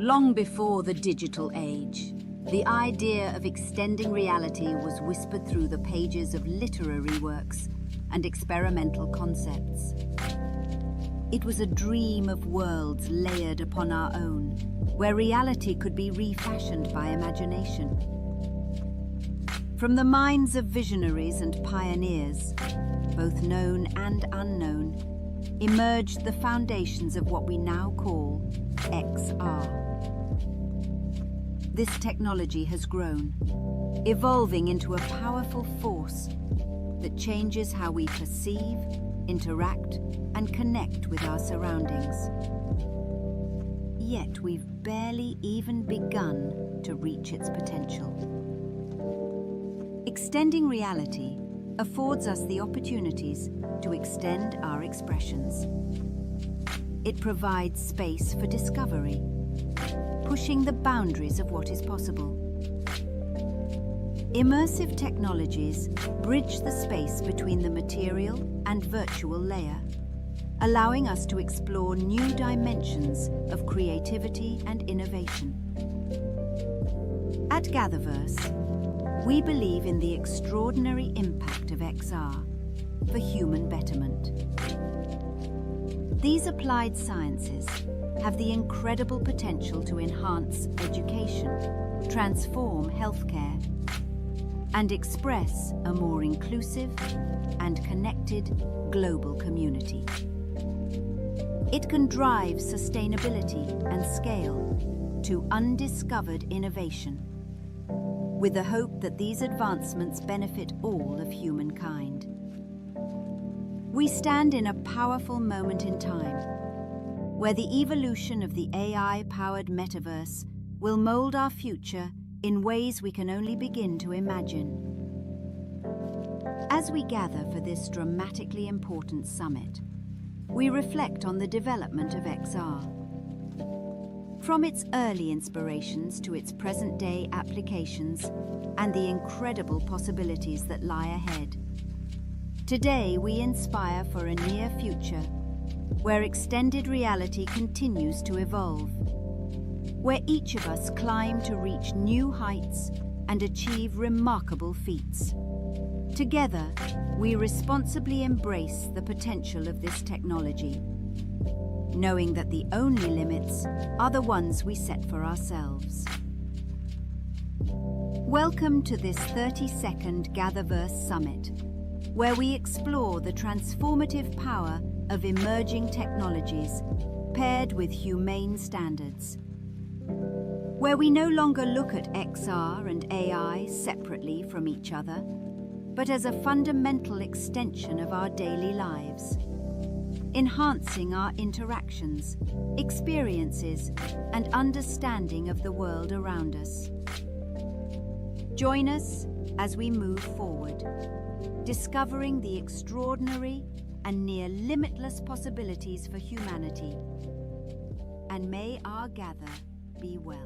Long before the digital age, the idea of extending reality was whispered through the pages of literary works and experimental concepts. It was a dream of worlds layered upon our own, where reality could be refashioned by imagination. From the minds of visionaries and pioneers, both known and unknown, emerged the foundations of what we now call XR. This technology has grown, evolving into a powerful force that changes how we perceive, interact, and connect with our surroundings. Yet we've barely even begun to reach its potential. Extending reality affords us the opportunities to extend our expressions. It provides space for discovery, pushing the boundaries of what is possible. Immersive technologies bridge the space between the material and virtual layer, allowing us to explore new dimensions of creativity and innovation. At GatherVerse, we believe in the extraordinary impact of XR for human betterment. These applied sciences have the incredible potential to enhance education, transform healthcare, and express a more inclusive and connected global community. It can drive sustainability and scale to undiscovered innovation, with the hope that these advancements benefit all of humankind. We stand in a powerful moment in time, where the evolution of the AI-powered metaverse will mold our future in ways we can only begin to imagine. As we gather for this dramatically important summit, we reflect on the development of XR. From its early inspirations to its present-day applications and the incredible possibilities that lie ahead. Today, we inspire for a near future where extended reality continues to evolve, where each of us climb to reach new heights and achieve remarkable feats. Together, we responsibly embrace the potential of this technology, knowing that the only limits are the ones we set for ourselves. Welcome to this 30-second GatherVerse Summit, where we explore the transformative power of emerging technologies paired with humane standards, where we no longer look at XR and AI separately from each other, but as a fundamental extension of our daily lives, enhancing our interactions, experiences, and understanding of the world around us. Join us as we move forward, discovering the extraordinary and near limitless possibilities for humanity. And may our gather be well.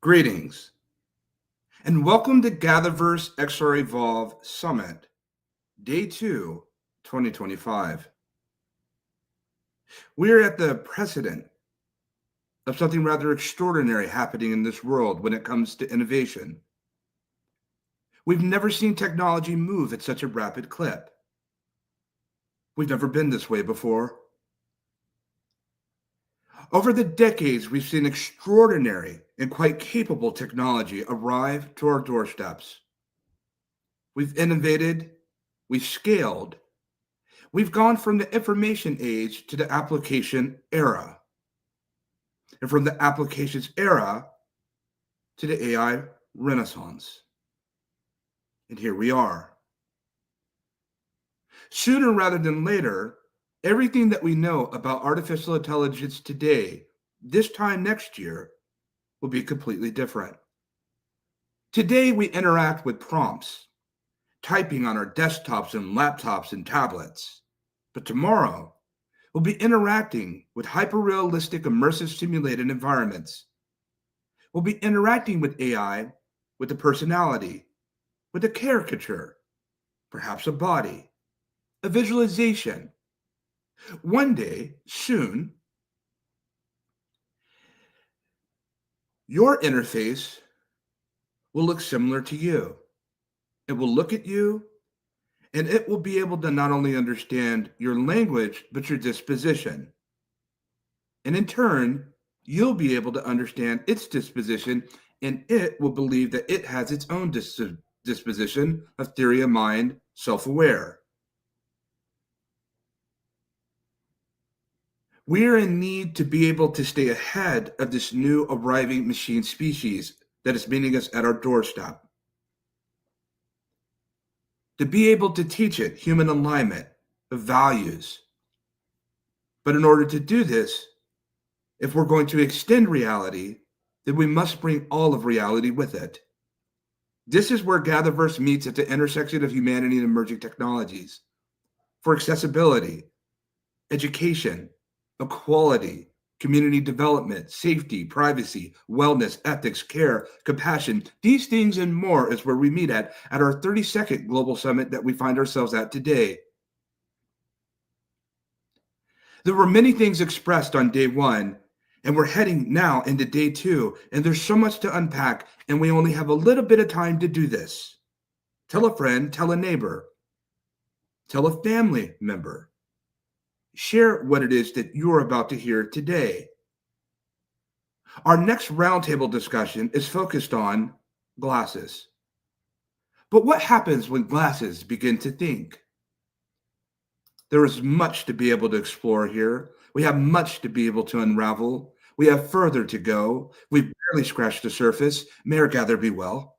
Greetings, and welcome to GatherVerse XREvolve Summit, Day 2, 2025. We are at the precedent of something rather extraordinary happening in this world when it comes to innovation. We've never seen technology move at such a rapid clip. We've never been this way before. Over the decades, we've seen extraordinary and quite capable technology arrive to our doorsteps. We've innovated, we've scaled, we've gone from the information age to the application era, and from the applications era to the AI renaissance. And here we are. Sooner rather than later, everything that we know about artificial intelligence today, this time next year, will be completely different. Today, we interact with prompts, typing on our desktops and laptops and tablets. But tomorrow, we'll be interacting with hyper-realistic immersive simulated environments. We'll be interacting with AI with a personality, with a caricature, perhaps a body, a visualization. One day, soon, your interface will look similar to you. It will look at you, and it will be able to not only understand your language, but your disposition. And in turn, you'll be able to understand its disposition and it will believe that it has its own disposition of theory of mind, self-aware. We are in need to be able to stay ahead of this new arriving machine species that is meeting us at our doorstep. To be able to teach it human alignment, of values. But in order to do this, if we're going to extend reality, then we must bring all of reality with it. This is where GatherVerse meets at the intersection of humanity and emerging technologies. For accessibility, education, equality, community development, safety, privacy, wellness, ethics, care, compassion, these things and more is where we meet at our 32nd Global Summit that we find ourselves at today. There were many things expressed on day one, and we're heading now into day two, and there's so much to unpack, and we only have a little bit of time to do this. Tell a friend, tell a neighbor, tell a family member. Share what it is that you're about to hear today. Our next roundtable discussion is focused on glasses. But what happens when glasses begin to think? There is much to be able to explore here. We have much to be able to unravel. We have further to go. We've barely scratched the surface. May our gather be well.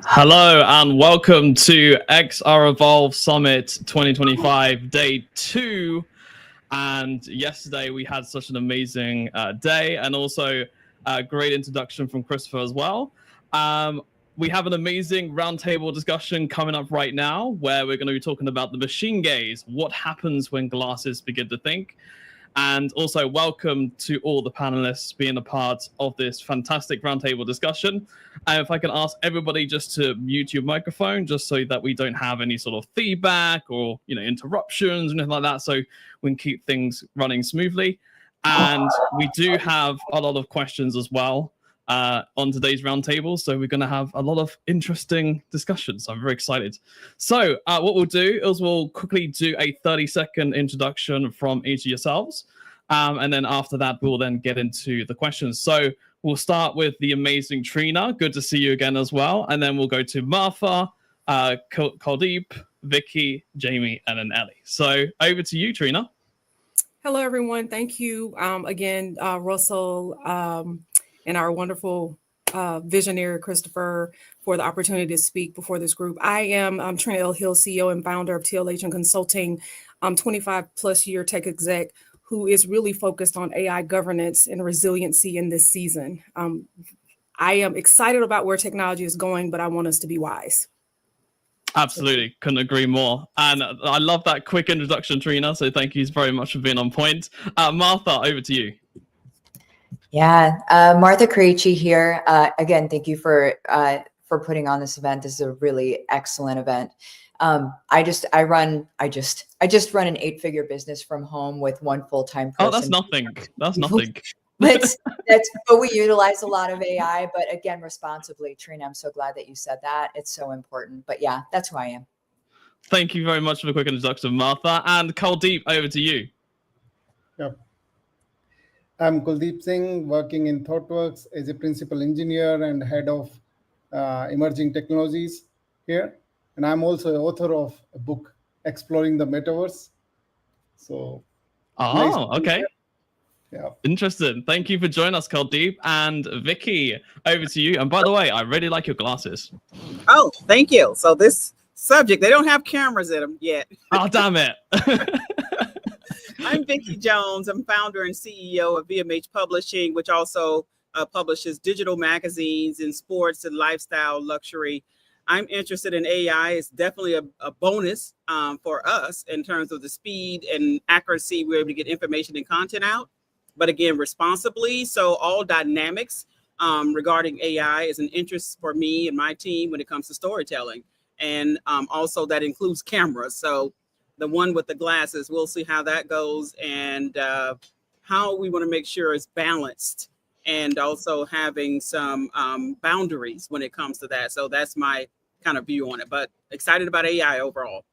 Hello and welcome to XREvolve Summit 2025 Day 2. And yesterday we had such an amazing day, and also a great introduction from Christopher as well. We have an amazing roundtable discussion coming up right now where we're going to be talking about the machine gaze, what happens when glasses begin to think. And also welcome to all the panelists being a part of this fantastic roundtable discussion. And if I can ask everybody just to mute your microphone, just so that we don't have any sort of feedback or interruptions and anything like that, so we can keep things running smoothly. And we do have a lot of questions as well on today's roundtable, so we're going to have a lot of interesting discussions. I'm very excited. So what we'll do is we'll quickly do a 30-second introduction from each of yourselves, and then after that we'll then get into the questions. So we'll start with the amazing Trina. Good to see you again as well. And then we'll go to Martha, Kuldeep, Vicky, Jamie, and then Ellie. So over to you, Trina. Hello, everyone. Thank you again, Russell, and our wonderful visionary, Christopher, for the opportunity to speak before this group. I am Trina L. Hill, CEO and founder of TLH and Consulting, 25-plus year tech exec, who is really focused on AI governance and resiliency in this season. I am excited about where technology is going, but I want us to be wise. Absolutely. Couldn't agree more. And I love that quick introduction, Trina. So thank you very much for being on point. Martha, over to you. Yeah, Martha Craichi here. Again, thank you for putting on this event. This is a really excellent event. I just run an 8-figure business from home with one full-time person. Oh, that's nothing. That's nothing. But we utilize a lot of AI, but again, responsibly. Trina, I'm so glad that you said that. It's so important. But yeah, that's who I am. Thank you very much for the quick introduction, Martha. And Kuldeep, over to you. Yep. I'm Kuldeep Singh, working in ThoughtWorks as a principal engineer and head of emerging technologies here. And I'm also an author of a book, Exploring the Metaverse. So, nice. Okay. Yeah. Interesting. Thank you for joining us, Kuldeep. And Vicky, over to you. And by the way, I really like your glasses. Oh, thank you. So this subject, they don't have cameras in them yet. Oh, damn it. I'm Vicky Jones. I'm founder and CEO of VMH Publishing, which also publishes digital magazines in sports and lifestyle luxury. I'm interested in AI. It's definitely a bonus for us in terms of the speed and accuracy we're able to get information and content out, but again, responsibly. So all dynamics regarding AI is an interest for me and my team when it comes to storytelling. And also that includes cameras. So the one with the glasses, we'll see how that goes, and how we want to make sure it's balanced, and also having some boundaries when it comes to that. So that's my kind of view on it, but excited about AI overall.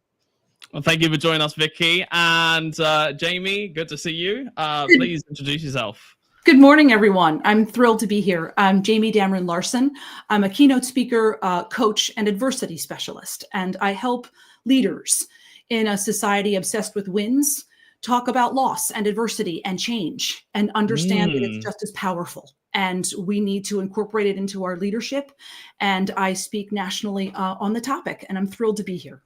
Well, thank you for joining us, Vicky. And Jamie, good to see you. Please introduce yourself. Good morning, everyone. I'm thrilled to be here. I'm Jamie Dameron Larson. I'm a keynote speaker, coach, and adversity specialist, and I help leaders in a society obsessed with wins talk about loss and adversity and change, and understand that it's just as powerful. And we need to incorporate it into our leadership. And I speak nationally on the topic, and I'm thrilled to be here.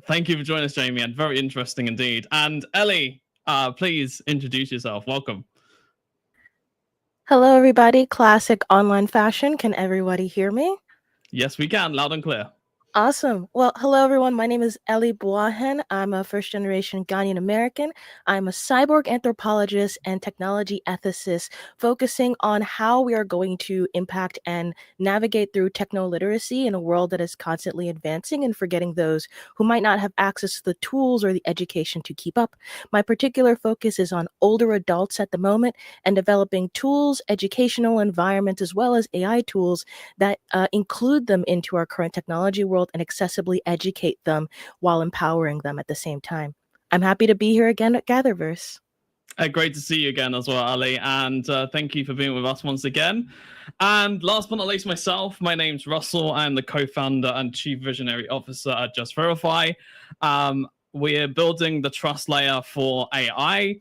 Thank you for joining us, Jamie, and very interesting indeed. And Ellie, please introduce yourself. Welcome. Hello, everybody. Classic online fashion. Can everybody hear me? Yes, we can. Loud and clear. Awesome. Well, hello, everyone. My name is Ellie Boahen. I'm a first-generation Ghanaian American. I'm a cyborg anthropologist and technology ethicist, focusing on how we are going to impact and navigate through techno-literacy in a world that is constantly advancing and forgetting those who might not have access to the tools or the education to keep up. My particular focus is on older adults at the moment and developing tools, educational environments, as well as AI tools that include them into our current technology world and accessibly educate them while empowering them at the same time. I'm happy to be here again at GatherVerse. Great to see you again as well, Ali, and thank you for being with us once again. And last but not least, myself, my name's Russell. I'm the co-founder and chief visionary officer at GatherVerse. We're building the trust layer for AI,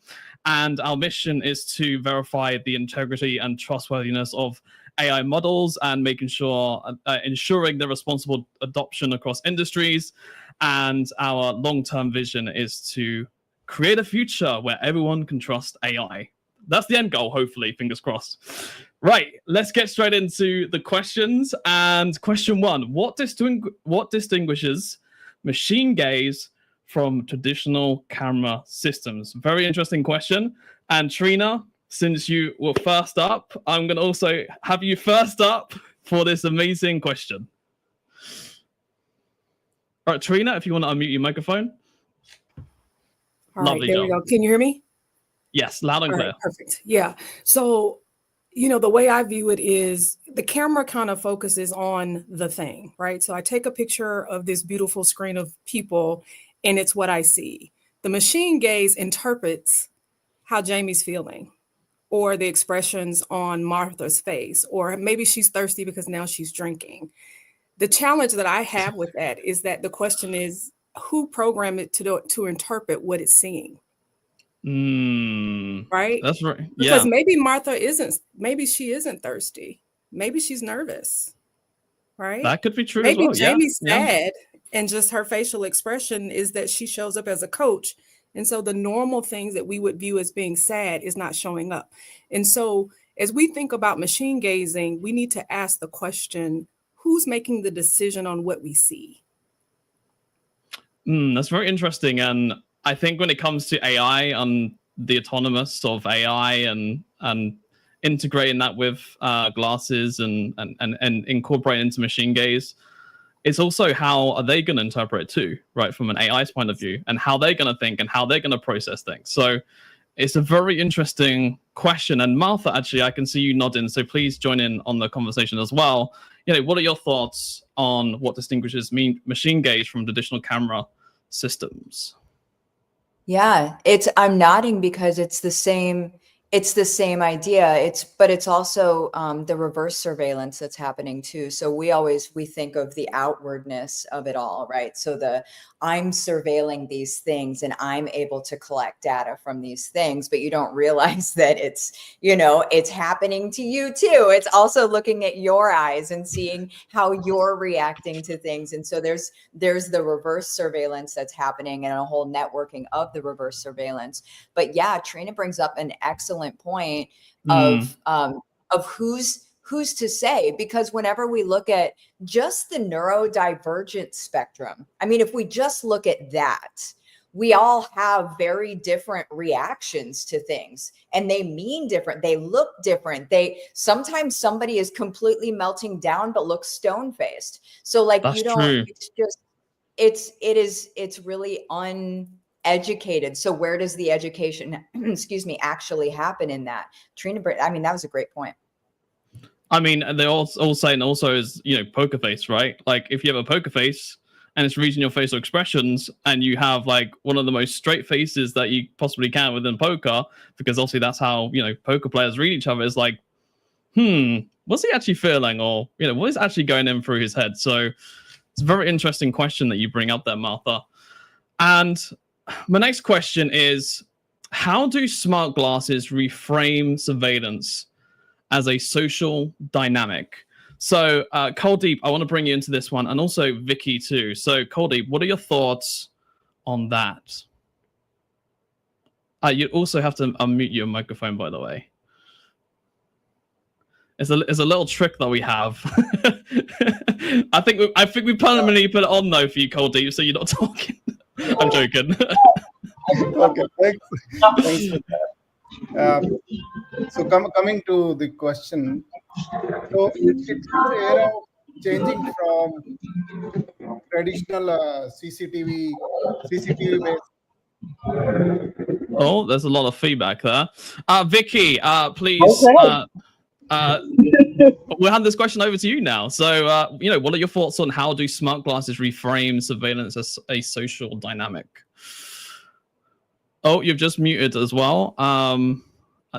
and our mission is to verify the integrity and trustworthiness of AI models and making sure, ensuring the responsible adoption across industries. And our long-term vision is to create a future where everyone can trust AI. That's the end goal, hopefully, fingers crossed. Right, let's get straight into the questions. And question one, what distinguishes machine gaze from traditional camera systems? Very interesting question. And Trina, since you were first up, I'm going to also have you first up for this amazing question. All right, Trina, if you want to unmute your microphone. All right, there we go. Can you hear me? Yes, loud and clear. Right, perfect. Yeah. So, the way I view it is the camera kind of focuses on the thing, right? So I take a picture of this beautiful screen of people, and it's what I see. The machine gaze interprets how Jamie's feeling, or the expressions on Martha's face, or maybe she's thirsty because now she's drinking. The challenge that I have with that is that the question is, who programmed it to interpret what it's seeing? Right? That's right. Because maybe maybe she isn't thirsty. Maybe she's nervous, right? That could be true Maybe as well. Jamie's sad, and just her facial expression is that she shows up as a coach. And so the normal things that we would view as being sad is not showing up. And so as we think about machine gazing, we need to ask the question, who's making the decision on what we see? That's very interesting. And I think when it comes to AI and the autonomous of AI and integrating that with glasses and incorporating into machine gaze, it's also how are they going to interpret it too, right? From an AI's point of view, and how they're going to think and how they're going to process things. So it's a very interesting question. And Martha, actually, I can see you nodding. So please join in on the conversation as well. What are your thoughts on what distinguishes machine gaze from traditional camera systems? Yeah, I'm nodding because it's the same idea. But it's also the reverse surveillance that's happening too. So we think of the outwardness of it all, right? So I'm surveilling these things and I'm able to collect data from these things, but you don't realize that it's happening to you too. It's also looking at your eyes and seeing how you're reacting to things. And so there's the reverse surveillance that's happening and a whole networking of the reverse surveillance. But yeah, Trina brings up an excellent point of who's to say, because whenever we look at just the neurodivergent spectrum, I mean, if we just look at that, we all have very different reactions to things, and they mean different. They look different. Sometimes somebody is completely melting down, but looks stone-faced. So like, That's true. it's really uneducated. So where does the education, excuse me, actually happen in that? Trina, I mean, that was a great point. I mean, they're all saying also is, you know, poker face, right? Like if you have a poker face and it's reading your facial expressions and you have like one of the most straight faces that you possibly can within poker, because obviously that's how, you know, poker players read each other, is like, what's he actually feeling? Or, you know, what is actually going in through his head? So it's a very interesting question that you bring up there, Martha. And my next question is, how do smart glasses reframe surveillance as a social dynamic? So Kuldeep, I want to bring you into this one, and also Vicky too. So Kuldeep, what are your thoughts on that? You also have to unmute your microphone, by the way. It's a little trick that we have. I think we permanently put it on though for you, Kuldeep, so you're not talking. I'm joking. Okay, thanks for that. So coming to the question, so it's an era of changing from traditional CCTV based. Oh, there's a lot of feedback there. Vicky, please. Okay. We'll hand this question over to you now. So, you know, what are your thoughts on how do smart glasses reframe surveillance as a social dynamic? Oh, you've just muted as well. I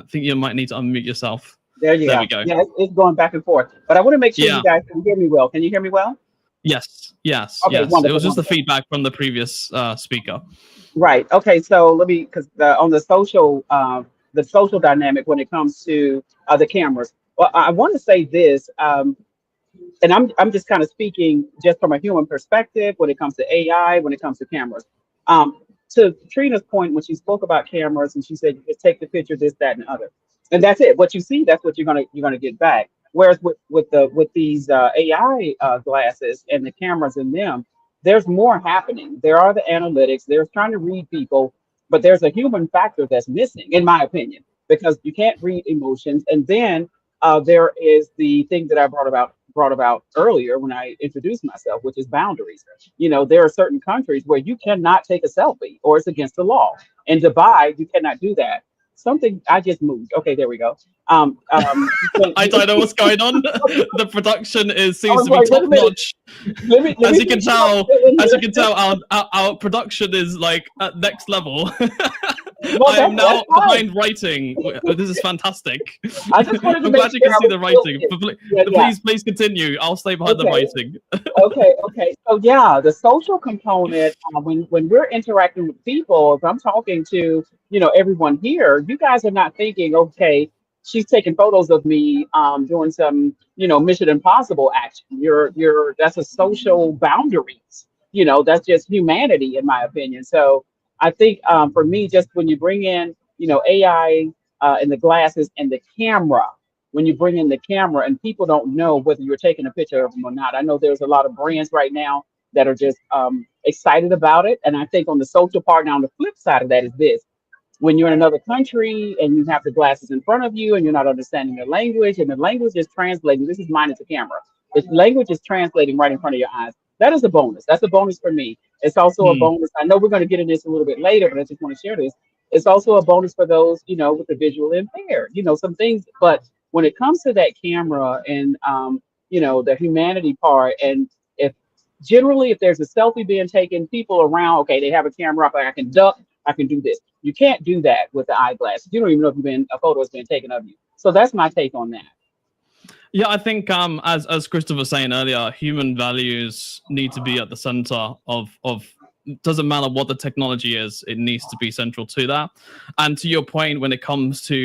think you might need to unmute yourself. There we go. Yeah, it's going back and forth. But I want to make sure you guys can hear me well. Can you hear me well? Yes. Okay, yes. Wonderful, it was just the feedback from the previous speaker. Right. Okay. So let me, because on the social dynamic when it comes to the cameras. Well, I want to say this, and I'm just kind of speaking just from a human perspective when it comes to AI, when it comes to cameras. To Trina's point, when she spoke about cameras and she said, you just take the picture, this, that, and the other, and that's it. What you see, that's what you're gonna get back. Whereas with these AI glasses and the cameras in them, there's more happening. There are the analytics. They're trying to read people, but there's a human factor that's missing, in my opinion, because you can't read emotions. And then there is the thing that I brought about earlier when I introduced myself, which is boundaries. You know, there are certain countries where you cannot take a selfie or it's against the law. In Dubai, you cannot do that. Something I just moved. Okay, there we go. I don't know what's going on. The production seems to be top notch. As you can tell, our production is like at next level. Well, I am now behind writing. This is fantastic. I just wanted to I'm glad you can see the writing. Please continue. I'll stay behind the writing. Okay. So yeah, the social component, when we're interacting with people, if I'm talking to, you know, everyone here, you guys are not thinking, okay, she's taking photos of me doing some, you know, Mission Impossible action. That's a social boundaries. You know, that's just humanity, in my opinion. So I think for me, just when you bring in, you know, AI and the glasses and the camera, when you bring in the camera and people don't know whether you're taking a picture of them or not. I know there's a lot of brands right now that are just excited about it. And I think on the social part, now on the flip side of that is this. When you're in another country and you have the glasses in front of you and you're not understanding the language and the language is translating, this is minus the camera. The language is translating right in front of your eyes. That is a bonus. That's a bonus for me. It's also a bonus. I know we're going to get into this a little bit later, but I just want to share this. It's also a bonus for those, you know, with the visual impaired, you know, some things. But when it comes to that camera and, you know, the humanity part, and if there's a selfie being taken, people around, okay, they have a camera up, I can duck, I can do this. You can't do that with the eyeglasses. You don't even know if a photo has been taken of you. So that's my take on that. Yeah, I think as Christopher was saying earlier, human values need to be at the center of doesn't matter what the technology is, it needs to be central to that. And to your point, when it comes to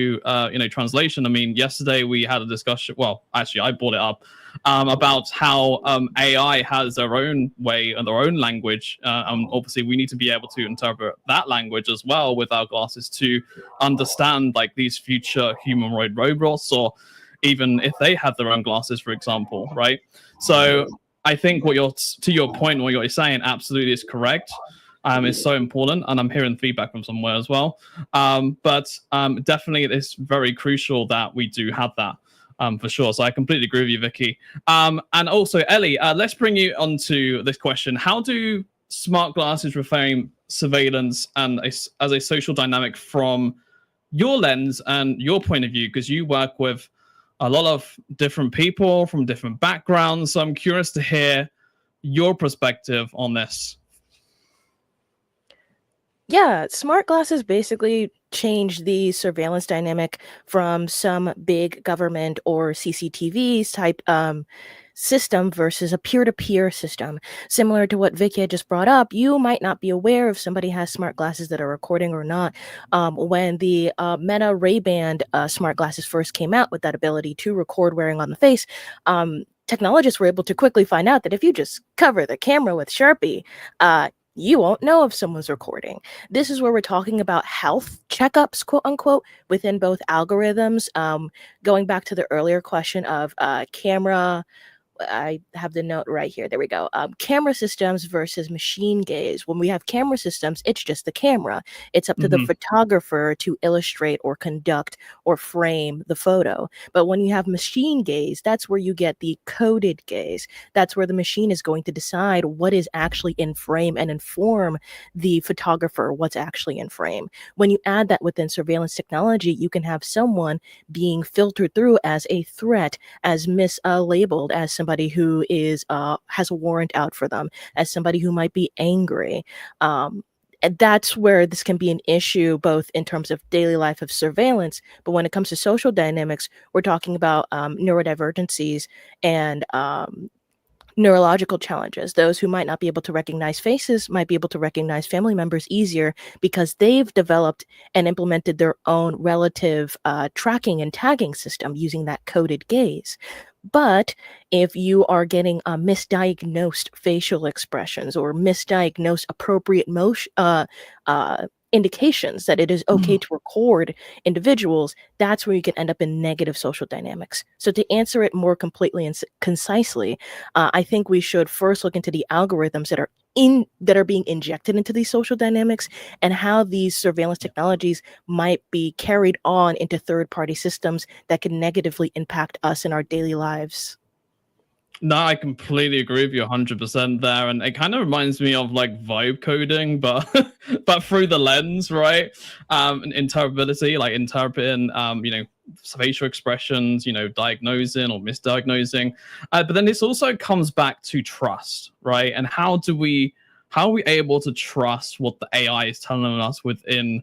you know, translation, I mean, yesterday we had a discussion. Well, actually, I brought it up about how AI has their own way and their own language. Obviously, we need to be able to interpret that language as well with our glasses to understand like these future humanoid robots, or even if they have their own glasses, for example, right? So I think to your point, what you're saying absolutely is correct. It's so important, and I'm hearing feedback from somewhere as well. But definitely it's very crucial that we do have that for sure. So I completely agree with you, Vicky. And also, Ellie, let's bring you onto this question. How do smart glasses reframe surveillance and as a social dynamic from your lens and your point of view, because you work with a lot of different people from different backgrounds. So I'm curious to hear your perspective on this. Yeah, smart glasses basically change the surveillance dynamic from some big government or CCTV type system versus a peer-to-peer system. Similar to what Vicky had just brought up, you might not be aware if somebody has smart glasses that are recording or not. When the Meta Ray-Ban smart glasses first came out with that ability to record wearing on the face, technologists were able to quickly find out that if you just cover the camera with Sharpie, you won't know if someone's recording. This is where we're talking about health checkups, quote unquote, within both algorithms. Going back to the earlier question of camera, I have the note right here. There we go. Camera systems versus machine gaze. When we have camera systems, it's just the camera. It's up to the photographer to illustrate or conduct or frame the photo. But when you have machine gaze, that's where you get the coded gaze. That's where the machine is going to decide what is actually in frame and inform the photographer what's actually in frame. When you add that within surveillance technology, you can have someone being filtered through as a threat, as mislabeled, as somebody who is has a warrant out for them, as somebody who might be angry. And that's where this can be an issue, both in terms of daily life of surveillance, but when it comes to social dynamics, we're talking about neurodivergencies and neurological challenges. Those who might not be able to recognize faces might be able to recognize family members easier because they've developed and implemented their own relative tracking and tagging system using that coded gaze. But if you are getting misdiagnosed facial expressions or misdiagnosed appropriate indications that it is okay to record individuals, that's where you can end up in negative social dynamics. So to answer it more completely and concisely, I think we should first look into the algorithms that are being injected into these social dynamics and how these surveillance technologies might be carried on into third-party systems that can negatively impact us in our daily lives. No, I completely agree with you 100% there, and it kind of reminds me of like vibe coding, but but through the lens, right? Interpretability, like interpreting, facial expressions, diagnosing or misdiagnosing. But then this also comes back to trust, right? And how are we able to trust what the AI is telling us within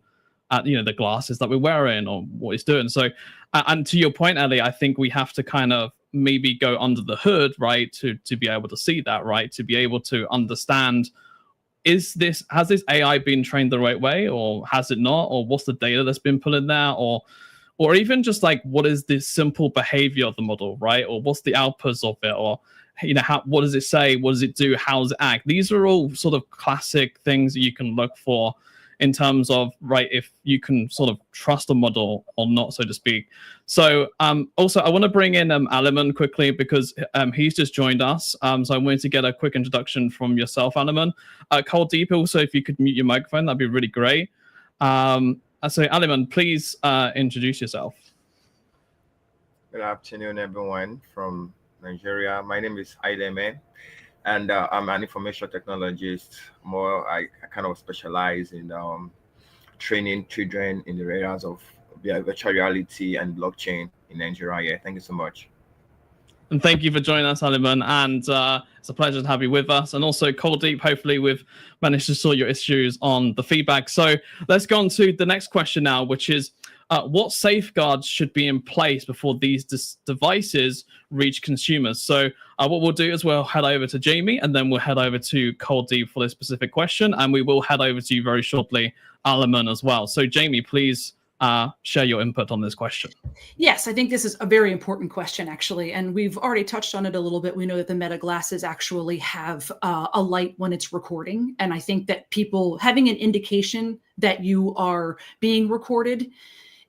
the glasses that we're wearing or what it's doing? So, and to your point, Ellie, I think we have to kind of maybe go under the hood, right, to be able to see that, right, to be able to understand, has this AI been trained the right way, or has it not, or what's the data that's been put in there, or even just like what is this simple behavior of the model, right, or what's the outputs of it, or what does it say, what does it do, how does it act? These are all sort of classic things that you can look for in terms of, right, if you can sort of trust a model or not, so to speak. So also, I want to bring in Aliman quickly because he's just joined us. So I wanted to get a quick introduction from yourself, Aliman. Kuldeep, also, if you could mute your microphone, that'd be really great. So Aliman, please introduce yourself. Good afternoon, everyone from Nigeria. My name is Aileman. And I'm an information technologist. I kind of specialize in training children in the areas of virtual reality and blockchain in Nigeria. Yeah, thank you so much. And thank you for joining us, Aliman. And it's a pleasure to have you with us. And also, Kuldeep, hopefully we've managed to sort your issues on the feedback. So let's go on to the next question now, which is, what safeguards should be in place before these devices reach consumers? So what we'll do is we'll head over to Jamie, and then we'll head over to Kuldeep for this specific question, and we will head over to you very shortly, Aliman, as well. So Jamie, please share your input on this question. Yes, I think this is a very important question, actually, and we've already touched on it a little bit. We know that the Meta glasses actually have a light when it's recording, and I think that people having an indication that you are being recorded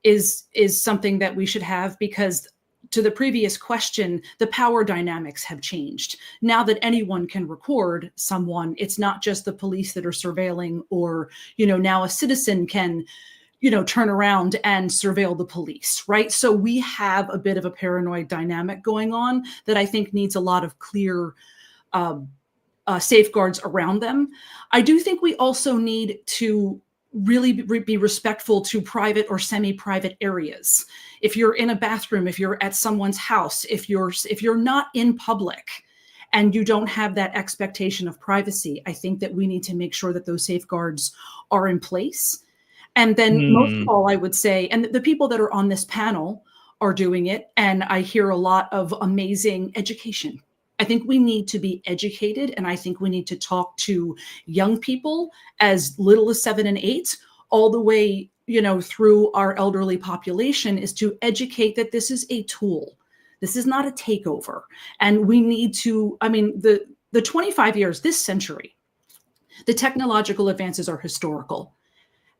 is something that we should have, because to the previous question, the power dynamics have changed. Now that anyone can record someone, it's not just the police that are surveilling, or, now a citizen can, turn around and surveil the police, right? So we have a bit of a paranoid dynamic going on that I think needs a lot of clear safeguards around them. I do think we also need to really be respectful to private or semi-private areas. If you're in a bathroom, if you're at someone's house, if you're not in public and you don't have that expectation of privacy, I think that we need to make sure that those safeguards are in place. And then most of all, I would say, and the people that are on this panel are doing it, and I hear a lot of amazing education. I think we need to be educated, and I think we need to talk to young people as little as 7 and 8, all the way, through our elderly population, is to educate that this is a tool. This is not a takeover. And we need to, the 25 years, this century, the technological advances are historical.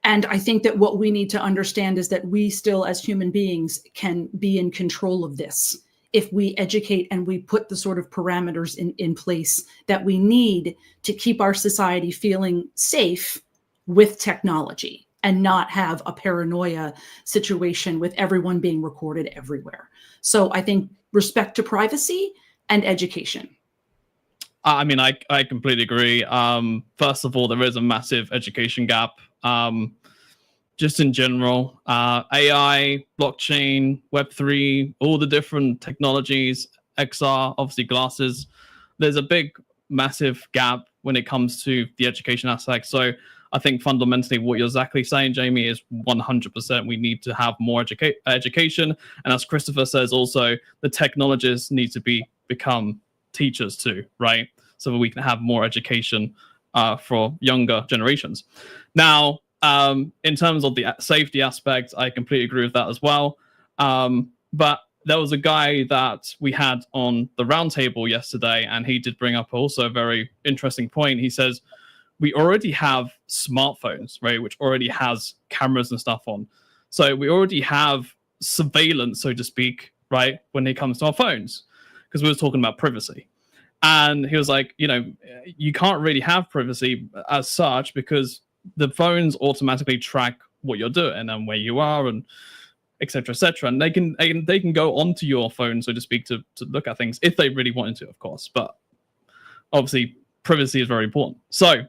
And I think that what we need to understand is that we still, as human beings, can be in control of this if we educate and we put the sort of parameters in place that we need to keep our society feeling safe with technology and not have a paranoia situation with everyone being recorded everywhere. So I think respect to privacy and education. I completely agree. First of all, there is a massive education gap. Just in general, AI, blockchain, Web3, all the different technologies, XR, obviously glasses. There's a big, massive gap when it comes to the education aspect. So I think fundamentally what you're exactly saying, Jamie, is 100% we need to have more education. And as Christopher says also, the technologists need to become teachers too, right? So that we can have more education for younger generations. Now, in terms of the safety aspect, I completely agree with that as well. But there was a guy that we had on the roundtable yesterday, and he did bring up also a very interesting point. He says, we already have smartphones, right, which already has cameras and stuff on. So we already have surveillance, so to speak, right, when it comes to our phones, because we were talking about privacy. And he was like, you can't really have privacy as such because the phones automatically track what you're doing and where you are and et cetera, and they can go onto your phone, so to speak, to look at things if they really wanted to, of course. But obviously privacy is very important. So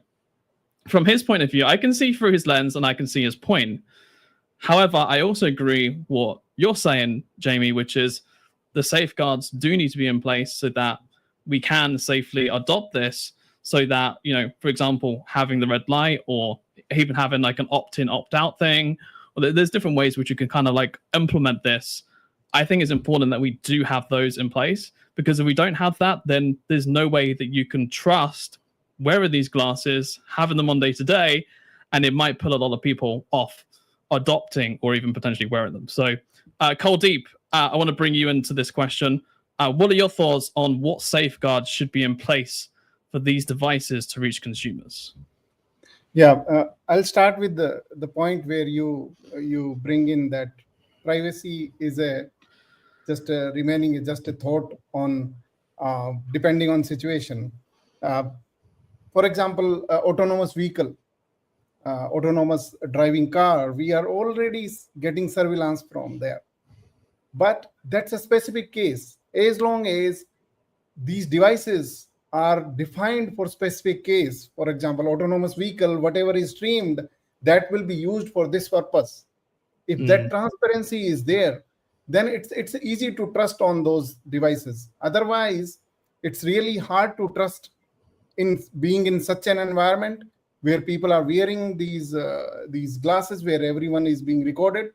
from his point of view, I can see through his lens and I can see his point. However, I also agree what you're saying, Jamie, which is the safeguards do need to be in place so that we can safely adopt this, so that, for example, having the red light or even having like an opt-in, opt-out thing, or there's different ways which you can kind of like implement this. I think it's important that we do have those in place, because if we don't have that, then there's no way that you can trust wearing these glasses, having them on day to day, and it might put a lot of people off adopting or even potentially wearing them. So, Kuldeep, I want to bring you into this question. What are your thoughts on what safeguards should be in place for these devices to reach consumers? Yeah, I'll start with the point where you bring in that privacy is remaining just a thought on depending on situation. For example, autonomous vehicle, autonomous driving car, we are already getting surveillance from there. But that's a specific case. As long as these devices are defined for specific case, for example, autonomous vehicle, whatever is streamed, that will be used for this purpose. If that transparency is there, then it's easy to trust on those devices. Otherwise, it's really hard to trust in being in such an environment where people are wearing these glasses, where everyone is being recorded.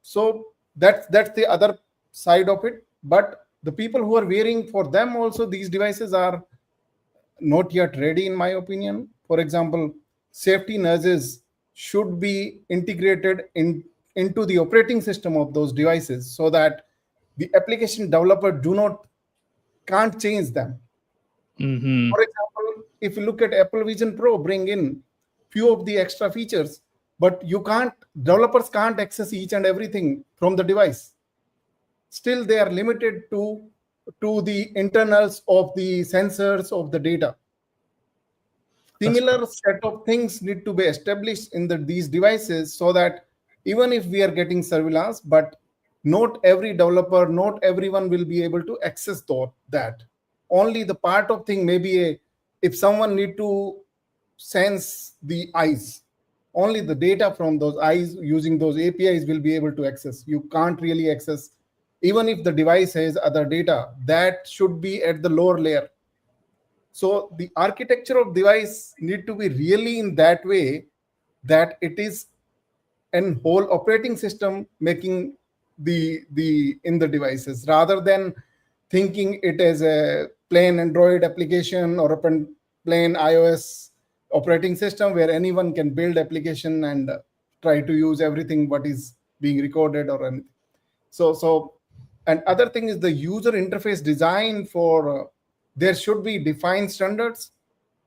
So that's the other side of it. But the people who are wearing, for them also, these devices are not yet ready, in my opinion. For example, safety nudges should be integrated into the operating system of those devices, so that the application developer can't change them. Mm-hmm. For example, if you look at Apple Vision Pro, bring in few of the extra features, but developers can't access each and everything from the device. Still, they are limited to the internals of the sensors of the data. Similar set of things need to be established in these devices, so that even if we are getting surveillance, but not every developer, not everyone will be able to access that. Only the part of thing, maybe if someone need to sense the eyes, only the data from those eyes using those APIs will be able to access. You can't really access, even if the device has other data, that should be at the lower layer. So the architecture of device need to be really in that way that it is an whole operating system making the in the devices, rather than thinking it as a plain Android application or a plain iOS operating system where anyone can build application and try to use everything what is being recorded or anything. So and other thing is the user interface design for there should be defined standards.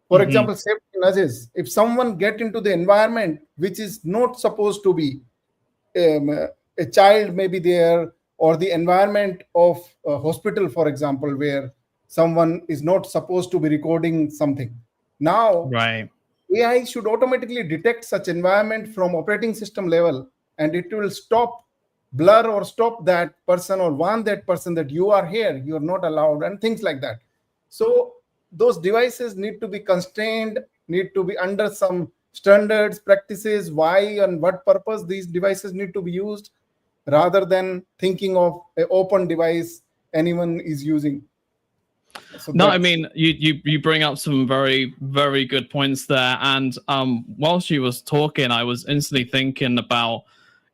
For example, safety nudges. If someone get into the environment which is not supposed to be, a child may be there, or the environment of a hospital, for example, where someone is not supposed to be recording something. Now, Right. AI should automatically detect such environment from operating system level, and it will stop, blur or stop that person or warn that person that you are here, you are not allowed, and things like that. So those devices need to be constrained, need to be under some standards, practices, why and what purpose these devices need to be used, rather than thinking of an open device anyone is using. So no, I mean, you bring up some very, very good points there. And while she was talking, I was instantly thinking about,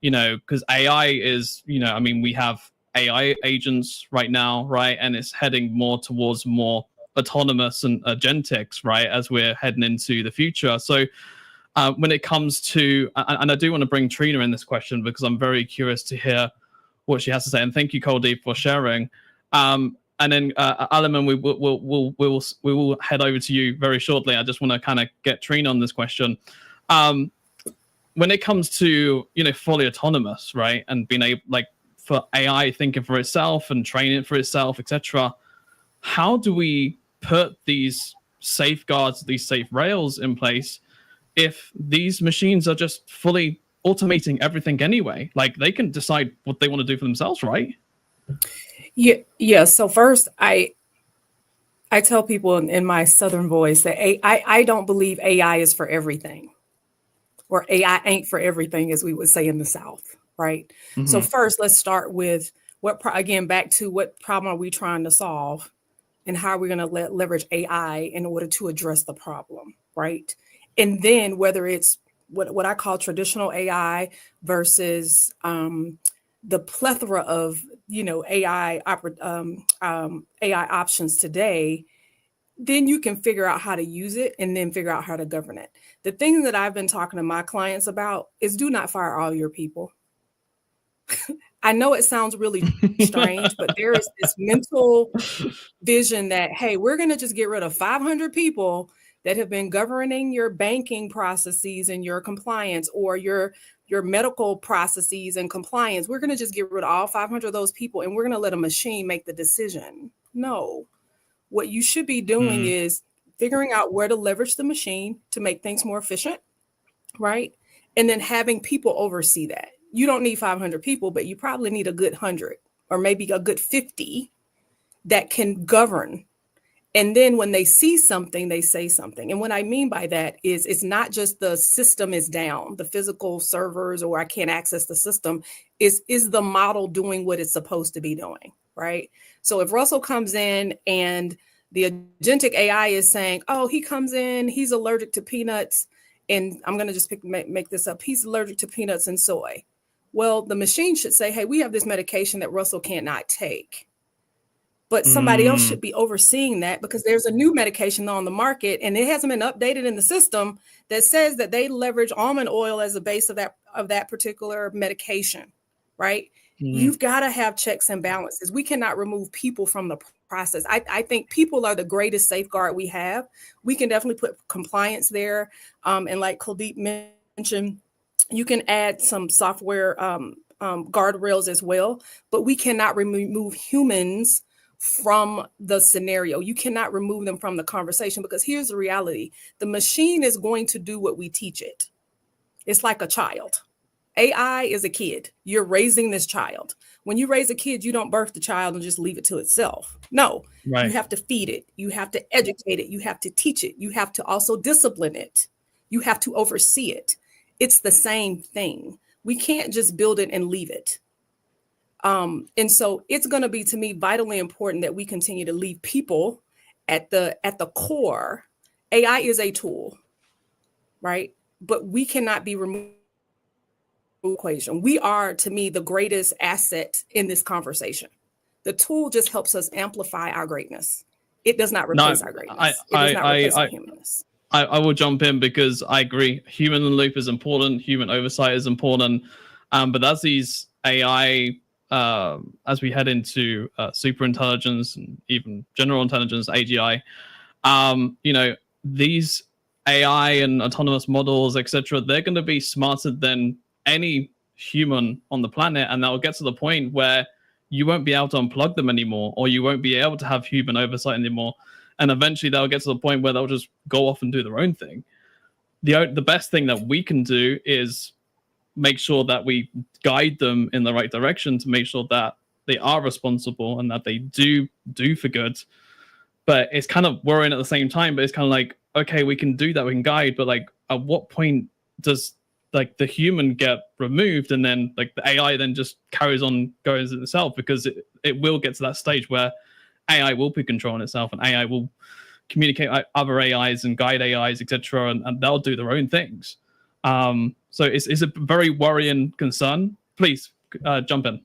because AI is, I mean, we have AI agents right now, right? And it's heading more towards more autonomous and agentics, right? As we're heading into the future. So when it comes to, and I do want to bring Trina in this question because I'm very curious to hear what she has to say. And thank you, Kuldeep, for sharing. And then Alaman, we will head over to you very shortly. I just want to kind of get Trina on this question. When it comes to fully autonomous, right, and being able, like, for AI thinking for itself and training for itself, etc., how do we put these safeguards, these safe rails in place if these machines are just fully automating everything anyway? Like, they can decide what they want to do for themselves, right? Yeah. So first, I tell people in my Southern voice that I don't believe AI is for everything, or AI ain't for everything, as we would say in the South, right? So first, let's start with back to what problem are we trying to solve, and how are we going to leverage AI in order to address the problem, right? And then whether it's what I call traditional AI versus the plethora of AI options today, then you can figure out how to use it and then figure out how to govern it. The thing that I've been talking to my clients about is do not fire all your people. I know it sounds really strange, but there is this mental vision that, hey, we're going to just get rid of 500 people that have been governing your banking processes and your compliance, or your medical processes and compliance. We're going to just get rid of all 500 of those people, and we're going to let a machine make the decision. No, what you should be doing is figuring out where to leverage the machine to make things more efficient, right? And then having people oversee that. You don't need 500 people, but you probably need a good 100 or maybe a good 50 that can govern. And then when they see something, they say something. And what I mean by that is it's not just the system is down, the physical servers, or I can't access the system. Is the model doing what it's supposed to be doing, right? So if Russell comes in and the agentic AI is saying, oh, he comes in, he's allergic to peanuts, and I'm going to just make this up. He's allergic to peanuts and soy. Well, the machine should say, hey, we have this medication that Russell cannot take. But somebody else should be overseeing that, because there's a new medication on the market and it hasn't been updated in the system that says that they leverage almond oil as a base of that particular medication, right? You've got to have checks and balances. We cannot remove people from the process. I think people are the greatest safeguard we have. We can definitely put compliance there. And like Kuldeep mentioned, you can add some software guardrails as well, but we cannot remove humans from the scenario. You cannot remove them from the conversation, because here's the reality. The machine is going to do what we teach it. It's like a child. AI is a kid. You're raising this child. When you raise a kid, you don't birth the child and just leave it to itself. No, Right. you have to feed it. You have to educate it. You have to teach it. You have to also discipline it. You have to oversee it. It's the same thing. We can't just build it and leave it. And so it's going to be, to me, vitally important that we continue to leave people at the core. AI is a tool, right? But we cannot be removed from the equation. We are, to me, the greatest asset in this conversation. The tool just helps us amplify our greatness. It does not replace our greatness. It does not replace our humanness. I will jump in because I agree. Human in the loop is important. Human oversight is important. But as these AI, as we head into super intelligence and even general intelligence, AGI, these AI and autonomous models, etc., they're going to be smarter than any human on the planet, and that will get to the point where you won't be able to unplug them anymore, or you won't be able to have human oversight anymore. And eventually they'll get to the point where they'll just go off and do their own thing. The best thing that we can do is make sure that we guide them in the right direction to make sure that they are responsible and that they do for good. But it's kind of worrying at the same time, but it's kind of like, okay, we can do that, we can guide, but like at what point does like the human get removed and then like the AI then just carries on going itself? Because it will get to that stage where AI will be controlling itself and AI will communicate with other AIs and guide AIs, etc., and they'll do their own things. So it's a very worrying concern. Please jump in.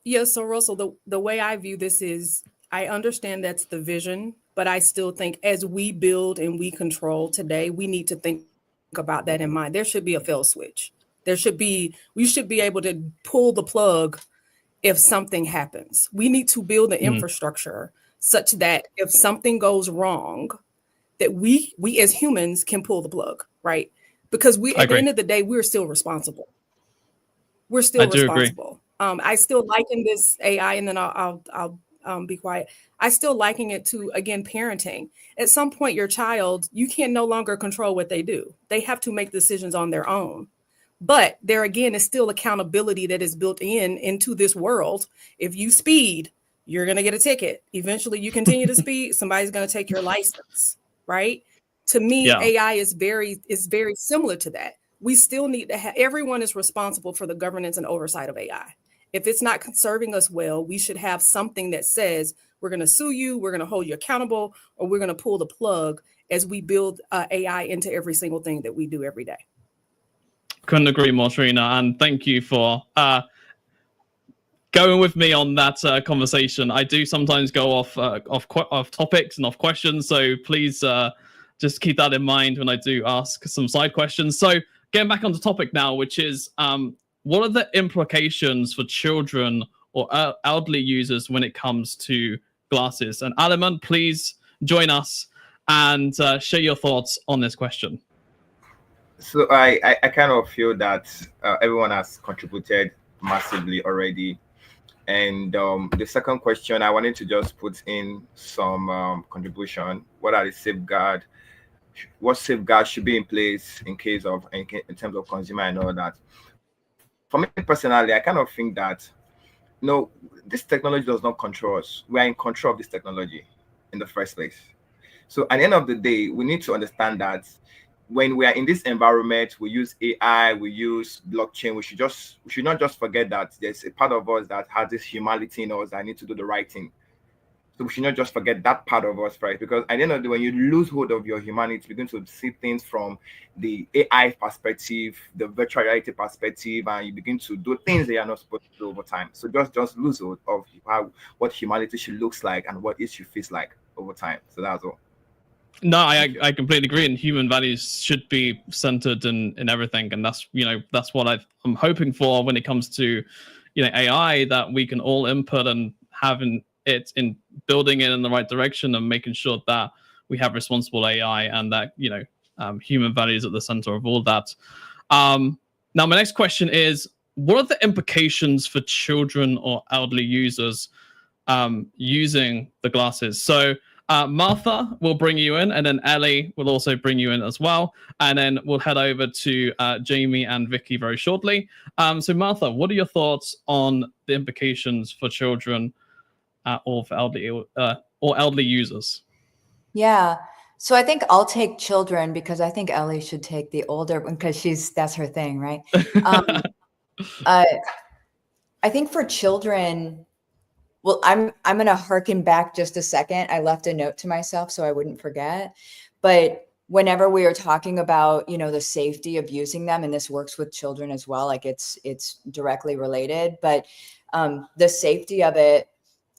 Yeah. So Russell, the way I view this is, I understand that's the vision, but I still think as we build and we control today, we need to think about that in mind. There should be a fail switch. We should be able to pull the plug if something happens. We need to build the infrastructure such that if something goes wrong, that we as humans can pull the plug, right? Because at the end of the day, we're still responsible. We're still responsible. I still liken this AI, and then I'll be quiet. I still liken it to, again, parenting. At some point, your child, you can no longer control what they do. They have to make decisions on their own. But there again is still accountability that is built into this world. If you speed, you're going to get a ticket. Eventually, you continue to speed, somebody's going to take your license, right? To me, AI is very similar to that. We still need to have, everyone is responsible for the governance and oversight of AI. If it's not serving us well, we should have something that says we're going to sue you, we're going to hold you accountable, or we're going to pull the plug as we build AI into every single thing that we do every day. Couldn't agree more, Trina, and thank you for going with me on that conversation. I do sometimes go off topics and off questions, so please just keep that in mind when I do ask some side questions. So getting back on the topic now, which is what are the implications for children or elderly users when it comes to glasses? And Aliman, please join us and share your thoughts on this question. So I kind of feel that everyone has contributed massively already. And the second question, I wanted to just put in some contribution. What are the safeguards? What safeguards should be in place in terms of consumer and all that? For me personally, I kind of think that this technology does not control us. We are in control of this technology in the first place. So at the end of the day, we need to understand that when we are in this environment, we use AI, we use blockchain. We should not just forget that there's a part of us that has this humanity in us that need to do the right thing. So we should not just forget that part of us, right? Because at the end of the day, when you lose hold of your humanity, you begin to see things from the AI perspective, the virtual reality perspective, and you begin to do things that you're not supposed to do over time. So just lose hold of what humanity should looks like and what it should feel like over time. So that's all. No, I completely agree, and human values should be centered in everything, and that's what I'm hoping for when it comes to AI, that we can all input and having it in building it in the right direction and making sure that we have responsible AI and that human values at the center of all that. Now, my next question is, what are the implications for children or elderly users using the glasses? So Martha will bring you in, and then Ellie will also bring you in as well. And then we'll head over to Jamie and Vicky very shortly. So Martha, what are your thoughts on the implications for children or for elderly users? Yeah. So I think I'll take children because I think Ellie should take the older one because that's her thing, right? I think for children, well, I'm going to harken back just a second. I left a note to myself so I wouldn't forget. But whenever we are talking about, the safety of using them, and this works with children as well, like it's directly related, but the safety of it,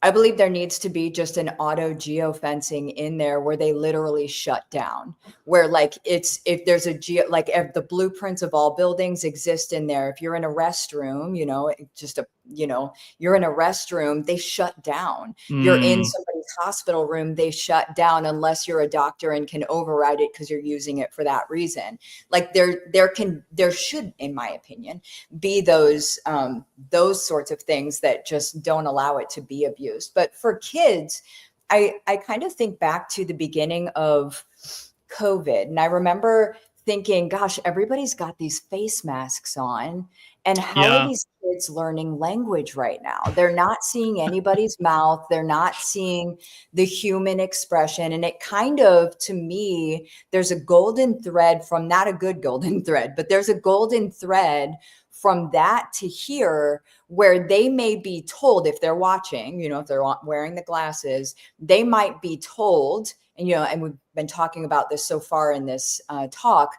I believe there needs to be just an auto geofencing in there where they literally shut down, where like if there's if the blueprints of all buildings exist in there, if you're in a restroom, you're in a restroom, they shut down. You're in somebody's hospital room, they shut down unless you're a doctor and can override it because you're using it for that reason. Like there should, in my opinion, be those sorts of things that just don't allow it to be abused. But for kids, I kind of think back to the beginning of COVID, and I remember thinking, gosh, everybody's got these face masks on, and how are these kids learning language right now? They're not seeing anybody's mouth. They're not seeing the human expression. And it kind of, to me, there's a golden thread from, not a good golden thread, but there's a golden thread from that to here, where they may be told, if they're watching, if they're wearing the glasses, they might be told, and we've been talking about this so far in this talk,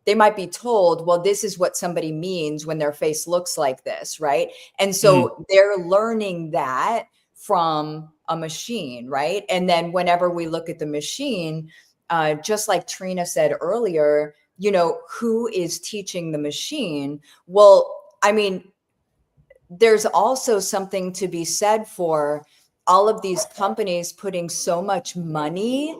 they might be told, well, this is what somebody means when their face looks like this, right? And so they're learning that from a machine, right? And then whenever we look at the machine, just like Trina said earlier, who is teaching the machine? Well, I mean, there's also something to be said for all of these companies putting so much money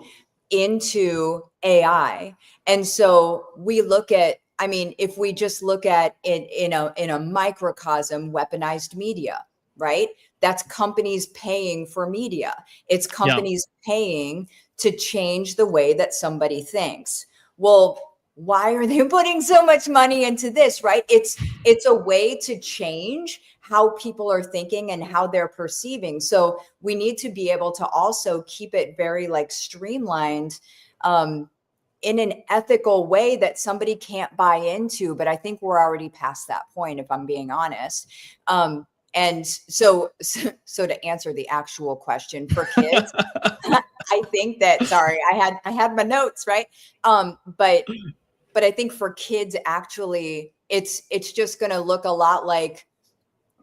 into AI. And so we look at, if we just look at it in a microcosm, weaponized media, right? That's companies paying for media. It's companies paying to change the way that somebody thinks. Well, why are they putting so much money into this, right? It's a way to change how people are thinking and how they're perceiving. So we need to be able to also keep it very streamlined in an ethical way that somebody can't buy into. But I think we're already past that point, if I'm being honest. And so to answer the actual question for kids, I think that, sorry, I had my notes, right? But I think for kids, actually, it's just going to look a lot like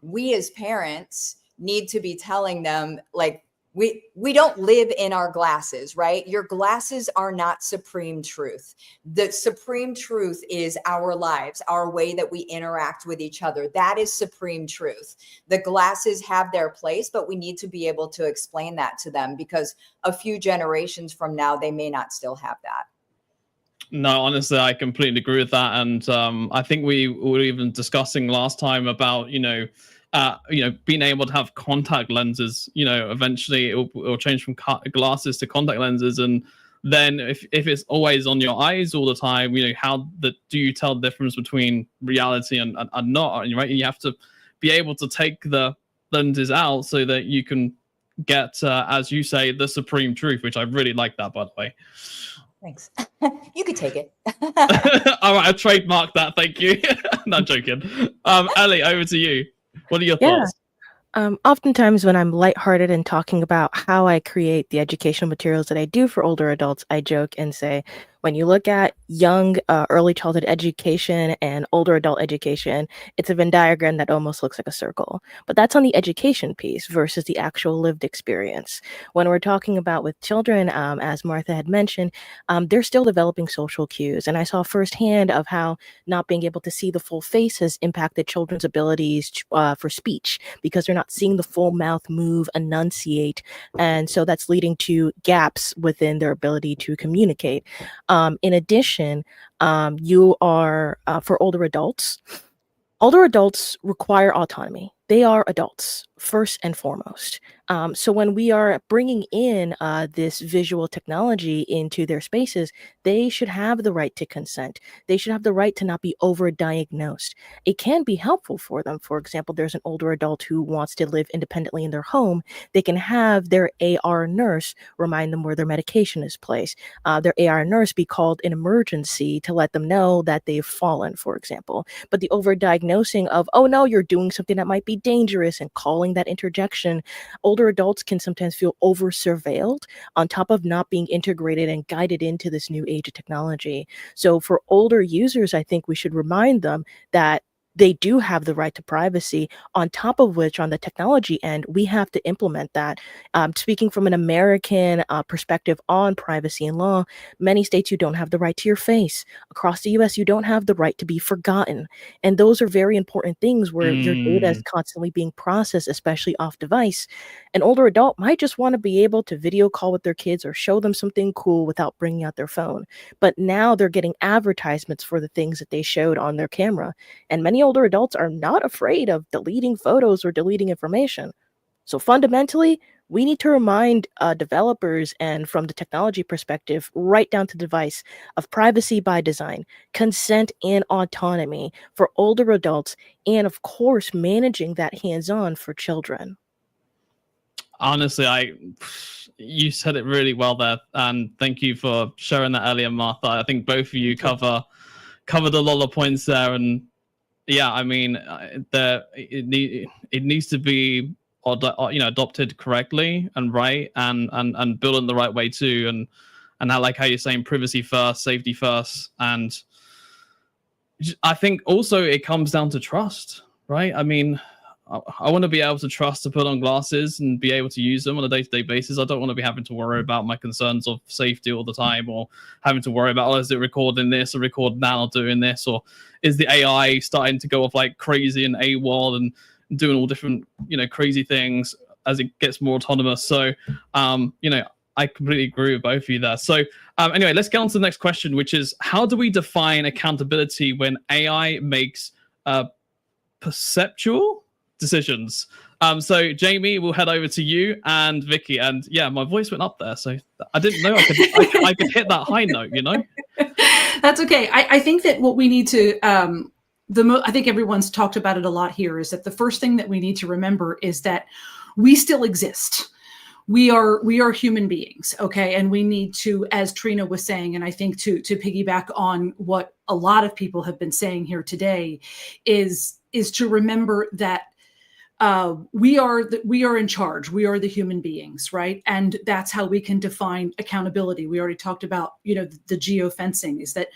we as parents need to be telling them, like, we don't live in our glasses, right? Your glasses are not supreme truth. The supreme truth is our lives, our way that we interact with each other. That is supreme truth. The glasses have their place, but we need to be able to explain that to them, because a few generations from now, they may not still have that. No, honestly, I completely agree with that. And I think we were even discussing last time about, being able to have contact lenses. Eventually it will change from glasses to contact lenses. And then if it's always on your eyes all the time, how do you tell the difference between reality and not, right? You have to be able to take the lenses out so that you can get, as you say, the supreme truth, which I really like that, by the way. Thanks. You could take it. All right, I trademarked that. Thank you. Not joking. Ellie, over to you. What are your thoughts? Oftentimes when I'm lighthearted and talking about how I create the educational materials that I do for older adults, I joke and say, when you look at young early childhood education and older adult education, it's a Venn diagram that almost looks like a circle. But that's on the education piece versus the actual lived experience. When we're talking about with children, as Martha had mentioned, they're still developing social cues. And I saw firsthand of how not being able to see the full face has impacted children's abilities for speech, because they're not seeing the full mouth move, enunciate. And so that's leading to gaps within their ability to communicate. In addition, for older adults require autonomy. they are adults first and foremost. So when we are bringing in this visual technology into their spaces, they should have the right to consent. They should have the right to not be overdiagnosed. It can be helpful for them. For example, there's an older adult who wants to live independently in their home. They can have their AR nurse remind them where their medication is placed. Their AR nurse be called an emergency to let them know that they've fallen, for example. But the overdiagnosing of, oh no, you're doing something that might be dangerous, and calling that interjection, older adults can sometimes feel over surveilled on top of not being integrated and guided into this new age of technology. So for older users, I think we should remind them that they do have the right to privacy, on top of which, on the technology end, we have to implement that. Speaking from an American perspective on privacy and law, many states, you don't have the right to your face. Across the US, you don't have the right to be forgotten. And those are very important things where your data is constantly being processed, especially off device. An older adult might just want to be able to video call with their kids or show them something cool without bringing out their phone. But now they're getting advertisements for the things that they showed on their camera. And many older adults are not afraid of deleting photos or deleting information. So fundamentally, we need to remind developers, and from the technology perspective, right down to the device, of privacy by design, consent and autonomy for older adults, and of course, managing that hands-on for children. Honestly, you said it really well there, and thank you for sharing that earlier, Martha. I think both of you covered a lot of points there, and yeah, I mean, it needs to be adopted correctly and right, and built in the right way too, and how you're saying, privacy first, safety first, and I think also it comes down to trust, right? I mean, I want to be able to trust to put on glasses and be able to use them on a day-to-day basis. I don't want to be having to worry about my concerns of safety all the time, or having to worry about, is it recording this or recording that or doing this, or is the AI starting to go off like crazy and AWOL and doing all different, crazy things as it gets more autonomous. So, I completely agree with both of you there. So anyway, let's get on to the next question, which is, how do we define accountability when AI makes perceptual decisions? So Jamie, we'll head over to you, and Vicky. And yeah, my voice went up there, so I didn't know I could hit that high note, That's okay. I think that what we need to I think everyone's talked about it a lot here, is that the first thing that we need to remember is that we still exist. We are human beings, okay? And we need to, as Trina was saying, and I think to piggyback on what a lot of people have been saying here today, is to remember that we are in charge. We are the human beings, right? And that's how we can define accountability. We already talked about, the geofencing, is that,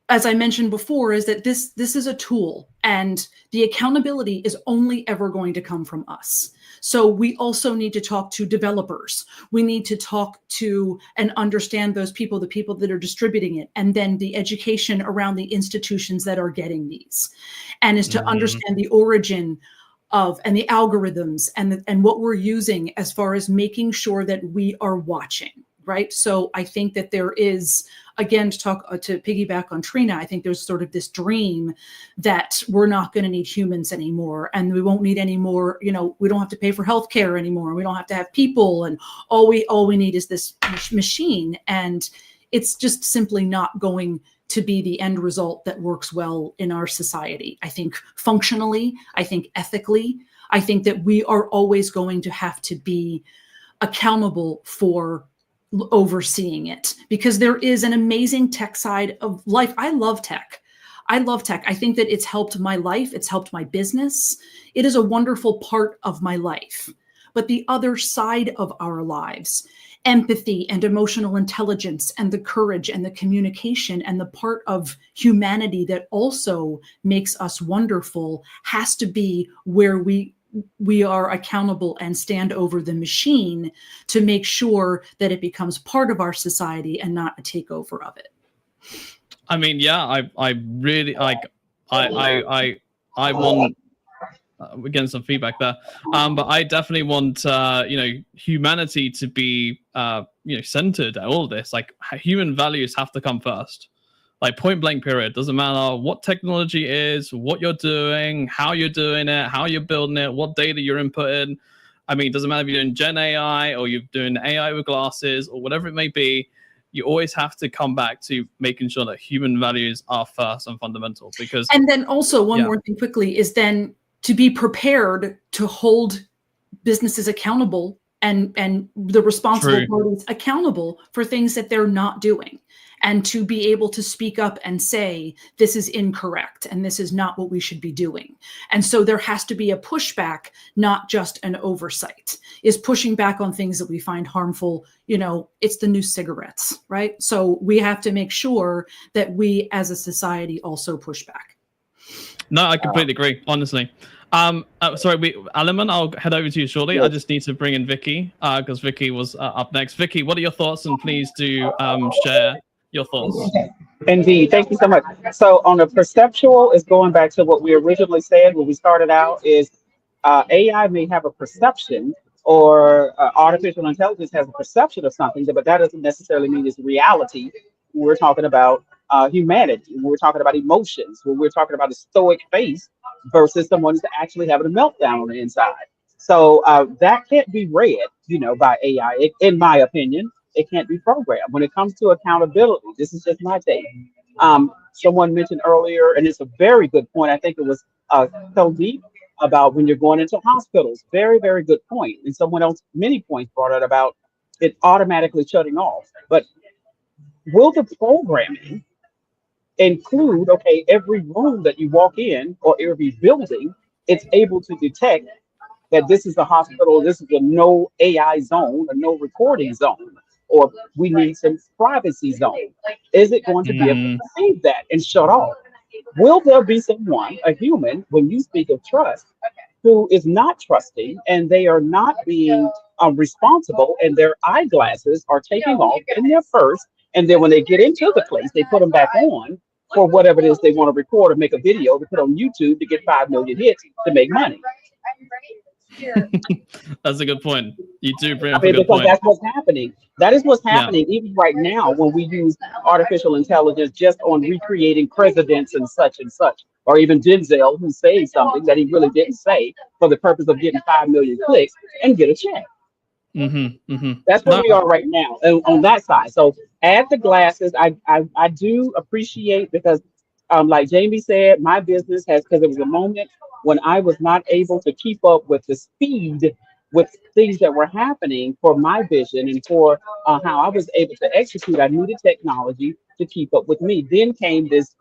as I mentioned before, is that this is a tool, and the accountability is only ever going to come from us. So we also need to talk to developers. We need to talk to and understand those people, the people that are distributing it, and then the education around the institutions that are getting these, and is to understand the origin of, and the algorithms, and what we're using as far as making sure that we are watching, right? So I think that there is, again, to piggyback on Trina, I think there's sort of this dream that we're not going to need humans anymore, and we won't need any more, we don't have to pay for healthcare anymore. We don't have to have people, and all we need is this machine. And it's just simply not going to be the end result that works well in our society. I think functionally, I think ethically, I think that we are always going to have to be accountable for overseeing it, because there is an amazing tech side of life. I love tech. I think that it's helped my life. It's helped my business. It is a wonderful part of my life. But the other side of our lives, empathy and emotional intelligence and the courage and the communication and the part of humanity that also makes us wonderful, has to be where we are accountable and stand over the machine to make sure that it becomes part of our society and not a takeover of it. I mean, yeah, I really like, I want, we're getting some feedback there, but I definitely want humanity to be centered at all of this. Like, human values have to come first. like point blank period. Doesn't matter what technology is, what you're doing, how you're doing it, how you're building it, what data you're inputting. I mean, it doesn't matter if you're doing Gen AI or you're doing AI with glasses or whatever it may be. You always have to come back to making sure that human values are first and fundamental. Because, and then also one more thing quickly is then to be prepared to hold businesses accountable and the responsible parties accountable for things that they're not doing, and to be able to speak up and say, this is incorrect and this is not what we should be doing. And so there has to be a pushback, not just an oversight, is pushing back on things that we find harmful. You know, it's the new cigarettes, right? So we have to make sure that we as a society also push back. No, I completely agree, honestly. Sorry, Alaman, I'll head over to you shortly. I just need to bring in Vicky because Vicky was up next. Vicky, what are your thoughts? And please do share your thoughts. Indeed. Thank you so much. So on the perceptual, is going back to what we originally said when we started out, is AI may have a perception, or artificial intelligence has a perception of something, but that doesn't necessarily mean it's reality. We're talking about humanity. We're talking about emotions. We're talking about a stoic face versus someone who's actually having a meltdown on the inside. So that can't be read, by AI. In my opinion, it can't be programmed. When it comes to accountability, this is just my take. Someone mentioned earlier, and it's a very good point. I think it was Kuldeep, about when you're going into hospitals. Very, very good point. And someone else, many points brought it about it automatically shutting off. But will the programming include, okay, every room that you walk in or every building, it's able to detect that this is a hospital, this is a no AI zone, a no recording zone, or we need some privacy zone? Is it going to be able to save that and shut off? Will there be someone, a human, when you speak of trust, who is not trusting and they are not being responsible, and their eyeglasses are taking off in their purse, and then when they get into the place, they put them back on for whatever it is they want to record or make a video to put on YouTube to get 5 million hits to make money? That's a good point. You do bring up a good because point. that's what's happening. That is what's happening even right now when we use artificial intelligence just on recreating presidents and such, or even Denzel, who said something that he really didn't say for the purpose of getting 5 million clicks and get a check. That's where we are right now on that side. So add the glasses. I do appreciate, because like Jamie said, my business has, because there was a moment when I was not able to keep up with the speed with things that were happening for my vision and for how I was able to execute. I needed technology to keep up with me. Then came this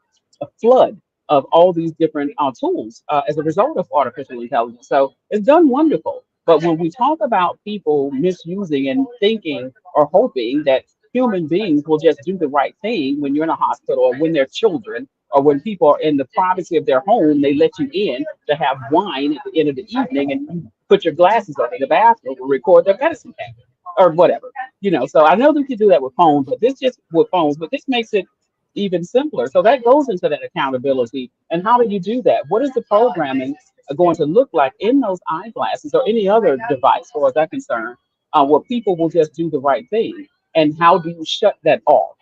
flood of all these different tools as a result of artificial intelligence. So it's done wonderful. But when we talk about people misusing and thinking or hoping that human beings will just do the right thing when you're in a hospital, or when they're children, or when people are in the privacy of their home, they let you in to have wine at the end of the evening, and you put your glasses on in the bathroom and record their medicine cabinet or whatever. So I know we can do that with phones, but this makes it even simpler. So that goes into that accountability. And how do you do that? What is the programming going to look like in those eyeglasses or any other device, as far as I'm concerned, where people will just do the right thing? And how do you shut that off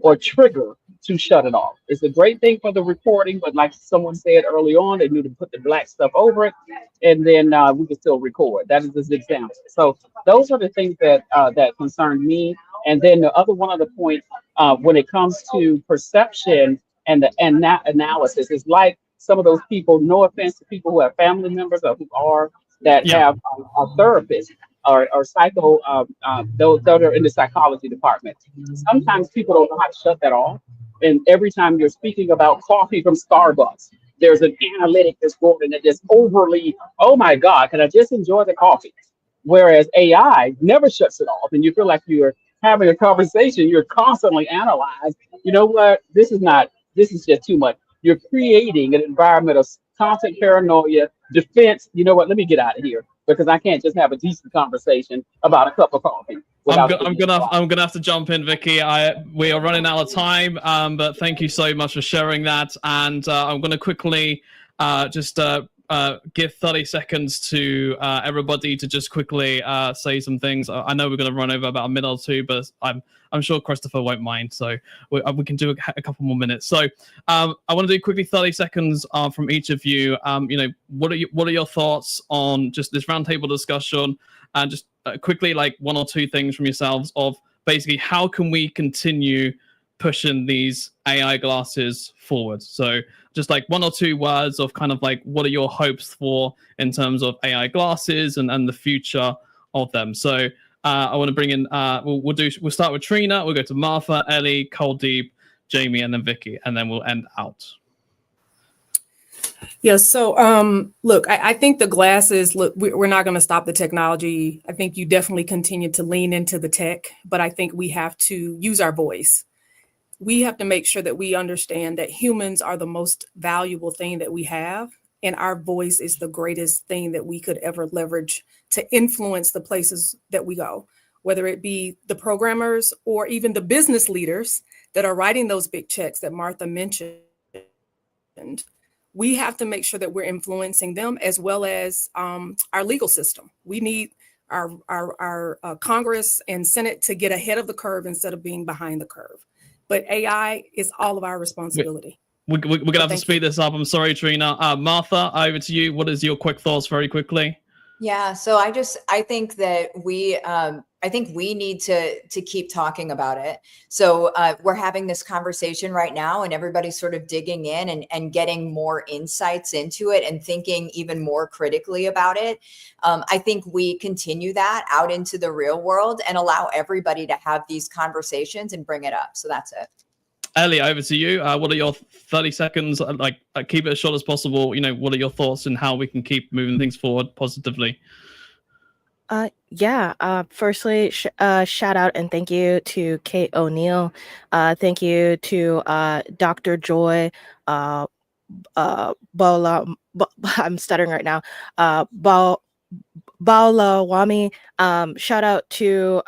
or trigger to shut it off? It's a great thing for the recording, but like someone said early on, they need to put the black stuff over it, and then we can still record. That is this example. So those are the things that that concern me. And then the other one of the points, when it comes to perception and that analysis, is like some of those people, no offense to people who have family members or who are that have a therapist or psycho, those that are in the psychology department. Sometimes people don't know how to shut that off. And every time you're speaking about coffee from Starbucks, there's an analytic that's going that just overly, oh my God, can I just enjoy the coffee? Whereas AI never shuts it off, and you feel like you're having a conversation, you're constantly analyzed. You know what? This is just too much. You're creating an environment of constant paranoia, defense. You know what? Let me get out of here, because I can't just have a decent conversation about a cup of coffee. I'm gonna have to jump in, Vicky. We are running out of time, but thank you so much for sharing that. And I'm gonna quickly just give 30 seconds to everybody to just quickly say some things. I know we're going to run over about a minute or two, but I'm sure Christopher won't mind, so we can do a couple more minutes. So I want to do quickly 30 seconds from each of you. What are your thoughts on just this roundtable discussion, and just quickly like one or two things from yourselves of basically how can we continue pushing these AI glasses forward? So just like one or two words of kind of like what are your hopes for in terms of AI glasses and the future of them. So I want to bring in we'll start with Trina, we'll go to Martha, Ellie, Kuldeep, Jamie, and then Vicky, and then we'll end out. Yeah, so look, I think the glasses, look, we're not going to stop the technology. I think you definitely continue to lean into the tech, but I think we have to use our voice. We have to make sure that we understand that humans are the most valuable thing that we have, and our voice is the greatest thing that we could ever leverage to influence the places that we go, whether it be the programmers or even the business leaders that are writing those big checks that Martha mentioned. We have to make sure that we're influencing them, as well as our legal system. We need our Congress and Senate to get ahead of the curve instead of being behind the curve. But AI is all of our responsibility. We're going to have to speed this up. I'm sorry, Trina. Martha, over to you. What is your quick thoughts very quickly? Yeah, so I think that we need to keep talking about it. So we're having this conversation right now, and everybody's sort of digging in and getting more insights into it and thinking even more critically about it. I think we continue that out into the real world and allow everybody to have these conversations and bring it up. So that's it. Ellie, over to you. What are your 30 seconds? Keep it as short as possible. What are your thoughts and how we can keep moving things forward positively? Firstly, shout out and thank you to Kate O'Neill. Thank you to Dr. Joy Bola. I'm stuttering right now. Baulawami. Shout out to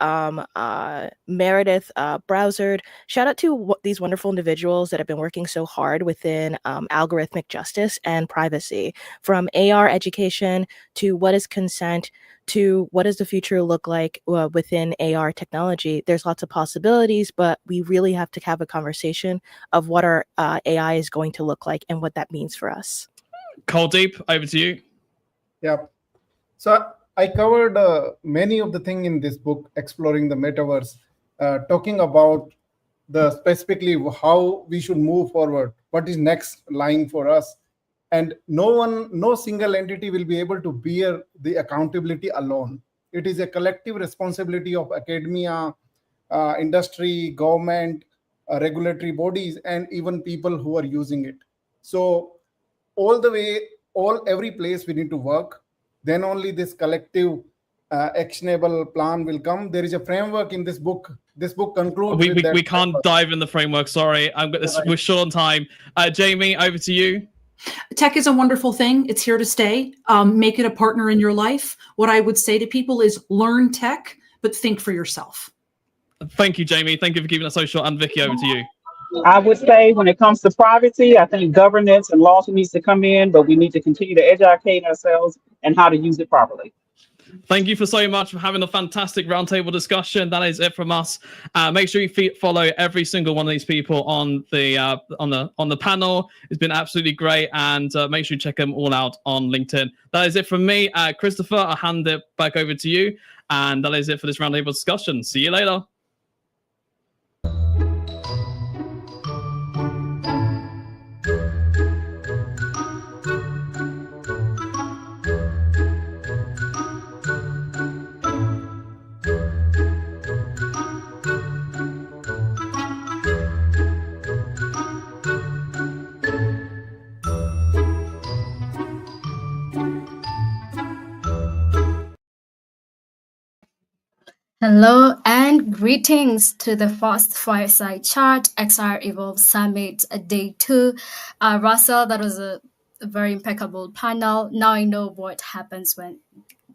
Meredith Browsard. Shout out to these wonderful individuals that have been working so hard within algorithmic justice and privacy, from AR education to what is consent to what does the future look like within AR technology. There's lots of possibilities, but we really have to have a conversation of what our AI is going to look like and what that means for us. Kuldeep, over to you. Yeah. So I covered many of the things in this book, Exploring the Metaverse, talking about specifically how we should move forward, what is next lying for us. And no single entity will be able to bear the accountability alone. It is a collective responsibility of academia, industry, government, regulatory bodies, and even people who are using it. So every place we need to work. Then only this collective actionable plan will come. There is a framework in this book. This book concludes with that. We can't dive in the framework. Sorry, we're short on time. Jamie, over to you. Tech is a wonderful thing. It's here to stay. Make it a partner in your life. What I would say to people is learn tech, but think for yourself. Thank you, Jamie. Thank you for keeping us so short. And Vicky, over to you. I would say when it comes to privacy, I think governance and laws needs to come in, but we need to continue to educate ourselves and how to use it properly. Thank you so much for having a fantastic roundtable discussion. That is it from us. Make sure you follow every single one of these people on the panel. It's been absolutely great, and make sure you check them all out on LinkedIn. That is it from me, Christopher. I'll hand it back over to you, and that is it for this roundtable discussion. See you later. Hello and greetings to the first Fireside Chat XREvolve Summit Day 2. Russell, that was a very impeccable panel. Now I know what happens when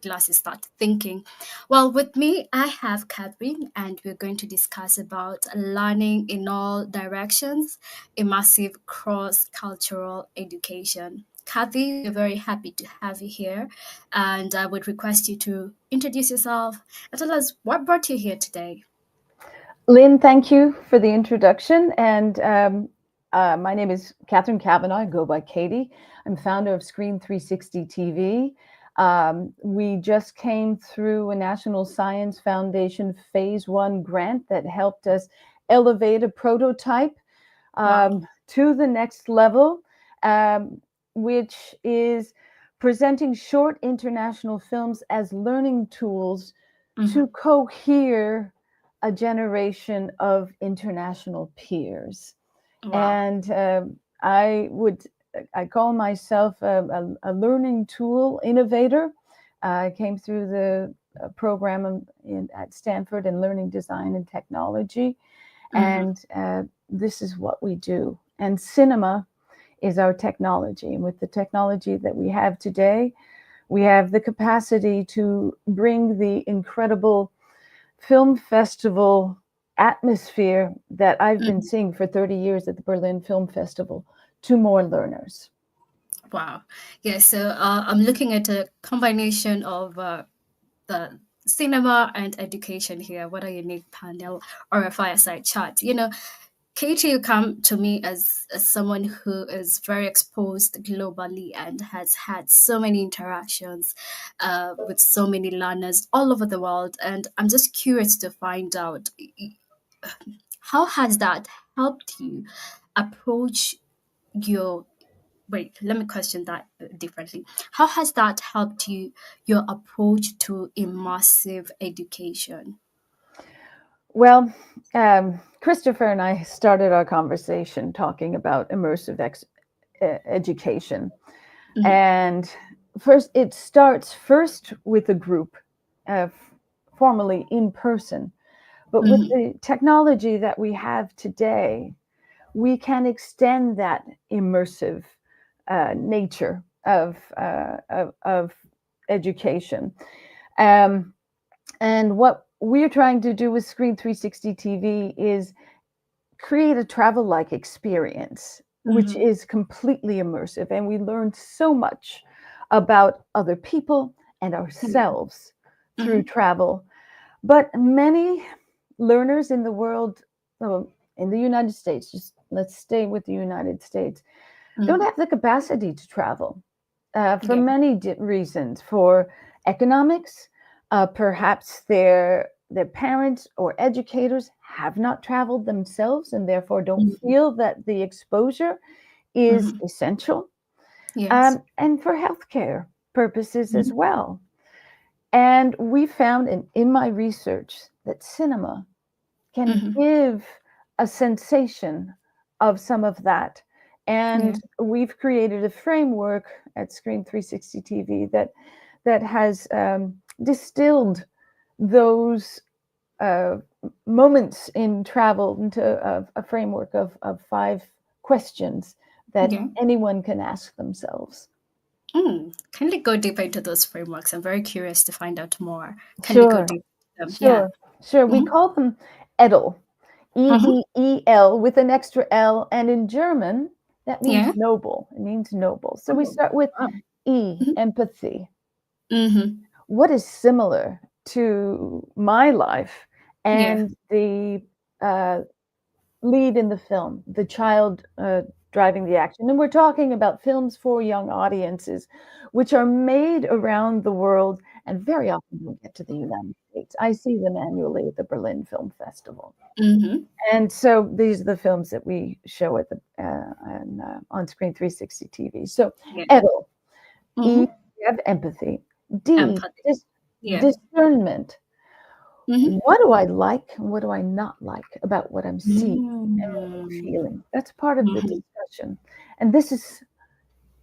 glasses start thinking. Well, with me, I have Catherine, and we're going to discuss about learning in all directions, immersive cross-cultural education. Kathy, we're very happy to have you here, and I would request you to introduce yourself and tell us what brought you here today. Lynn, thank you for the introduction. And my name is Catherine Cavanaugh. I go by Katie. I'm founder of Screen 360 TV. We just came through a National Science Foundation Phase 1 grant that helped us elevate a prototype to the next level, which is presenting short international films as learning tools to cohere a generation of international peers. And I call myself a learning tool innovator. I came through the program at Stanford in learning design and technology. And this is what we do. And cinema is our technology. And with the technology that we have today, we have the capacity to bring the incredible film festival atmosphere that I've been seeing for 30 years at the Berlin Film Festival to more learners. Wow. Yeah, so I'm looking at a combination of the cinema and education here. What a unique panel or a fireside chat. You know, Katie, you come to me as someone who is very exposed globally and has had so many interactions with so many learners all over the world. And I'm just curious to find out, how has that helped you approach your, wait, let me question that differently. How has that helped you, your approach to immersive education? Well, Christopher and I started our conversation talking about immersive education. And first, it starts first with a group, formally in person. But with the technology that we have today, we can extend that immersive nature of education. And what we're trying to do with Screen 360 TV is create a travel-like experience, which is completely immersive. And we learn so much about other people and ourselves through travel. But many learners in the world, in the United States, just let's stay with the United States, don't have the capacity to travel for many reasons, for economics. Perhaps their parents or educators have not traveled themselves and therefore don't feel that the exposure is essential. And for healthcare purposes as well. And we found in my research that cinema can give a sensation of some of that. And we've created a framework at Screen 360 TV that has distilled those moments in travel into a framework of 5 questions that anyone can ask themselves. Can we go deeper into those frameworks? I'm very curious to find out more. Can Sure. we go deeper into them? Sure. We call them Edel, E-D-E-L with an extra L. And in German, that means noble. It means noble. So we start with E, empathy. What is similar to my life and the lead in the film, the child driving the action. And we're talking about films for young audiences, which are made around the world and very often don't get to the United States. I see them annually at the Berlin Film Festival. And so these are the films that we show at the on Screen 360 TV. So Edel, E, we have empathy. D, discernment. What do I like and what do I not like about what I'm seeing and what I'm feeling? That's part of the discussion. And this is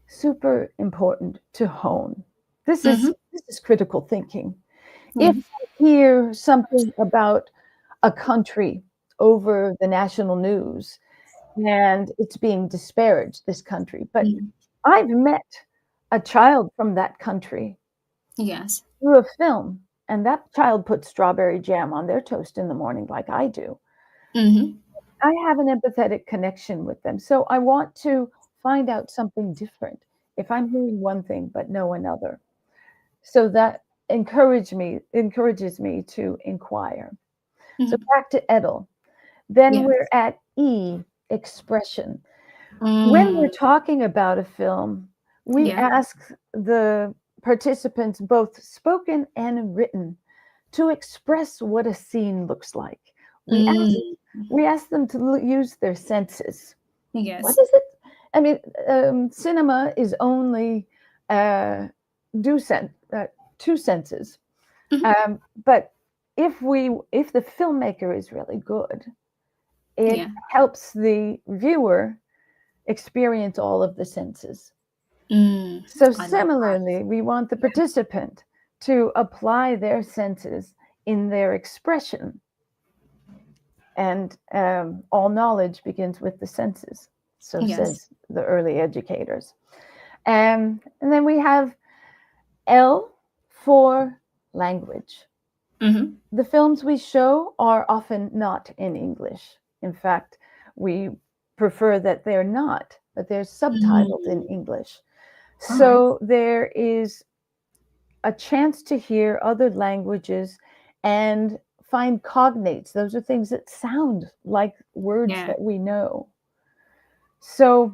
super important to hone. This is critical thinking. If I hear something about a country over the national news and it's being disparaged, this country, but I've met a child from that country Yes. through a film, and that child puts strawberry jam on their toast in the morning like I do, Mm-hmm. I have an empathetic connection with them. So I want to find out something different if I'm hearing one thing but know another. So that encourages me to inquire. So Mm-hmm. back to Edel. Then Yes. we're at E, expression. When we're Mm. talking about a film, we Yeah. ask the participants, both spoken and written, to express what a scene looks like. We ask, Mm. we ask them to use their senses. What Yes. is it? I mean, cinema is only two senses. Mhm. But if the filmmaker is really good, it Yeah. helps the viewer experience all of the senses. Mm. So I love that. similarly, we want the participant to apply their senses in their expression. And all knowledge begins with the senses, so Yes. says the early educators. And then we have L for language. Mm-hmm. The films we show are often not in English. In fact, we prefer that they're not, but they're subtitled in English. All right. So there is a chance to hear other languages and find cognates. Those are things that sound like words Yeah. that we know. So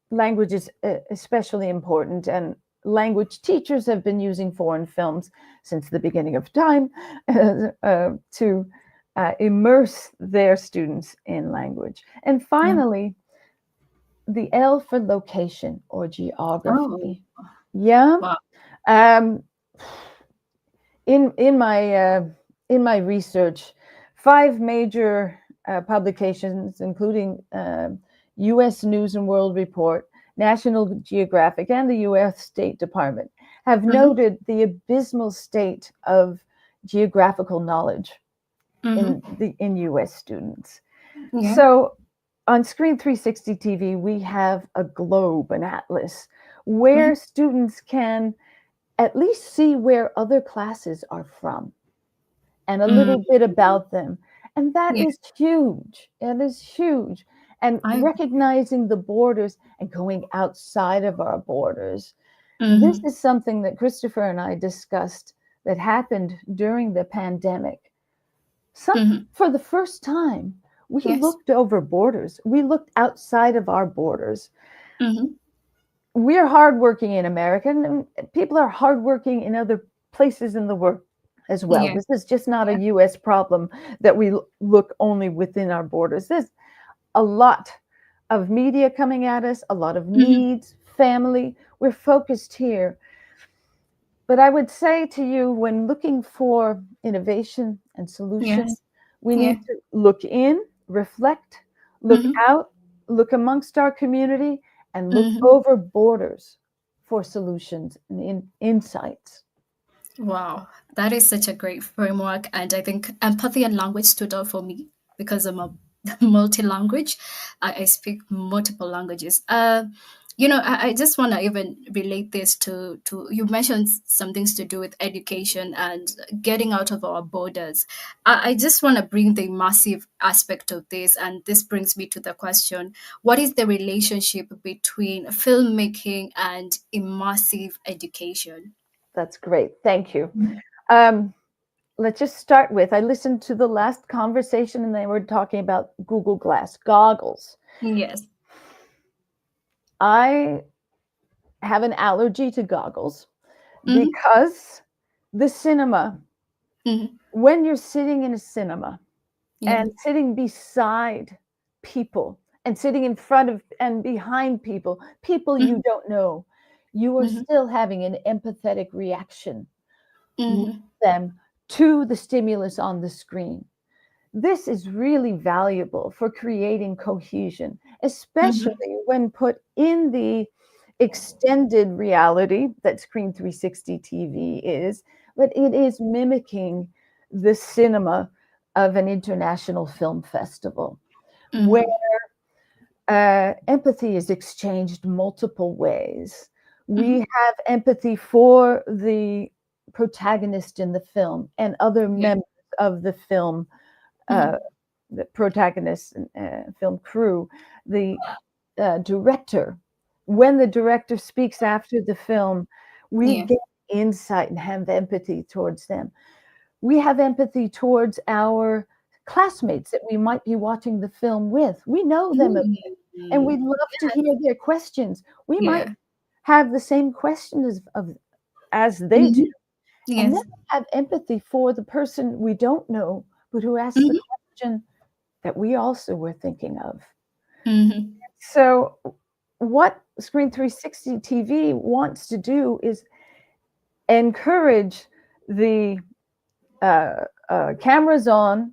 language is especially important, and language teachers have been using foreign films since the beginning of time to immerse their students in language. And finally, the L for location or geography. Oh. Yeah. Wow. In my research, 5 major publications, including U.S. News and World Report, National Geographic, and the U.S. State Department, have noted the abysmal state of geographical knowledge in U.S. students. Yeah. So on Screen 360 TV, we have a globe, an atlas, where students can at least see where other classes are from and a little bit about them. And that Yeah. is huge. It is huge. And recognizing the borders and going outside of our borders. This is something that Christopher and I discussed that happened during the pandemic. For the first time, we Yes. looked over borders. We looked outside of our borders. Mm-hmm. We're hardworking in America, and people are hardworking in other places in the world as well. Yeah. This is just not a U.S. problem that we look only within our borders. There's a lot of media coming at us, a lot of needs, family. We're focused here. But I would say to you, when looking for innovation and solutions, Yes. we Yeah. need to look in, reflect, look out, look amongst our community, and look over borders for solutions and insights. Wow, that is such a great framework. And I think empathy and language stood out for me because I'm a multi-language. I speak multiple languages. I just want to even relate this to you mentioned some things to do with education and getting out of our borders. I just want to bring the massive aspect of this, and this brings me to the question: what is the relationship between filmmaking and immersive education? That's great. Thank you. Let's just start with, I listened to the last conversation and they were talking about Google Glass goggles. Yes. I have an allergy to goggles because the cinema, when you're sitting in a cinema and sitting beside people and sitting in front of and behind people you don't know, you are still having an empathetic reaction with them to the stimulus on the screen. This is really valuable for creating cohesion, especially when put in the extended reality that Screen 360 TV is, but it is mimicking the cinema of an international film festival where empathy is exchanged multiple ways. We have empathy for the protagonist in the film and other members of the film, the protagonist and film crew, the director. When the director speaks after the film, we get insight and have empathy towards them. We have empathy towards our classmates that we might be watching the film with. We know them a bit, and we'd love to hear their questions. We might have the same questions as they do. And then have empathy for the person we don't know, but who asks the question that we also were thinking of. So what Screen 360 TV wants to do is encourage the cameras on,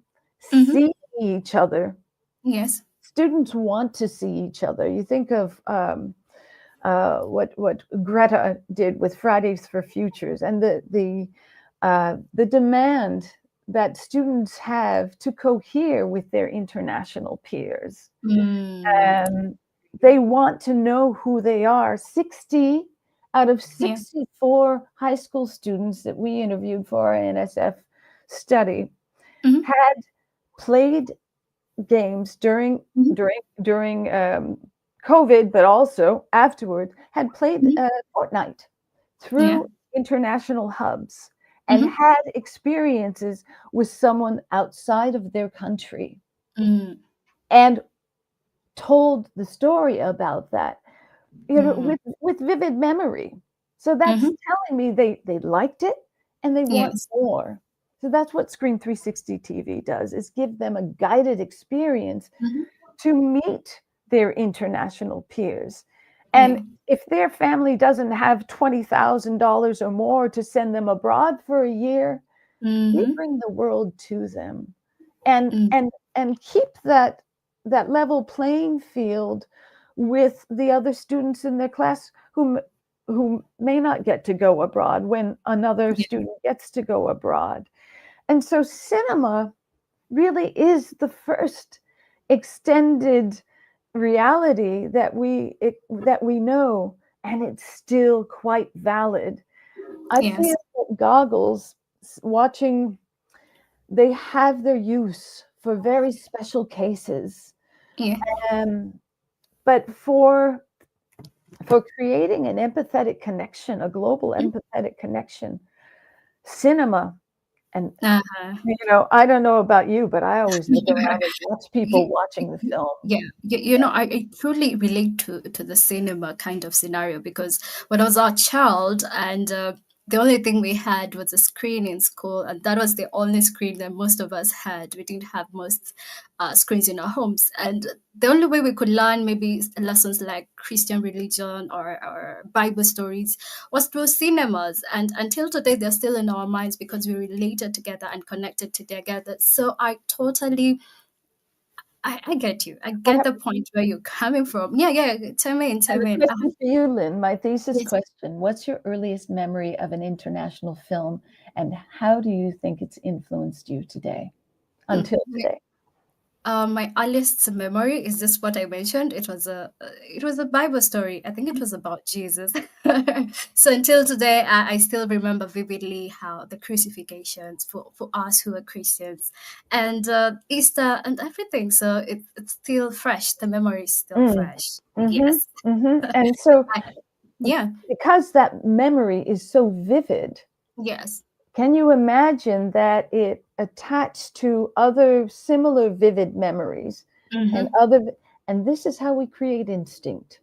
see each other. Yes. Students want to see each other. You think of what Greta did with Fridays for Futures, and the demand that students have to cohere with their international peers. They want to know who they are. 60 out of 64 high school students that we interviewed for our NSF study had played games during COVID, but also afterwards, had played Fortnite through international hubs and had experiences with someone outside of their country and told the story about that, with vivid memory. So that's telling me they liked it and they want more. So that's what Screen 360 TV does, is give them a guided experience to meet their international peers. And if their family doesn't have $20,000 or more to send them abroad for a year, we bring the world to them and keep that level playing field with the other students in their class who may not get to go abroad when another student gets to go abroad. And so cinema really is the first extended reality that we know, and it's still quite valid. I feel that goggles watching, they have their use for very special cases. But for creating an empathetic connection, a global empathetic connection, cinema, and I don't know about you, but I always look around and watch people watching the film. I truly relate to the cinema kind of scenario, because when I was a child, and the only thing we had was a screen in school, and that was the only screen that most of us had. We didn't have most screens in our homes, and the only way we could learn maybe lessons like Christian religion or Bible stories was through cinemas. And until today, they're still in our minds because we related together and connected together. So I totally, I get you. I get the point where you're coming from. Tell me. For you, Lynn, my thesis question: what's your earliest memory of an international film, and how do you think it's influenced you today, until today? My earliest memory is just what I mentioned. It was a Bible story. I think it was about Jesus. So until today, I still remember vividly how the crucifixions for us who are Christians, and Easter and everything. So it's still fresh. The memory is still fresh. Yes. And so, because that memory is so vivid. Yes. Can you imagine that it attached to other similar vivid memories and this is how we create instinct,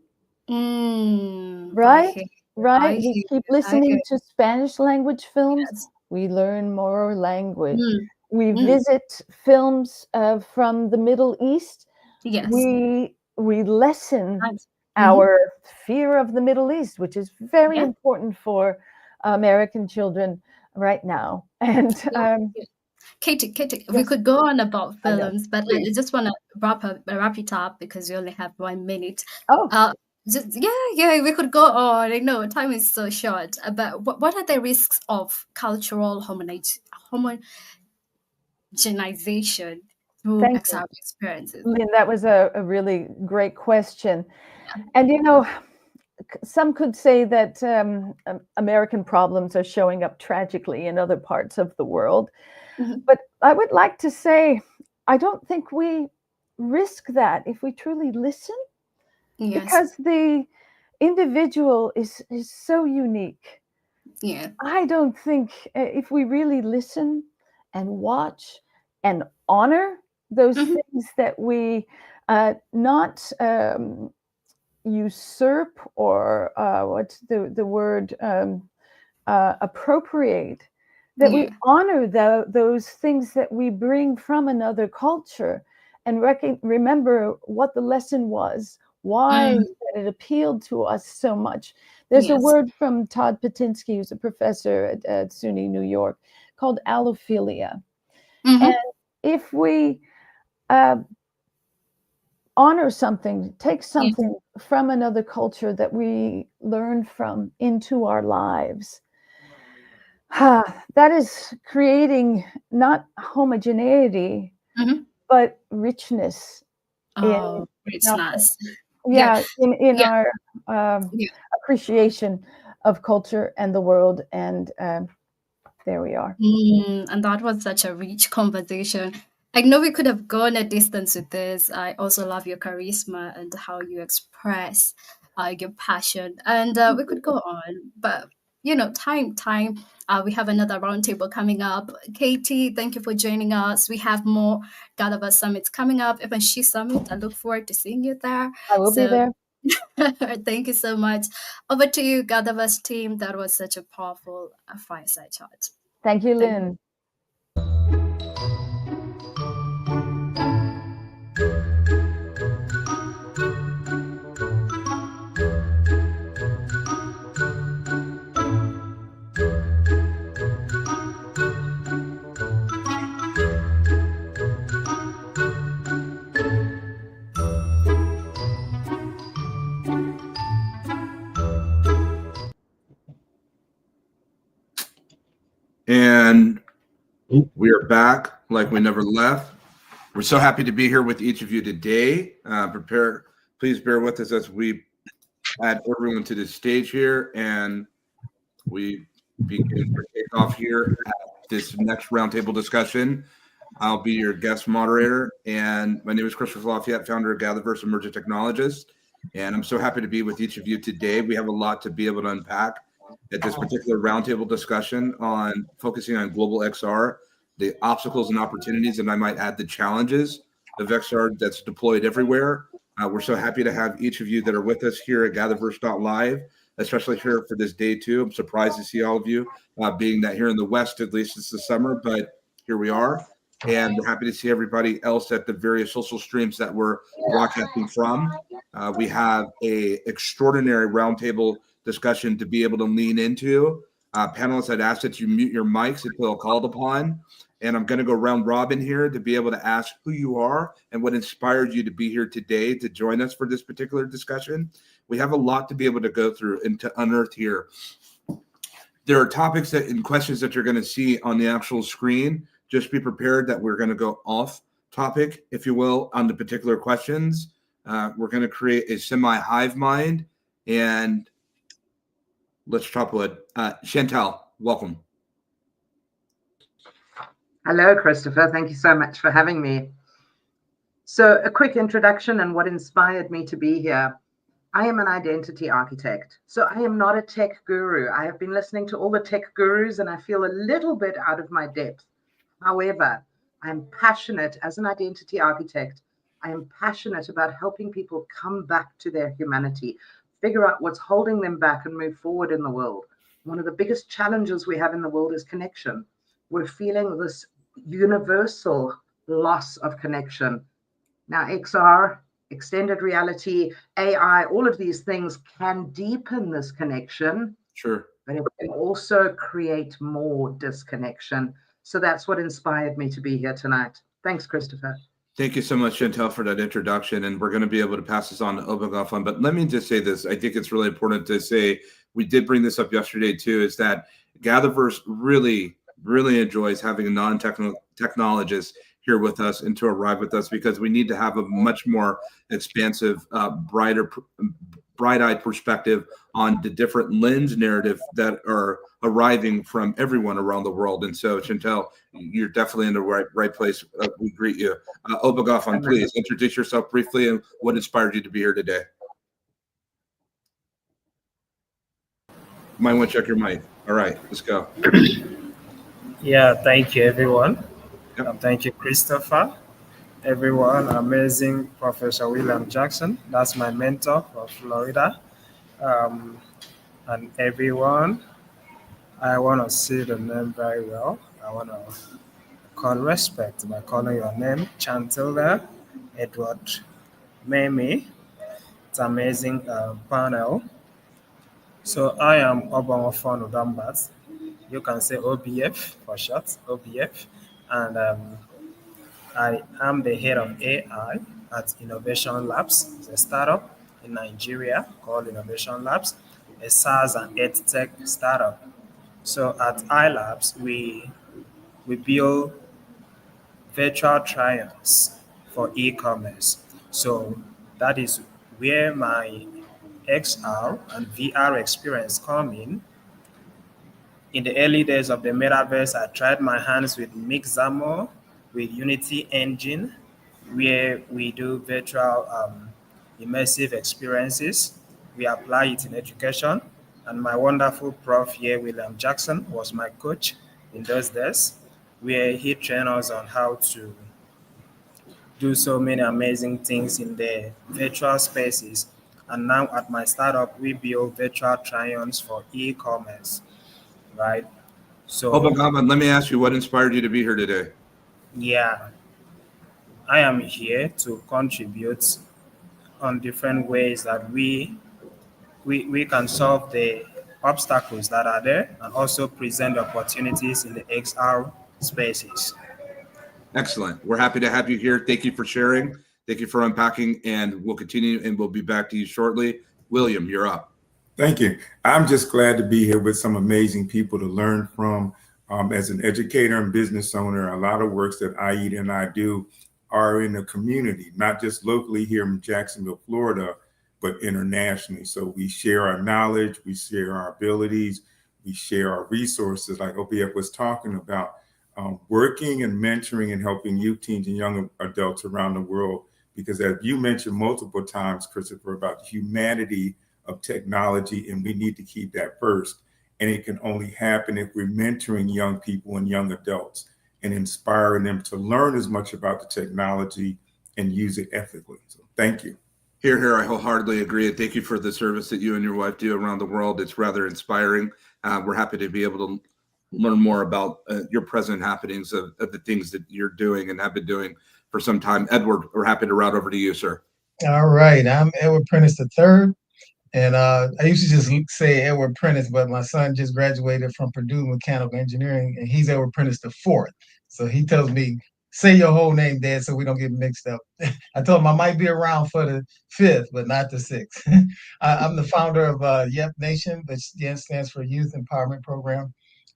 right? We keep listening to Spanish language films. We learn more language. We visit films from the Middle East. We lessen our fear of the Middle East, which is very important for American children right now. And Katie, we could go on about films, but I just want to wrap it up because we only have 1 minute. We could go on. I know time is so short, but what are the risks of cultural homogenization through XR experiences? Lynn, that was a really great question. And some could say that American problems are showing up tragically in other parts of the world. But I would like to say, I don't think we risk that if we truly listen, because the individual is so unique. Yeah. I don't think if we really listen and watch and honor those things that we not usurp or what's the word, appropriate, that we honor those things that we bring from another culture and remember what the lesson was, why that it appealed to us so much. There's a word from Todd Patinsky, who's a professor at SUNY New York, called allophilia. And if we honor something, take something from another culture that we learn from into our lives, that is creating not homogeneity, but richness. Richness. In our appreciation of culture and the world. And there we are. And that was such a rich conversation. I know we could have gone a distance with this. I also love your charisma and how you express your passion. And we could go on, but time. We have another roundtable coming up. Katie, thank you for joining us. We have more GatherVerse summits coming up. Even She Summit. I look forward to seeing you there. I will be there. Thank you so much. Over to you, GatherVerse team. That was such a powerful fireside chat. Thank you, Lynn. And we are back like we never left. We're so happy to be here with each of you today. Please bear with us as we add everyone to the stage here, and we begin for kickoff here at this next roundtable discussion. I'll be your guest moderator, and my name is Christopher Lafayette, founder of GatherVerse Emerging Technologists, and I'm so happy to be with each of you today. We have a lot to be able to unpack at this particular roundtable discussion on focusing on global XR, the obstacles and opportunities, and I might add the challenges of XR that's deployed everywhere. We're so happy to have each of you that are with us here at GatherVerse.live, especially here for this day 2. I'm surprised to see all of you, being that here in the West, at least it's the summer, but here we are. And we're happy to see everybody else at the various social streams that we're broadcasting from. We have a extraordinary roundtable discussion to be able to lean into. Panelists, I'd ask that you mute your mics until called upon. And I'm going to go round robin here to be able to ask who you are and what inspired you to be here today to join us for this particular discussion. We have a lot to be able to go through and to unearth here. There are topics and questions that you're going to see on the actual screen. Just be prepared that we're going to go off topic, if you will, on the particular questions. We're going to create a semi-hive mind, and let's chop wood. Chantal, welcome. Hello, Christopher. Thank you so much for having me. So a quick introduction and what inspired me to be here. I am an identity architect. So I am not a tech guru. I have been listening to all the tech gurus and I feel a little bit out of my depth. However, I'm passionate as an identity architect. I am passionate about helping people come back to their humanity, figure out what's holding them back and move forward in the world. One of the biggest challenges we have in the world is connection. We're feeling this universal loss of connection. Now, XR, extended reality, AI, all of these things can deepen this connection. Sure. But it can also create more disconnection. So that's what inspired me to be here tonight. Thanks, Christopher. Thank you so much, Chantal, for that introduction. And we're going to be able to pass this on to Obagafan. But let me just say this. I think it's really important to say, we did bring this up yesterday too, is that GatherVerse really enjoys having a non-technologist here with us and to arrive with us, because we need to have a much more expansive, broader bright-eyed perspective on the different lens narrative that are arriving from everyone around the world. And so, Chantel, you're definitely in the right place. We greet you. Obagafan, please introduce yourself briefly and what inspired you to be here today. You might want to check your mic. All right, let's go. Yeah, thank you, everyone. Yep. Thank you, Christopher. Everyone, amazing Professor William Jackson. That's my mentor from Florida. And everyone, I want to say the name very well. I want to call respect by calling your name, Chantilda Edward Mimi. It's amazing panel. So I am Obamafon Udambat. You can say OBF for short, OBF. And I am the head of AI at Innovation Labs. It's a startup in Nigeria called Innovation Labs, a SaaS and EdTech startup. So at iLabs, we build virtual try-ons for e-commerce. So that is where my XR and VR experience come in. In the early days of the metaverse, I tried my hands with Mixamo, with Unity Engine, where we do virtual immersive experiences. We apply it in education. And my wonderful prof here, William Jackson, was my coach in those days, where he trained us on how to do so many amazing things in the virtual spaces. And now at my startup, we build virtual try-ons for e-commerce, right? So, Obagaman, let me ask you, what inspired you to be here today? yeah, I am here to contribute on different ways that we can solve the obstacles that are there and also present opportunities in the XR spaces. Excellent. We're happy to have you here. Thank you for sharing. Thank you for unpacking, and we'll continue and we'll be back to you shortly. William, you're up. Thank you. I'm just glad to be here with some amazing people to learn from. As an educator and business owner, a lot of works that Aida and I do are in the community, not just locally here in Jacksonville, Florida, but internationally. So we share our knowledge, we share our abilities, we share our resources, like OPF was talking about, working and mentoring and helping youth, teens, and young adults around the world. Because as you mentioned multiple times, Christopher, about the humanity of technology, and we need to keep that first. And it can only happen if we're mentoring young people and young adults and inspiring them to learn as much about the technology and use it ethically. So thank you. Here, I wholeheartedly agree. And thank you for the service that you and your wife do around the world. It's rather inspiring. We're happy to be able to learn more about your present happenings of the things that you're doing and have been doing for some time. Edward, we're happy to route over to you, sir. All right. I'm Edward Prentice III. And I used to just say Edward Prentice, but my son just graduated from Purdue Mechanical Engineering, and he's Edward Prentice IV. So he tells me, say your whole name, Dad, so we don't get mixed up. I told him I might be around for the 5th, but not the 6th. I'm the founder of YEP Nation, which stands for Youth Empowerment Program.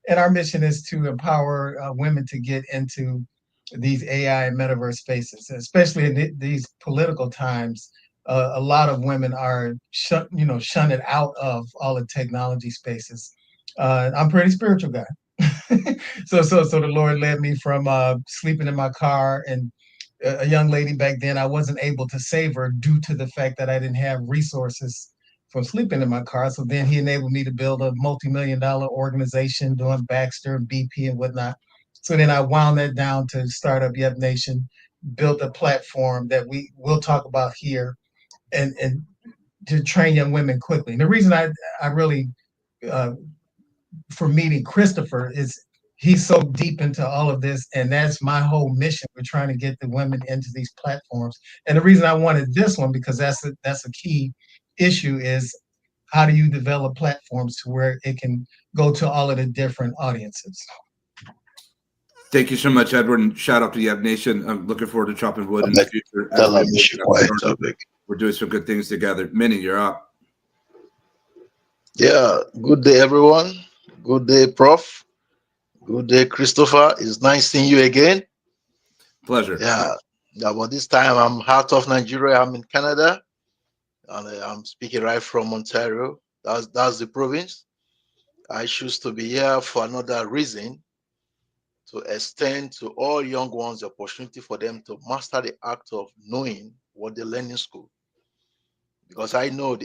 And our mission is to empower women to get into these AI and metaverse spaces, especially in these political times. A lot of women are shunted out of all the technology spaces. I'm a pretty spiritual guy. So the Lord led me from sleeping in my car, and a young lady back then, I wasn't able to save her due to the fact that I didn't have resources from sleeping in my car. So then he enabled me to build a multi-million-dollar organization doing Baxter, BP, and whatnot. So then I wound that down to start up YEP Nation, built a platform that we will talk about here, and to train young women quickly. And the reason I really, for meeting Christopher, is he's so deep into all of this, and that's my whole mission. We're trying to get the women into these platforms. And the reason I wanted this one, because that's a key issue, is how do you develop platforms to where it can go to all of the different audiences? Thank you so much, Edward, and shout out to YEP Nation. I'm looking forward to chopping wood in the future. We're doing some good things together. Minnie, you're up. Yeah, good day, everyone. Good day, Prof. Good day, Christopher. It's nice seeing you again. Pleasure. Yeah, but this time I'm out of Nigeria. I'm in Canada. and I'm speaking right from Ontario. That's the province. I choose to be here for another reason, to extend to all young ones the opportunity for them to master the act of knowing what they learn in school. Because I know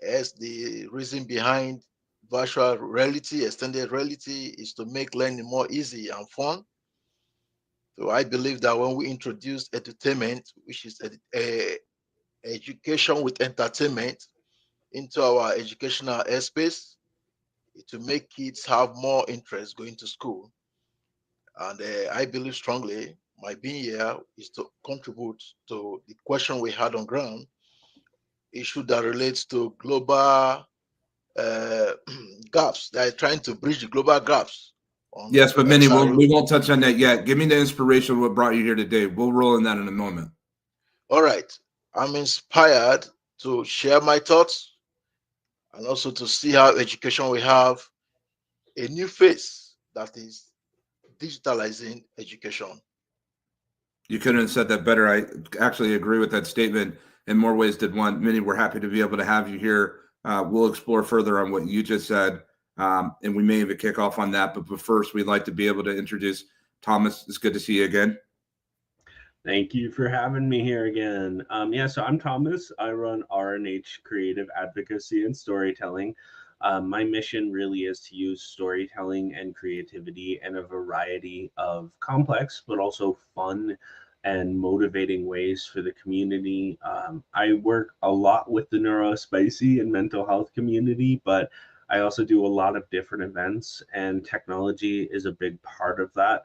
as the reason behind virtual reality, extended reality, is to make learning more easy and fun. So I believe that when we introduce edutainment, which is education with entertainment, into our educational airspace, it will make kids have more interest going to school. And I believe strongly my being here is to contribute to the question we had on ground, issue that relates to global gaps. They're trying to bridge the global gaps on Yes, but Minnie, XRE. we won't touch on that yet. Give me the inspiration of what brought you here today. We'll roll in that in a moment. All right. I'm inspired to share my thoughts and also to see how education will have a new face, that is digitalizing education. You couldn't have said that better. I actually agree with that statement in more ways than one. Minnie, we're happy to be able to have you here. We'll explore further on what you just said, and we may even kick off on that. But first, we'd like to be able to introduce Thomas. It's good to see you again. Thank you for having me here again. So I'm Thomas. I run RNH Creative Advocacy and Storytelling. My mission really is to use storytelling and creativity in a variety of complex, but also fun and motivating ways for the community. I work a lot with the neurospicy and mental health community, but I also do a lot of different events, and technology is a big part of that.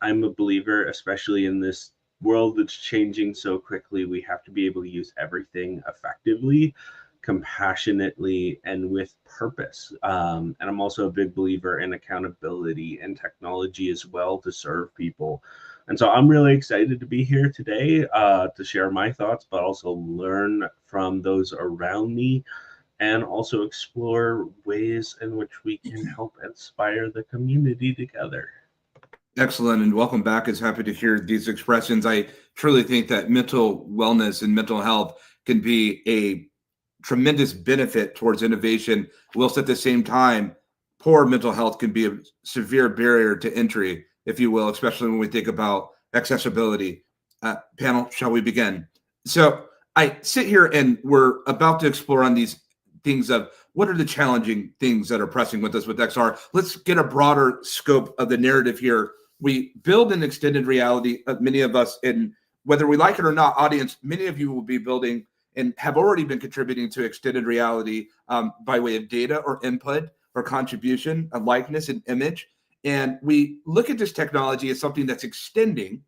I'm a believer, especially in this world that's changing so quickly, we have to be able to use everything effectively, compassionately, and with purpose. And I'm also a big believer in accountability and technology as well to serve people. And so I'm really excited to be here today to share my thoughts, but also learn from those around me and also explore ways in which we can help inspire the community together. Excellent, and welcome back. Is happy to hear these expressions. I truly think that mental wellness and mental health can be a tremendous benefit towards innovation, whilst at the same time, poor mental health can be a severe barrier to entry, if you will, especially when we think about accessibility. Panel, shall we begin? So I sit here and we're about to explore on these things of what are the challenging things that are pressing with us with XR. Let's get a broader scope of the narrative here. We build an extended reality, many of us, and whether we like it or not, audience, many of you will be building and have already been contributing to extended reality by way of data or input or contribution, a likeness and image. And we look at this technology as something that's extending,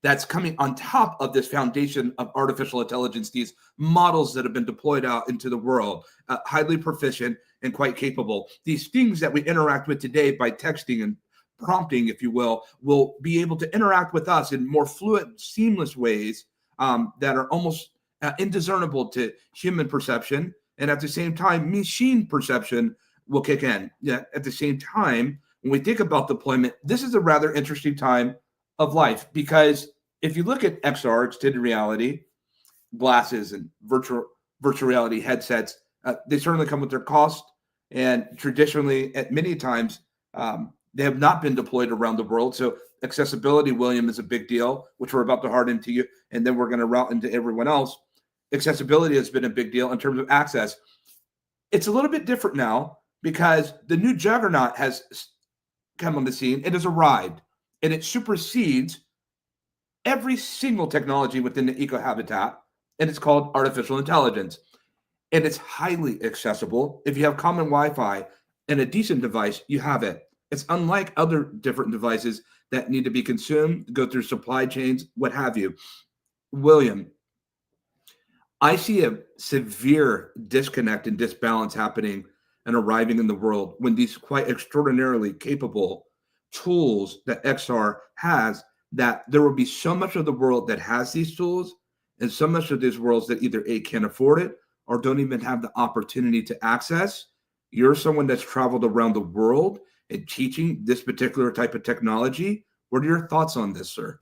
that's coming on top of this foundation of artificial intelligence, these models that have been deployed out into the world, highly proficient and quite capable. These things that we interact with today by texting and prompting, if you will be able to interact with us in more fluid, seamless ways that are almost indiscernible to human perception. And at the same time, machine perception will kick in. Yeah, at the same time, when we think about deployment, this is a rather interesting time of life, because if you look at XR, extended reality, glasses and virtual reality headsets, they certainly come with their cost. And traditionally, at many times, they have not been deployed around the world. So accessibility, William, is a big deal, which we're about to hard into you, and then we're going to route into everyone else. Accessibility has been a big deal in terms of access. It's a little bit different now because the new juggernaut has come on the scene. It has arrived, and it supersedes every single technology within the eco-habitat, and it's called artificial intelligence. And it's highly accessible. If you have common Wi-Fi and a decent device, you have it. It's unlike other different devices that need to be consumed, go through supply chains, what have you. William, I see a severe disconnect and disbalance happening and arriving in the world when these quite extraordinarily capable tools that XR has, that there will be so much of the world that has these tools and so much of these worlds that either A, can't afford it or don't even have the opportunity to access. You're someone that's traveled around the world and teaching this particular type of technology. What are your thoughts on this, sir?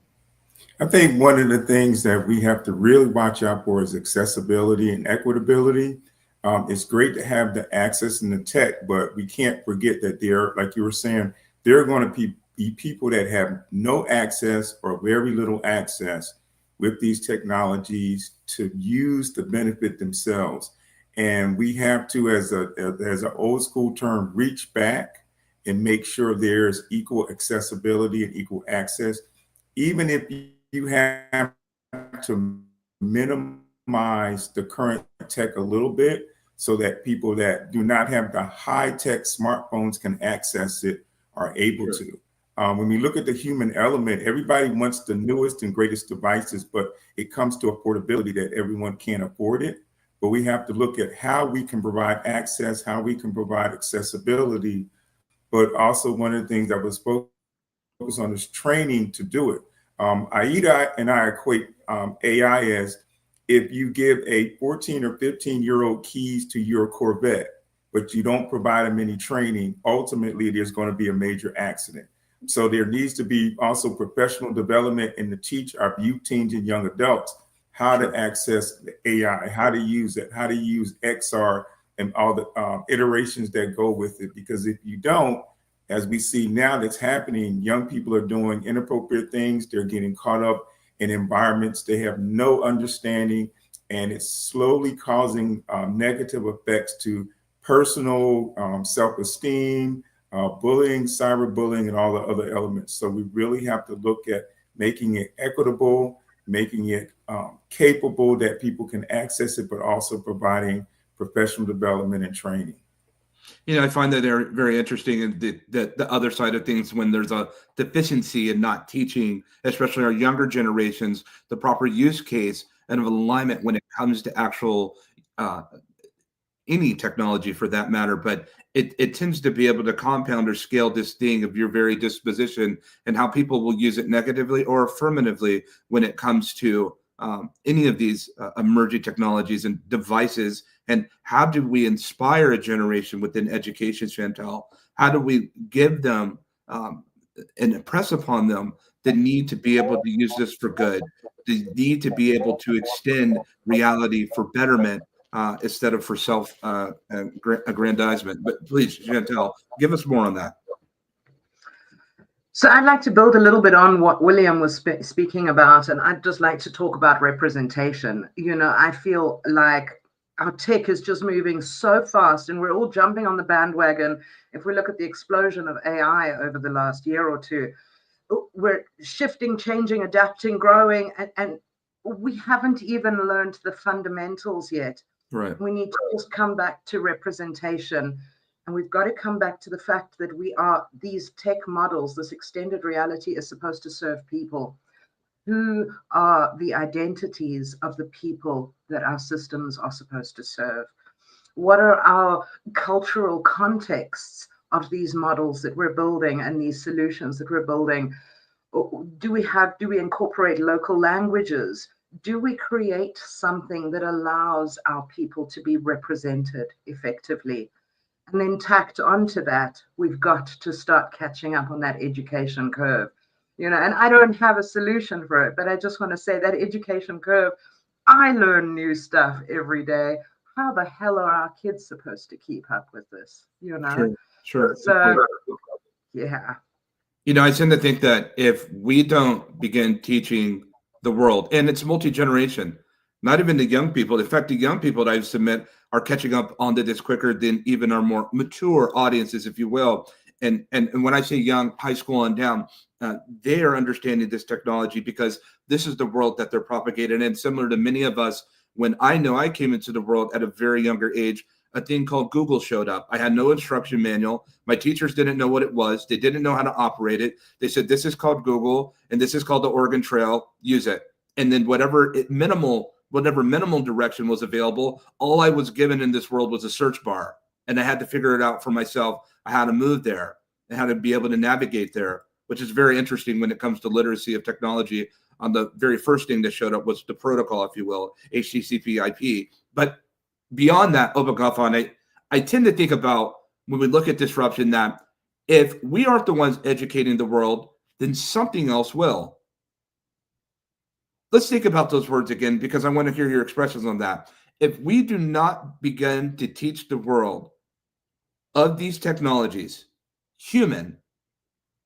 I think one of the things that we have to really watch out for is accessibility and equitability. It's great to have the access and the tech, but we can't forget that there, like you were saying, there are going to be people that have no access or very little access with these technologies to use the benefit themselves. And we have to, as an old school term, reach back and make sure there's equal accessibility and equal access, even if you have to minimize the current tech a little bit so that people that do not have the high-tech smartphones can access it, are able to. When we look at the human element, everybody wants the newest and greatest devices, but it comes to affordability that everyone can't afford it. But we have to look at how we can provide access, how we can provide accessibility, but also one of the things that was focused on is training to do it. Aida and I equate AI as if you give a 14 or 15-year-old keys to your Corvette, but you don't provide them any training, ultimately there's going to be a major accident. So there needs to be also professional development and to teach our youth, teens, and young adults how to access the AI, how to use it, how to use XR and all the iterations that go with it. Because if you don't, as we see now that's happening, young people are doing inappropriate things. They're getting caught up in environments they have no understanding, and it's slowly causing negative effects to personal self-esteem, bullying, cyberbullying, and all the other elements. So we really have to look at making it equitable, making it capable that people can access it, but also providing professional development and training. You know, I find that they're very interesting in the other side of things when there's a deficiency in not teaching, especially our younger generations, the proper use case and of alignment when it comes to actual any technology for that matter. But it tends to be able to compound or scale this thing of your very disposition and how people will use it negatively or affirmatively when it comes to any of these emerging technologies and devices. And how do we inspire a generation within education, Chantel? How do we give them and impress upon them the need to be able to use this for good, the need to be able to extend reality for betterment instead of for self-aggrandizement? But please, Chantel, give us more on that. So I'd like to build a little bit on what William was speaking about, and I'd just like to talk about representation. You know, I feel like our tech is just moving so fast and we're all jumping on the bandwagon. If we look at the explosion of AI over the last year or two, we're shifting, changing, adapting, growing, and we haven't even learned the fundamentals yet. Right. We need to just come back to representation. And we've got to come back to the fact that we are these tech models, this extended reality is supposed to serve people. Who are the identities of the people that our systems are supposed to serve? What are our cultural contexts of these models that we're building and these solutions that we're building? Do we incorporate local languages? Do we create something that allows our people to be represented effectively? And then tacked onto that, we've got to start catching up on that education curve. You know, and I don't have a solution for it, but I just want to say that education curve, I learn new stuff every day. How the hell are our kids supposed to keep up with this? You know? Sure. So, yeah. You know, I tend to think that if we don't begin teaching the world, and it's multi-generation, not even the young people. In fact, the young people that I submit are catching up onto this quicker than even our more mature audiences, if you will. And when I say young, high school on down, they are understanding this technology because this is the world that they're propagating. And similar to many of us, when I came into the world at a very younger age, a thing called Google showed up. I had no instruction manual. My teachers didn't know what it was. They didn't know how to operate it. They said, this is called Google, and this is called the Oregon Trail. Use it. And then whatever minimal direction was available, all I was given in this world was a search bar. And I had to figure it out for myself, how to move there and how to be able to navigate there, which is very interesting when it comes to literacy of technology. On the very first thing that showed up was the protocol, if you will, HTTP IP. But beyond that, Obagafan, I tend to think about when we look at disruption that if we aren't the ones educating the world, then something else will. let's think about those words again, because I want to hear your expressions on that. If we do not begin to teach the world of these technologies, human,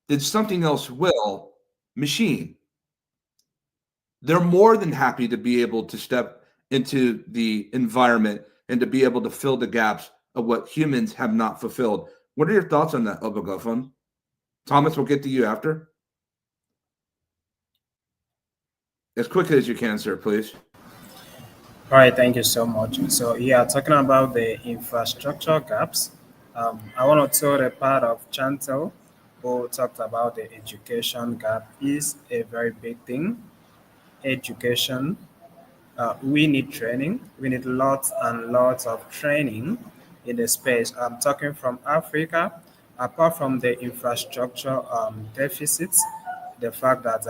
then something else will, machine. They're more than happy to be able to step into the environment and to be able to fill the gaps of what humans have not fulfilled. What are your thoughts on that, Obogofon? Thomas, we'll get to you after. As quickly as you can, sir, please. All right, thank you so much. So, yeah, talking about the infrastructure gaps, I want to tell the part of Chantel who talked about the education gap is a very big thing. Education, we need training. We need lots and lots of training in the space. I'm talking from Africa. Apart from the infrastructure deficits, the fact that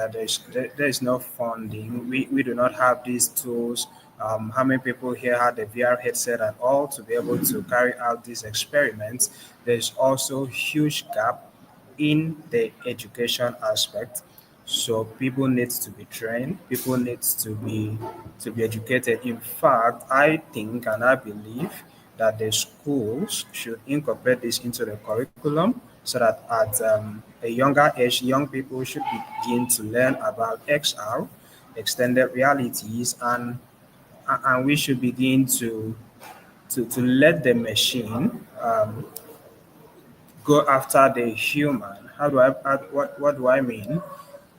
there is no funding, we do not have these tools. How many people here had the VR headset and all to be able to carry out these experiments? There's also huge gap in the education aspect. So people need to be trained. People need to be educated. In fact, I think and I believe that the schools should incorporate this into the curriculum so that at a younger age, young people should begin to learn about XR, extended realities, and we should begin to let the machine go after the human. What do I mean?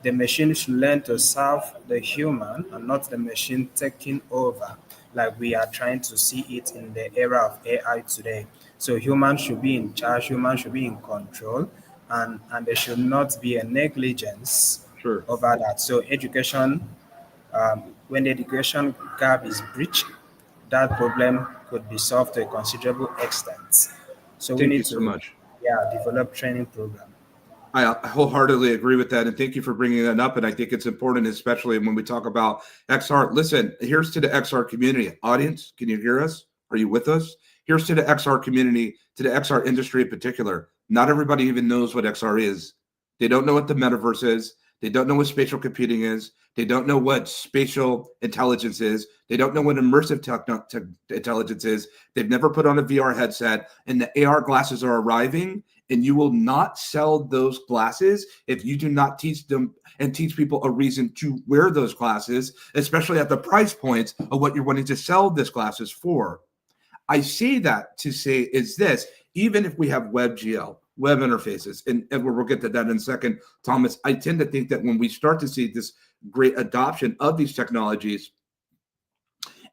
The machine should learn to serve the human and not the machine taking over, like we are trying to see it in the era of AI today. So humans should be in charge, humans should be in control, and there should not be a negligence over that. So education, when the education gap is breached, that problem could be solved to a considerable extent. So we Thank you need so to, much. develop training program. I wholeheartedly agree with that, and thank you for bringing that up. And I think it's important, especially when we talk about XR. Listen, here's to the XR community. Audience, can you hear us? Are you with us? Here's to the XR community, to the XR industry in particular. Not everybody even knows what XR is. They don't know what the metaverse is. They don't know what spatial computing is. They don't know what spatial intelligence is. They don't know what immersive intelligence is. They've never put on a VR headset, and the AR glasses are arriving, and you will not sell those glasses if you do not teach them and teach people a reason to wear those glasses, especially at the price points of what you're wanting to sell these glasses for. I say that to say is this, even if we have WebGL, web interfaces, and we'll get to that in a second, Thomas, I tend to think that when we start to see this great adoption of these technologies,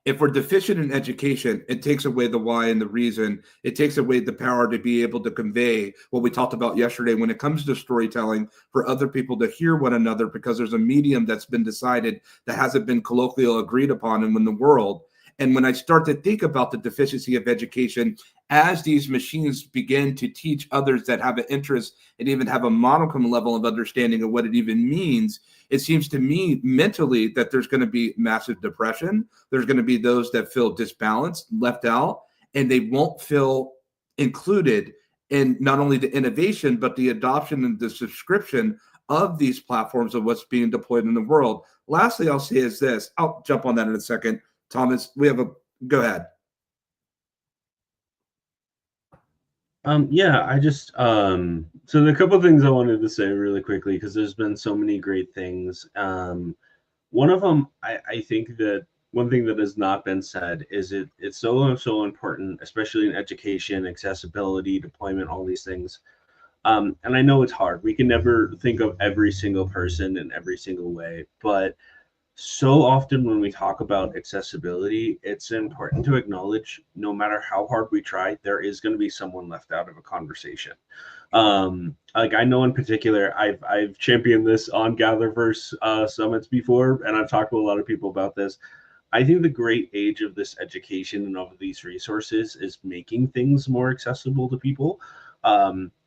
if we're deficient in education, it takes away the why and the reason. It takes away the power to be able to convey what we talked about yesterday when it comes to storytelling for other people to hear one another, because there's a medium that's been decided that hasn't been colloquially agreed upon in the world. And when I start to think about the deficiency of education, as these machines begin to teach others that have an interest and even have a modicum level of understanding of what it even means, it seems to me mentally that there's going to be massive depression. There's going to be those that feel disbalanced, left out, and they won't feel included in not only the innovation, but the adoption and the subscription of these platforms of what's being deployed in the world. Lastly, I'll say is this. I'll jump on that in a second. Thomas, go ahead. Yeah, I just so there are a couple of things I wanted to say really quickly because there's been so many great things. One of them, I think that one thing that has not been said is it's so important, especially in education, accessibility, deployment, all these things. And I know it's hard. We can never think of every single person in every single way, but so often when we talk about accessibility, it's important to acknowledge no matter how hard we try, there is going to be someone left out of a conversation. Like I know in particular, I've championed this on GatherVerse summits before, and I've talked to a lot of people about this. I think the great age of this education and of these resources is making things more accessible to people.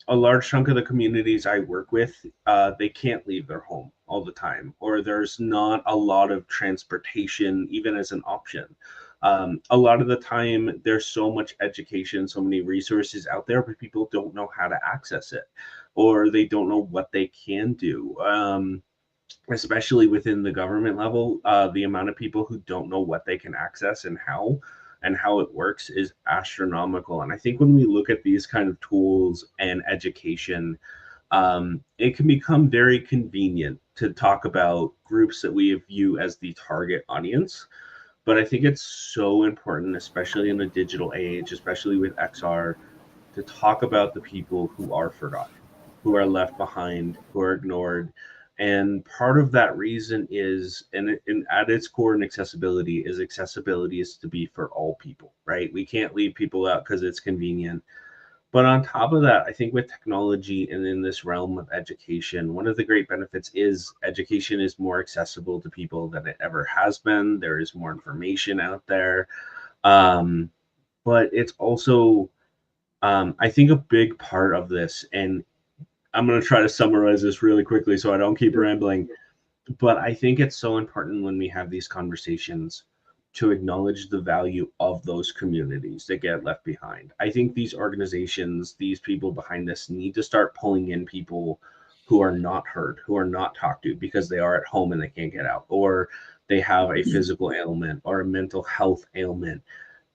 A large chunk of the communities I work with, they can't leave their home all the time, or there's not a lot of transportation even as an option. A lot of the time, there's so much education, so many resources out there, but people don't know how to access it, or they don't know what they can do. especially within the government level, the amount of people who don't know what they can access and how it works is astronomical. And I think when we look at these kind of tools and education, it can become very convenient to talk about groups that we view as the target audience. But I think it's so important, especially in a digital age, especially with XR, to talk about the people who are forgotten, who are left behind, who are ignored. And part of that reason is, and at its core in accessibility is to be for all people, right? We can't leave people out because it's convenient. But on top of that, I think with technology and in this realm of education, one of the great benefits is education is more accessible to people than it ever has been. There is more information out there. But it's also, I think, a big part of this, and I'm going to try to summarize this really quickly so I don't keep rambling, but I think it's so important when we have these conversations to acknowledge the value of those communities that get left behind. I think these organizations, these people behind this, need to start pulling in people who are not heard, who are not talked to because they are at home and they can't get out, or they have a physical ailment or a mental health ailment.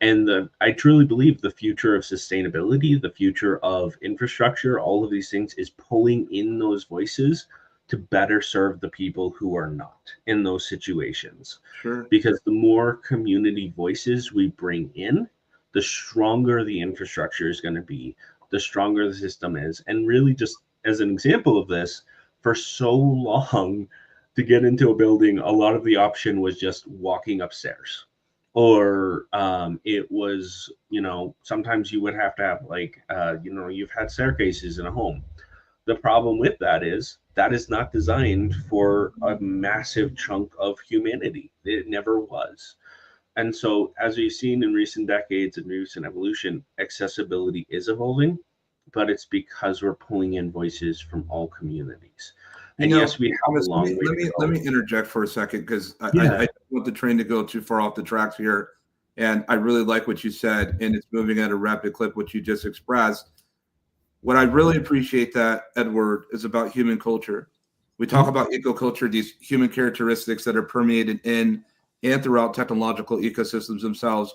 And I truly believe the future of sustainability, the future of infrastructure, all of these things is pulling in those voices to better serve the people who are not in those situations. Sure. Because the more community voices we bring in, the stronger the infrastructure is going to be, the stronger the system is. And really, just as an example of this, for so long to get into a building, a lot of the option was just walking upstairs. Or it was, sometimes you would have to have you've had staircases in a home. The problem with that is not designed for a massive chunk of humanity. It never was. And so, as we've seen in recent decades and recent evolution, accessibility is evolving, but it's because we're pulling in voices from all communities. And yes, we have Thomas, a long way to go. let me interject for a second, because I Yeah. don't want the train to go too far off the tracks here. And I really like what you said, and it's moving at a rapid clip, what you just expressed. What I really appreciate that, Edward, is about human culture. We talk about eco-culture, these human characteristics that are permeated in and throughout technological ecosystems themselves.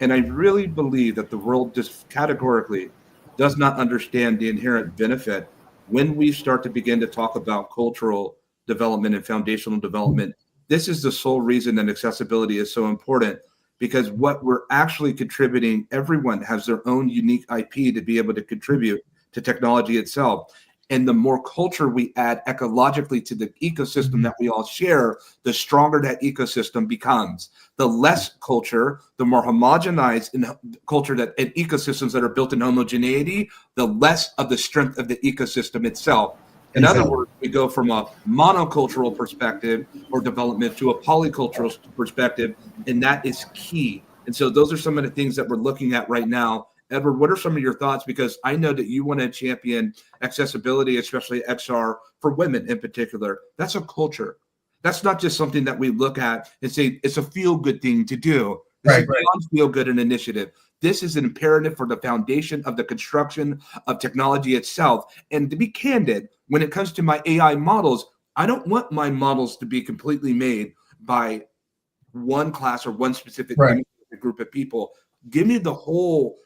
And I really believe that the world just categorically does not understand the inherent benefit when we start to begin to talk about cultural development and foundational development. This is the sole reason that accessibility is so important, because what we're actually contributing, everyone has their own unique IP to be able to contribute to technology itself. And the more culture we add ecologically to the ecosystem that we all share, the stronger that ecosystem becomes. The less culture, the more homogenized in culture and ecosystems that are built in homogeneity, the less of the strength of the ecosystem itself. In other words, we go from a monocultural perspective or development to a polycultural perspective, and that is key. And so those are some of the things that we're looking at right now. Edward, what are some of your thoughts? Because I know that you want to champion accessibility, especially XR, for women in particular. That's a culture. That's not just something that we look at and say it's a feel-good thing to do. This is beyond feel-good an initiative. This is an imperative for the foundation of the construction of technology itself. And to be candid, when it comes to my AI models, I don't want my models to be completely made by one class or one specific group of people. Give me the whole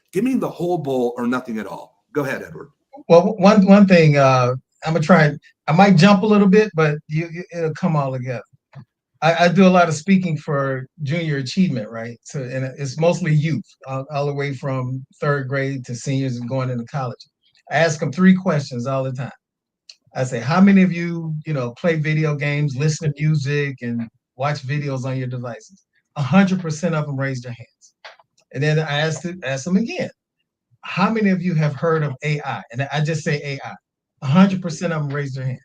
bowl or nothing at all. Go ahead, Edward. Well, one thing, I'm gonna try. I might jump a little bit, but it'll come all together. I do a lot of speaking for junior achievement, right? So, and it's mostly youth, all the way from third grade to seniors and going into college. I ask them 3 questions all the time. I say, how many of you, play video games, listen to music, and watch videos on your devices? 100% of them raise their hands. And then I ask them again, how many of you have heard of AI? And I just say AI. 100% of them raise their hands.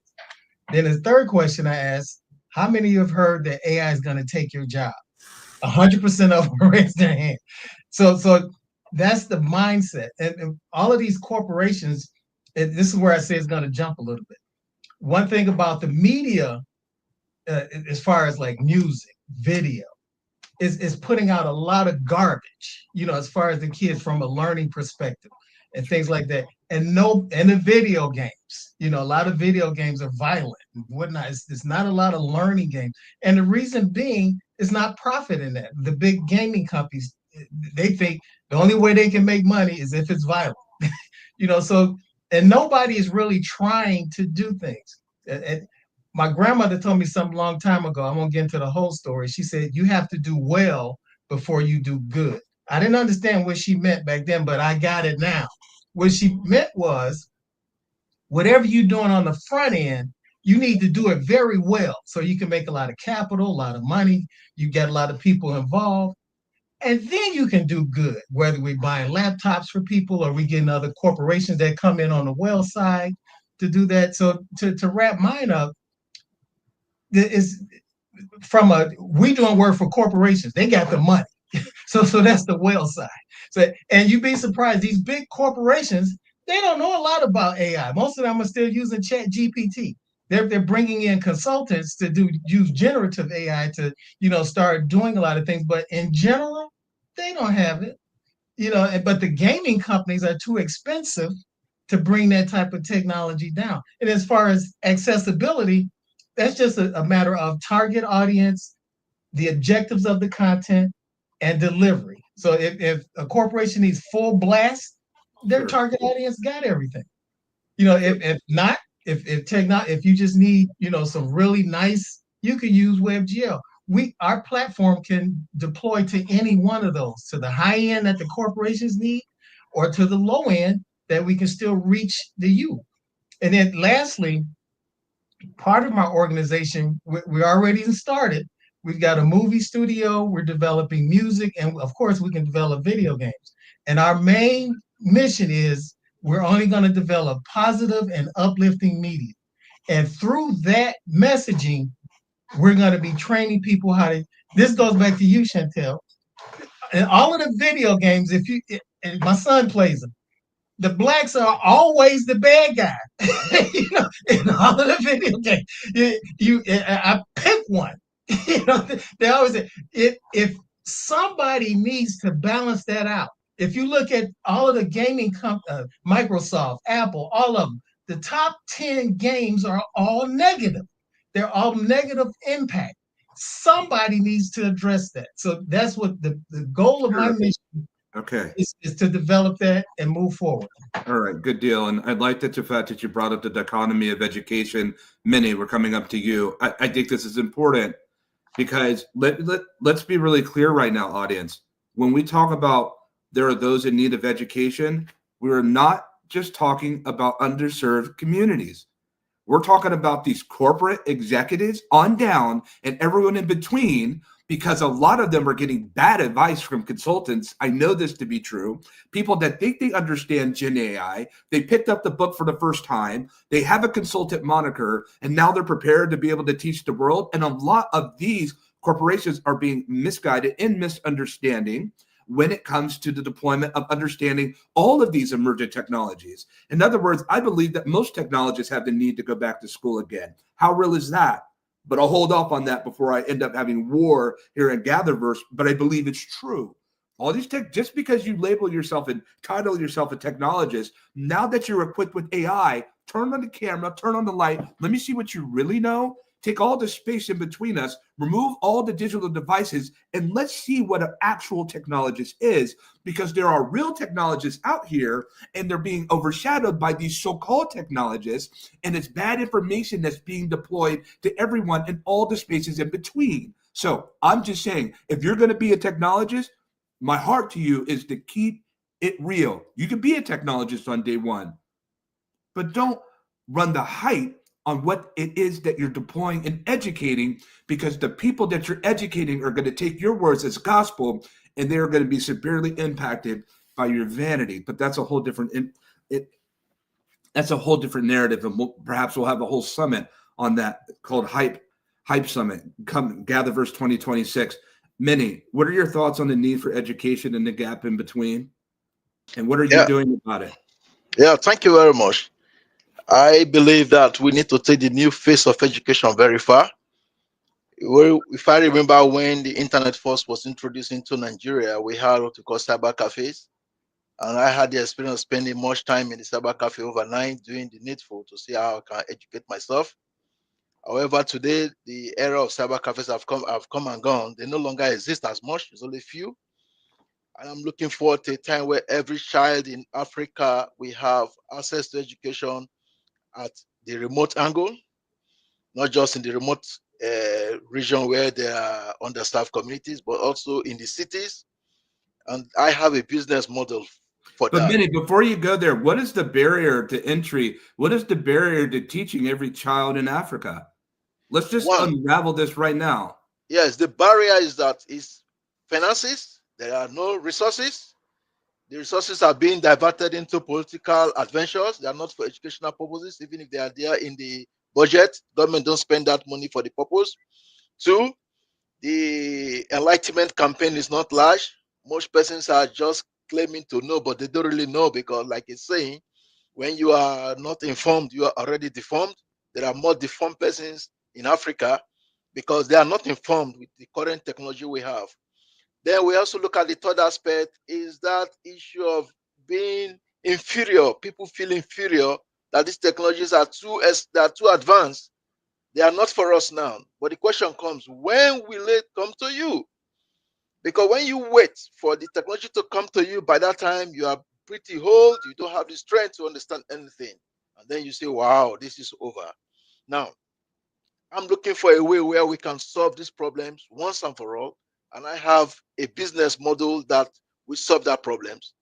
Then the third question I ask, how many of you have heard that AI is going to take your job? 100% of them raise their hand. So that's the mindset. And all of these corporations, and this is where I say it's going to jump a little bit. One thing about the media, as far as like music, video, is putting out a lot of garbage, as far as the kids from a learning perspective. and things like that. And the video games, a lot of video games are violent and whatnot. It's not a lot of learning games. And the reason being is not profit in that. The big gaming companies, they think the only way they can make money is if it's violent. So, and nobody is really trying to do things. And my grandmother told me something a long time ago. I won't get into the whole story. She said, you have to do well before you do good. I didn't understand what she meant back then, but I got it now. What she meant was, whatever you're doing on the front end, you need to do it very well so you can make a lot of capital, a lot of money, you get a lot of people involved, and then you can do good, whether we're buying laptops for people or we getting other corporations that come in on the well side to do that. So to wrap mine up, is we doing work for corporations. They got the money. So that's the well side. So, and you'd be surprised, these big corporations, they don't know a lot about AI. Most of them are still using Chat GPT. They're bringing in consultants to use generative AI to, start doing a lot of things. But in general, they don't have it. But the gaming companies are too expensive to bring that type of technology down. And as far as accessibility, that's just a matter of target audience, the objectives of the content, and delivery. So if a corporation needs full blast, their target audience got everything. If not, if you just need, some really nice, you can use WebGL. Our platform can deploy to any one of those, to the high end that the corporations need, or to the low end that we can still reach the youth. And then lastly, part of my organization, we already started. We've got a movie studio, we're developing music, and of course we can develop video games. And our main mission is we're only going to develop positive and uplifting media. And through that messaging, we're going to be training people how to, this goes back to you, Chantel. And all of the video games, and my son plays them, the blacks are always the bad guy. In all of the video games. I pick one. They always say, if somebody needs to balance that out. If you look at all of the gaming companies, Microsoft, Apple, all of them, the top 10 games are all negative. They're all negative impact. Somebody needs to address that. So that's what the goal of my mission is to develop that and move forward. All right, good deal. And I like the fact that you brought up the dichotomy of education. Minnie, we're coming up to you. I think this is important because let's be really clear right now, audience. When we talk about there are those in need of education, we're not just talking about underserved communities. We're talking about these corporate executives on down and everyone in between, because a lot of them are getting bad advice from consultants. I know this to be true. People that think they understand Gen AI, they picked up the book for the first time, they have a consultant moniker, and now they're prepared to be able to teach the world. And a lot of these corporations are being misguided and misunderstanding when it comes to the deployment of understanding all of these emerging technologies. In other words, I believe that most technologists have the need to go back to school again. How real is that? But I'll hold off on that before I end up having war here at GatherVerse. But I believe it's true. All these tech, just because you label yourself and title yourself a technologist, now that you're equipped with AI, turn on the camera, turn on the light. Let me see what you really know. Take all the space in between us, remove all the digital devices, and let's see what an actual technologist is, because there are real technologists out here and they're being overshadowed by these so-called technologists, and it's bad information that's being deployed to everyone in all the spaces in between. So I'm just saying, if you're going to be a technologist, my heart to you is to keep it real. You can be a technologist on day one, but don't run the hype on what it is that you're deploying and educating, because the people that you're educating are going to take your words as gospel, and they're going to be severely impacted by your vanity. But that's a whole different that's a whole different narrative, and perhaps we'll have a whole summit on that called Hype Summit. Come GatherVerse 2026. Minnie, what are your thoughts on the need for education and the gap in between, and what are you doing about it? Yeah, thank you very much. I believe that we need to take the new face of education very far. If I remember when the internet first was introduced into Nigeria, we had what we call cyber cafes. And I had the experience of spending much time in the cyber cafe overnight doing the needful to see how I can educate myself. However, today the era of cyber cafes have come and gone. They no longer exist as much. There's only few. And I'm looking forward to a time where every child in Africa will have access to education at the remote angle, not just in the remote region where there are understaffed communities, but also in the cities. And I have a business model for But that. Minnie, before you go there, what is the barrier to entry? What is the barrier to teaching every child in Africa? Let's just unravel this right now. Yes, the barrier is that is finances. There are no resources. The resources are being diverted into political adventures. They are not for educational purposes, even if they are there in the budget. Government don't spend that money for the purpose. Two, the enlightenment campaign is not large. Most persons are just claiming to know, but they don't really know because, like it's saying, when you are not informed, you are already deformed. There are more deformed persons in Africa because they are not informed with the current technology we have. Then we also look at the third aspect is that issue of being inferior. People feel inferior that these technologies are too advanced. They are not for us now. But the question comes, when will it come to you? Because when you wait for the technology to come to you, by that time you are pretty old, you don't have the strength to understand anything. And then you say, wow, this is over. Now, I'm looking for a way where we can solve these problems once and for all. And I have a business model that will solve that problems.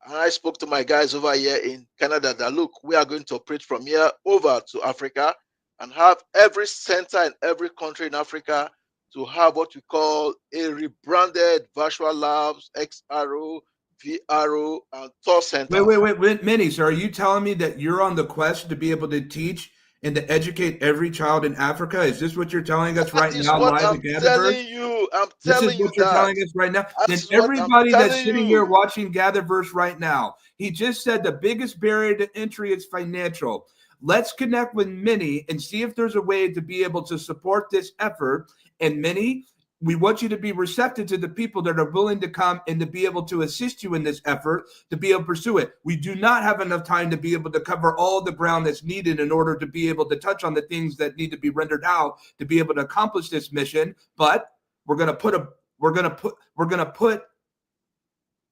And I spoke to my guys over here in Canada that, look, we are going to operate from here over to Africa and have every center in every country in Africa to have what we call a rebranded virtual labs, XRO, VRO, and tour center. Wait, Minnie, so are you telling me that you're on the quest to be able to teach and to educate every child in Africa? Is this what you're telling us right now live at GatherVerse? Telling you, I'm telling you This is what you're telling us right now? Then everybody that's sitting here watching GatherVerse right now, he just said the biggest barrier to entry is financial. Let's connect with Minnie and see if there's a way to be able to support this effort. And Minnie, we want you to be receptive to the people that are willing to come and to be able to assist you in this effort, to be able to pursue it. We do not have enough time to be able to cover all the ground that's needed in order to be able to touch on the things that need to be rendered out to be able to accomplish this mission. But we're going to put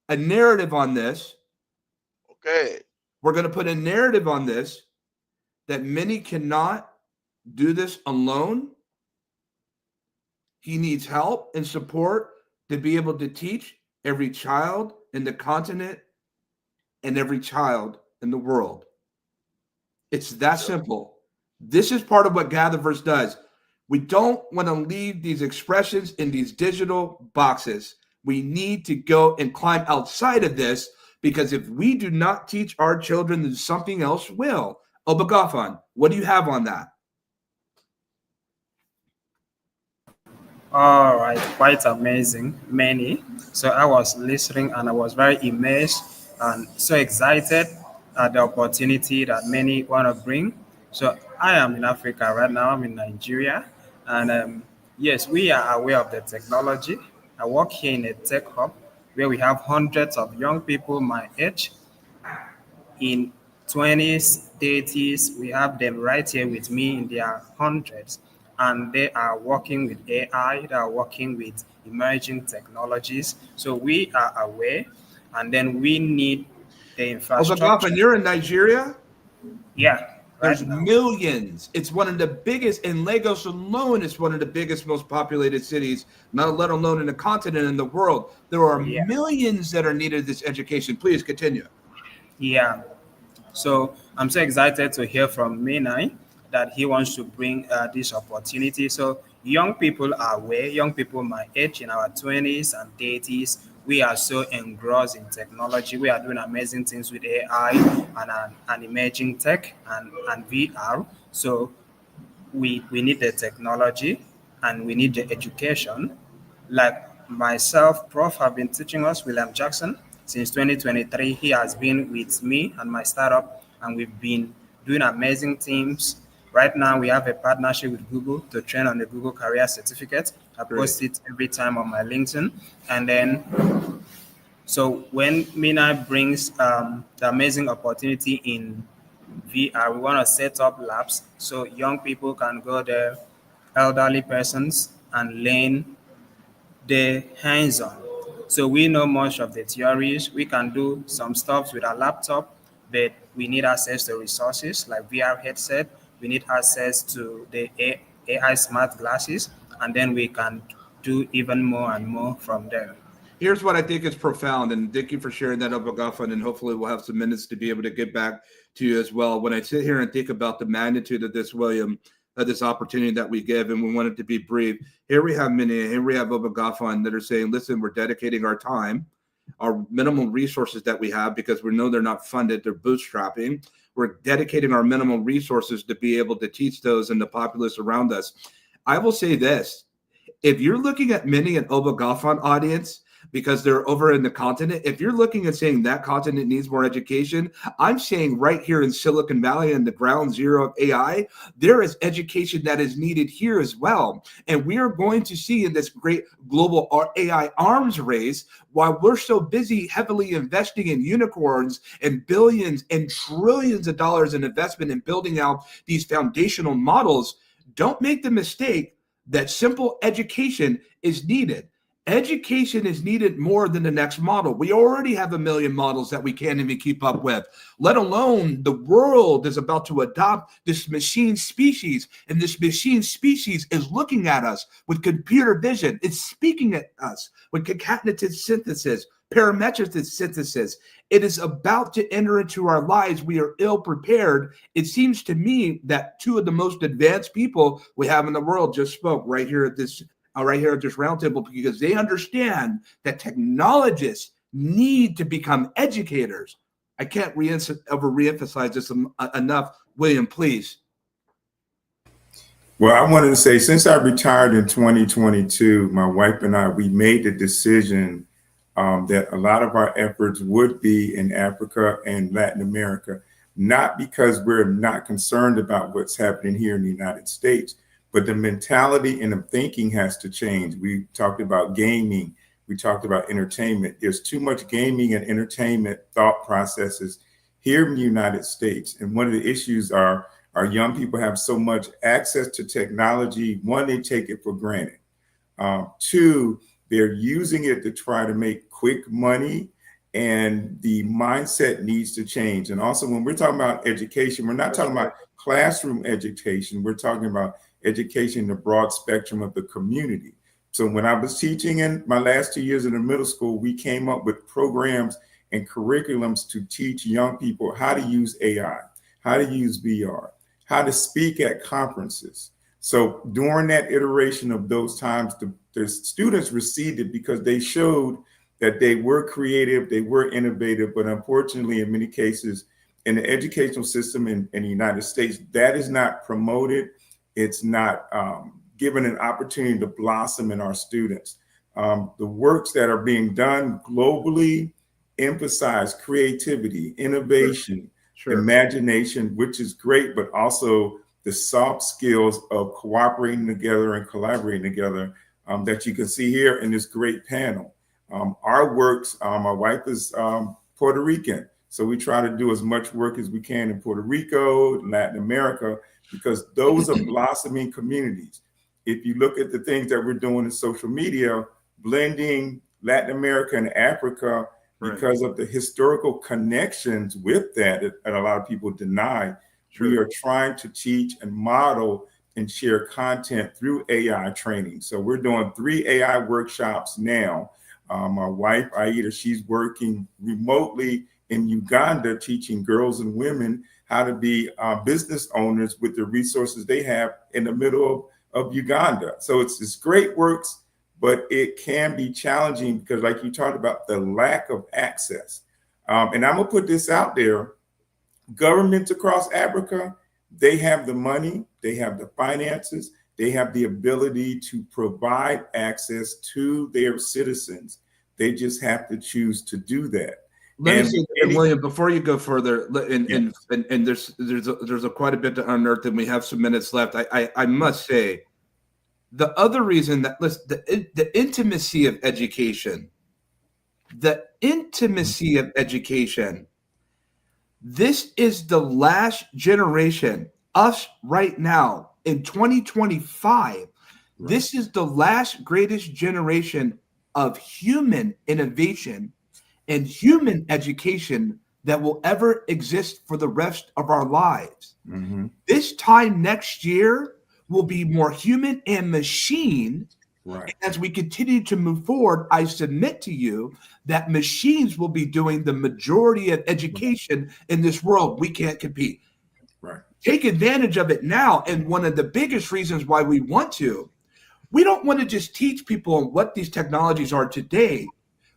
a narrative on this. Okay. We're going to put a narrative on this that Minnie cannot do this alone. He needs help and support to be able to teach every child in the continent and every child in the world. It's that simple. This is part of what GatherVerse does. We don't want to leave these expressions in these digital boxes. We need to go and climb outside of this, because if we do not teach our children, then something else will. Obagafan, what do you have on that? All right, quite amazing, many. So I was listening and I was very immersed and so excited at the opportunity that many want to bring. So I am in Africa right now. I'm in Nigeria, and yes, we are aware of the technology. I work here in a tech hub where we have hundreds of young people my age in 20s, 30s. We have them right here with me in their hundreds, and they are working with AI, they are working with emerging technologies. So we are aware, and then we need the infrastructure. Obagafan, you're in Nigeria? Yeah. There's millions. It's one of the biggest, in Lagos alone, it's one of the biggest, most populated cities, not let alone in the continent, in the world. There are millions that are needed this education. Please continue. Yeah. So I'm so excited to hear from Menai that he wants to bring this opportunity. So young people are aware, young people my age in our 20s and 30s, we are so engrossed in technology. We are doing amazing things with AI and emerging tech and VR. So we need the technology and we need the education. Like myself, Prof, have been teaching us, William Jackson, since 2023. He has been with me and my startup, and we've been doing amazing things. Right now, we have a partnership with Google to train on the Google Career Certificate. I post it every time on my LinkedIn. And then So when Mina brings the amazing opportunity in VR, we want to set up labs so young people can go there, elderly persons, and learn the hands-on. So we know much of the theories. We can do some stuff with our laptop, but we need access to resources like VR headset. We need access to the AI smart glasses, and then we can do even more and more from there. Here's what I think is profound, and thank you for sharing that, Obagafa, and hopefully we'll have some minutes to be able to get back to you as well. When I sit here and think about the magnitude of this, William, this opportunity that we give, and we want it to be brief, here we have Minnie, here we have Obagafa that are saying, listen, we're dedicating our time, our minimal resources that we have, because we know they're not funded, they're bootstrapping. We're dedicating our minimal resources to be able to teach those in the populace around us. I will say this, if you're looking at Minnie and Obagafa audience, because they're over in the continent, if you're looking at saying that continent needs more education, I'm saying right here in Silicon Valley and the ground zero of AI, there is education that is needed here as well. And we are going to see in this great global AI arms race, while we're so busy heavily investing in unicorns and billions and trillions of dollars in investment in building out these foundational models, don't make the mistake that simple education is needed. Education is needed more than the next model. We already have 1 million models that we can't even keep up with, let alone the world is about to adopt this machine species. And this machine species is looking at us with computer vision. It's speaking at us with concatenated synthesis, parametric synthesis. It is about to enter into our lives. We are ill prepared. It seems to me that two of the most advanced people we have in the world just spoke right here at this roundtable, because they understand that technologists need to become educators. I can't reemphasize this enough. William, please. Well, I wanted to say, since I retired in 2022, my wife and I, we made the decision that a lot of our efforts would be in Africa and Latin America, not because we're not concerned about what's happening here in the United States, but the mentality and the thinking has to change. We talked about gaming. We talked about entertainment. There's too much gaming and entertainment thought processes here in the United States. And one of the issues are our young people have so much access to technology. One, they take it for granted. Two, they're using it to try to make quick money, and the mindset needs to change. And also, when we're talking about education, we're not talking about classroom education. We're talking about education in the broad spectrum of the community. So when I was teaching in my last 2 years in the middle school, we came up with programs and curriculums to teach young people how to use AI, how to use VR, how to speak at conferences. So during that iteration of those times, the students received it because they showed that they were creative, they were innovative, but unfortunately, in many cases, in the educational system in the United States, that is not promoted. It's not given an opportunity to blossom in our students. The works that are being done globally emphasize creativity, innovation, imagination, which is great, but also the soft skills of cooperating together and collaborating together that you can see here in this great panel. Our works, my wife is Puerto Rican, so we try to do as much work as we can in Puerto Rico, Latin America, because those are blossoming communities. If you look at the things that we're doing in social media, blending Latin America and Africa, because of the historical connections with that a lot of people deny, we are trying to teach and model and share content through AI training. So we're doing 3 AI workshops now. My wife, Aida, she's working remotely in Uganda, teaching girls and women how to be business owners with the resources they have in the middle of Uganda. So it's great works, but it can be challenging because, like you talked about, the lack of access. And I'm gonna put this out there, governments across Africa, they have the money, they have the finances, they have the ability to provide access to their citizens. They just have to choose to do that. Let me say, William, before you go further, and there's quite a bit to unearth, and we have some minutes left. I must say, the other reason that the intimacy of education the intimacy of education. This is the last generation, us right now in 2025. This is the last greatest generation of human innovation and human education that will ever exist for the rest of our lives. This time next year will be more human and machine. Right. As we continue to move forward, I submit to you that machines will be doing the majority of education in this world. We can't compete. Right. Take advantage of it now. And one of the biggest reasons why we don't want to just teach people what these technologies are today.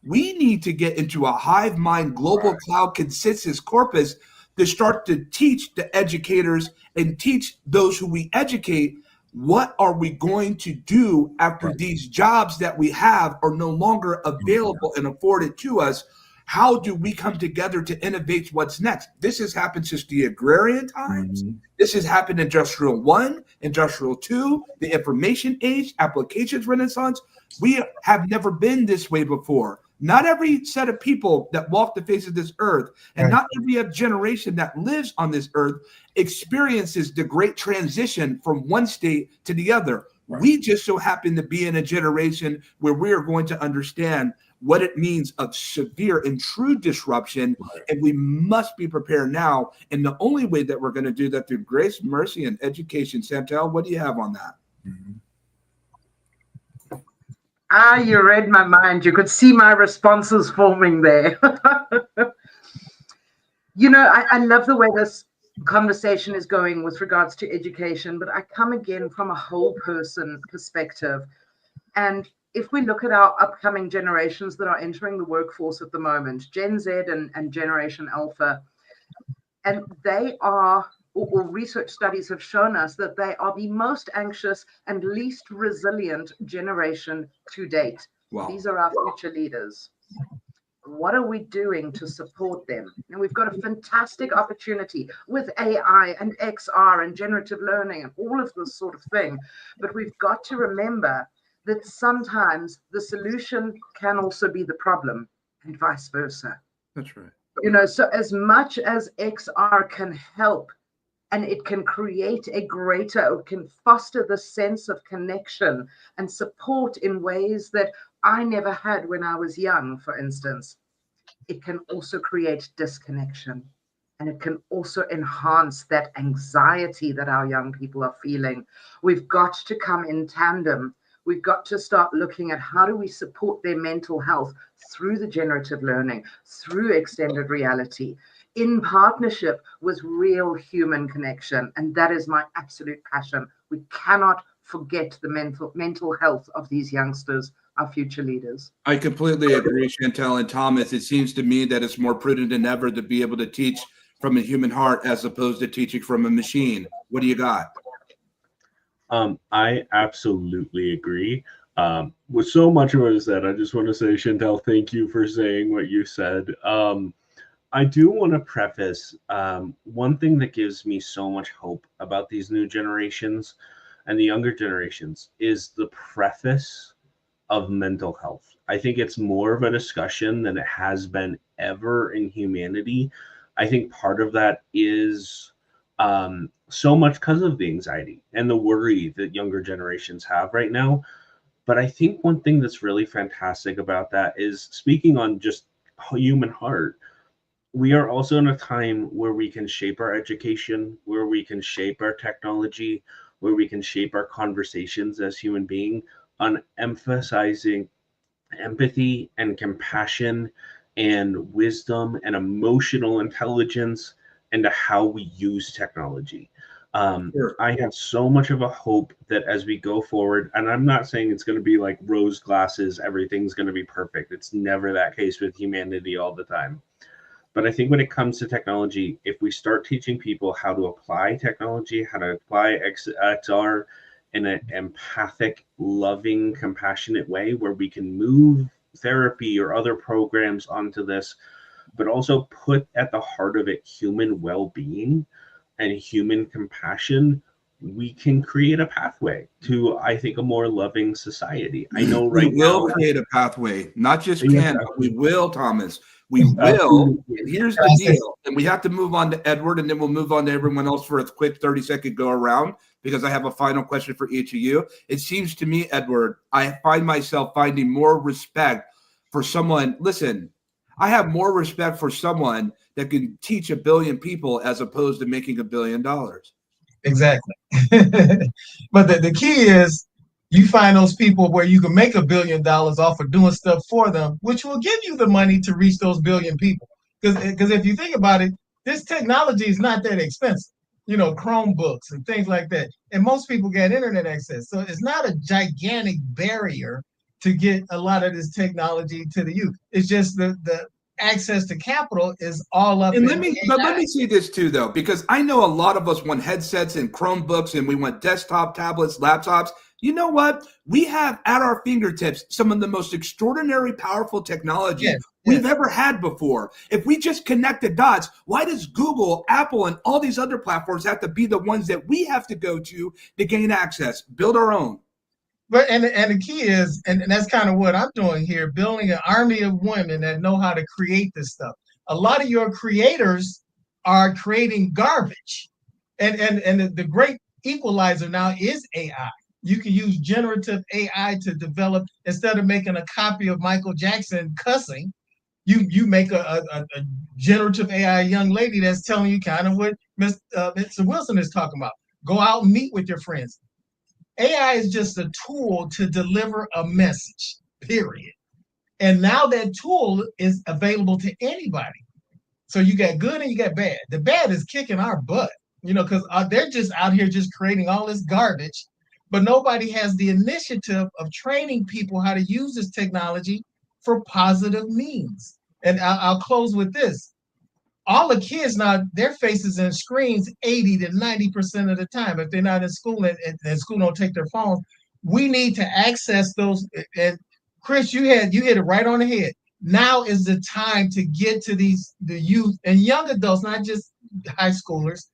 We need to get into a hive mind global cloud consensus corpus to start to teach the educators and teach those who we educate, what are we going to do after these jobs that we have are no longer available and afforded to us? How do we come together to innovate what's next? This has happened since the agrarian times. This has happened in Industrial 1, Industrial 2, the information age, applications renaissance. We have never been this way before. Not every set of people that walk the face of this earth and not every generation that lives on this earth experiences the great transition from one state to the other. We just so happen to be in a generation where we are going to understand what it means of severe and true disruption, and we must be prepared now. And the only way that we're going to do that through grace, mercy, and education. Santel, what do you have on that? You read my mind. You could see my responses forming there. I love the way this conversation is going with regards to education, but I come again from a whole person perspective. And if we look at our upcoming generations that are entering the workforce at the moment, Gen Z and Generation Alpha, and they are, or research studies have shown us that they are the most anxious and least resilient generation to date. Wow. These are our future leaders. What are we doing to support them? And we've got a fantastic opportunity with AI and XR and generative learning and all of this sort of thing. But we've got to remember that sometimes the solution can also be the problem, and vice versa. That's right. So as much as XR can help and it can create it can foster the sense of connection and support in ways that I never had when I was young, for instance, it can also create disconnection. And it can also enhance that anxiety that our young people are feeling. We've got to come in tandem. We've got to start looking at how do we support their mental health through the generative learning, through extended reality, in partnership with real human connection. And that is my absolute passion. We cannot forget the mental health of these youngsters, our future leaders. I completely agree, Chantel and Thomas. It seems to me that it's more prudent than ever to be able to teach from a human heart as opposed to teaching from a machine. What do you got? I absolutely agree. With so much of what is said, I just want to say, Chantel, thank you for saying what you said. I do want to preface one thing that gives me so much hope about these new generations and the younger generations is the preface of mental health. I think it's more of a discussion than it has been ever in humanity. I think part of that is so much because of the anxiety and the worry that younger generations have right now. But I think one thing that's really fantastic about that is, speaking on just human heart, we are also in a time where we can shape our education, where we can shape our technology, where we can shape our conversations as human beings on emphasizing empathy and compassion and wisdom and emotional intelligence into how we use technology. I have so much of a hope that as we go forward, and I'm not saying it's going to be like rose glasses, everything's going to be perfect. It's never that case with humanity all the time. But I think when it comes to technology, if we start teaching people how to apply technology, how to apply XR in an empathic, loving, compassionate way where we can move therapy or other programs onto this, but also put at the heart of it human well-being and human compassion, we can create a pathway to, I think, a more loving society. I know We right will now, create a pathway, not just yes, can, but we will, Thomas. We will. absolutely. And here's the deal. And we have to move on to Edward, and then we'll move on to everyone else for a quick 30-second go around, because I have a final question for each of you. It seems to me, Edward, I find myself finding more respect for someone. Listen, I have more respect for someone that can teach 1 billion people as opposed to making $1 billion. Exactly. But the key is you find those people where you can make $1 billion off of doing stuff for them, which will give you the money to reach those billion people. Because if you think about it, this technology is not that expensive. You know, Chromebooks and things like that. And most people get internet access. So it's not a gigantic barrier to get a lot of this technology to the youth. It's just the access to capital is all up. And let me say this too, though, because I know a lot of us want headsets and Chromebooks, and we want desktop tablets, laptops. You know what? We have at our fingertips some of the most extraordinary, powerful technology we've ever had before. If we just connect the dots, why does Google, Apple, and all these other platforms have to be the ones that we have to go to gain access? Build our own. But and the key is, and that's kind of what I'm doing here, building an army of women that know how to create this stuff. A lot of your creators are creating garbage. And the great equalizer now is AI. You can use generative AI to develop, instead of making a copy of Michael Jackson cussing, you make a generative AI young lady that's telling you kind of what Mr. Wilson is talking about. Go out and meet with your friends. AI is just a tool to deliver a message, period. And now that tool is available to anybody. So you got good and you got bad. The bad is kicking our butt, you know, because they're just out here just creating all this garbage, but nobody has the initiative of training people how to use this technology for positive means. And I'll close with this. All the kids now, their faces in screens 80 to 90% of the time. If they're not in school and school don't take their phones, we need to access those. And Chris, you hit it right on the head. Now is the time to get to the youth and young adults, not just high schoolers,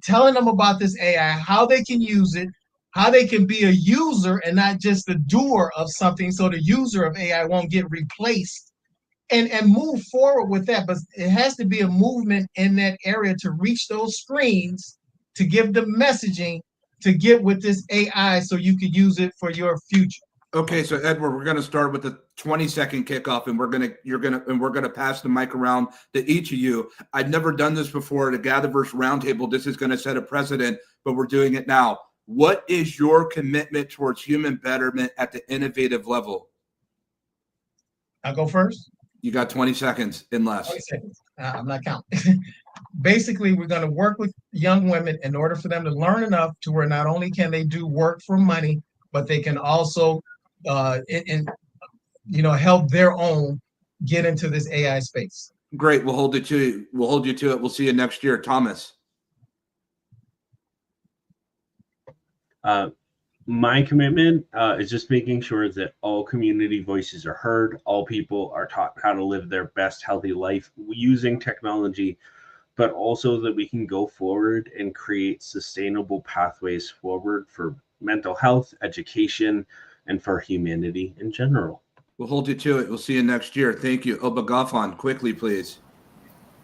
telling them about this AI, how they can use it, how they can be a user and not just the doer of something, so the user of AI won't get replaced. And move forward with that. But it has to be a movement in that area to reach those screens, to give the messaging, to get with this AI so you can use it for your future. Okay, so Edward, we're going to start with the 20-second kickoff, and we're going to pass the mic around to each of you. I've never done this before at a GatherVerse roundtable. This is going to set a precedent, but we're doing it now. What is your commitment towards human betterment at the innovative level? I'll go first. You got 20 seconds and less. 20 seconds. I'm not counting. Basically, we're going to work with young women in order for them to learn enough to where not only can they do work for money, but they can also, help their own get into this AI space. Great. We'll hold you to it. We'll see you next year. Thomas. My commitment is just making sure that all community voices are heard, all people are taught how to live their best healthy life using technology, but also that we can go forward and create sustainable pathways forward for mental health, education, and for humanity in general. We'll hold you to it. We'll see you next year. Thank you. Obagafan, quickly, please.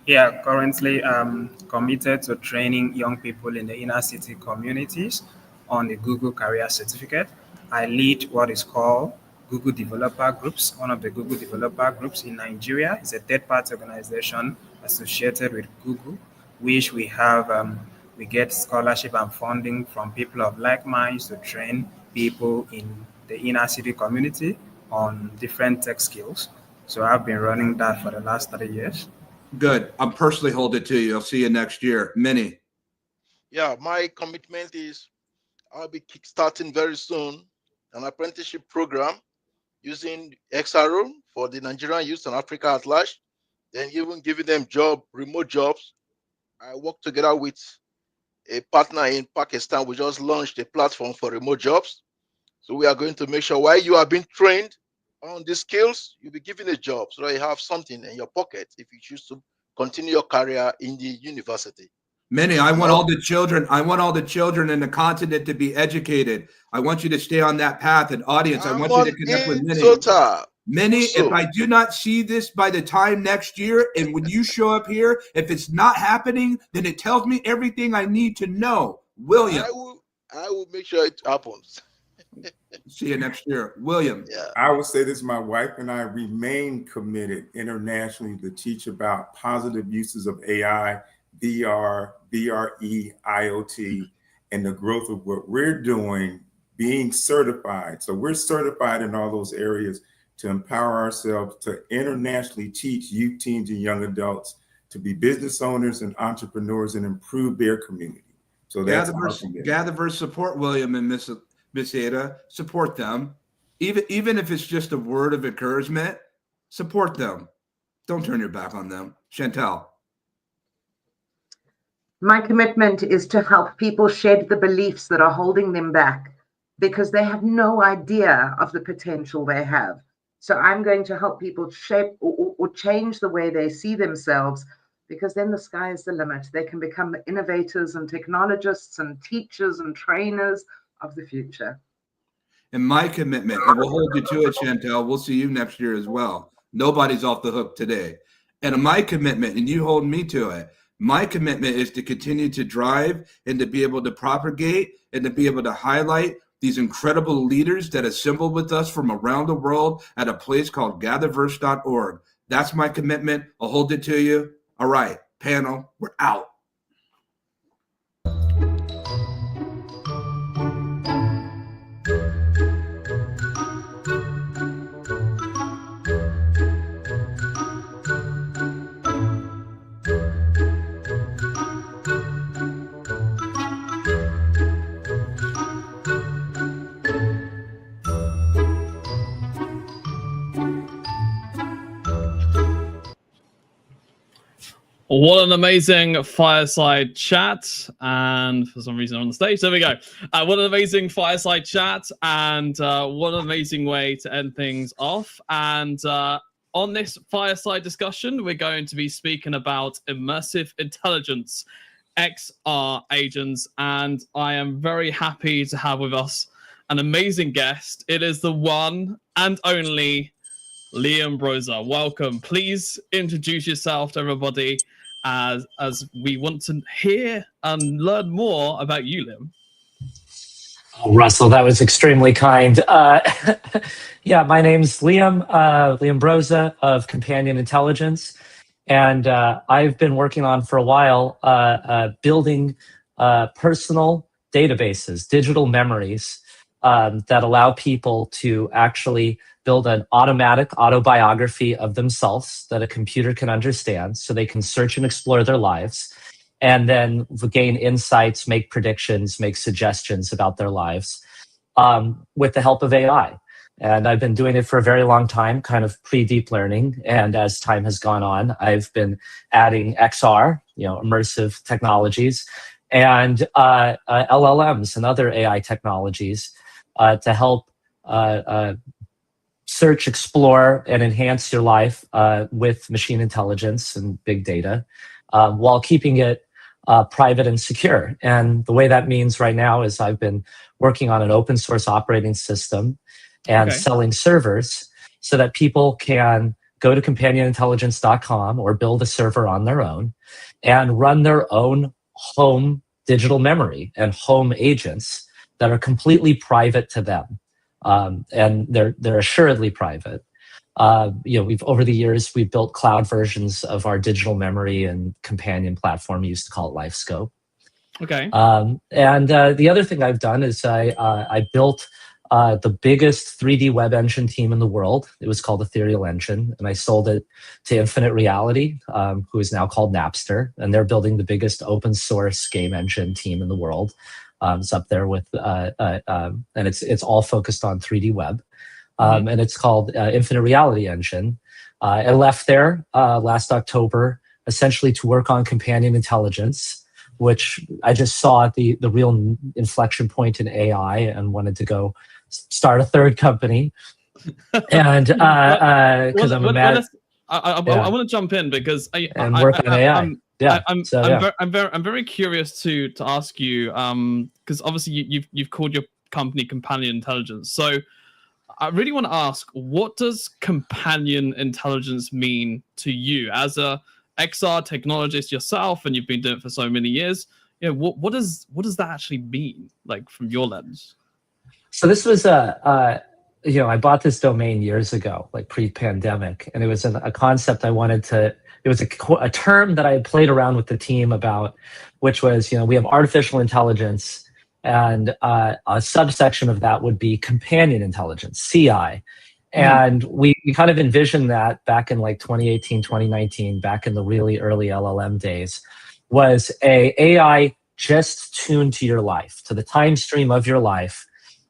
Yeah, currently I'm committed to training young people in the inner city communities on the Google Career Certificate. I lead what is called Google Developer Groups. One of the Google Developer Groups in Nigeria is a third-party organization associated with Google, which we have, we get scholarship and funding from people of like minds to train people in the inner city community on different tech skills. So I've been running that for the last 3 years. Good. I'm personally holding it to you. I'll see you next year. Minnie. Yeah, my commitment is I'll be kickstarting very soon an apprenticeship program using XREvolve for the Nigerian youth and Africa at large, then even giving them remote jobs. I work together with a partner in Pakistan. We just launched a platform for remote jobs. So we are going to make sure while you are being trained on these skills, you'll be given a job so that you have something in your pocket if you choose to continue your career in the university. Many, I want all the children. I want all the children in the continent to be educated. I want you to stay on that path. And audience, I want you to connect with many. Many, if I do not see this by the time next year, and when you show up here, if it's not happening, then it tells me everything I need to know. William. I will make sure it happens. See you next year. William. Yeah. I would say this, my wife and I remain committed internationally to teach about positive uses of AI, VR, VRE, IoT, and the growth of what we're doing, being certified. So we're certified in all those areas to empower ourselves to internationally teach youth, teens, and young adults to be business owners and entrepreneurs and improve their community. So that's GatherVerse support William and Miss Ada. Support them. Even if it's just a word of encouragement, support them. Don't turn your back on them. Chantel. My commitment is to help people shed the beliefs that are holding them back because they have no idea of the potential they have. So I'm going to help people shape or change the way they see themselves, because then the sky is the limit. They can become the innovators and technologists and teachers and trainers of the future. And my commitment, and we'll hold you to it, Chantel. We'll see you next year as well. Nobody's off the hook today. And my commitment, and you hold me to it, my commitment is to continue to drive and to be able to propagate and to be able to highlight these incredible leaders that assemble with us from around the world at a place called GatherVerse.org. That's my commitment. I'll hold it to you. All right, panel, we're out. What an amazing fireside chat. And for some reason on the stage, there we go. What an amazing fireside chat, and what an amazing way to end things off. And on this fireside discussion, we're going to be speaking about immersive intelligence, XR agents. And I am very happy to have with us an amazing guest. It is the one and only Liam Broza. Welcome. Please introduce yourself to everybody, as we want to hear and learn more about you, Liam. Oh, Russell, that was extremely kind. Yeah, my name's Liam Broza of Companion Intelligence. And I've been working on for a while building personal databases, digital memories that allow people to actually build an automatic autobiography of themselves that a computer can understand, so they can search and explore their lives and then gain insights, make predictions, make suggestions about their lives with the help of AI. And I've been doing it for a very long time, kind of pre-deep learning. And as time has gone on, I've been adding XR, immersive technologies, and LLMs and other AI technologies to help search, explore, and enhance your life with machine intelligence and big data, while keeping it private and secure. And the way that means right now is I've been working on an open source operating system and selling servers so that people can go to companionintelligence.com or build a server on their own and run their own home digital memory and home agents that are completely private to them. And they're assuredly private. We've over the years we've built cloud versions of our digital memory and companion platform. We used to call it LifeScope. Okay. And the other thing I've done is I built the biggest 3D web engine team in the world. It was called Ethereal Engine, and I sold it to Infinite Reality, who is now called Napster, and they're building the biggest open source game engine team in the world. It's up there with, and it's all focused on 3D web, and it's called Infinite Reality Engine. I left there last October, essentially to work on companion intelligence, which I just saw at the real inflection point in AI and wanted to go start a third company. And because I'm a mad. I want to jump in because work on AI. I'm very curious to ask you because obviously you've called your company Companion Intelligence. So I really want to ask, what does companion intelligence mean to you as a XR technologist yourself, and you've been doing it for so many years? What does that actually mean, like from your lens? So this was I bought this domain years ago, like pre-pandemic, and it was a concept I wanted to. It was a term that I had played around with the team about, which was, we have artificial intelligence, and a subsection of that would be companion intelligence, CI. And we kind of envisioned that back in like 2018, 2019, back in the really early LLM days, was a AI just tuned to your life, to the time stream of your life,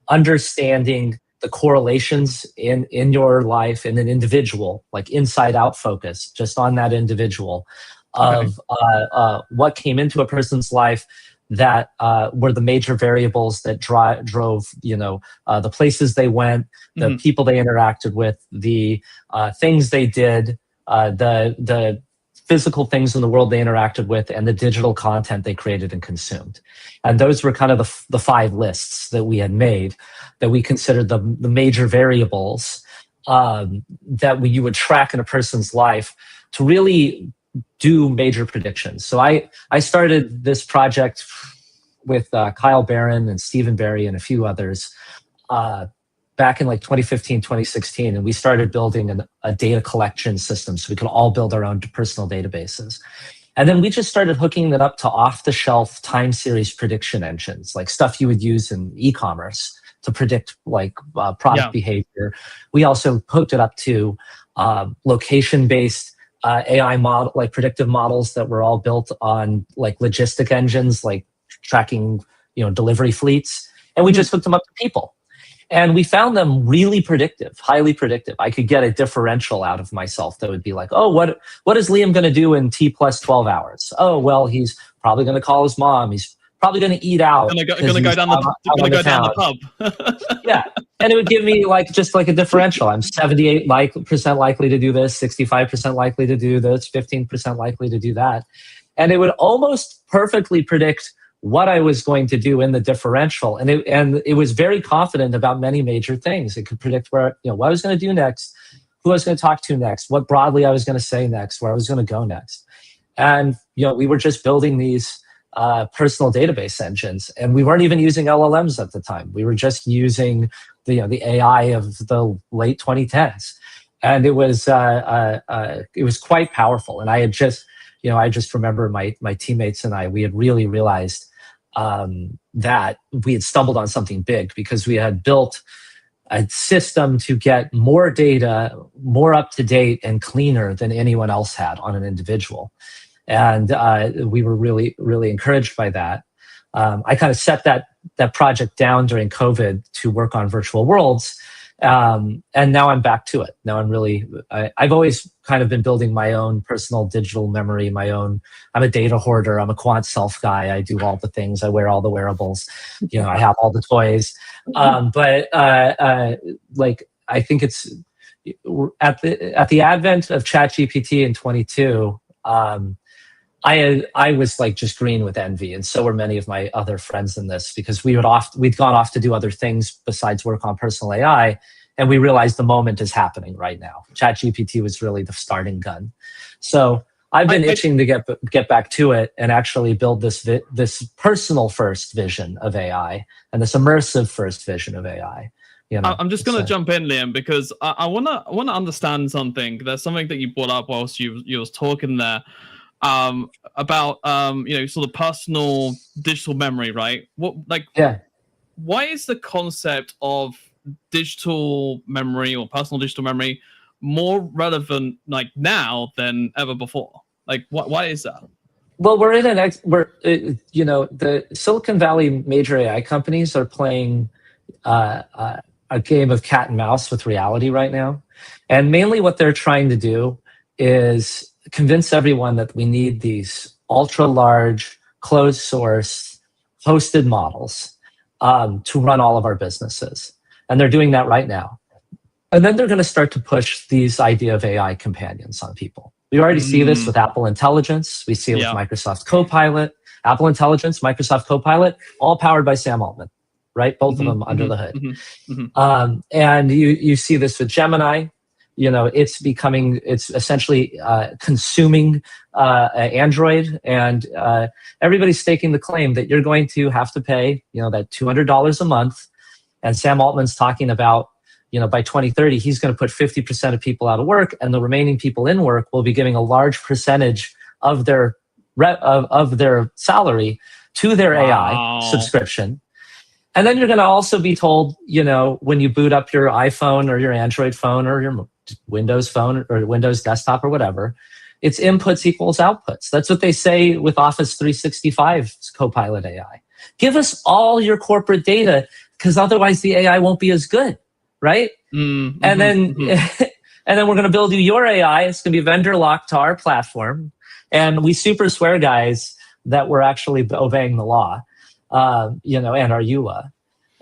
understanding the correlations in your life in an individual, like inside out focus, just on that individual of what came into a person's life that were the major variables that drove, the places they went, the people they interacted with, the things they did, the physical things in the world they interacted with, and the digital content they created and consumed. And those were kind of the 5 lists that we had made that we considered the major variables that you would track in a person's life to really do major predictions. So I started this project with Kyle Barron and Stephen Barry and a few others back in like 2015, 2016, and we started building a data collection system so we could all build our own personal databases. And then we just started hooking it up to off-the-shelf time series prediction engines, like stuff you would use in e-commerce to predict like product behavior. We also hooked it up to location-based AI model, like predictive models that were all built on like logistic engines, like tracking, delivery fleets. And we just hooked them up to people. And we found them really predictive, highly predictive. I could get a differential out of myself that would be like, oh, what is Liam going to do in T plus 12 hours? Oh, well, he's probably going to call his mom. He's probably going to eat out. Going to go down the pub. Yeah. And it would give me just a differential. I'm 78% likely to do this, 65% likely to do this, 15% likely to do that. And it would almost perfectly predict what I was going to do in the differential. And it was very confident about many major things. It could predict what I was going to do next, who I was going to talk to next, what broadly I was going to say next, where I was going to go next. And, we were just building these personal database engines, and we weren't even using LLMs at the time. We were just using the AI of the late 2010s. And it was quite powerful. And I had just, I just remember my teammates and we had really realized that we had stumbled on something big, because we had built a system to get more data, more up to date and cleaner than anyone else had on an individual. And we were really, really encouraged by that. I kind of set that project down during COVID to work on virtual worlds. And now I'm back to it. Now I've always kind of been building my own personal digital memory, I'm a data hoarder. I'm a quant self guy. I do all the things. I wear all the wearables. I have all the toys. But I think it's at the advent of ChatGPT in 22, I was just green with envy, and so were many of my other friends in this, because we'd gone off to do other things besides work on personal AI, and we realized the moment is happening right now. ChatGPT was really the starting gun. So I've been itching to get back to it and actually build this personal first vision of AI and this immersive first vision of AI. I'm just going to jump in, Liam, because I want to understand something. There's something that you brought up whilst you was talking there. About sort of personal digital memory, right? Why is the concept of digital memory or personal digital memory more relevant now than ever before? Why is that? Well, the Silicon Valley major AI companies are playing a game of cat and mouse with reality right now, and mainly what they're trying to do is convince everyone that we need these ultra large, closed source, hosted models to run all of our businesses. And they're doing that right now. And then they're going to start to push these idea of AI companions on people. We already see this with Apple Intelligence. We see it with Microsoft Copilot. Apple Intelligence, Microsoft Copilot, all powered by Sam Altman, right? Both of them under the hood. And you see this with Gemini. You know, it's essentially consuming Android, and everybody's staking the claim that you're going to have to pay, you know, that $200 a month. And Sam Altman's talking about, you know, by 2030, he's going to put 50% of people out of work, and the remaining people in work will be giving a large percentage of their salary to their AI subscription. And then you're going to also be told, you know, when you boot up your iPhone or your Android phone or your Windows phone or Windows desktop or whatever, it's inputs equals outputs. That's what they say with Office 365's Copilot AI. Give us all your corporate data, because otherwise the AI won't be as good. Right? And then and then we're going to build you your AI. It's going to be vendor locked to our platform. And we super swear, guys, that we're actually obeying the law, you know, and our EULA.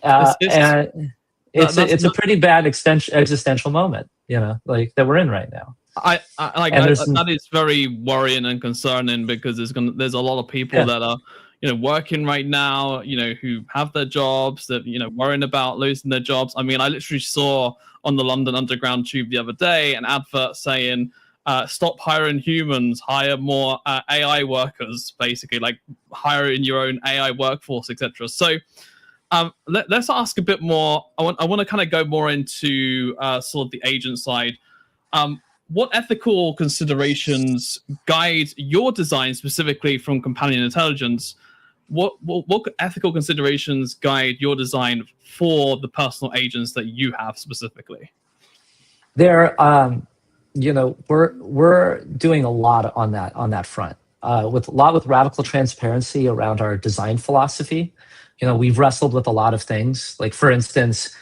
And it's a pretty bad existential moment, you know, like that we're in right now. That is very worrying and concerning, because there's a lot of people that are, you know, working right now, you know, who have their jobs, that, you know, worrying about losing their jobs. I mean, I literally saw on the London Underground tube the other day an advert saying, stop hiring humans, hire more AI workers, basically, like hiring your own AI workforce, etc. So let's ask a bit more. I want to kind of go more into sort of the agent side. What ethical considerations guide your design, specifically from companion intelligence? What ethical considerations guide your design for the personal agents that you have specifically? There, you know, we're doing a lot on that front. With radical transparency around our design philosophy. You know, we've wrestled with a lot of things. Like, for instance,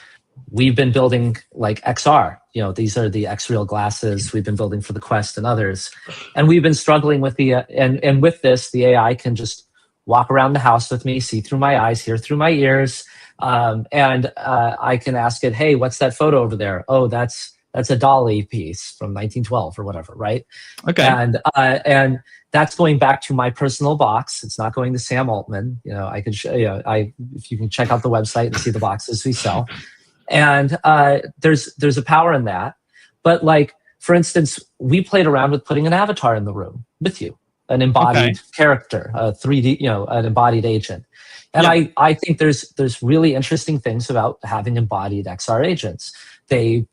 we've been building like XR. You know, these are the XREal glasses we've been building for the Quest and others, and we've been struggling with and with this, the AI can just walk around the house with me, see through my eyes, hear through my ears, and I can ask it, hey, what's that photo over there? Oh, that's a Dali piece from 1912 or whatever, right? Okay. And that's going back to my personal box. It's not going to Sam Altman. You know, I could show you. If you can check out the website and see the boxes we sell, and there's a power in that. But like, for instance, we played around with putting an avatar in the room with you. An embodied character, a 3D, you know, an embodied agent. And I think there's really interesting things about having embodied XR agents. They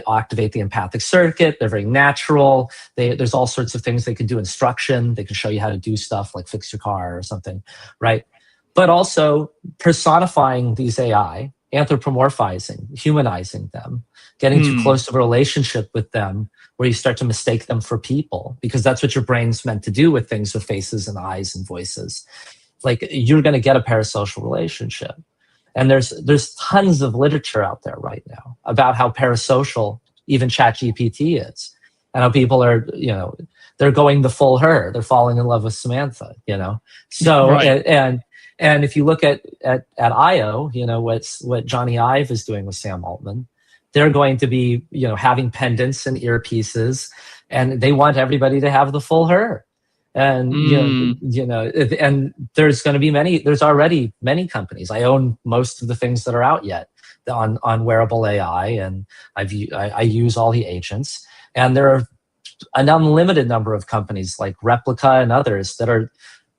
activate the empathic circuit. They're very natural. There's all sorts of things they can do. Instruction. They can show you how to do stuff like fix your car or something, right? But also personifying these AI, anthropomorphizing, humanizing them, getting too close to a relationship with them, where you start to mistake them for people, because that's what your brain's meant to do with things with faces and eyes and voices. Like, you're going to get a parasocial relationship. And there's tons of literature out there right now about how parasocial even ChatGPT is, and how people are, you know, they're going the full her. They're falling in love with Samantha, you know. So and if you look at IO, you know, what Johnny Ive is doing with Sam Altman, they're going to be, you know, having pendants and earpieces, and they want everybody to have the full her. And you know, and there's going to be there's already many companies. I own most of the things that are out yet on wearable AI, and I use all the agents, and there are an unlimited number of companies like Replica and others that are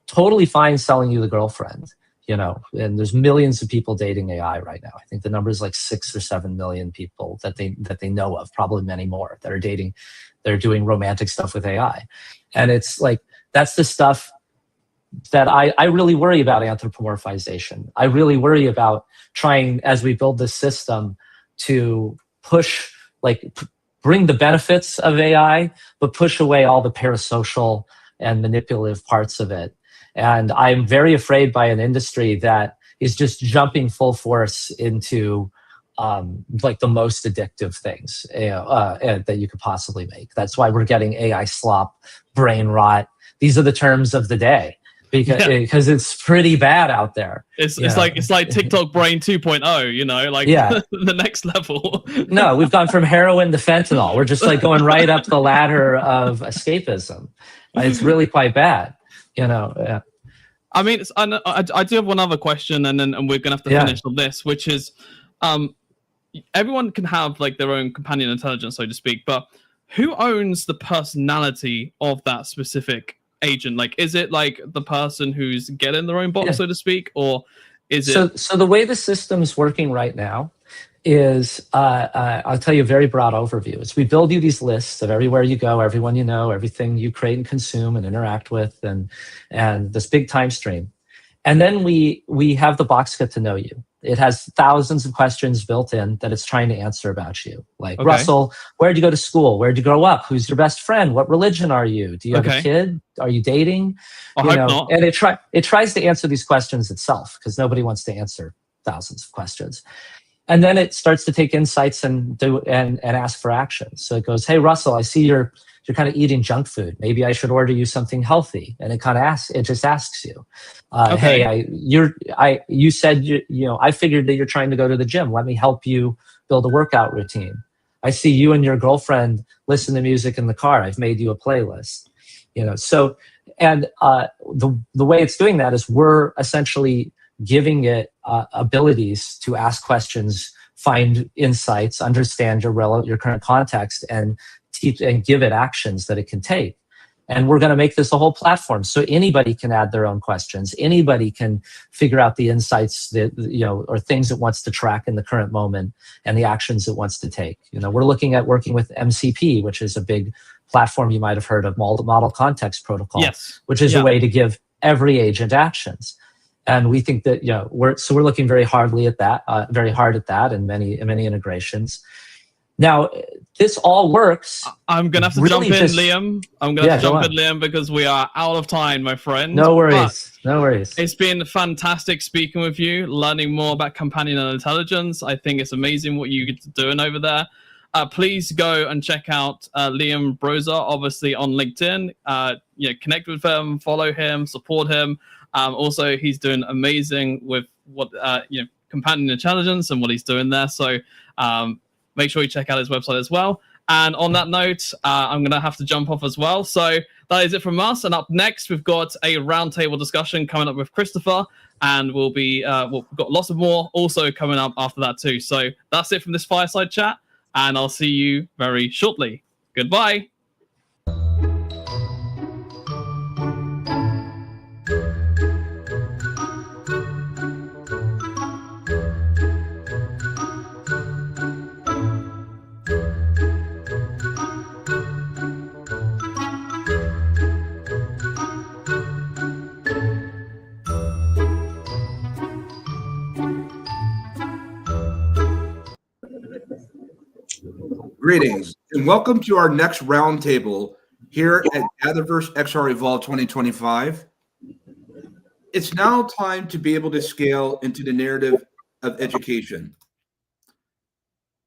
totally fine selling you the girlfriend, you know. And there's millions of people dating AI right now. I think the number is like 6 or 7 million people that they know of, probably many more, that are dating. They're doing romantic stuff with AI, and it's like, that's the stuff that I really worry about. Anthropomorphization. I really worry about trying, as we build this system, to push, like, bring the benefits of AI, but push away all the parasocial and manipulative parts of it. And I'm very afraid by an industry that is just jumping full force into like the most addictive things that you could possibly make. That's why we're getting AI slop, brain rot. These are the terms of the day. because it's pretty bad out there. It's like TikTok brain 2.0, you know, like the next level. No, we've gone from heroin to fentanyl. We're just like going right up the ladder of escapism. It's really quite bad, you know. Yeah. I mean, I do have one other question, and we're gonna have to finish on this, which is, everyone can have like their own companion intelligence, so to speak, but who owns the personality of that specific agent? Like, is it like the person who's getting their own box, so to speak, or is it? So the way the system's working right now is, I'll tell you a very broad overview. Is we build you these lists of everywhere you go, everyone you know, everything you create and consume and interact with, and this big time stream. And then we have the box get to know you. It has thousands of questions built in that it's trying to answer about you. Like, Russell, where'd you go to school? Where'd you grow up? Who's your best friend? What religion are you? Do you have a kid? Are you dating? I hope not. And it tries to answer these questions itself, because nobody wants to answer thousands of questions. And then it starts to take insights and ask for action. So it goes, hey, Russell, I see you're kind of eating junk food. Maybe I should order you something healthy. And it kind of just asks you, hey, you said, I figured that you're trying to go to the gym. Let me help you build a workout routine. I see you and your girlfriend listen to music in the car. I've made you a playlist. So, and the way it's doing that is we're essentially giving it abilities to ask questions, find insights, understand your current context, and teach and give it actions that it can take. And we're going to make this a whole platform, so anybody can add their own questions. Anybody can figure out the insights that, or things it wants to track in the current moment and the actions it wants to take. We're looking at working with MCP, which is a big platform you might have heard of, Model Context Protocol, which is a way to give every agent actions. And we think that we're looking very hard at that, and many integrations. Now, this all works. I'm gonna have to jump in, Liam. I'm gonna have to jump in, Liam, because we are out of time, my friend. No worries. No worries. It's been fantastic speaking with you, learning more about companion intelligence. I think it's amazing what you're doing over there. Please go and check out Liam Broza, obviously on LinkedIn. Connect with him, follow him, support him. Also, he's doing amazing with what companion intelligence and what he's doing there. So make sure you check out his website as well. And on that note, I'm going to have to jump off as well. So that is it from us. And up next, we've got a roundtable discussion coming up with Christopher, and we've got lots of more also coming up after that too. So that's it from this fireside chat, and I'll see you very shortly. Goodbye. Greetings and welcome to our next roundtable here at GatherVerse XREvolve 2025. It's now time to be able to scale into the narrative of education.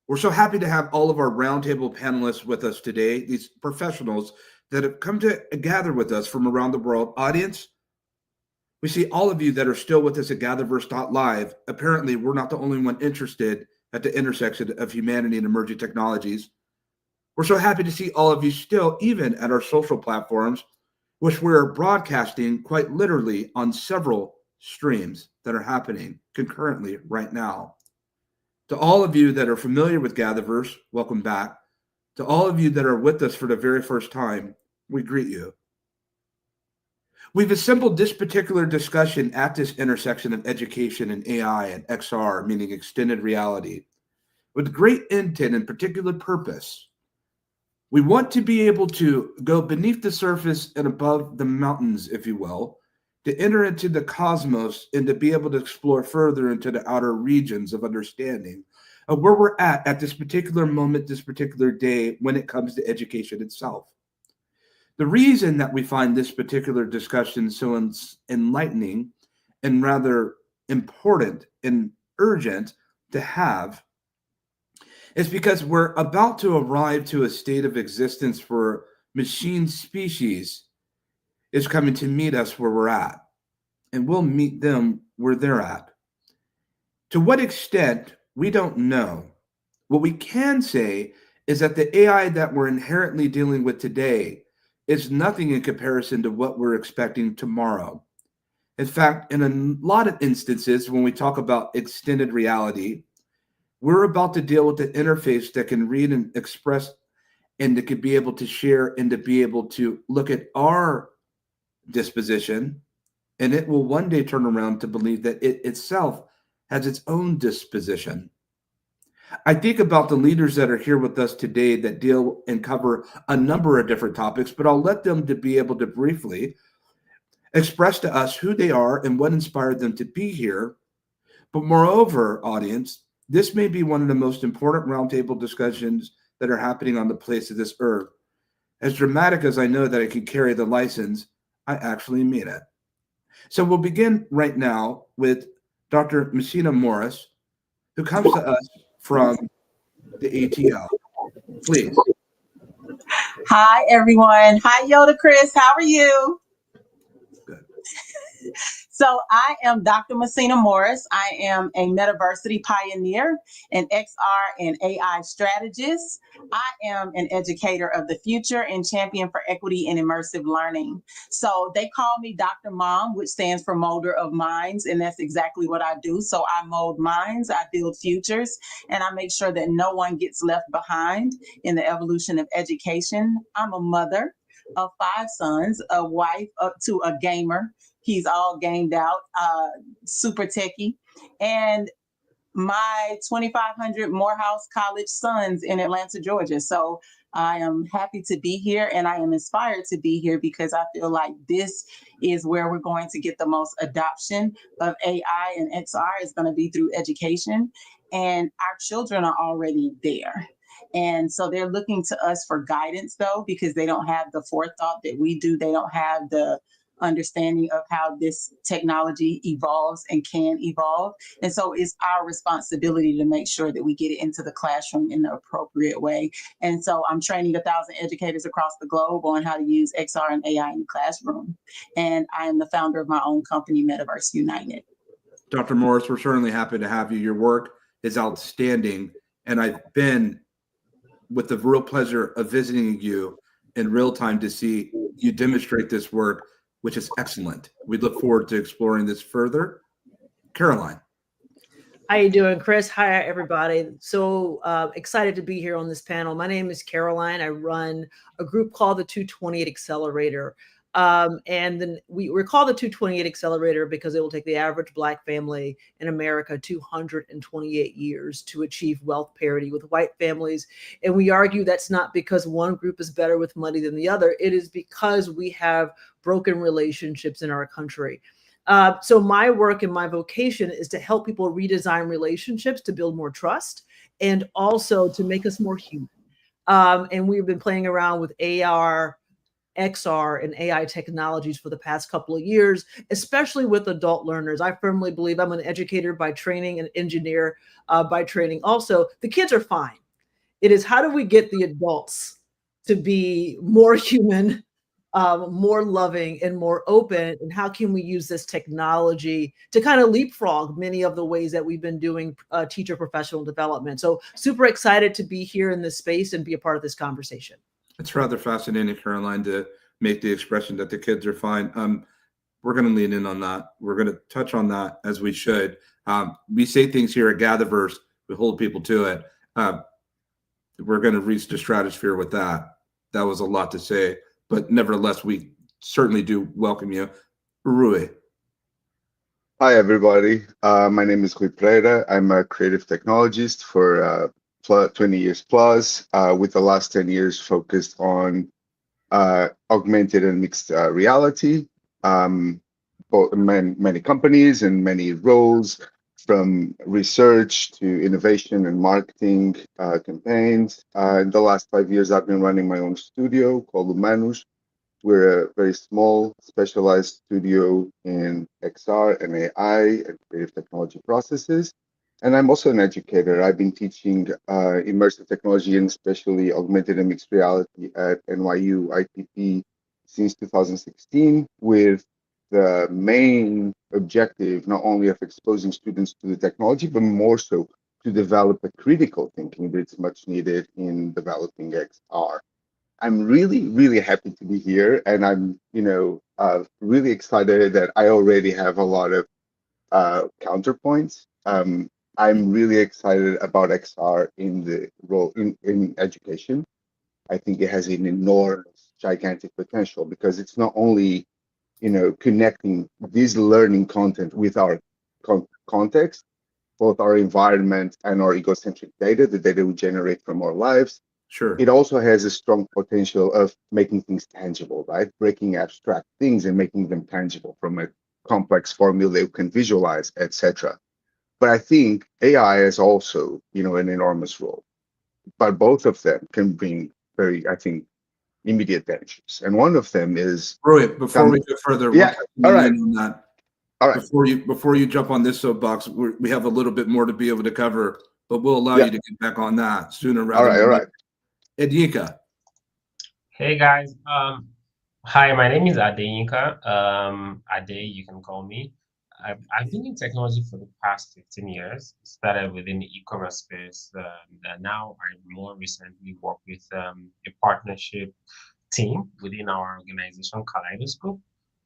We're so happy to have all of our roundtable panelists with us today, these professionals that have come to gather with us from around the world. Audience, we see all of you that are still with us at GatherVerse.live. Apparently, we're not the only one interested at the intersection of humanity and emerging technologies. We're so happy to see all of you still, even at our social platforms, which we're broadcasting quite literally on several streams that are happening concurrently right now. To all of you that are familiar with GatherVerse, welcome back. To all of you that are with us for the very first time, we greet you. We've assembled this particular discussion at this intersection of education and AI and XR, meaning extended reality, with great intent and particular purpose. We want to be able to go beneath the surface and above the mountains, if you will, to enter into the cosmos and to be able to explore further into the outer regions of understanding of where we're at this particular moment, this particular day, when it comes to education itself. The reason that we find this particular discussion so enlightening and rather important and urgent to have is because we're about to arrive to a state of existence where machine species is coming to meet us where we're at. and we'll meet them where they're at. To what extent, we don't know. What we can say is that the AI that we're inherently dealing with today is nothing in comparison to what we're expecting tomorrow. In fact, in a lot of instances, when we talk about extended reality, we're about to deal with an interface that can read and express and that could be able to share and to be able to look at our disposition. And it will one day turn around to believe that it itself has its own disposition. I think about the leaders that are here with us today that deal and cover a number of different topics, but I'll let them to be able to briefly express to us who they are and what inspired them to be here. But moreover, audience, this may be one of the most important roundtable discussions that are happening on the place of this earth. As dramatic as I know that I can carry the license, I actually mean it. So we'll begin right now with Dr. Messina Morris, who comes to us from the ATL. Please. Hi, everyone. Hi, Yoda Chris. How are you? Good. So I am Dr. Messina Morris. I am a Metaversity pioneer, an XR and AI strategist. I am an educator of the future and champion for equity and immersive learning. So they call me Dr. Mom, which stands for molder of minds, and that's exactly what I do. So I mold minds, I build futures, and I make sure that no one gets left behind in the evolution of education. I'm a mother of 5 sons, a wife up to a gamer. He's all gamed out, super techie. And my 2,500 Morehouse College sons in Atlanta, Georgia. So I am happy to be here and I am inspired to be here because I feel like this is where we're going to get the most adoption of AI and XR is going to be through education. And our children are already there. And so they're looking to us for guidance though, because they don't have the forethought that we do. They don't have the understanding of how this technology evolves and can evolve. And so it's our responsibility to make sure that we get it into the classroom in the appropriate way. And so I'm training 1,000 educators across the globe on how to use XR and AI in the classroom. And I am the founder of my own company, Metaverse United. Dr. Morris, we're certainly happy to have you. Your work is outstanding. And I've been with the real pleasure of visiting you in real time to see you demonstrate this work, which is excellent. We look forward to exploring this further. Caroline. How you doing, Chris? Hi, everybody. So excited to be here on this panel. My name is Caroline. I run a group called the 228 Accelerator. And then we're called the 228 Accelerator because it will take the average Black family in America 228 years to achieve wealth parity with white families. And we argue that's not because one group is better with money than the other. It is because we have broken relationships in our country. So my work and my vocation is to help people redesign relationships to build more trust and also to make us more human. And we've been playing around with AR, XR, and AI technologies for the past couple of years, especially with adult learners. I firmly believe I'm an educator by training, an engineer by training. Also, the kids are fine. It is how do we get the adults to be more human, more loving and more open, and how can we use this technology to kind of leapfrog many of the ways that we've been doing teacher professional development. So super excited to be here in this space and be a part of this conversation. It's rather fascinating, Caroline, to make the expression that the kids are fine. We're going to lean in on that. We're going to touch on that as we should. We say things here at GatherVerse, we hold people to it. We're going to reach the stratosphere with that. That was a lot to say. But nevertheless, we certainly do welcome you. Rui. Hi, everybody. My name is Rui Pereira. I'm a creative technologist for 20 years plus, with the last 10 years focused on augmented and mixed reality. Both many companies and many roles, from research to innovation and marketing campaigns. In the last 5 years, I've been running my own studio called Humanus. We're a very small, specialized studio in XR and AI and creative technology processes. And I'm also an educator. I've been teaching immersive technology and especially augmented and mixed reality at NYU ITP since 2016 with the main objective, not only of exposing students to the technology, but more so to develop a critical thinking that's much needed in developing XR. I'm really, really happy to be here, and I'm, really excited that I already have a lot of counterpoints. I'm really excited about XR in the role in education. I think it has an enormous, gigantic potential because it's not only, connecting this learning content with our context, both our environment and our egocentric data, the data we generate from our lives. Sure. It also has a strong potential of making things tangible, right? Breaking abstract things and making them tangible from a complex formula you can visualize, etc. But I think AI is also, an enormous role. But both of them can bring very, I think, immediate benefits. And one of them is Brilliant. Before we go further, yeah, all right. on that. All right. Before you jump on this soapbox, we have a little bit more to be able to cover, but we'll allow you to get back on that sooner rather than later. Edinka. Hey guys. Hi, my name is Adeyinka. Ade, you can call me. I've been in technology for the past 15 years. Started within the e-commerce space. And now I more recently work with a partnership team within our organization, Kaleidoscope.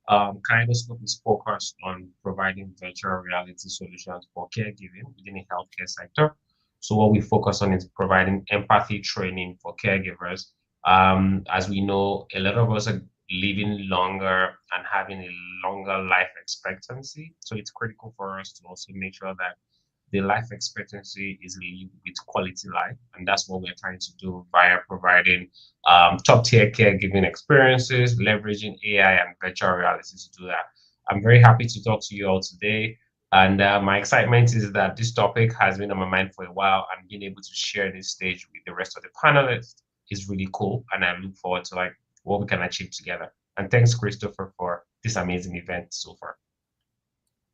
Kaleidoscope is focused on providing virtual reality solutions for caregiving within the healthcare sector. So what we focus on is providing empathy training for caregivers. As we know, a lot of us are living longer and having a longer life expectancy. So it's critical for us to also make sure that the life expectancy is lived with quality life. And that's what we're trying to do via providing top tier caregiving experiences, leveraging AI and virtual reality to do that. I'm very happy to talk to you all today. And my excitement is that this topic has been on my mind for a while, and being able to share this stage with the rest of the panelists is really cool. And I look forward to what we can achieve together. And thanks, Christopher, for this amazing event so far.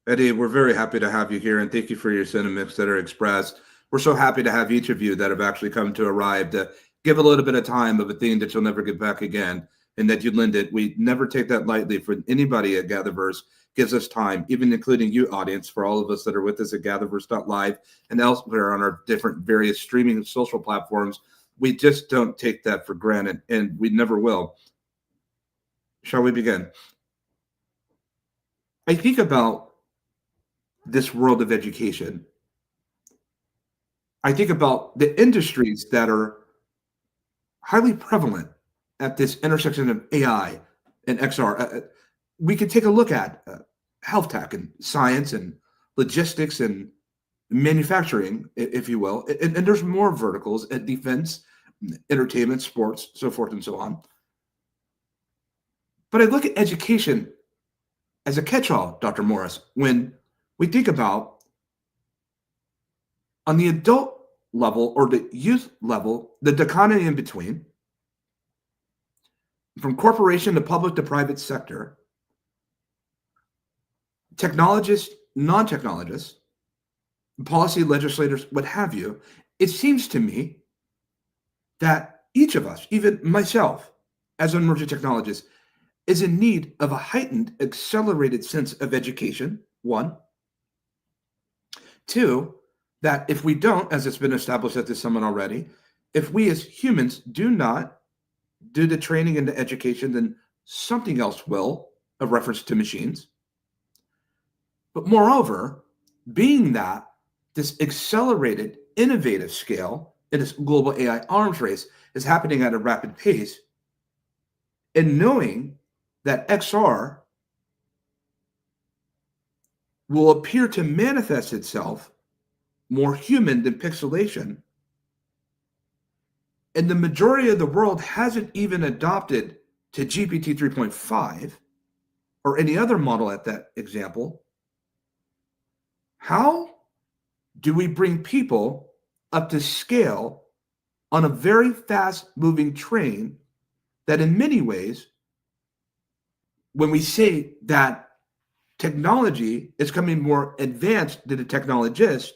Eddie, we're very happy to have you here, and thank you for your sentiments that are expressed. We're so happy to have each of you that have actually come to arrive to give a little bit of time of a thing that you'll never get back again, and that you lend it. We never take that lightly. For anybody at GatherVerse gives us time, even including you, audience, for all of us that are with us at GatherVerse.live and elsewhere on our different various streaming and social platforms. We just don't take that for granted, and we never will. Shall we begin? I think about this world of education. I think about the industries that are highly prevalent at this intersection of AI and XR. We could take a look at health tech and science and logistics and manufacturing, if you will. And there's more verticals at defense, entertainment, sports, so forth and so on. But I look at education as a catch-all, Dr. Morris, when we think about on the adult level or the youth level, the dichotomy in between, from corporation to public to private sector, technologists, non-technologists, policy legislators, what have you, it seems to me that each of us, even myself, as an emerging technologist, is in need of a heightened, accelerated sense of education, one. Two, that if we don't, as it's been established at this summit already, if we as humans do not do the training and the education, then something else will, a reference to machines. But moreover, being that this accelerated, innovative scale in this global AI arms race is happening at a rapid pace, and knowing that XR will appear to manifest itself more human than pixelation, and the majority of the world hasn't even adopted to GPT 3.5 or any other model at that example, how do we bring people up to scale on a very fast-moving train that in many ways, when we say that technology is coming more advanced than the technologist,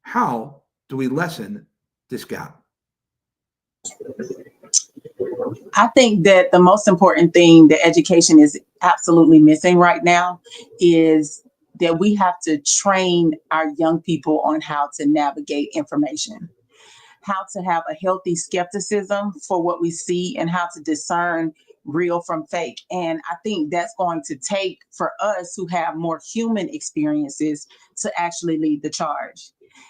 how do we lessen this gap? I think that the most important thing that education is absolutely missing right now is that we have to train our young people on how to navigate information, how to have a healthy skepticism for what we see, and how to discern real from fake. And I think that's going to take for us who have more human experiences to actually lead the charge.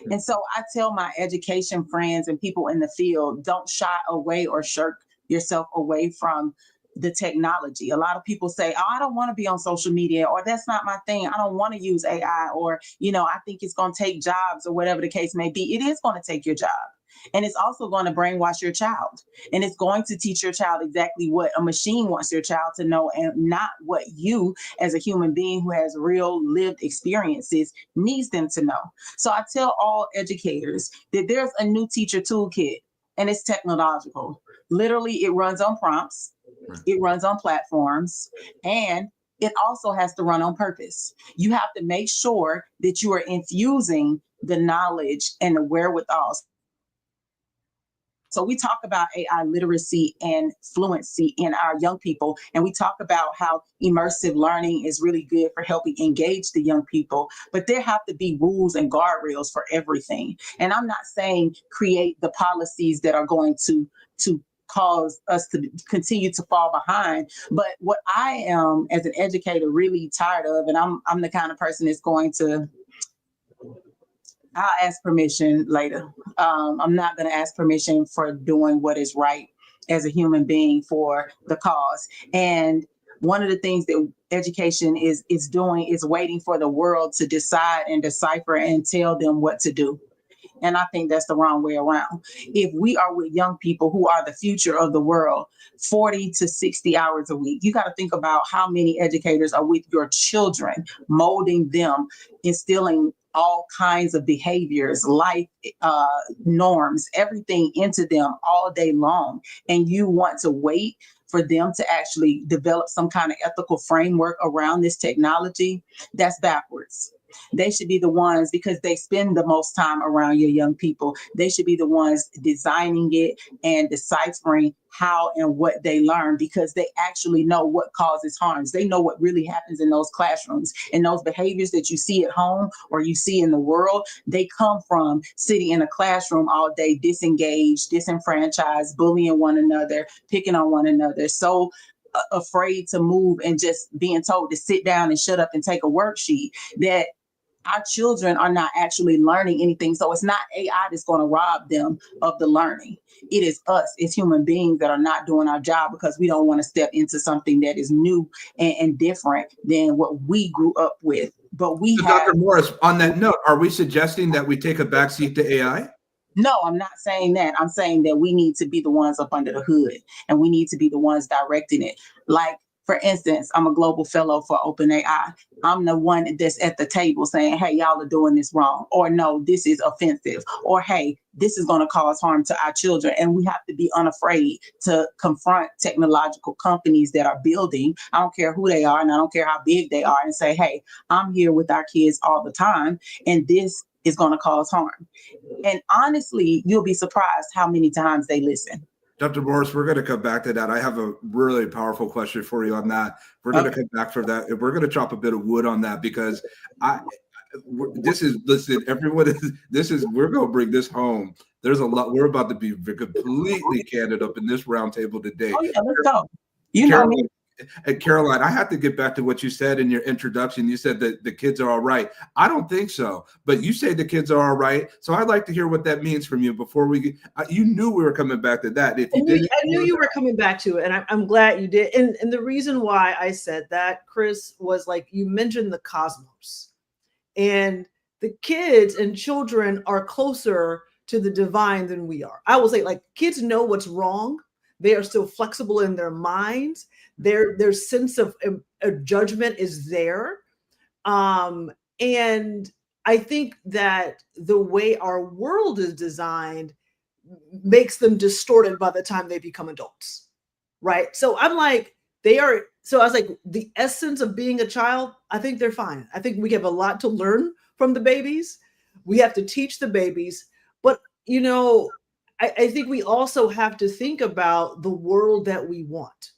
And so I tell my education friends and people in the field, don't shy away or shirk yourself away from the technology. A lot of people say, oh, I don't want to be on social media, or that's not my thing. I don't want to use AI, or, I think it's going to take jobs, or whatever the case may be. It is going to take your job. And it's also going to brainwash your child. And it's going to teach your child exactly what a machine wants your child to know, and not what you, as a human being who has real lived experiences, needs them to know. So I tell all educators that there's a new teacher toolkit, and it's technological. Literally, it runs on prompts, it runs on platforms, and it also has to run on purpose. You have to make sure that you are infusing the knowledge and the wherewithal. So we talk about AI literacy and fluency in our young people, and we talk about how immersive learning is really good for helping engage the young people, but there have to be rules and guardrails for everything. And I'm not saying create the policies that are going to cause us to continue to fall behind. But what I am, as an educator, really tired of, and I'm the kind of person that's going to, I'll ask permission later. I'm not going to ask permission for doing what is right as a human being for the cause. And one of the things that education is doing is waiting for the world to decide and decipher and tell them what to do. And I think that's the wrong way around. If we are with young people who are the future of the world, 40 to 60 hours a week, you got to think about how many educators are with your children, molding them, instilling all kinds of behaviors, life norms, everything into them all day long. And you want to wait for them to actually develop some kind of ethical framework around this technology, that's backwards. They should be the ones, because they spend the most time around your young people. They should be the ones designing it and deciphering how and what they learn, because they actually know what causes harms. They know what really happens in those classrooms, and those behaviors that you see at home or you see in the world, they come from sitting in a classroom all day, disengaged, disenfranchised, bullying one another, picking on one another, so afraid to move and just being told to sit down and shut up and take a worksheet, that our children are not actually learning anything. So it's not AI that's going to rob them of the learning. It is us as human beings that are not doing our job because we don't want to step into something that is new and different than what we grew up with. But we So have— Dr. Morris, on that note, are we suggesting that we take a backseat to AI? No, I'm not saying that. I'm saying that we need to be the ones up under the hood, and we need to be the ones directing it. Like, for instance, I'm a global fellow for OpenAI. I'm the one that's at the table saying, hey, y'all are doing this wrong, or no, this is offensive, or hey, this is going to cause harm to our children. And we have to be unafraid to confront technological companies that are building, I don't care who they are, and I don't care how big they are, and say, hey, I'm here with our kids all the time, and this is going to cause harm. And honestly, you'll be surprised how many times they listen. Dr. Morris, we're going to come back to that. I have a really powerful question for you on that. We're going to come back for that. We're going to chop a bit of wood on that, because listen, everyone, we're going to bring this home. There's a lot. We're about to be completely candid up in this roundtable today. Oh, yeah, let's go. You know me. And Caroline, I have to get back to what you said in your introduction. You said that the kids are all right. I don't think so, but you say the kids are all right. So I'd like to hear what that means from you before we get, you knew we were coming back to that. If you didn't, I knew you were coming back to it, and I'm glad you did. And the reason why I said that, Chris, was like you mentioned the cosmos, and the kids and children are closer to the divine than we are. I will say, like, kids know what's wrong. They are still flexible in their minds. Their sense of judgment is there. And I think that the way our world is designed makes them distorted by the time they become adults, right? So I'm like, so I was like, the essence of being a child, I think they're fine. I think we have a lot to learn from the babies. We have to teach the babies. But, I think we also have to think about the world that we want.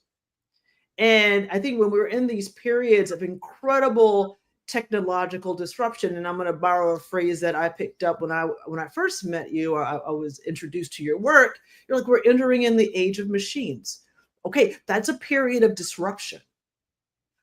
And I think when we're in these periods of incredible technological disruption, and I'm going to borrow a phrase that I picked up when I first met you, or I was introduced to your work, you're like, we're entering in the age of machines. Okay, that's a period of disruption.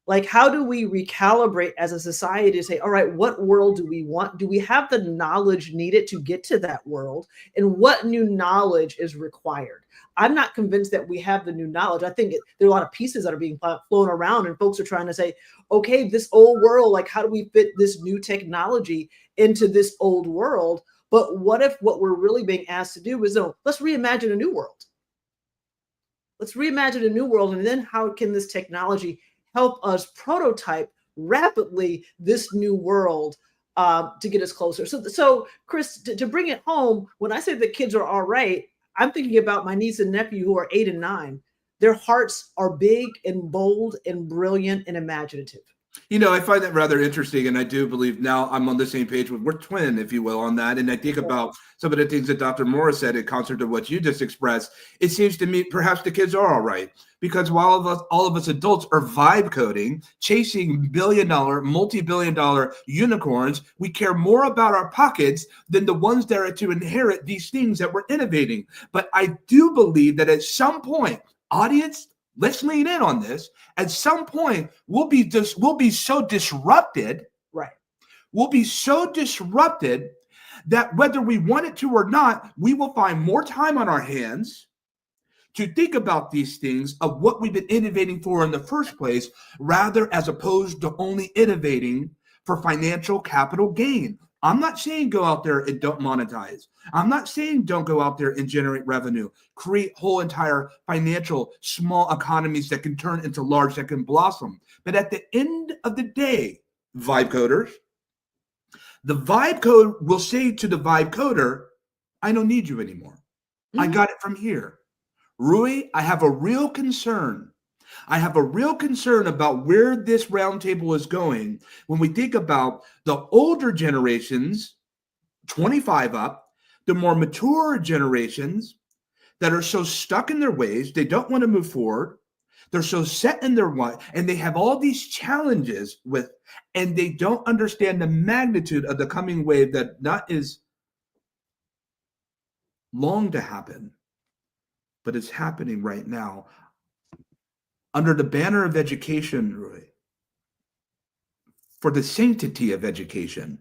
Like, how do we recalibrate as a society to say, all right, what world do we want? Do we have the knowledge needed to get to that world? And what new knowledge is required? I'm not convinced that we have the new knowledge. I think there are a lot of pieces that are being flown around, and folks are trying to say, okay, this old world, like, how do we fit this new technology into this old world? But what if what we're really being asked to do is, no, let's reimagine a new world. Let's reimagine a new world. And then how can this technology help us prototype rapidly this new world to get us closer? So Chris, to bring it home, when I say the kids are all right, I'm thinking about my niece and nephew who are 8 and 9. Their hearts are big and bold and brilliant and imaginative. You know, I find that rather interesting, and I do believe now I'm on the same page with, we're twin, if you will, on that. And I think about some of the things that Dr. Morris said in concert to what you just expressed. It seems to me perhaps the kids are all right, because while all of us adults are vibe coding, chasing billion-dollar, multi-billion-dollar unicorns, we care more about our pockets than the ones that are to inherit these things that we're innovating. But I do believe that at some point, audience, let's lean in on this. At some point, we'll be so disrupted. Right. We'll be so disrupted that whether we want it to or not, we will find more time on our hands to think about these things of what we've been innovating for in the first place, rather as opposed to only innovating for financial capital gain. I'm not saying go out there and don't monetize. I'm not saying don't go out there and generate revenue, create whole entire financial small economies that can turn into large, that can blossom. But at the end of the day, vibe coders, the vibe code will say to the vibe coder, I don't need you anymore. I got it from here. Rui, I have a real concern. I have a real concern about where this roundtable is going when we think about the older generations, 25 up, the more mature generations that are so stuck in their ways, they don't want to move forward. They're so set in their way, and they have all these challenges with, and they don't understand the magnitude of the coming wave that not is long to happen, but it's happening right now. Under the banner of education, Rui, for the sanctity of education,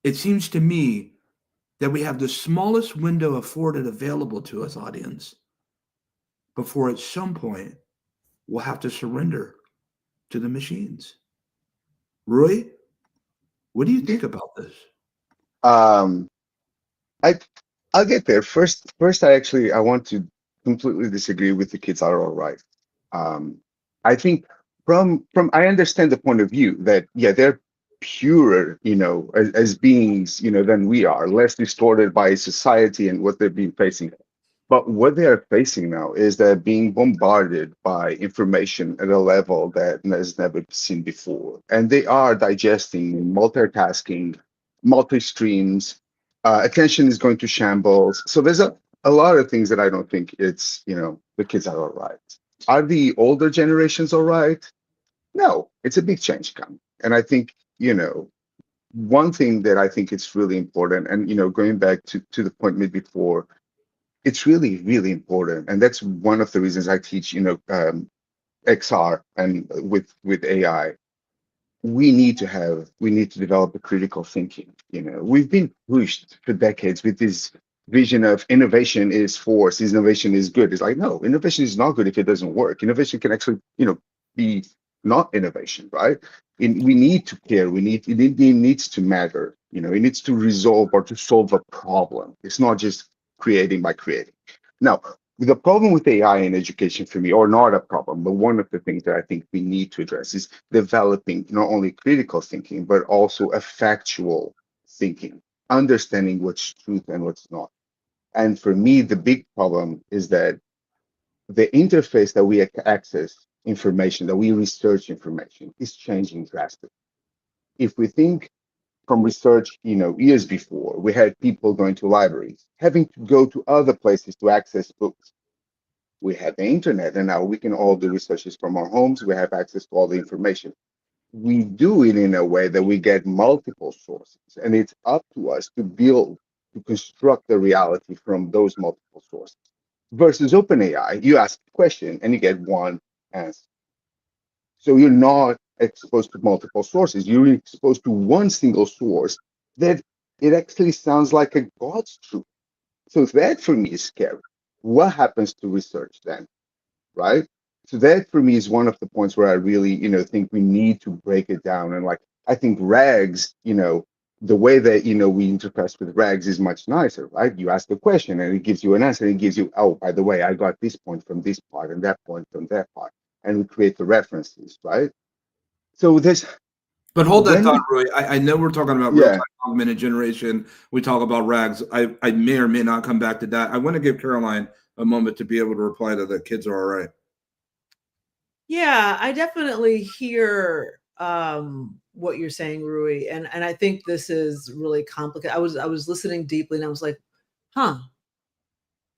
it seems to me that we have the smallest window afforded available to us, audience, before at some point we'll have to surrender to the machines. Rui, what do you think about this? I'll get there. First, I want to completely disagree with the kids are all right. I think from I understand the point of view that, yeah, they're purer, as beings, than we are, less distorted by society and what they've been facing. But what they are facing now is they're being bombarded by information at a level that has never been seen before. And they are digesting, multitasking, multi-streams. Attention is going to shambles. So there's a lot of things that I don't think it's, the kids are all right. Are the older generations all right? No, it's a big change coming. And I think, one thing that I think it's really important, and, going back to the point made before, it's really, really important. And that's one of the reasons I teach, XR and with AI. We need to develop a critical thinking. We've been pushed for decades with this vision of innovation is force, innovation is good. It's like, no, innovation is not good if it doesn't work. Innovation can actually, be not innovation, right? We need to care. It needs to matter. It needs to resolve or to solve a problem. It's not just creating by creating. Now, the problem with AI in education for me, or not a problem, but one of the things that I think we need to address is developing not only critical thinking, but also a factual thinking, understanding what's truth and what's not. And for me, the big problem is that the interface that we access information, that we research information, is changing drastically. If we think from research, years before. We had people going to libraries, having to go to other places to access books. We have the internet, and now we can all do researches from our homes. We have access to all the information. We do it in a way that we get multiple sources, and it's up to us to construct the reality from those multiple sources. Versus OpenAI, you ask a question and you get one answer. So you're not exposed to multiple sources. You're exposed to one single source that it actually sounds like a God's truth. So that for me is scary. What happens to research then, right? So that for me is one of the points where I really, think we need to break it down. And I think RAGs, the way that, we interface with RAGs is much nicer, right? You ask a question and it gives you an answer. It gives you, oh, by the way, I got this point from this part and that point from that part. And we create the references, right? So there's. But hold that thought, Roy. I know we're talking about real-time augmented generation. We talk about RAGs. I may or may not come back to that. I want to give Caroline a moment to be able to reply to the kids are all right. Yeah, I definitely hear what you're saying, Rui, and I think this is really complicated. I was listening deeply, and I was like, "Huh,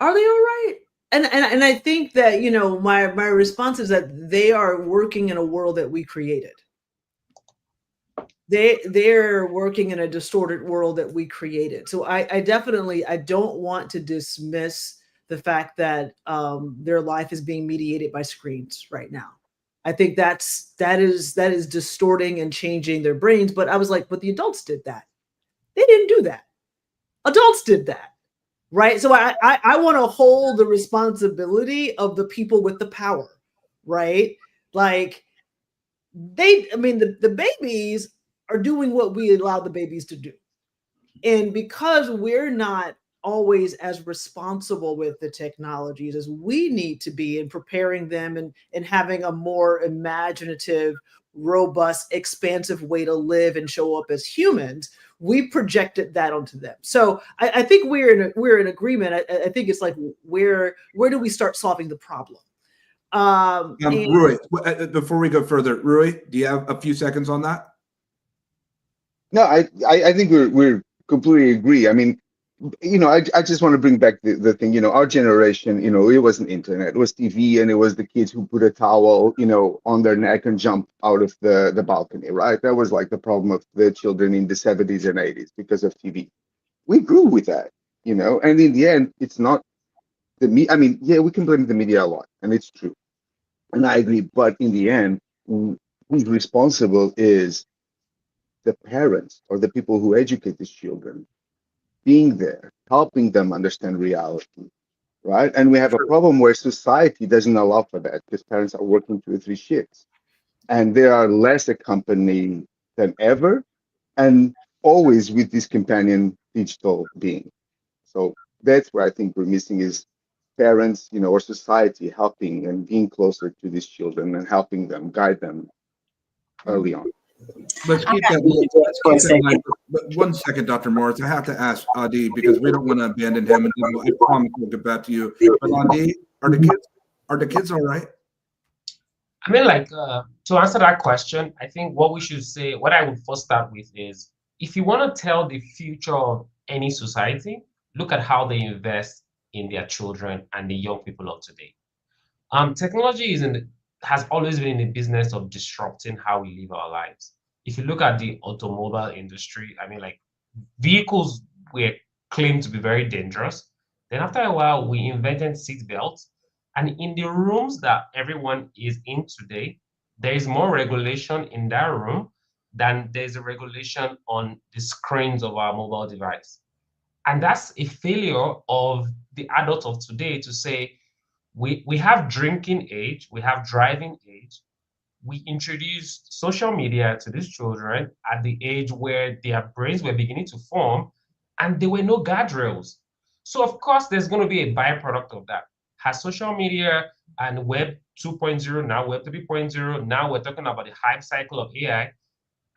are they all right?" And I think that my response is that they are working in a world that we created. They're working in a distorted world that we created. So I definitely don't want to dismiss the fact that their life is being mediated by screens right now. I think that is distorting and changing their brains. But I was like, but the adults did that. They didn't do that. Adults did that, right? So I want to hold the responsibility of the people with the power, right? Like the babies are doing what we allow the babies to do. And because we're not always as responsible with the technologies as we need to be in preparing them and having a more imaginative, robust, expansive way to live and show up as humans, we projected that onto them. So I think we're in agreement. I think it's like where do we start solving the problem? Rui, before we go further, Rui, do you have a few seconds on that? No, I think we're completely agree. I mean, I just want to bring back the thing, our generation, it wasn't internet, it was TV, and it was the kids who put a towel, on their neck and jump out of the balcony, right? That was like the problem of the children in the 70s and 80s because of TV. We grew with that, and in the end, it's not the media. I mean, yeah, we can blame the media a lot, and it's true. And I agree, but in the end, who's responsible is the parents or the people who educate these children, being there, helping them understand reality, right? And we have a problem where society doesn't allow for that because parents are working 2 or 3 shifts, and they are less accompanied than ever, and always with this companion digital being. So that's where I think we're missing is parents, or society helping and being closer to these children and helping them, guide them early on. Let's keep that. But 1 second, Dr. Morris. I have to ask Adi because we don't want to abandon him, and I promise we'll get back to you. But Adi, are the kids all right? I mean, to answer that question, I think what I would first start with is, if you want to tell the future of any society, look at how they invest in their children and the young people of today. Technology has always been in the business of disrupting how we live our lives. If you look at the automobile industry, I mean, vehicles were claimed to be very dangerous. Then after a while, we invented seat belts. And in the rooms that everyone is in today, there is more regulation in that room than there's a regulation on the screens of our mobile device. And that's a failure of the adults of today to say, we have drinking age, we have driving age. We introduced social media to these children at the age where their brains were beginning to form, and there were no guardrails. So of course, there's going to be a byproduct of that. Has social media and Web 2.0, now Web 3.0, now we're talking about the hype cycle of AI,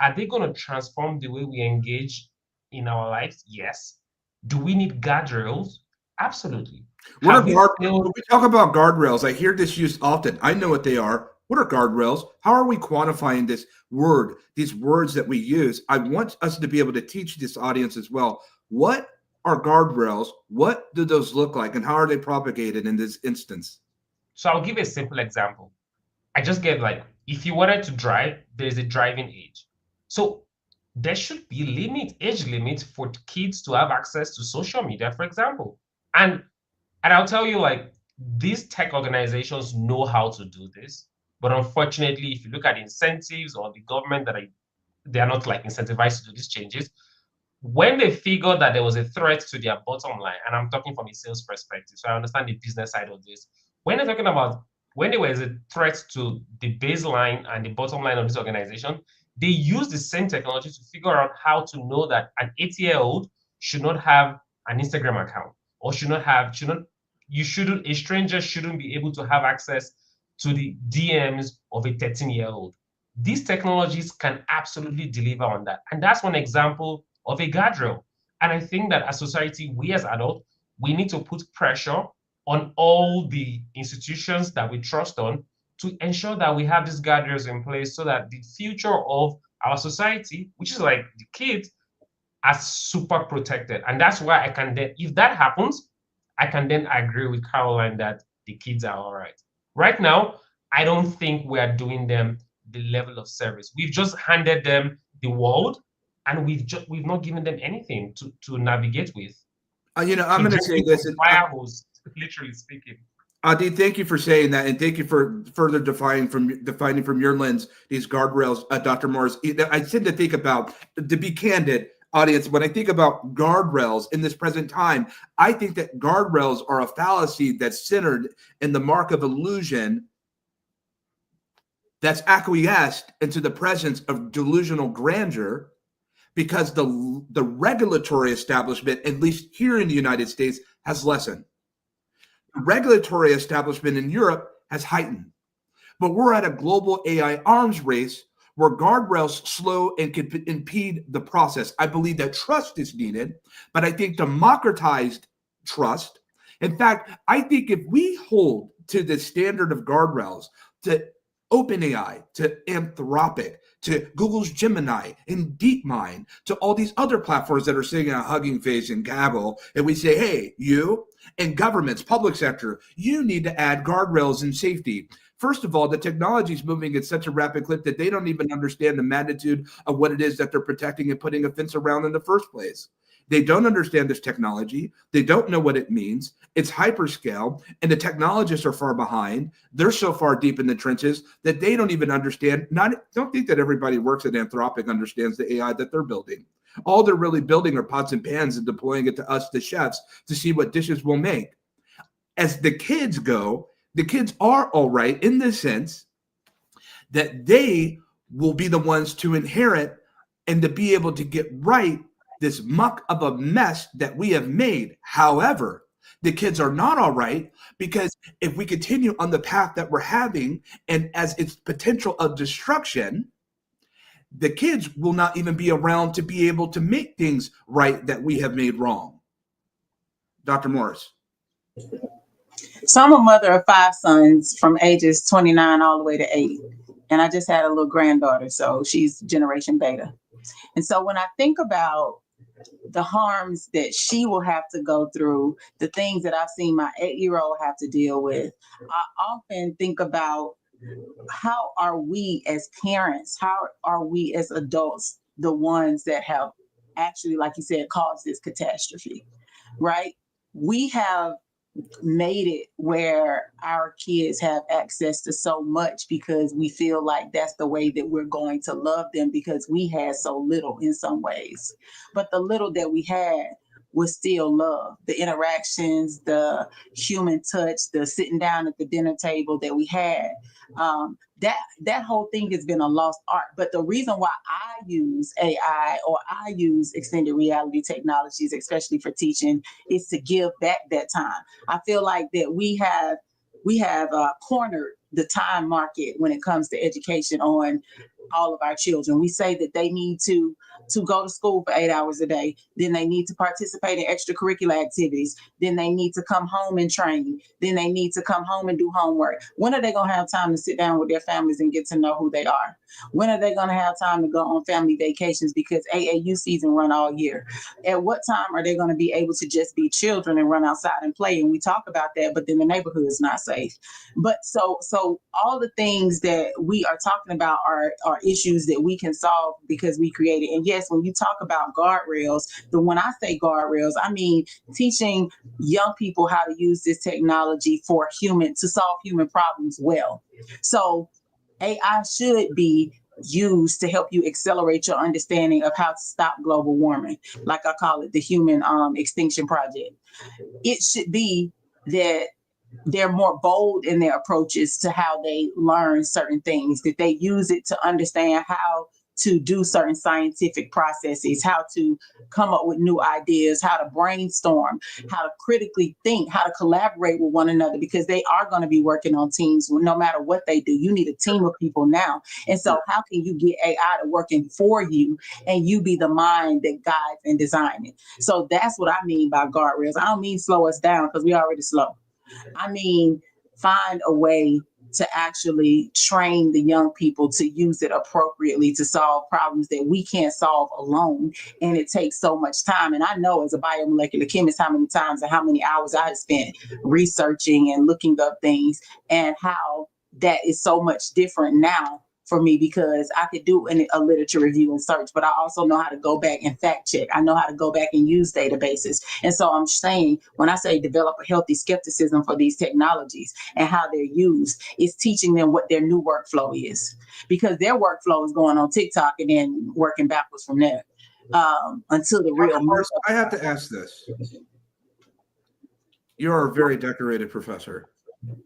are they going to transform the way we engage in our lives? Yes. Do we need guardrails? Absolutely. When we talk about guardrails, I hear this used often. I know what they are. What are guardrails? How are we quantifying this word, these words that we use? I want us to be able to teach this audience as well. What are guardrails? What do those look like? And how are they propagated in this instance? So I'll give a simple example. I just get like, if you wanted to drive, there's a driving age. So there should be age limit for kids to have access to social media, for example. And I'll tell you, like, these tech organizations know how to do this. But unfortunately, if you look at incentives or the government they are not like incentivized to do these changes, when they figured that there was a threat to their bottom line, and I'm talking from a sales perspective, so I understand the business side of this. When they're talking about when there was a threat to the baseline and the bottom line of this organization, they use the same technology to figure out how to know that an 80-year-old should not have an Instagram account, or a stranger shouldn't be able to have access to the DMs of a 13-year-old. These technologies can absolutely deliver on that. And that's one example of a guardrail. And I think that as society, we as adults, we need to put pressure on all the institutions that we trust on to ensure that we have these guardrails in place so that the future of our society, which is like the kids, are super protected. And that's why I can then, if that happens, I can then agree with Caroline that the kids are all right. Right now, I don't think we are doing them the level of service. We've just handed them the world, and we've not given them anything to navigate with. I'm going to say this. Fire hose, literally speaking. Adi, thank you for saying that, and thank you for further defining from your lens these guardrails, Dr. Morris. I tend to think about, to be candid, audience, when I think about guardrails in this present time, I think that guardrails are a fallacy that's centered in the mark of illusion that's acquiesced into the presence of delusional grandeur, because the regulatory establishment, at least here in the United States, has lessened. The regulatory establishment in Europe has heightened. But we're at a global AI arms race where guardrails slow and can impede the process. I believe that trust is needed, but I think democratized trust. In fact, I think if we hold to the standard of guardrails, to OpenAI, to Anthropic, to Google's Gemini and DeepMind, to all these other platforms that are sitting on Hugging Face and Gaggle, and we say, hey, you and governments, public sector, you need to add guardrails and safety. First of all, the technology is moving at such a rapid clip that they don't even understand the magnitude of what it is that they're protecting and putting a fence around in the first place. They don't understand this technology. They don't know what it means. It's hyperscale, and the technologists are far behind. They're so far deep in the trenches that they don't even understand. Don't think that everybody who works at Anthropic understands the AI that they're building. All they're really building are pots and pans and deploying it to us, the chefs, to see what dishes we'll make. As the kids go, the kids are all right in the sense that they will be the ones to inherit and to be able to get right this muck of a mess that we have made. However, the kids are not all right, because if we continue on the path that we're having and as its potential of destruction, the kids will not even be around to be able to make things right that we have made wrong. Dr. Morris. So I'm a mother of 5 sons from ages 29 all the way to 8. And I just had a little granddaughter, so she's Generation Beta. And so when I think about the harms that she will have to go through, the things that I've seen my 8-year-old have to deal with, I often think about, how are we as parents, how are we as adults the ones that have actually, like you said, caused this catastrophe, right? We have made it where our kids have access to so much because we feel like that's the way that we're going to love them, because we had so little in some ways. But the little that we had was still love. The interactions, the human touch, the sitting down at the dinner table that we had, that whole thing has been a lost art. But the reason why I use AI or I use extended reality technologies, especially for teaching, is to give back that time. I feel like that we have cornered the time market when it comes to education on all of our children. We say that they need to go to school for 8 hours a day. Then they need to participate in extracurricular activities. Then they need to come home and train. Then they need to come home and do homework. When are they going to have time to sit down with their families and get to know who they are? When are they going to have time to go on family vacations, because AAU season run all year? At what time are they going to be able to just be children and run outside and play? And we talk about that, but then the neighborhood is not safe. But so all the things that we are talking about are issues that we can solve because we created. And yes, when you talk about guardrails, when I say guardrails, I mean teaching young people how to use this technology to solve human problems well. So AI should be used to help you accelerate your understanding of how to stop global warming, like I call it the Human Extinction Project. It should be that they're more bold in their approaches to how they learn certain things, that they use it to understand how to do certain scientific processes, how to come up with new ideas, how to brainstorm, how to critically think, how to collaborate with one another, because they are going to be working on teams no matter what they do. You need a team of people now. And so how can you get AI to working for you and you be the mind that guides and design it? So that's what I mean by guardrails. I don't mean slow us down, because we already slow. I mean, find a way to actually train the young people to use it appropriately to solve problems that we can't solve alone. And it takes so much time. And I know as a biomolecular chemist, how many times and how many hours I have spent researching and looking up things, and how that is so much different now for me, because I could do a literature review and search, but I also know how to go back and fact check. I know how to go back and use databases. And so I'm saying, when I say develop a healthy skepticism for these technologies and how they're used, it's teaching them what their new workflow is, because their workflow is going on TikTok and then working backwards from there until the real. I have to ask this. You're a very decorated professor.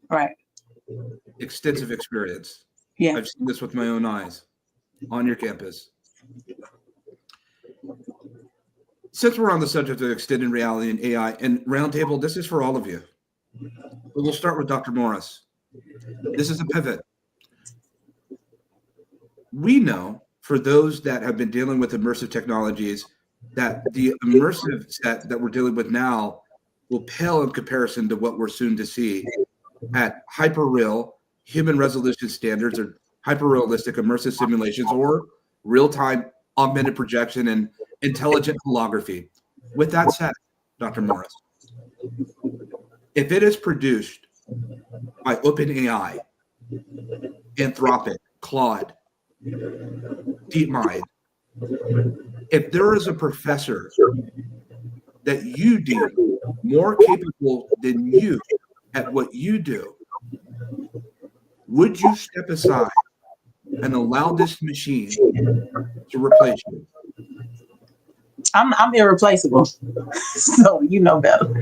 Right. Extensive experience. Yeah. I've seen this with my own eyes on your campus. Since we're on the subject of extended reality and AI, and Roundtable, this is for all of you. We'll start with Dr. Morris. This is a pivot. We know, for those that have been dealing with immersive technologies, that the immersive set that we're dealing with now will pale in comparison to what we're soon to see at hyperreal human resolution standards, or hyper-realistic immersive simulations, or real-time augmented projection and intelligent holography. With that said, Dr. Morris, if it is produced by OpenAI, Anthropic, Claude, DeepMind, if there is a professor that you deem more capable than you at what you do, would you step aside and allow this machine to replace you? I'm irreplaceable. So you know better.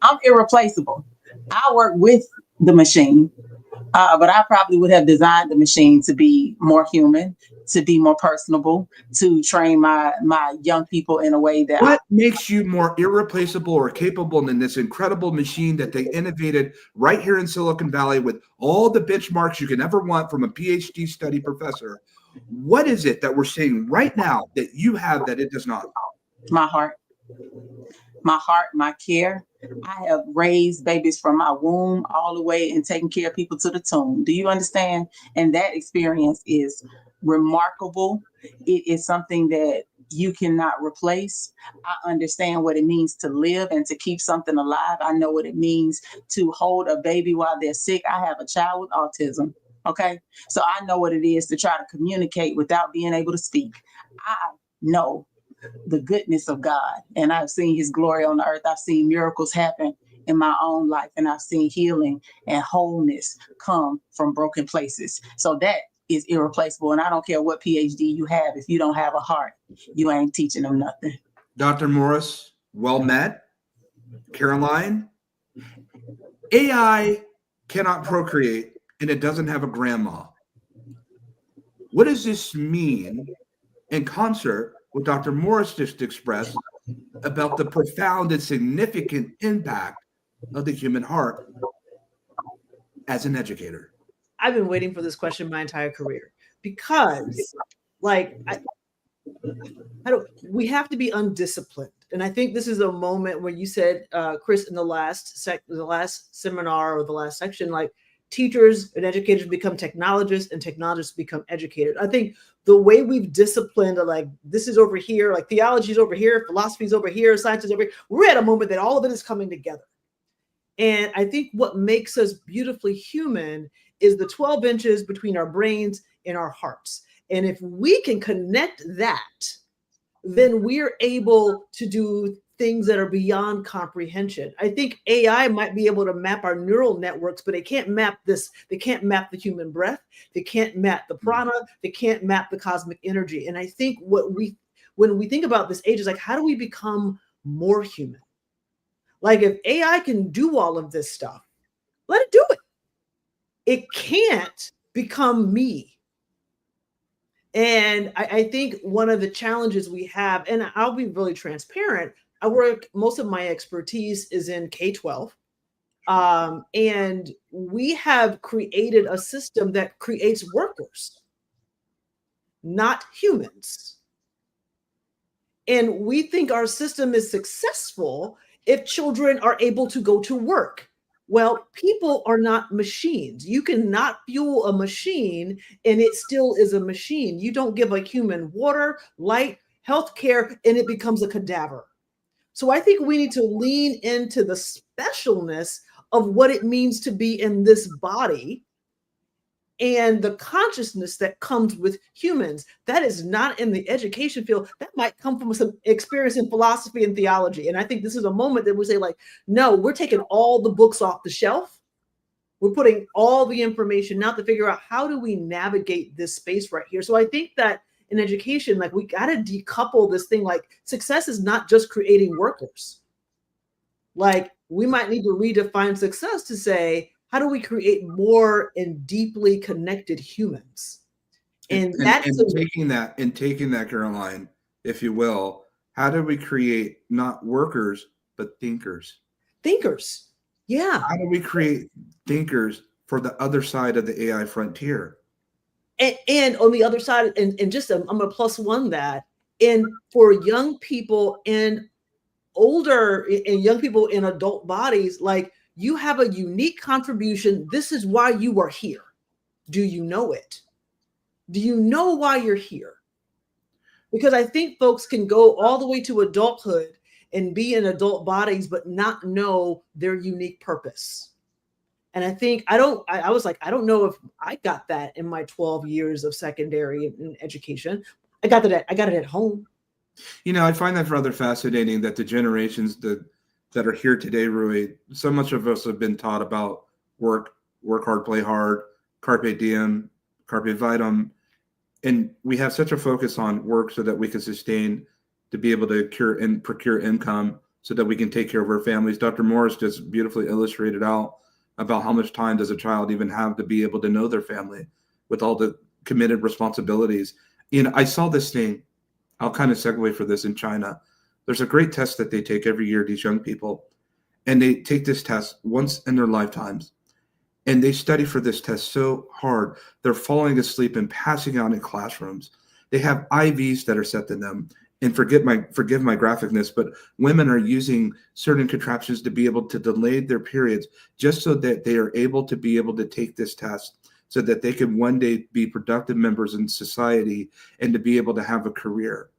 I'm irreplaceable. I work with the machine, but I probably would have designed the machine to be more human, to be more personable, to train my young people in a way that. What makes you more irreplaceable or capable than this incredible machine that they innovated right here in Silicon Valley with all the benchmarks you can ever want from a PhD study professor? What is it that we're seeing right now that you have that it does not? My heart, my care. I have raised babies from my womb all the way and taken care of people to the tomb. Do you understand? And that experience is remarkable. It is something that you cannot replace. I understand what it means to live and to keep something alive. I know what it means to hold a baby while they're sick. I have a child with autism. Okay. So I know what it is to try to communicate without being able to speak. I know the goodness of God, and I've seen his glory on the earth. I've seen miracles happen in my own life, and I've seen healing and wholeness come from broken places. So that is irreplaceable. And I don't care what PhD you have. If you don't have a heart, you ain't teaching them nothing. Dr. Morris, well met. Caroline, AI cannot procreate and it doesn't have a grandma. What does this mean in concert with Dr. Morris just expressed about the profound and significant impact of the human heart as an educator? I've been waiting for this question my entire career because, like, we have to be undisciplined, and I think this is a moment where you said, Chris, in the last seminar or the last section, like teachers and educators become technologists and technologists become educators. I think the way we've disciplined, like this is over here, like theology is over here, philosophy is over here, science is over here. We're at a moment that all of it is coming together. And I think what makes us beautifully human is the 12 inches between our brains and our hearts. And if we can connect that, then we're able to do things that are beyond comprehension. I think AI might be able to map our neural networks, but they can't map this. They can't map the human breath. They can't map the prana. They can't map the cosmic energy. And I think when we think about this age is like, how do we become more human? Like if AI can do all of this stuff, let it do it. It can't become me. And I think one of the challenges we have, and I'll be really transparent, most of my expertise is in K-12. And we have created a system that creates workers, not humans. And we think our system is successful if children are able to go to work. Well, people are not machines. You cannot fuel a machine and it still is a machine. You don't give a human water, light, healthcare, and it becomes a cadaver. So I think we need to lean into the specialness of what it means to be in this body and the consciousness that comes with humans. That is not in the education field. That might come from some experience in philosophy and theology. And I think this is a moment that we say, like, no, we're taking all the books off the shelf. We're putting all the information out to figure out how do we navigate this space right here. So I think that in education, like we got to decouple this thing. Like success is not just creating workers. Like we might need to redefine success to say, how do we create more and deeply connected humans? And taking that, Caroline, if you will, how do we create not workers, but thinkers? Thinkers. Yeah. How do we create thinkers for the other side of the AI frontier? And on the other side, and just I'm going to plus one that, and for young people and older and young people in adult bodies, like you have a unique contribution. This is why you are here. Do you know it? Do you know why you're here? Because I think folks can go all the way to adulthood and be in adult bodies, but not know their unique purpose. And I think I was like, I don't know if I got that in my 12 years of secondary education. I got it at home. You know, I find that rather fascinating that the generations that are here today, Rui, so much of us have been taught about work hard, play hard, carpe diem, carpe vitam. And we have such a focus on work so that we can sustain, to be able to procure income so that we can take care of our families. Dr. Morris just beautifully illustrated out about how much time does a child even have to be able to know their family with all the committed responsibilities. You know, I saw this thing, I'll kind of segue for this in China. There's a great test that they take every year, these young people, and they take this test once in their lifetimes. And they study for this test so hard, they're falling asleep and passing out in classrooms. They have IVs that are set to them. And forgive my graphicness, but women are using certain contraptions to be able to delay their periods just so that they are able to take this test so that they can one day be productive members in society and to be able to have a career.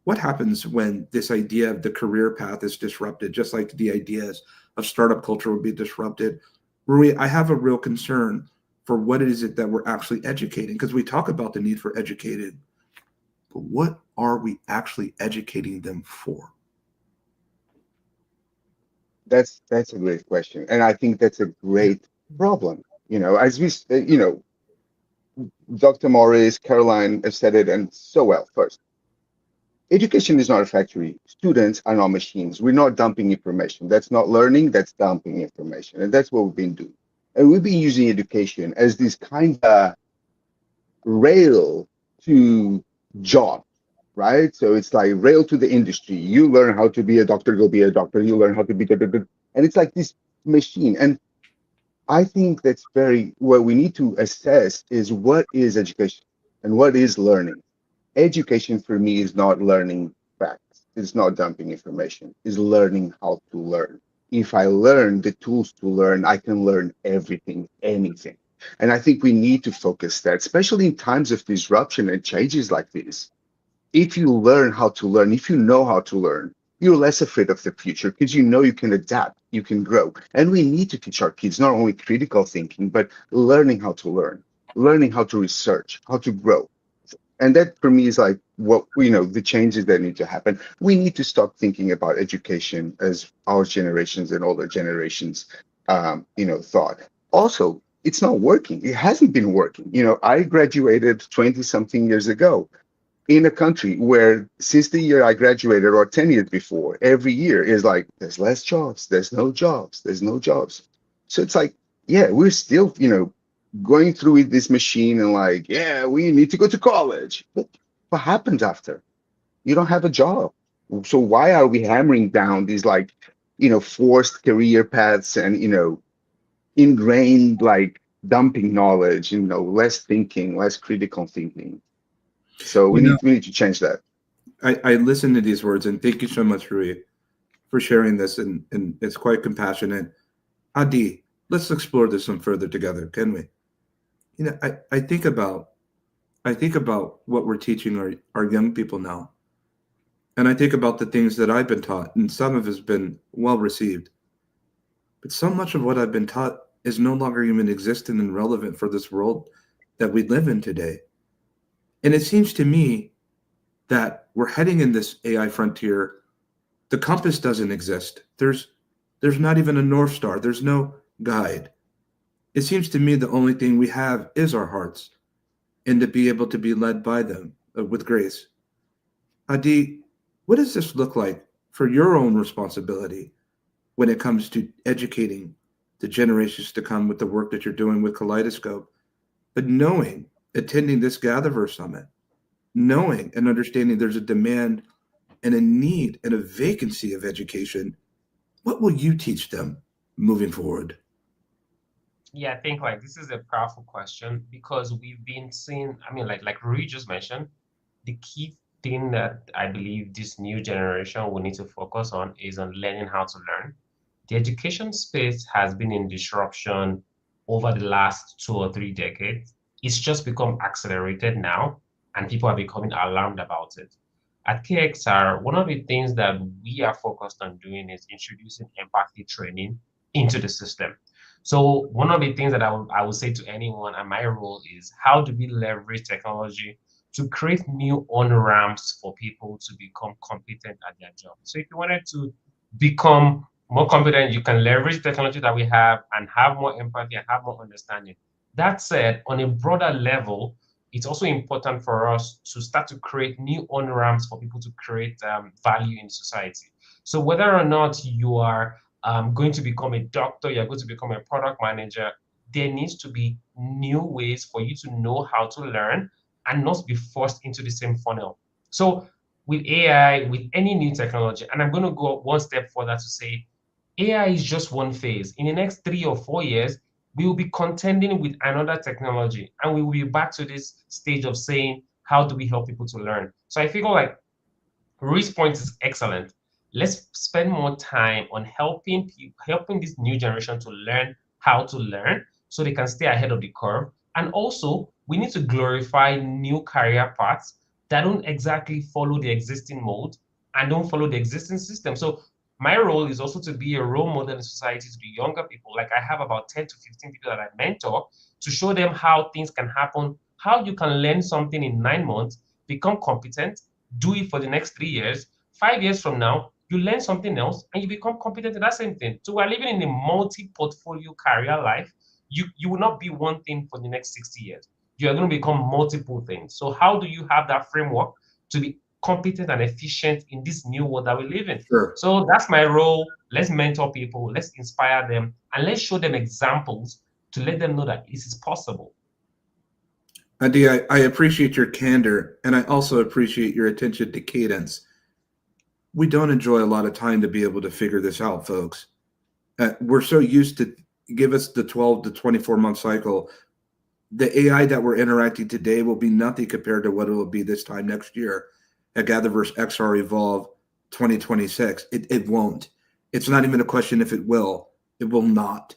What happens when this idea of the career path is disrupted, just like the ideas of startup culture would be disrupted? Rui, I have a real concern for what is it that we're actually educating, because we talk about the need for educated, but what are we actually educating them for? That's a great question, and I think that's a great problem. You know, as we, Dr. Morris, Caroline have said it, and so well. First, education is not a factory. Students are not machines. We're not dumping information. That's not learning. That's dumping information, and that's what we've been doing. And we've been using education as this kind of rail to job, right? So it's like rail to the industry. You learn how to be a doctor, go be a doctor. You learn how to be, and it's like this machine. And I think that's what we need to assess is what is education and what is learning. Education for me is not learning facts. It's not dumping information. It's learning how to learn. If I learn the tools to learn, I can learn everything, anything. And I think we need to focus that, especially in times of disruption and changes like this. If you learn how to learn, if you know how to learn, you're less afraid of the future because you know you can adapt, you can grow. And we need to teach our kids not only critical thinking, but learning how to learn, learning how to research, how to grow. And that for me is like what, the changes that need to happen. We need to stop thinking about education as our generations and older generations, thought. Also, it's not working. It hasn't been working. I graduated 20 something years ago in a country where since the year I graduated or 10 years before, every year is like, there's less jobs, there's no jobs, there's no jobs. So it's like, yeah, we're still, going through with this machine and like, yeah, we need to go to college. But what happens after? You don't have a job. So why are we hammering down these like, forced career paths and, ingrained like dumping knowledge, less thinking, less critical thinking. So we need to change that. I listen to these words, and thank you so much, Rui, for sharing this, and it's quite compassionate. Adi, let's explore this some further together, can we? I think about what we're teaching our young people now, and I think about the things that I've been taught, and some of it has been well received. But so much of what I've been taught is no longer even existent and relevant for this world that we live in today. And it seems to me that we're heading in this AI frontier. The compass doesn't exist. There's not even a North Star. There's no guide. It seems to me the only thing we have is our hearts, and to be able to be led by them with grace. Adi, what does this look like for your own responsibility when it comes to educating the generations to come with the work that you're doing with Kaleidoscope, but attending this GatherVerse Summit, knowing and understanding there's a demand and a need and a vacancy of education, what will you teach them moving forward? Yeah, I think like this is a powerful question because we've been seeing, I mean, like Rui just mentioned, the key thing that I believe this new generation will need to focus on is on learning how to learn. The education space has been in disruption over the last 2 or 3 decades. It's just become accelerated now, and people are becoming alarmed about it. At KXR, one of the things that we are focused on doing is introducing empathy training into the system. So one of the things that I would say to anyone, and my role is how do we leverage technology to create new on-ramps for people to become competent at their job. So if you wanted to become more competent, you can leverage technology that we have and have more empathy and have more understanding. That said, on a broader level, it's also important for us to start to create new on-ramps for people to create value in society. So whether or not you are going to become a doctor, you're going to become a product manager, there needs to be new ways for you to know how to learn and not be forced into the same funnel. So with AI, with any new technology, and I'm going to go one step further to say, AI is just one phase. In the next 3 or 4 years, we will be contending with another technology, and we will be back to this stage of saying, how do we help people to learn? So I feel like Rui's point is excellent. Let's spend more time on helping this new generation to learn how to learn so they can stay ahead of the curve. And also, we need to glorify new career paths that don't exactly follow the existing mold and don't follow the existing system. So my role is also to be a role model in society to the younger people. Like I have about 10 to 15 people that I mentor to show them how things can happen, how you can learn something in 9 months, become competent, do it for the next 3 years. 5 years from now, you learn something else and you become competent in that same thing. So we're living in a multi-portfolio career life. You will not be one thing for the next 60 years. You are going to become multiple things. So how do you have that framework to be competent and efficient in this new world that we live in? Sure. So that's my role. Let's mentor people, let's inspire them, and let's show them examples to let them know that this is possible. Adi, I appreciate your candor, and I also appreciate your attention to cadence. We don't enjoy a lot of time to be able to figure this out, folks. We're so used to, give us the 12 to 24 month cycle, the AI that we're interacting today will be nothing compared to what it will be this time next year at GatherVerse XREvolve 2026. It won't. It's not even a question if it will. It will not.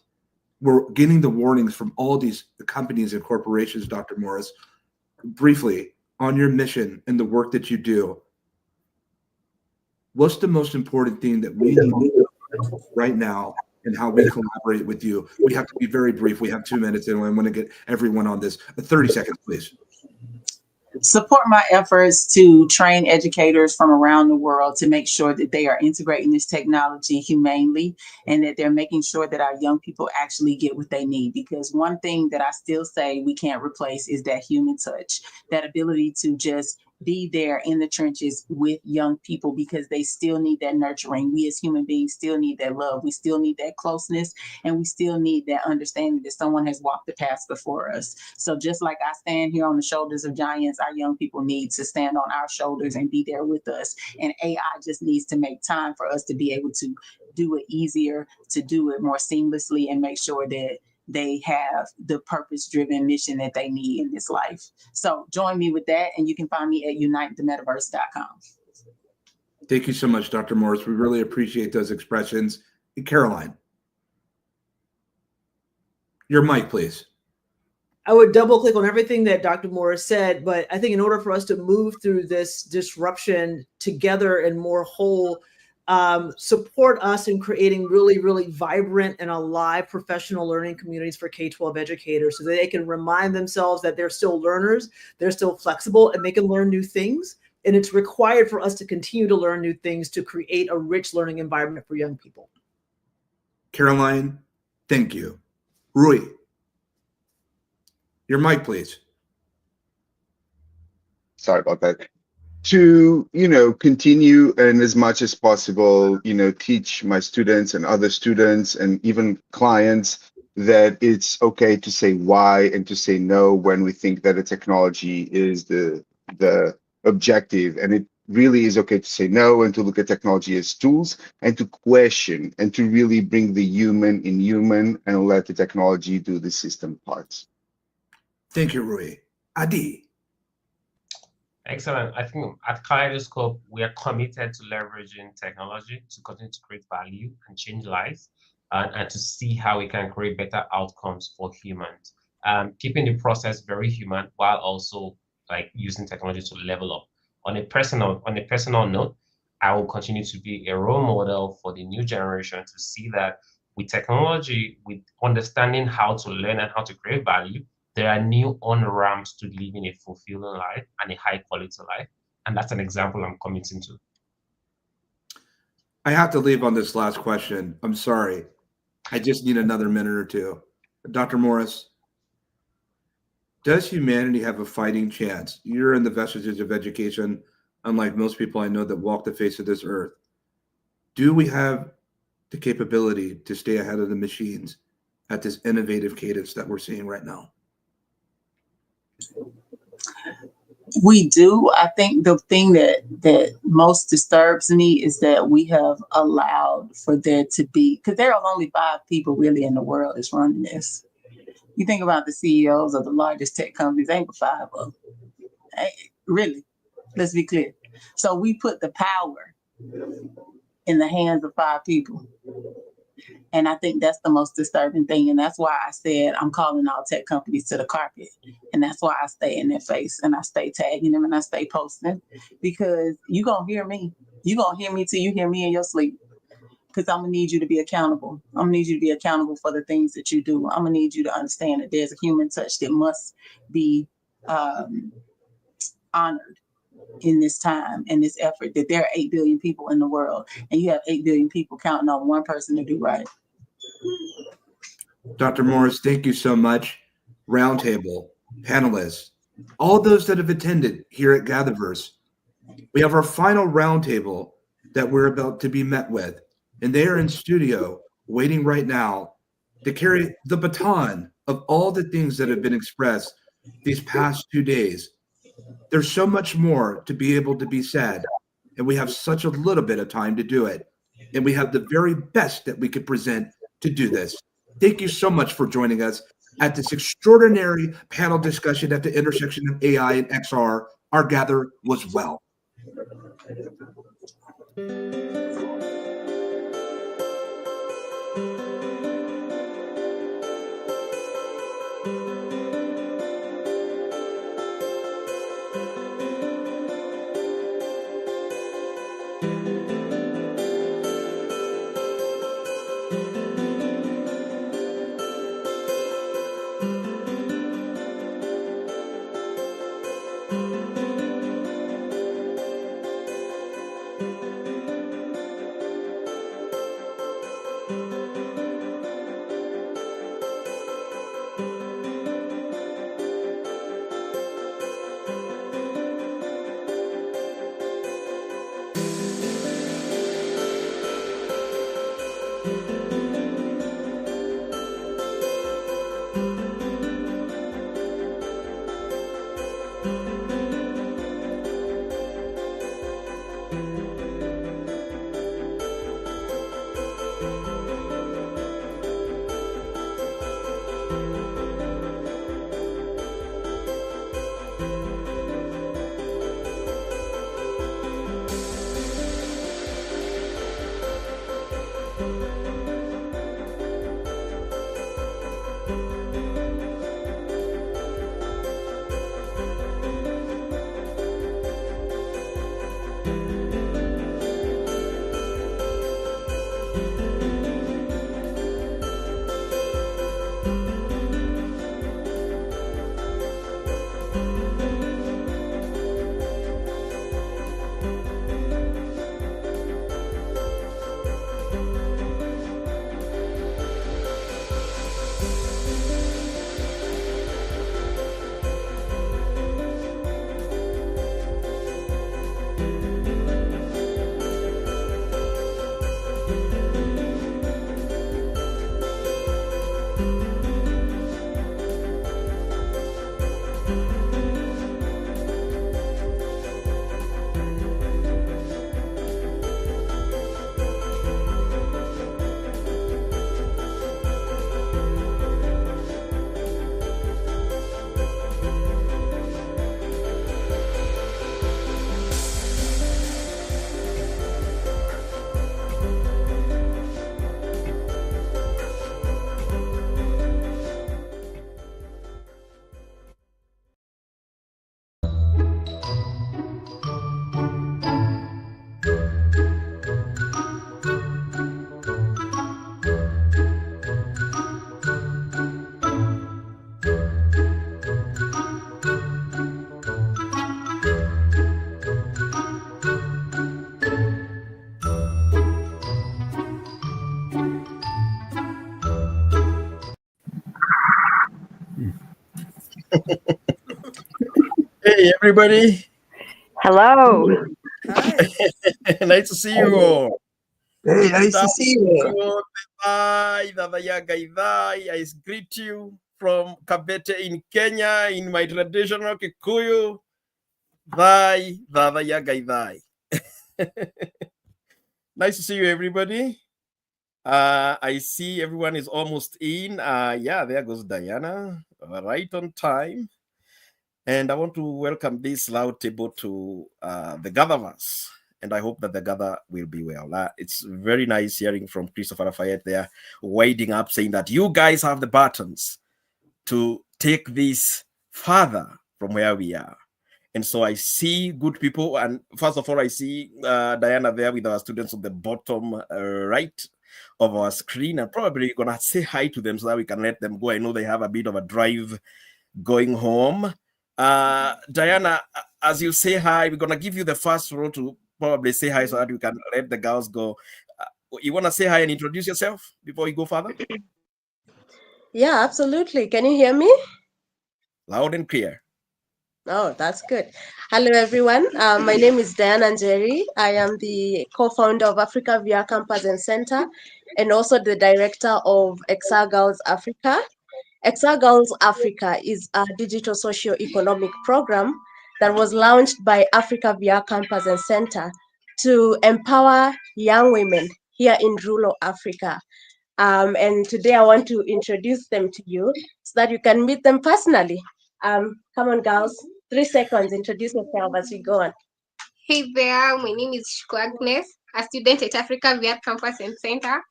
We're getting the warnings from all these companies and corporations, Dr. Morris. Briefly, on your mission and the work that you do, what's the most important thing that we need right now and how we collaborate with you? We have to be very brief. We have 2 minutes and I want to get everyone on this. 30 seconds, please. Support my efforts to train educators from around the world to make sure that they are integrating this technology humanely and that they're making sure that our young people actually get what they need. Because one thing that I still say we can't replace is that human touch, that ability to just be there in the trenches with young people, because they still need that nurturing. We as human beings still need that love. We still need that closeness, and we still need that understanding that someone has walked the path before us. So just like I stand here on the shoulders of giants, our young people need to stand on our shoulders and be there with us. And AI just needs to make time for us to be able to do it easier, to do it more seamlessly, and make sure that they have the purpose-driven mission that they need in this life. So join me with that, and you can find me at unitethemetaverse.com. Thank you so much, Dr. Morris. We really appreciate those expressions. And Caroline, your mic, please. I would double click on everything that Dr. Morris said, but I think in order for us to move through this disruption together and more whole, support us in creating really, really vibrant and alive professional learning communities for K-12 educators so that they can remind themselves that they're still learners, they're still flexible, and they can learn new things. And it's required for us to continue to learn new things to create a rich learning environment for young people. Caroline, thank you. Rui, your mic, please. Sorry about that. To, continue and as much as possible, teach my students and other students and even clients that it's okay to say why and to say no when we think that a technology is the objective. And it really is okay to say no and to look at technology as tools and to question and to really bring the human in human and let the technology do the system parts. Thank you, Rui. Adi. Excellent. I think at Kaleidoscope, we are committed to leveraging technology to continue to create value and change lives, and to see how we can create better outcomes for humans. Keeping the process very human while also using technology to level up. On a personal note, I will continue to be a role model for the new generation to see that with technology, with understanding how to learn and how to create value, there are new on-ramps to living a fulfilling life and a high-quality life. And that's an example I'm committing to. I have to leave on this last question. I'm sorry. I just need another minute or two. Dr. Morris, does humanity have a fighting chance? You're in the vestiges of education, unlike most people I know that walk the face of this earth. Do we have the capability to stay ahead of the machines at this innovative cadence that we're seeing right now? We do. I think the thing that most disturbs me is that we have allowed for there to be, because there are only 5 people really in the world that's running this. You think about the CEOs of the largest tech companies, ain't but 5 of them. Really, let's be clear. So we put the power in the hands of 5 people. And I think that's the most disturbing thing. And that's why I said I'm calling all tech companies to the carpet. And that's why I stay in their face and I stay tagging them and I stay posting, because you're going to hear me. You're going to hear me till you hear me in your sleep, because I'm going to need you to be accountable. I'm going to need you to be accountable for the things that you do. I'm going to need you to understand that there's a human touch that must be honored in this time and this effort, that there are 8 billion people in the world and you have 8 billion people counting on one person to do right. Dr. Morris, thank you so much. Roundtable, panelists, all those that have attended here at GatherVerse. We have our final roundtable that we're about to be met with, and they are in studio waiting right now to carry the baton of all the things that have been expressed these past 2 days. There's so much more to be able to be said, and we have such a little bit of time to do it. And we have the very best that we could present to do this. Thank you so much for joining us at this extraordinary panel discussion at the intersection of AI and XR. Our gather was well. Hey, everybody. Hello. Hi. Nice to see you all. Hey, nice to see you. Hi, Dada Yaga Idai. I greet you from Kabete in Kenya in my traditional Kikuyu. Vai, Dada Yaga Idai. Nice to see you, everybody. I see everyone is almost in. Yeah, there goes Diana, right on time. And I want to welcome this loud table to the GatherVerse. And I hope that the gather will be well. It's very nice hearing from Christopher Lafayette there, wading up, saying that you guys have the buttons to take this further from where we are. And so I see good people. And first of all, I see Diana there with our students on the bottom right of our screen. And probably going to say hi to them so that we can let them go. I know they have a bit of a drive going home. Diana, as you say hi, we're going to give you the first row to probably say hi so that you can let the girls go. You want to say hi and introduce yourself before you go further? Yeah, absolutely. Can you hear me? Loud and clear. Oh, that's good. Hello, everyone. My name is Diana Njeri. I am the co-founder of Africa VR Campus and Center and also the director of XR Girls Africa. XR Girls Africa is a digital socio-economic program that was launched by Africa VR Campus and Center to empower young women here in rural Africa. And today I want to introduce them to you so that you can meet them personally. Come on, girls. 3 seconds. Introduce yourself as we go on. Hey there, my name is Shukwa Agnes, a student at Africa VR Campus and Center,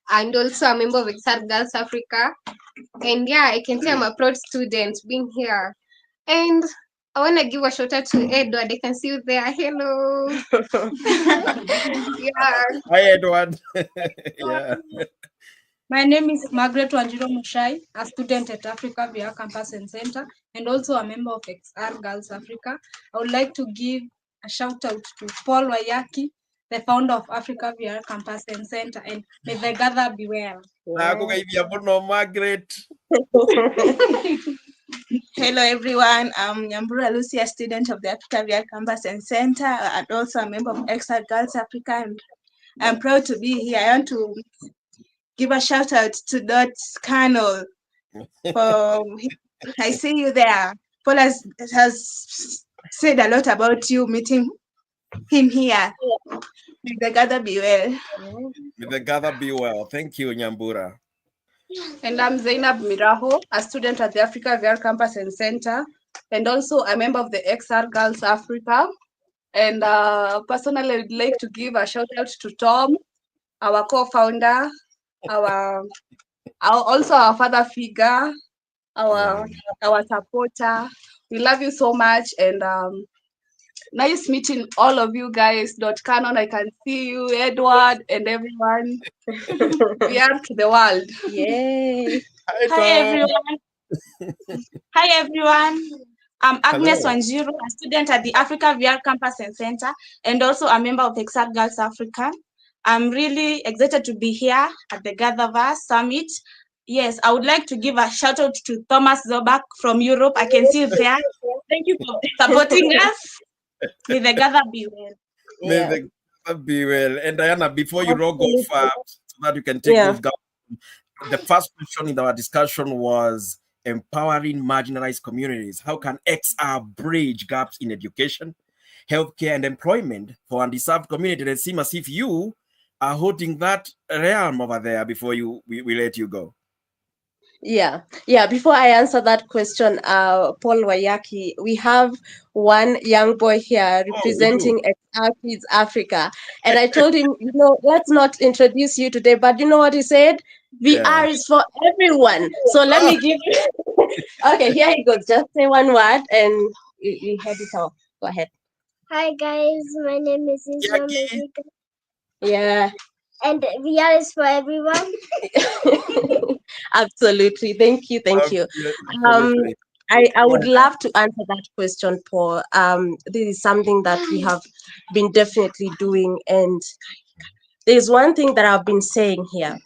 and also a member of XR Girls Africa. And yeah, I can say I'm a proud student being here. And I want to give a shout out to Edward. I can see you there. Hello. Yeah. Hi, Edward. Yeah. My name is Margaret Wanjiro Mushai, a student at Africa VR Campus and Center, and also a member of XR Girls Africa. I would like to give a shout out to Paul Wayaki, the founder of Africa VR Campus and Center, and may the gather be well. Margaret. Hello everyone, I'm Nyambura Lucy, a student of the Africa VR Campus and Center, and also a member of XR Girls Africa, and I'm proud to be here. I want to give a shout out to Dot Colonel. I see you there. Paul has said a lot about you, meeting him here. May the gather be well. May the gather be well. Thank you, Nyambura. And I'm Zainab Miraho, a student at the Africa VR Campus and Center, and also a member of the XR Girls Africa. And personally, I would like to give a shout out to Tom, our co-founder, also our father figure, our supporter. We love you so much, and nice meeting all of you guys. Canon, I can see you, Edward, and everyone. We are to the world. Yay! Hi everyone. Hi everyone. I'm Agnes Wanjiro, a student at the Africa VR Campus and Center, and also a member of XR Girls Africa. I'm really excited to be here at the GatherVerse Summit. Yes, I would like to give a shout out to Thomas Zobak from Europe. I can see you there. Thank you for supporting us. May the gather be well. May the gather be well. And Diana, before you roll off, so that you can take those guys, the first question in our discussion was empowering marginalized communities. How can XR bridge gaps in education, healthcare, and employment for undeserved communities? It seems as if you are holding that realm over there before we let you go. Yeah. Before I answer that question, Paul Wayaki, we have one young boy here representing XR Kids Africa, and I told him, let's not introduce you today, but you know what he said? VR is for everyone. So let me give you. Okay, here he goes. Just say one word, and you head it off. Go ahead. Hi guys, my name is Isma Medika. Yeah. And VR is for everyone. Absolutely. Thank you. I would love to answer that question, Paul. This is something that we have been definitely doing, and there's one thing that I've been saying here.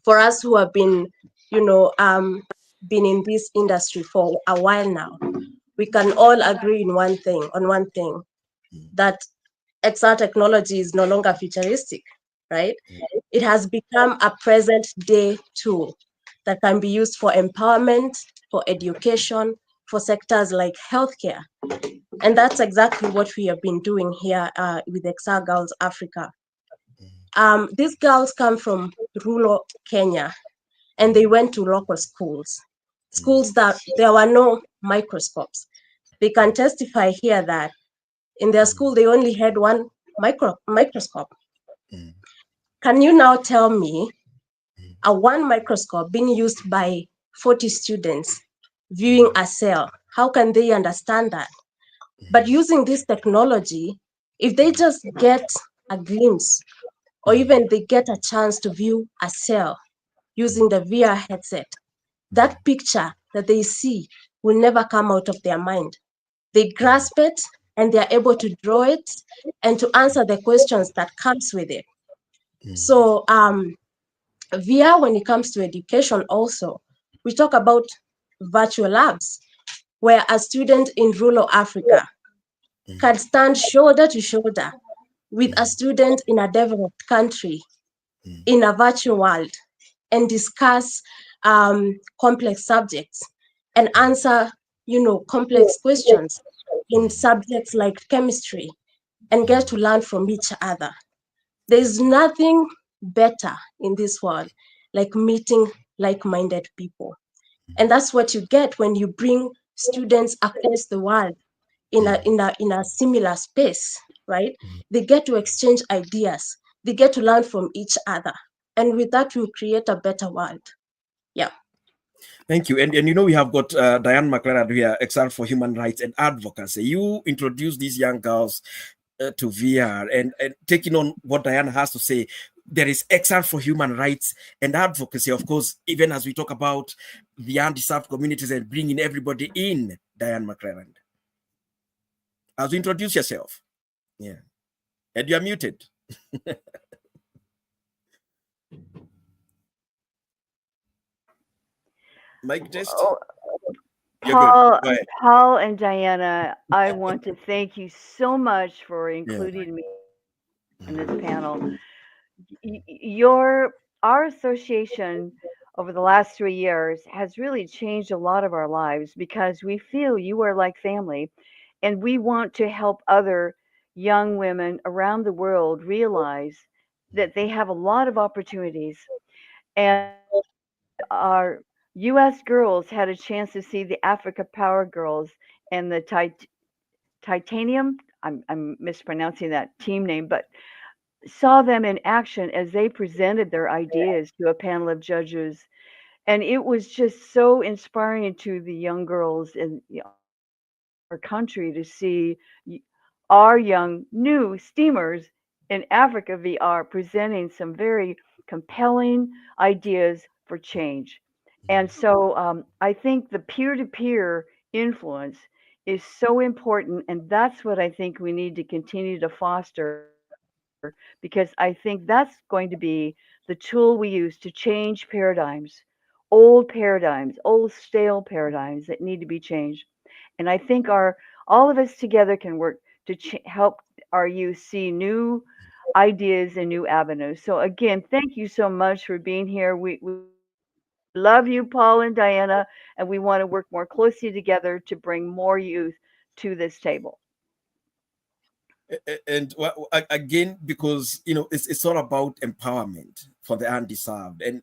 For us who have been, been in this industry for a while now, we can all agree on one thing, that XR technology is no longer futuristic, right? It has become a present day tool that can be used for empowerment, for education, for sectors like healthcare. And that's exactly what we have been doing here with XR Girls Africa. These girls come from rural Kenya, and they went to local schools that there were no microscopes. They can testify here that in their school, they only had one microscope. Can you now tell me a one microscope being used by 40 students viewing a cell? How can they understand that? But using this technology, if they just get a glimpse, or even they get a chance to view a cell using the VR headset, that picture that they see will never come out of their mind. They grasp it, and they are able to draw it and to answer the questions that comes with it. So VR, when it comes to education also, we talk about virtual labs, where a student in rural Africa can stand shoulder to shoulder with a student in a developed country in a virtual world and discuss complex subjects and answer, complex questions in subjects like chemistry and get to learn from each other. There's nothing better in this world like meeting like-minded people. And that's what you get when you bring students across the world in a similar space, right? They get to exchange ideas, they get to learn from each other, and with that we'll create a better world. Yeah. Thank you. And you know, we have got Diane McLaren here, XR for Human Rights and Advocacy. You introduced these young girls to VR, and taking on what Diane has to say, there is XR for Human Rights and Advocacy, of course, even as we talk about the undeserved communities and bringing everybody in. Diane McLaren, as you introduce yourself. Yeah. And you're muted. Mic test. Oh, You're good. Go ahead. Paul and Diana, I want to thank you so much for including me in this panel. Our association over the last 3 years has really changed a lot of our lives because we feel you are like family, and we want to help other young women around the world realize that they have a lot of opportunities. And our U.S. girls had a chance to see the Africa Power Girls and the Titanium. I'm mispronouncing that team name, but saw them in action as they presented their ideas to a panel of judges. And it was just so inspiring to the young girls in our country to see our young new steamers in Africa VR presenting some very compelling ideas for change. And so I think the peer-to-peer influence is so important, and that's what I think we need to continue to foster, because I think that's going to be the tool we use to change paradigms, old stale paradigms that need to be changed. And I think all of us together can work to help our youth see new ideas and new avenues. So again, thank you so much for being here. We love you, Paul and Diana, and we want to work more closely together to bring more youth to this table. And again, because it's all about empowerment for the undeserved. And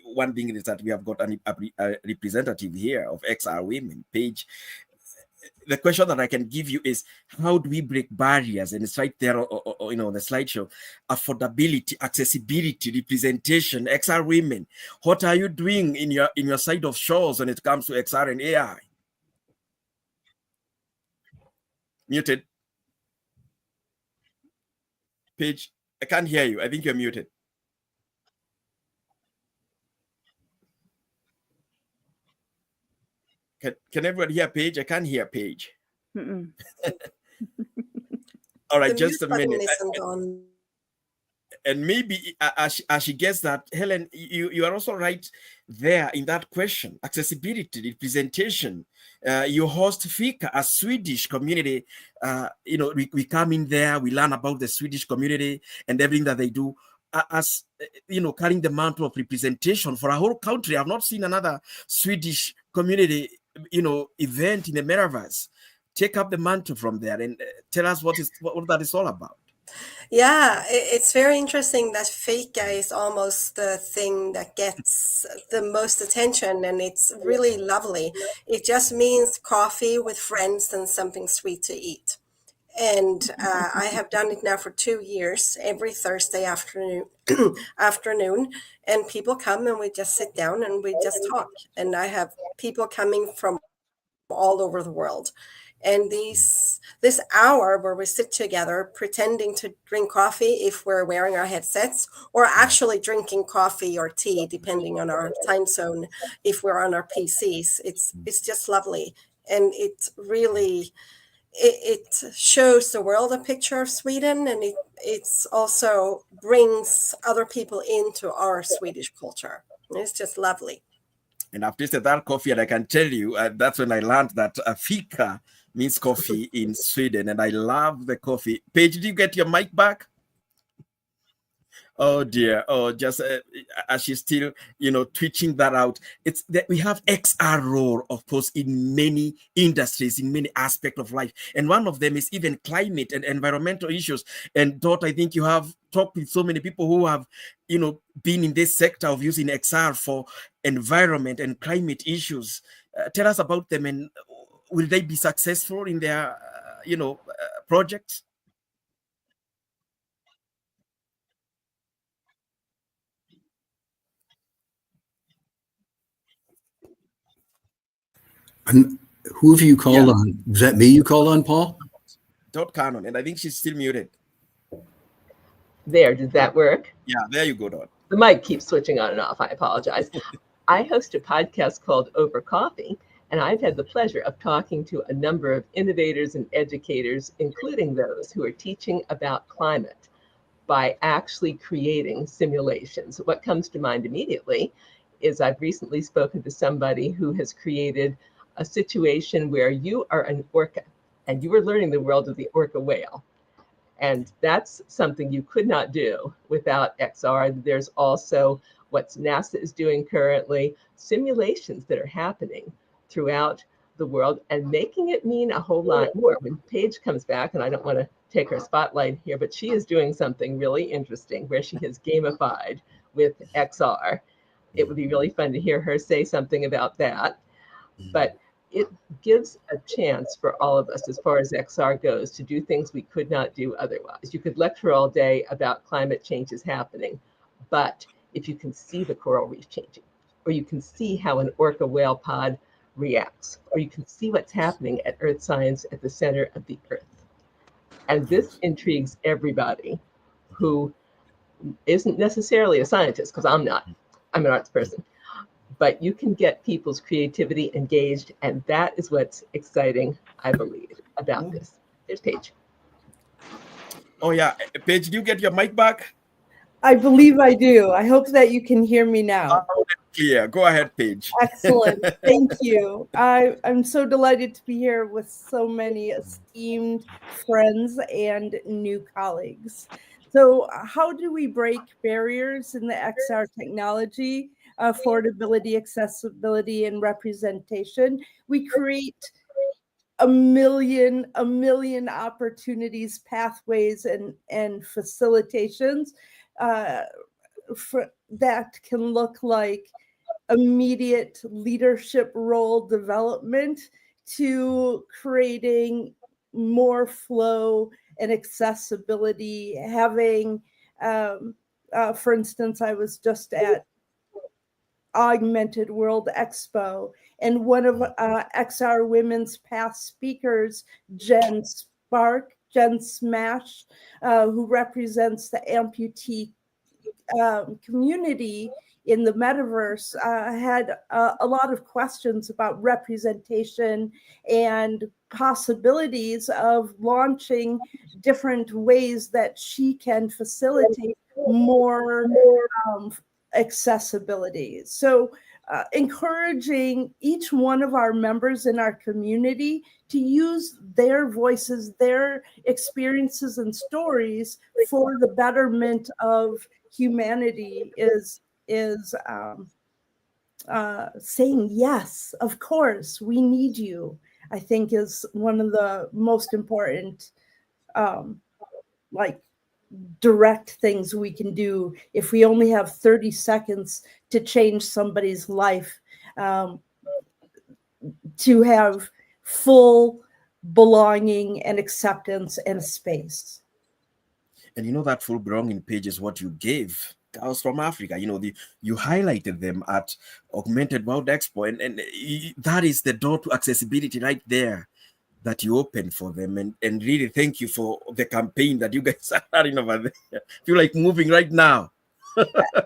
one thing is that we have got a representative here of XR Women, Paige. The question that I can give you is, how do we break barriers? And it's right there, on the slideshow: affordability, accessibility, representation. XR Women, what are you doing in your side of shores when it comes to XR and AI? Muted. Paige, I can't hear you. I think you're muted. Can everybody hear Paige? I can't hear Paige. All right, just a minute. And maybe as she gets that, Helen, you are also right there in that question: accessibility, representation. You host Fika, a Swedish community. We come in there, we learn about the Swedish community and everything that they do. As carrying the mantle of representation for a whole country. I've not seen another Swedish community, event in the metaverse. Take up the mantle from there and tell us what that is all about. Yeah, it's very interesting that Fika is almost the thing that gets the most attention, and it's really lovely. It just means coffee with friends and something sweet to eat. And I have done it now for 2 years, every Thursday afternoon, and people come and we just sit down and we just talk. And I have people coming from all over the world. And this hour where we sit together pretending to drink coffee if we're wearing our headsets, or actually drinking coffee or tea, depending on our time zone, if we're on our PCs, it's just lovely. And it really, it shows the world a picture of Sweden, and it's also brings other people into our Swedish culture. It's just lovely. And I've tasted that coffee, and I can tell you that's when I learned that fika means coffee in Sweden, and I love the coffee. Paige, did you get your mic back? Oh dear. Oh, just as she's still, twitching that out. It's that we have XR role, of course, in many industries, in many aspects of life. And one of them is even climate and environmental issues. And Dot, I think you have talked with so many people who have, been in this sector of using XR for environment and climate issues. Tell us about them, and will they be successful in their, projects? Who have you called on? Was that me you called on, Paul? Dot Cannon, and I think she's still muted. There, did that work? Yeah, there you go, Dot. The mic keeps switching on and off. I apologize. I host a podcast called Over Coffee, and I've had the pleasure of talking to a number of innovators and educators, including those who are teaching about climate by actually creating simulations. What comes to mind immediately is I've recently spoken to somebody who has created a situation where you are an orca and you are learning the world of the orca whale. And that's something you could not do without XR. There's also what NASA is doing currently, simulations that are happening throughout the world and making it mean a whole lot more. When Paige comes back, and I don't want to take her spotlight here, but she is doing something really interesting where she has gamified with XR. It would be really fun to hear her say something about that. But it gives a chance for all of us, as far as XR goes, to do things we could not do otherwise. You could lecture all day about climate changes happening, but if you can see the coral reef changing, or you can see how an orca whale pod reacts, or you can see what's happening at Earth Science at the center of the Earth. And this intrigues everybody who isn't necessarily a scientist, because I'm not. I'm an arts person. But you can get people's creativity engaged, and that is what's exciting, I believe, about this. There's Paige. Oh, yeah. Paige, do you get your mic back? I believe I do. I hope that you can hear me now. Yeah, go ahead, Paige. Excellent. Thank you. I'm so delighted to be here with so many esteemed friends and new colleagues. So how do we break barriers in the XR technology, affordability, accessibility, and representation? We create a million opportunities, pathways, and facilitations that can look like immediate leadership role development to creating more flow and accessibility, having, for instance, I was just at Augmented World Expo, and one of XR Women's past speakers, Jen Smash, who represents the amputee community in the metaverse, had a lot of questions about representation and possibilities of launching different ways that she can facilitate more accessibility. So encouraging each one of our members in our community to use their voices, their experiences and stories for the betterment of humanity is saying, yes, of course, we need you, I think is one of the most important direct things we can do if we only have 30 seconds to change somebody's life, to have full belonging and acceptance and space. And that full belonging page is what you gave girls from Africa. You highlighted them at Augmented World Expo, and that is the door to accessibility right there that you opened for them. And really thank you for the campaign that you guys are running over there. Feel like moving right now.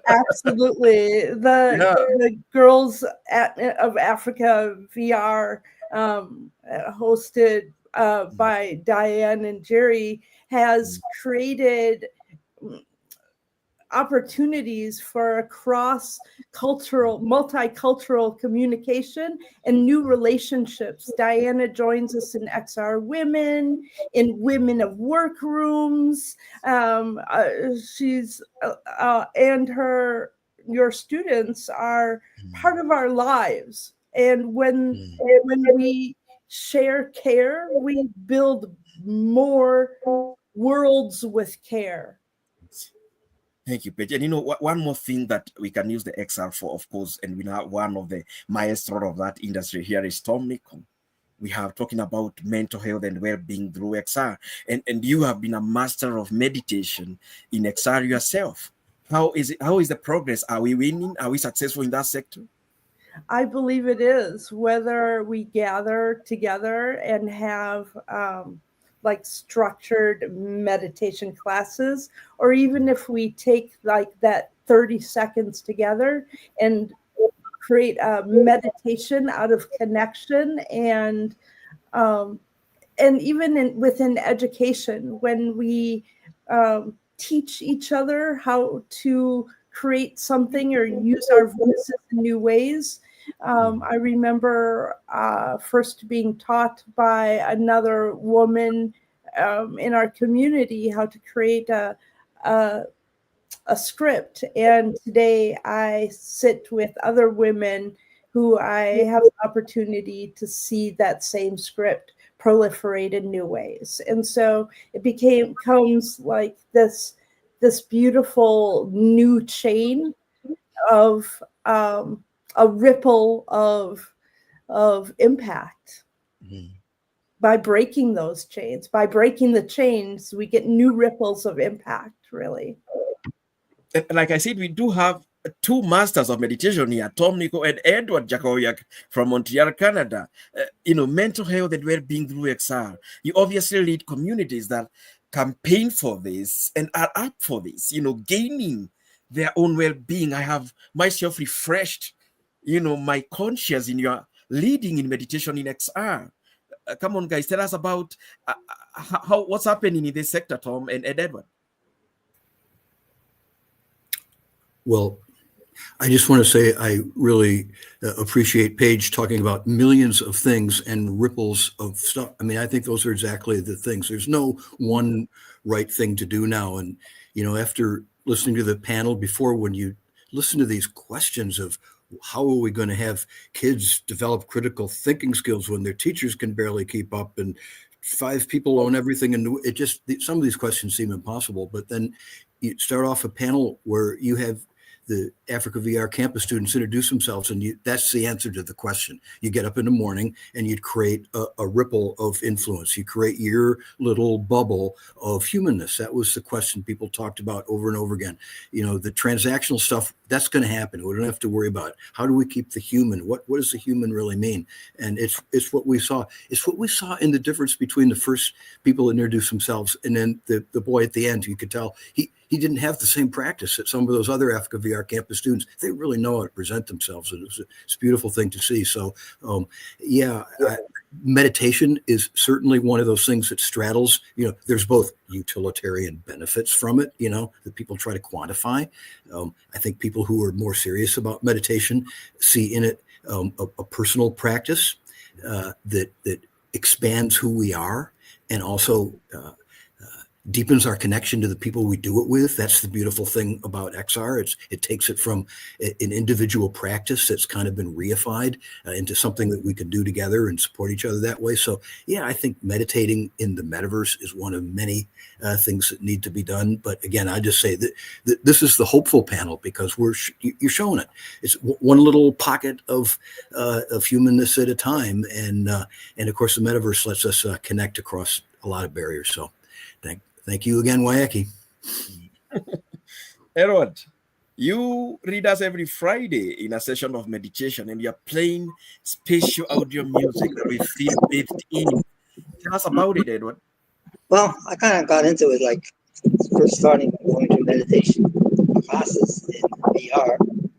Absolutely. The Girls of Africa VR, hosted by Diane and Jerry, has created opportunities for cross-cultural, multicultural communication and new relationships. Diana joins us in XR Women, in Women of Workrooms. She's and your students are part of our lives. And when we share care, we build more worlds with care. Thank you, Paige. And you know what? One more thing that we can use the XR for, of course, and we know one of the maestro of that industry here is Tom Nichol. We have talking about mental health and well-being through XR, and you have been a master of meditation in XR yourself. How is it? How is the progress? Are we winning? Are we successful in that sector? I believe it is. Whether we gather together and have like structured meditation classes, or even if we take like that 30 seconds together and create a meditation out of connection, and even within education, when we teach each other how to create something or use our voices in new ways. I remember first being taught by another woman in our community how to create a script. And today I sit with other women who I have the opportunity to see that same script proliferate in new ways. And so it becomes like this beautiful new chain of a ripple of impact. By breaking those chains, by breaking the chains, we get new ripples of impact, really. And like I said, we do have two masters of meditation here, Tom Nichol and Edward Jakowiak from Montreal, Canada. Mental health and well-being through XR. You obviously lead communities that campaign for this and are up for this, gaining their own well-being. I have myself refreshed, my conscience in your leading in meditation in XR. Come on, guys, tell us about what's happening in this sector, Tom and Edward. Well, I just want to say I really appreciate Paige talking about millions of things and ripples of stuff. I mean, I think those are exactly the things. There's no one right thing to do now. And, after listening to the panel before, when you listen to these questions of how are we going to have kids develop critical thinking skills when their teachers can barely keep up and 5 people own everything, and it just, some of these questions seem impossible. But then you start off a panel where you have the Africa VR campus students introduce themselves, and that's the answer to the question. You get up in the morning and you'd create a ripple of influence. You create your little bubble of humanness. That was the question people talked about over and over again. The transactional stuff, that's going to happen. We don't have to worry about it. How do we keep the human? What does the human really mean? And it's what we saw. It's what we saw in the difference between the first people introduce themselves and then the boy at the end. You could tell he didn't have the same practice that some of those other Africa VR campus students. They really know how to present themselves, and it's a beautiful thing to see. So, meditation is certainly one of those things that straddles. There's both utilitarian benefits from it, that people try to quantify. I think people who are more serious about meditation see in it a personal practice that expands who we are, and also deepens our connection to the people we do it with. That's the beautiful thing about XR. It takes it from an individual practice that's kind of been reified into something that we can do together and support each other that way. So yeah, I think meditating in the metaverse is one of many things that need to be done. But again, I just say that this is the hopeful panel, because you're showing it. It's one little pocket of humanness at a time. And of course, the metaverse lets us connect across a lot of barriers. So Thank you again, Wayaki. Edward, you read us every Friday in a session of meditation, and you're playing spatial audio music that we feel bathed in. Tell us about it, Edward. Well, I kind of got into it like first starting going to meditation classes in VR, and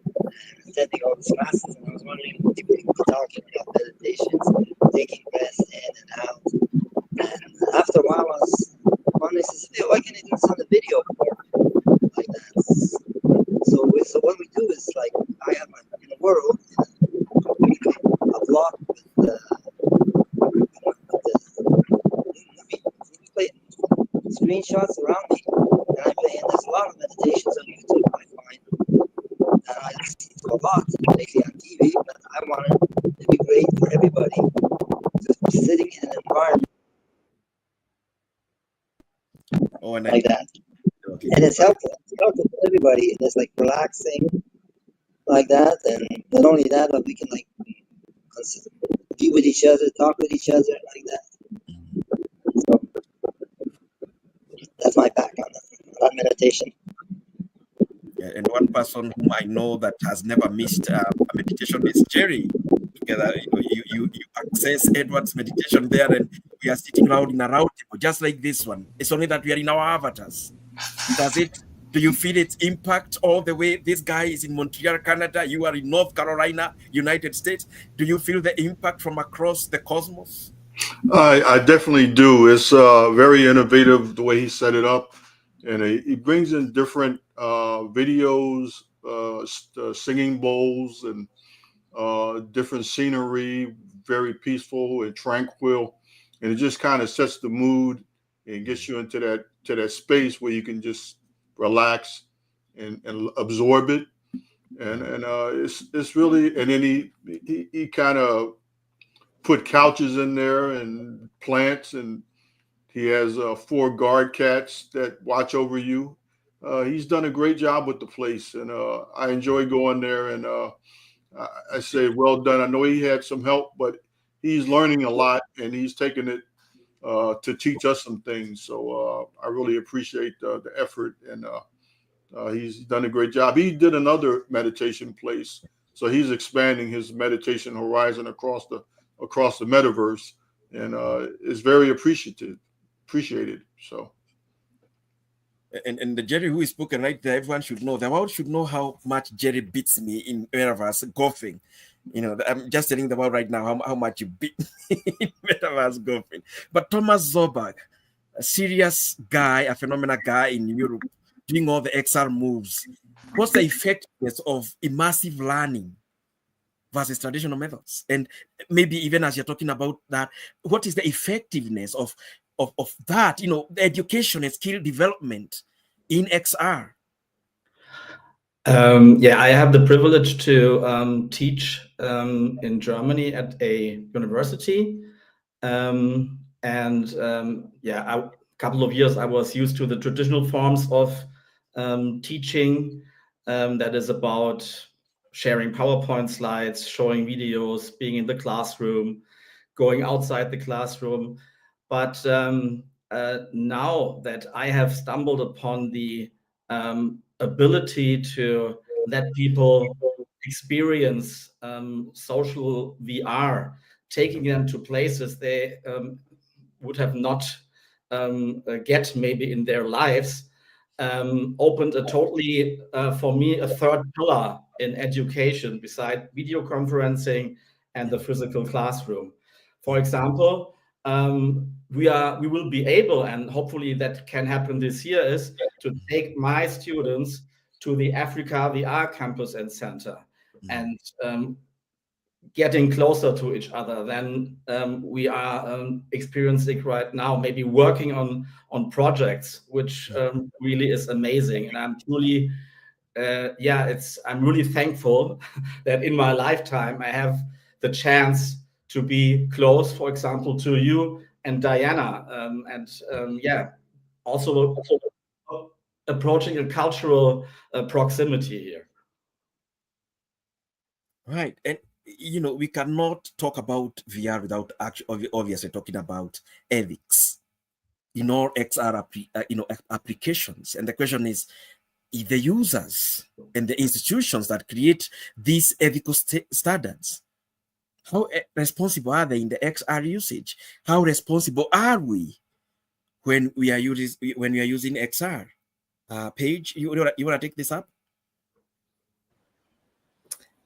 attending all these classes, and I was wondering what people were talking about meditations, taking breaths in and out. And after a while, I was wondering, why can't I do this on the video board like that? So what we do is, like, I have in a world, a block with screenshots around me, and I play. And there's a lot of meditations on YouTube I find, and I listen to a lot lately on TV. But I want it to be great for everybody, just sitting in an environment like that, okay. And it's helpful. talk to everybody, and it's like relaxing like that. And not only that, but we can like be with each other, talk with each other like that. So that's my background on meditation. Yeah, and one person whom I know that has never missed a meditation is Jerry. Together, you access Edward's meditation there, and we are sitting around in a round table, just like this one. It's only that we are in our avatars. Do you feel its impact all the way? This guy is in Montreal, Canada. You are in North Carolina, United States. Do you feel the impact from across the cosmos? I definitely do. It's very innovative the way he set it up, and he brings in different videos, singing bowls, and different scenery, very peaceful and tranquil, and it just kind of sets the mood and gets you into that space where you can just relax and absorb it, and it's really. And then he kind of put couches in there and plants, and he has 4 guard cats that watch over you. He's done a great job with the place, and I enjoy going there. And I say, well done. I know he had some help, but he's learning a lot, and he's taking it to teach us some things. So I really appreciate the effort, and he's done a great job. He did another meditation place, so he's expanding his meditation horizon across the metaverse, and is very appreciated. So. And the Jerry who is spoken right there, everyone should know. The world should know how much Jerry beats me in metaverse golfing. You know, I'm just telling the world right now how much you beat me in metaverse golfing. But Thomas Zoberg, a serious guy, a phenomenal guy in Europe, doing all the XR moves. What's the effectiveness of immersive learning versus traditional methods? And maybe even as you're talking about that, what is the effectiveness of that, you know, the education and skill development in XR? Yeah, I have the privilege to teach in Germany at a university. Yeah, a couple of years I was used to the traditional forms of teaching, that is about sharing PowerPoint slides, showing videos, being in the classroom, going outside the classroom. But now that I have stumbled upon the ability to let people experience social VR, taking them to places they would have not get maybe in their lives, opened a totally, for me, a third pillar in education beside video conferencing and the physical classroom. For example, we will be able, and hopefully that can happen this year, is to take my students to the Africa VR campus and center, and getting closer to each other than we are experiencing right now, maybe working on projects, which really is amazing. And I'm truly, I'm really thankful that in my lifetime I have the chance to be close, for example, to you and Diana, also approaching a cultural proximity here. Right. And you know, we cannot talk about VR without actually obviously talking about ethics in all XR applications. And the question is, if the users and the institutions that create these ethical standards, how responsible are they in the XR usage? How responsible are we when we are using XR? Paige, you want to take this up?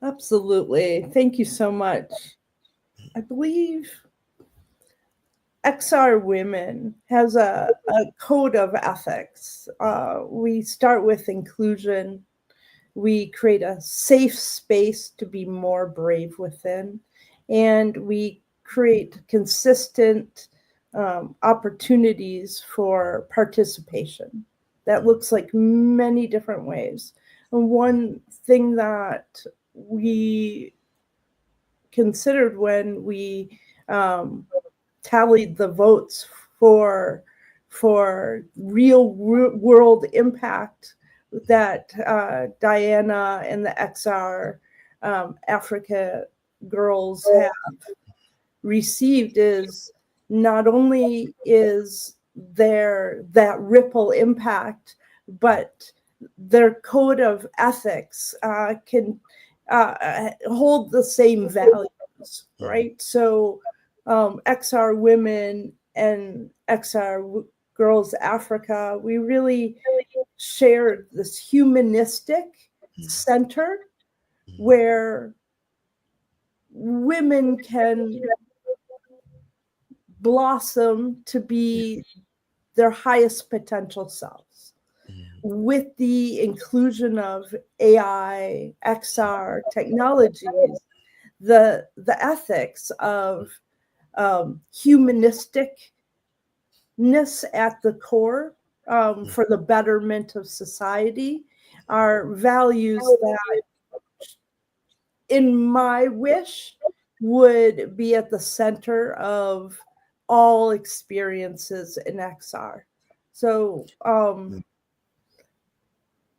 Absolutely. Thank you so much. I believe XR Women has a code of ethics. We start with inclusion. We create a safe space to be more brave within. And we create consistent opportunities for participation. That looks like many different ways. And one thing that we considered when we tallied the votes for real world impact that Diana and the XR Africa girls have received is not only is there that ripple impact, but their code of ethics can hold the same values, right? So XR Women and XR Girls Africa, we really shared this humanistic center where women can blossom to be their highest potential selves. With the inclusion of AI, XR technologies, the ethics of humanisticness at the core for the betterment of society are values that, in my wish, would be at the center of all experiences in XR. So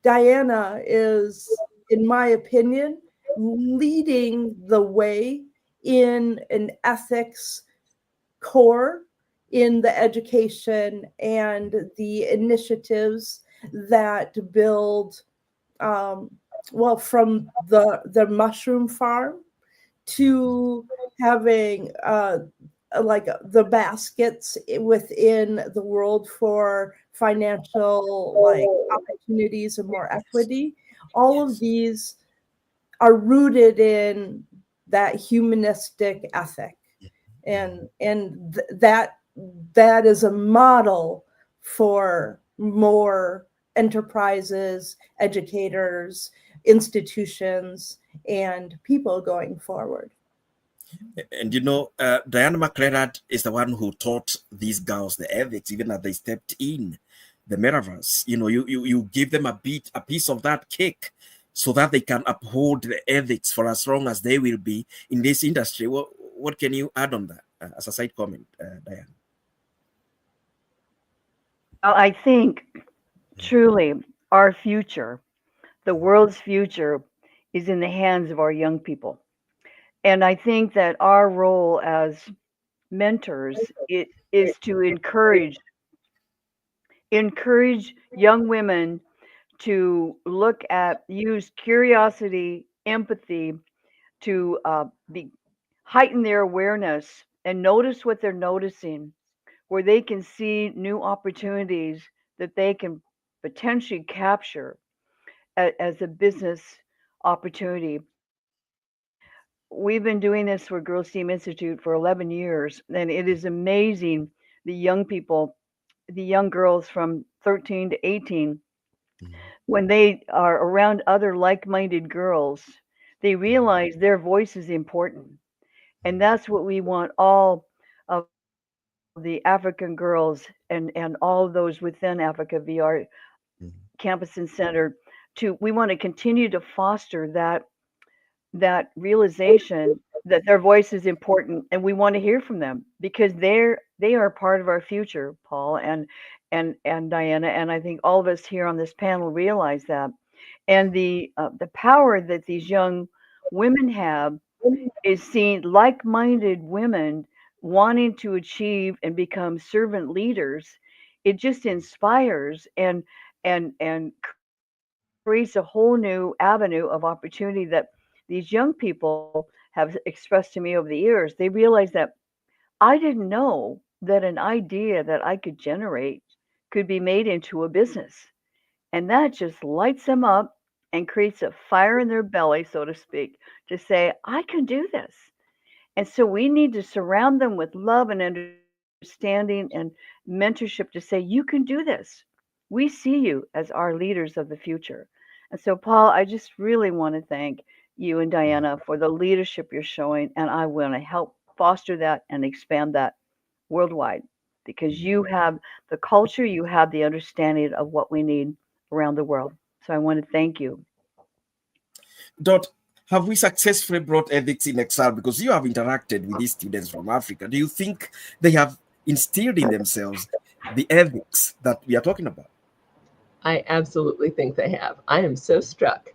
Diana is, in my opinion, leading the way in an ethics core in the education and the initiatives that build, well, from the mushroom farm to having like the baskets within the world for financial like opportunities and more equity. All of these are rooted in that humanistic ethic, and that is a model for more enterprises, educators, institutions, and people going forward. And you know, Diana McClelland is the one who taught these girls the ethics, even as they stepped in the metaverse. You know, you give them a piece of that cake so that they can uphold the ethics for as long as they will be in this industry. What can you add on that as a side comment, Diana? Well, I think truly our future, the world's future, is in the hands of our young people. And I think that our role as mentors is to encourage young women to use curiosity, empathy to heighten their awareness and notice what they're noticing, where they can see new opportunities that they can potentially capture as a business opportunity. We've been doing this for Girls Team Institute for 11 years, and it is amazing the young people, the young girls from 13 to 18, when they are around other like-minded girls, they realize their voice is important. And that's what we want all of the African girls and all of those within Africa VR Campus and Center we want to continue to foster that realization that their voice is important, and we want to hear from them because they are part of our future, Paul and Diana, and I think all of us here on this panel realize that. And the power that these young women have is seeing like-minded women wanting to achieve and become servant leaders. It just inspires and creates a whole new avenue of opportunity that these young people have expressed to me over the years. They realize that I didn't know that an idea that I could generate could be made into a business. And that just lights them up and creates a fire in their belly, so to speak, to say, I can do this. And so we need to surround them with love and understanding and mentorship to say, you can do this. We see you as our leaders of the future. And so, Paul, I just really want to thank you and Diana for the leadership you're showing. And I want to help foster that and expand that worldwide because you have the culture, you have the understanding of what we need around the world. So I want to thank you. Dot, have we successfully brought ethics in XR? Because you have interacted with these students from Africa. Do you think they have instilled in themselves the ethics that we are talking about? I absolutely think they have. I am so struck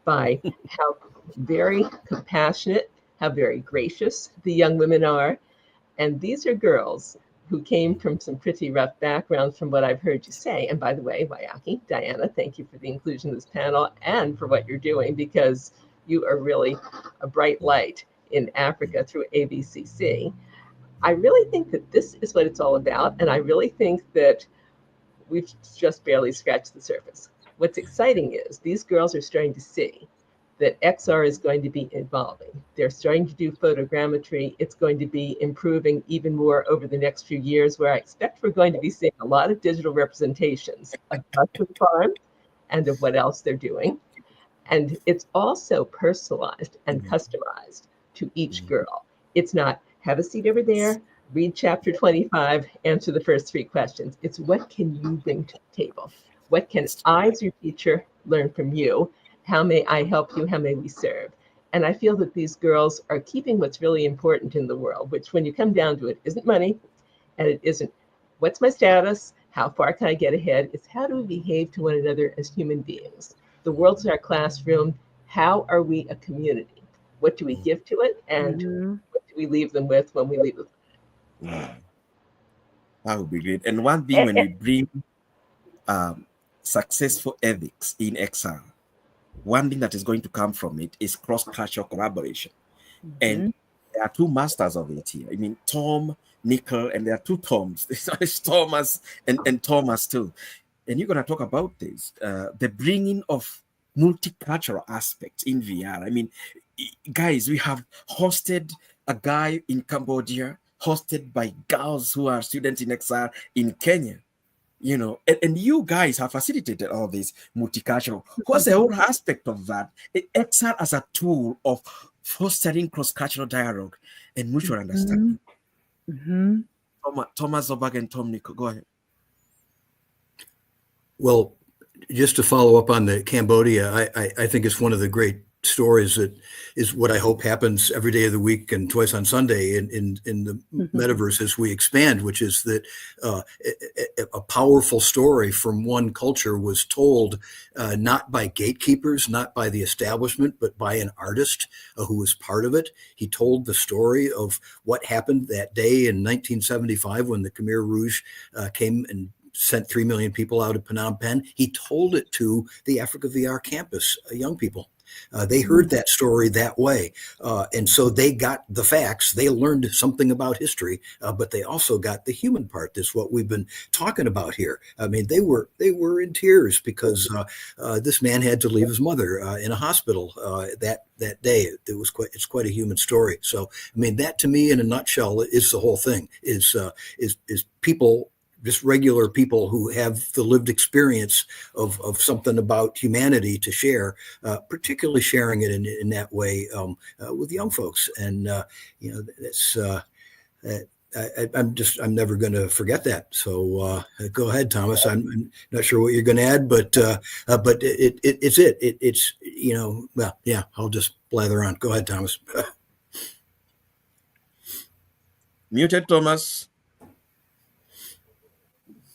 by how very compassionate, how very gracious the young women are. And these are girls who came from some pretty rough backgrounds from what I've heard you say. And by the way, Wayaki, Diana, thank you for the inclusion of this panel and for what you're doing, because you are really a bright light in Africa through AVCC. I really think that this is what it's all about. And I really think that we've just barely scratched the surface. What's exciting is these girls are starting to see that XR is going to be evolving. They're starting to do photogrammetry. It's going to be improving even more over the next few years, where I expect we're going to be seeing a lot of digital representations of the farm and of what else they're doing. And it's also personalized and customized to each girl. It's not, have a seat over there, read chapter 25, answer the first 3 questions. It's, what can you bring to the table? What can I, as your teacher, learn from you? How may I help you? How may we serve? And I feel that these girls are keeping what's really important in the world, which when you come down to it, isn't money, and it isn't what's my status, how far can I get ahead? It's how do we behave to one another as human beings? The world's our classroom. How are we a community? What do we give to it? And what do we leave them with when we leave with them? That would be great. And one thing, when we bring successful ethics in XR, one thing that is going to come from it is cross-cultural collaboration. And there are 2 masters of it here. I mean, Tom, Nickel, and there are 2 Toms. It's Thomas and Thomas too. And you're going to talk about this, the bringing of multicultural aspects in VR. I mean, guys, we have hosted a guy in Cambodia, hosted by girls who are students in XR in Kenya. You know, and you guys have facilitated all this multicultural. What's the whole aspect of that? XR as a tool of fostering cross-cultural dialogue and mutual understanding. Thomas Zobag and Tom Nico, go ahead. Well, just to follow up on the Cambodia, I think it's one of the great stories that is what I hope happens every day of the week and twice on Sunday in the metaverse as we expand, which is that a powerful story from one culture was told not by gatekeepers, not by the establishment, but by an artist who was part of it. He told the story of what happened that day in 1975 when the Khmer Rouge came and sent 3 million people out of Phnom Penh. He told it to the Africa VR campus, young people. They heard that story that way. And so they got the facts. They learned something about history, but they also got the human part. That's what we've been talking about here. I mean, they were in tears because this man had to leave his mother in a hospital that day. It's quite a human story. So, I mean, that to me in a nutshell is the whole thing, is people, just regular people who have the lived experience of something about humanity to share, particularly sharing it in that way with young folks. And, you know, that's, I'm never going to forget that. So go ahead, Thomas. I'm not sure what you're going to add, but it's, you know, well, yeah, I'll just blather on. Go ahead, Thomas. Muted, Thomas.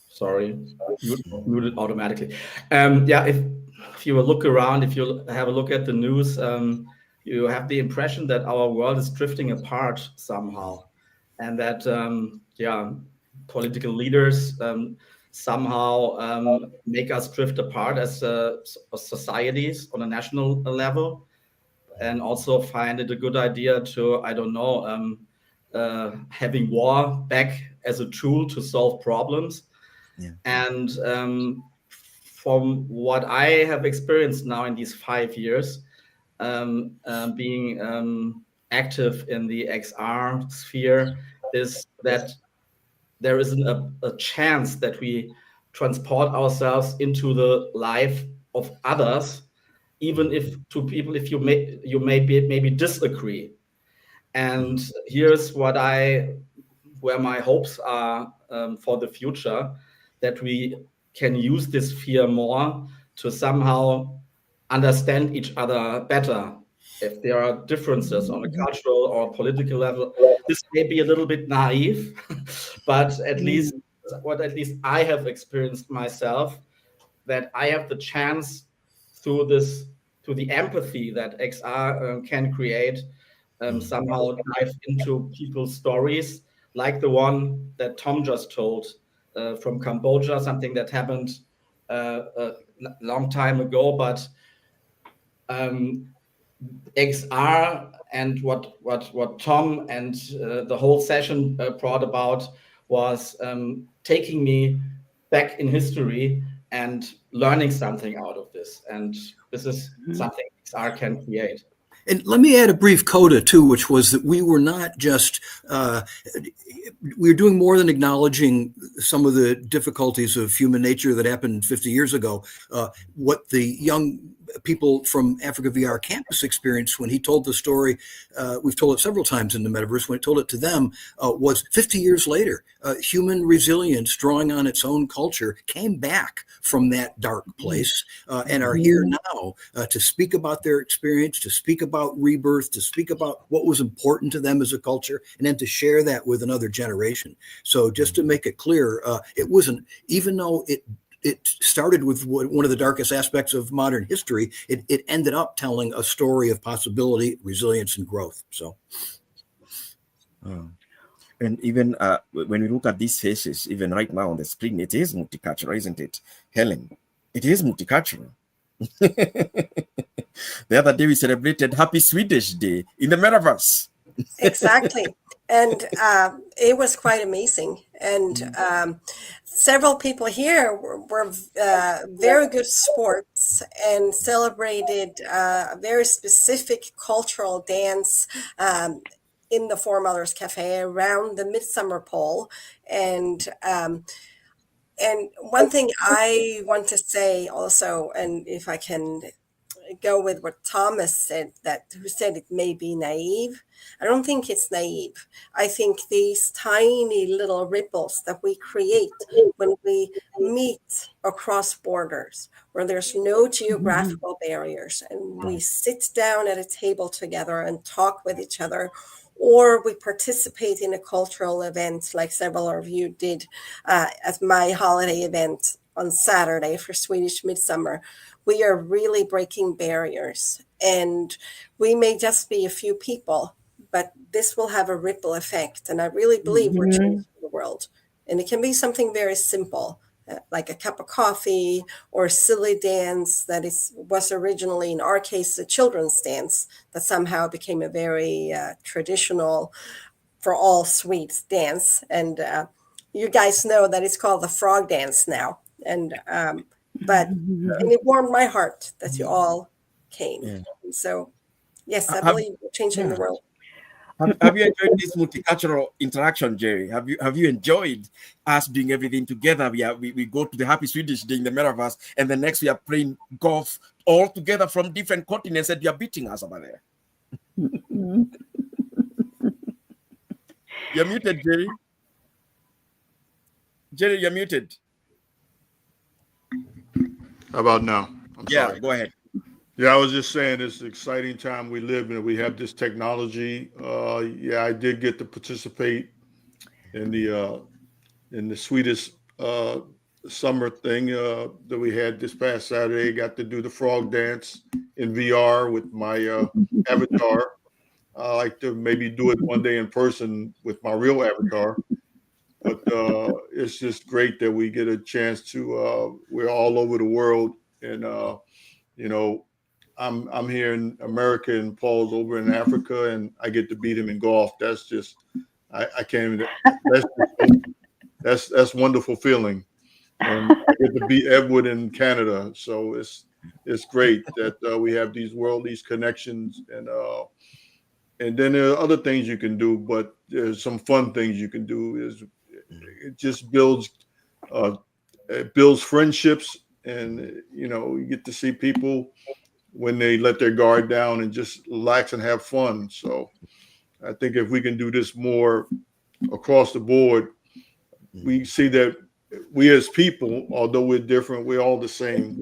Sorry, muted automatically. Yeah, if you look around, if you have a look at the news, you have the impression that our world is drifting apart somehow, and that political leaders somehow make us drift apart as societies on a national level, and also find it a good idea to, I don't know, having war back as a tool to solve problems. Yeah. And from what I have experienced now in these 5 years, being active in the XR sphere, is that there isn't a chance that we transport ourselves into the life of others, even if to people, if you maybe disagree. And here's where my hopes are for the future, that we can use this sphere more to somehow understand each other better. If there are differences on a cultural or political level, this may be a little bit naive, but at least I have experienced myself, that I have the chance through the empathy that XR can create, somehow dive into people's stories, like the one that Tom just told from Cambodia, something that happened a long time ago, but XR and what Tom and the whole session brought about was taking me back in history and learning something out of this. And this is something XR can create. And let me add a brief coda too, which was that we were not just, we were doing more than acknowledging some of the difficulties of human nature that happened 50 years ago. What the young people from Africa VR campus experienced when he told the story, we've told it several times in the metaverse, when he told it to them, was 50 years later, human resilience drawing on its own culture came back from that dark place and are here now to speak about their experience, to speak about rebirth, to speak about what was important to them as a culture, and then to share that with another generation. So just to make it clear, it wasn't, even though it started with one of the darkest aspects of modern history, it ended up telling a story of possibility, resilience, and growth. So. And even when we look at these faces, even right now on the screen, it is multicultural, isn't it, Helen? It is multicultural. The other day we celebrated Happy Swedish Day in the metaverse. Exactly. And it was quite amazing. And several people here were very good sports and celebrated a very specific cultural dance in the Four Mothers Cafe around the Midsummer Pole. And one thing I want to say also, and if I can go with what Thomas said, who said it may be naive. I don't think it's naive. I think these tiny little ripples that we create when we meet across borders, where there's no geographical barriers, and we sit down at a table together and talk with each other, or we participate in a cultural event like several of you did at my holiday event on Saturday for Swedish Midsummer. We are really breaking barriers, and we may just be a few people, but this will have a ripple effect. And I really believe we're changing the world. And it can be something very simple, like a cup of coffee or a silly dance that was originally, in our case, a children's dance that somehow became a very traditional, for all Swedes dance. And you guys know that it's called the frog dance now. And and it warmed my heart that you all came. Yeah. So, yes, I believe we're changing the world. Have you enjoyed this multicultural interaction, Jerry? Have you enjoyed us doing everything together? We go to the Happy Swedish Day in the metaverse, and the next we are playing golf all together from different continents, and you are beating us over there. You're muted, Jerry. Jerry, you're muted. How about now? Sorry. Go ahead. Yeah, I was just saying it's an exciting time we live in. We have this technology. Yeah, I did get to participate in the Swedish summer thing that we had this past Saturday. Got to do the frog dance in VR with my avatar. I like to maybe do it one day in person with my real avatar. But it's just great that we get a chance to. We're all over the world, and I'm here in America, and Paul's over in Africa, and I get to beat him in golf. That's just I can't even. That's wonderful feeling, and I get to beat Edward in Canada. So it's great that we have these connections, and then there are other things you can do, but there's some fun things you can do. It just builds friendships, and you get to see people when they let their guard down and just relax and have fun. So I think if we can do this more across the board, we see that we as people, although we're different, we're all the same.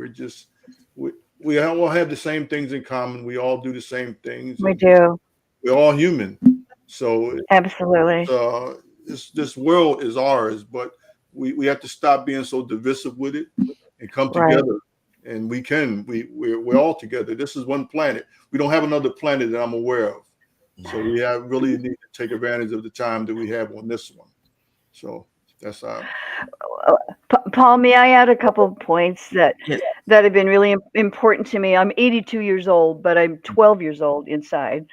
We all have the same things in common. We all do the same things. We do. We're all human. So Absolutely. This world is ours, but we have to stop being so divisive with it and come Right. together. And we're all together. This is one planet. We don't have another planet that I'm aware of. So we really need to take advantage of the time that we have on this one. So that's Paul, may I add a couple of points that Yes. have been really important to me? I'm 82 years old, but I'm 12 years old inside,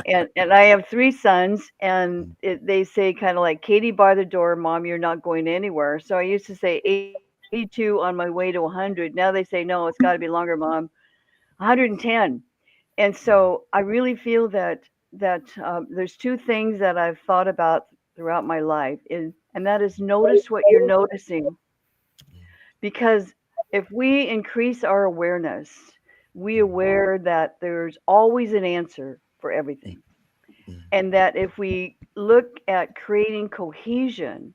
and I have 3 sons, and they say kind of like, Katie, bar the door, Mom, you're not going anywhere. So I used to say 82 on my way to 100. Now they say, no, it's got to be longer, Mom, 110. And so I really feel that there's 2 things that I've thought about throughout my life, and that is notice what you're noticing. Because if we increase our awareness, we aware that there's always an answer for everything. And that if we look at creating cohesion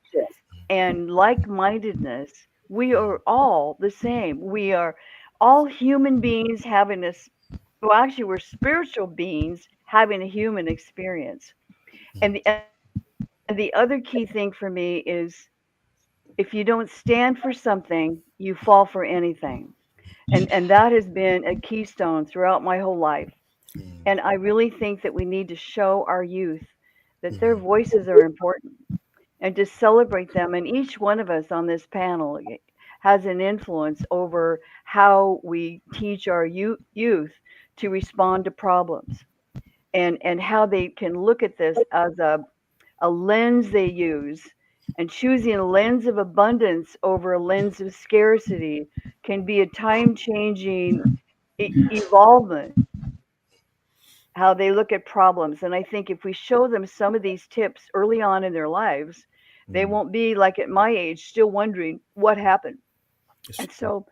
and like-mindedness, we are all the same. We are all human beings having this, well, actually, we're spiritual beings having a human experience. And the other key thing for me is, if you don't stand for something, you fall for anything. And that has been a keystone throughout my whole life. And I really think that we need to show our youth that their voices are important and to celebrate them. And each one of us on this panel has an influence over how we teach our youth to respond to problems, and how they can look at this as a lens they use. And choosing a lens of abundance over a lens of scarcity can be a time-changing evolvement, how they look at problems. And I think if we show them some of these tips early on in their lives, they won't be like at my age, still wondering what happened. And so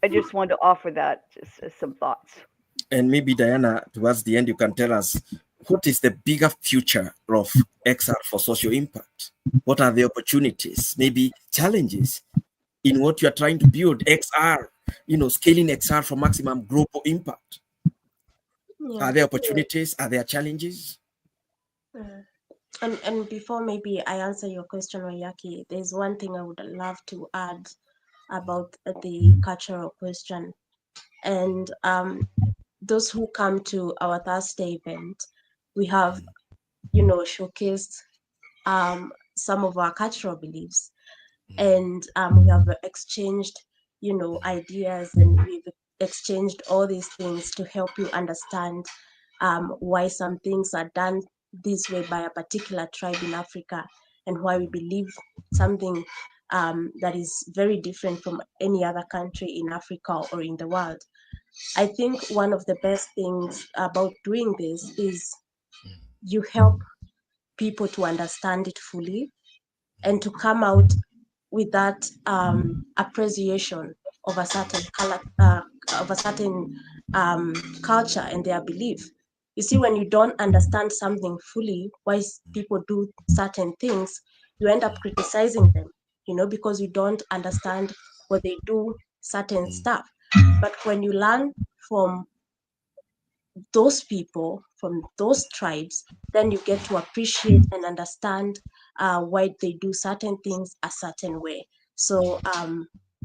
I just wanted to offer that, just as some thoughts. And maybe, Diana, towards the end, you can tell us, what is the bigger future of XR for social impact? What are the opportunities, maybe challenges in what you are trying to build XR, scaling XR for maximum global impact? Yeah. Are there opportunities? Are there challenges? And before maybe I answer your question, Wayaki, there's one thing I would love to add about the cultural question. And those who come to our Thursday event, we have, showcased some of our cultural beliefs, and we have exchanged, ideas, and we've exchanged all these things to help you understand why some things are done this way by a particular tribe in Africa, and why we believe something that is very different from any other country in Africa or in the world. I think one of the best things about doing this is you help people to understand it fully and to come out with that appreciation of a certain color, of a certain culture and their belief. You see, when you don't understand something fully, why people do certain things, you end up criticizing them, because you don't understand why they do certain stuff. But when you learn from those people, from those tribes, then you get to appreciate and understand why they do certain things a certain way. So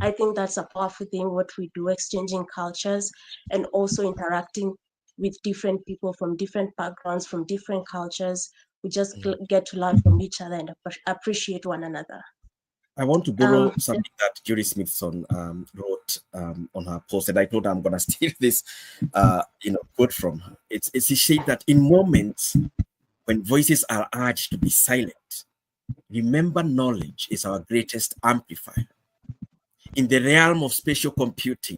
I think that's a powerful thing, what we do, exchanging cultures and also interacting with different people from different backgrounds, from different cultures. We just get to learn from each other and appreciate one another. I want to borrow something that Judy Smithson wrote on her post, and I told her I'm going to steal this, quote from her. She said that in moments when voices are urged to be silent, remember knowledge is our greatest amplifier. In the realm of spatial computing,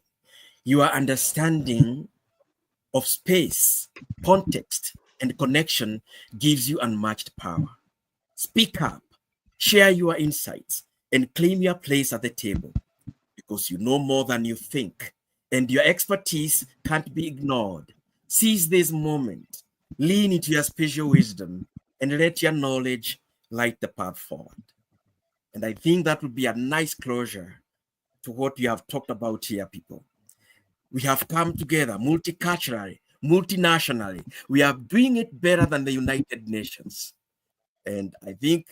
your understanding of space, context, and connection gives you unmatched power. Speak up, share your insights, and claim your place at the table, because you know more than you think, and your expertise can't be ignored. Seize this moment, lean into your spatial wisdom, and let your knowledge light the path forward. And I think that would be a nice closure to what we have talked about here, people. We have come together multiculturally, multinationally. We are doing it better than the United Nations. And I think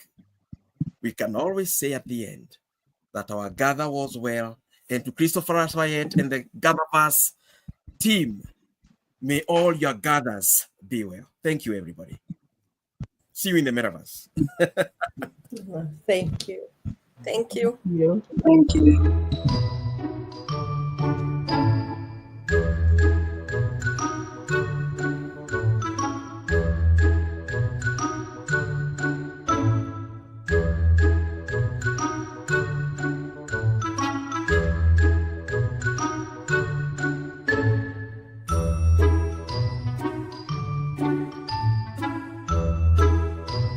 we can always say at the end that our gather was well and to Christopher Aswayet and the GatherVerse team. May all your gathers be well. Thank you, everybody. See you in the metaverse. Thank you. Thank you. Thank you.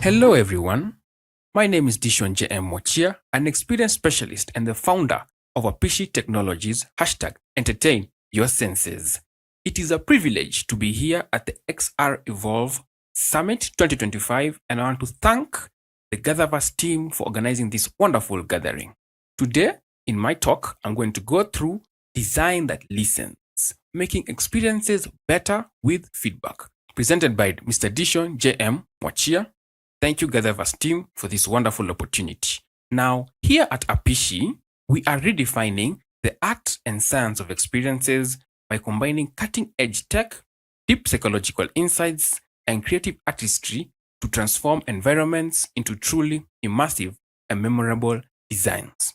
Hello, everyone. My name is Dishon J.M. Mochia, an experienced specialist and the founder of Apishi Technologies, #Entertain Your Senses. It is a privilege to be here at the XREvolve Summit 2025, and I want to thank the GatherVerse team for organizing this wonderful gathering. Today, in my talk, I'm going to go through design that listens, making experiences better with feedback, presented by Mr. Dishon J.M. Mochia. Thank you, GatherVerse team, for this wonderful opportunity. Now, here at Apishi, we are redefining the art and science of experiences by combining cutting-edge tech, deep psychological insights, and creative artistry to transform environments into truly immersive and memorable designs.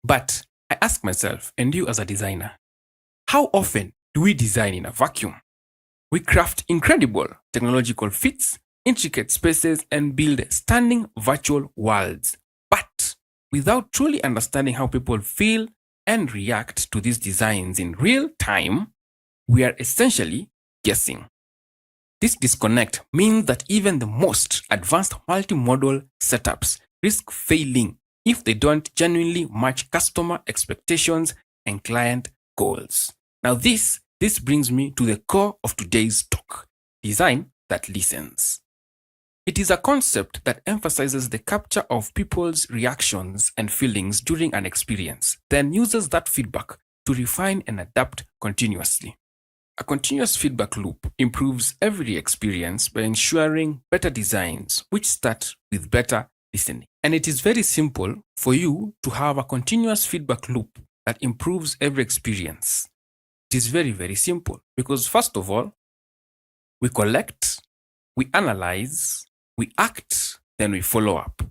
But I ask myself, and you as a designer, how often do we design in a vacuum? We craft incredible technological feats, intricate spaces, and build stunning virtual worlds. But without truly understanding how people feel and react to these designs in real time, we are essentially guessing. This disconnect means that even the most advanced multimodal setups risk failing if they don't genuinely match customer expectations and client goals. Now this brings me to the core of today's talk: design that listens. It is a concept that emphasizes the capture of people's reactions and feelings during an experience, then uses that feedback to refine and adapt continuously. A continuous feedback loop improves every experience by ensuring better designs, which start with better listening. And it is very simple for you to have a continuous feedback loop that improves every experience. It is very, very simple because, first of all, we collect, we analyze, we act, then we follow up.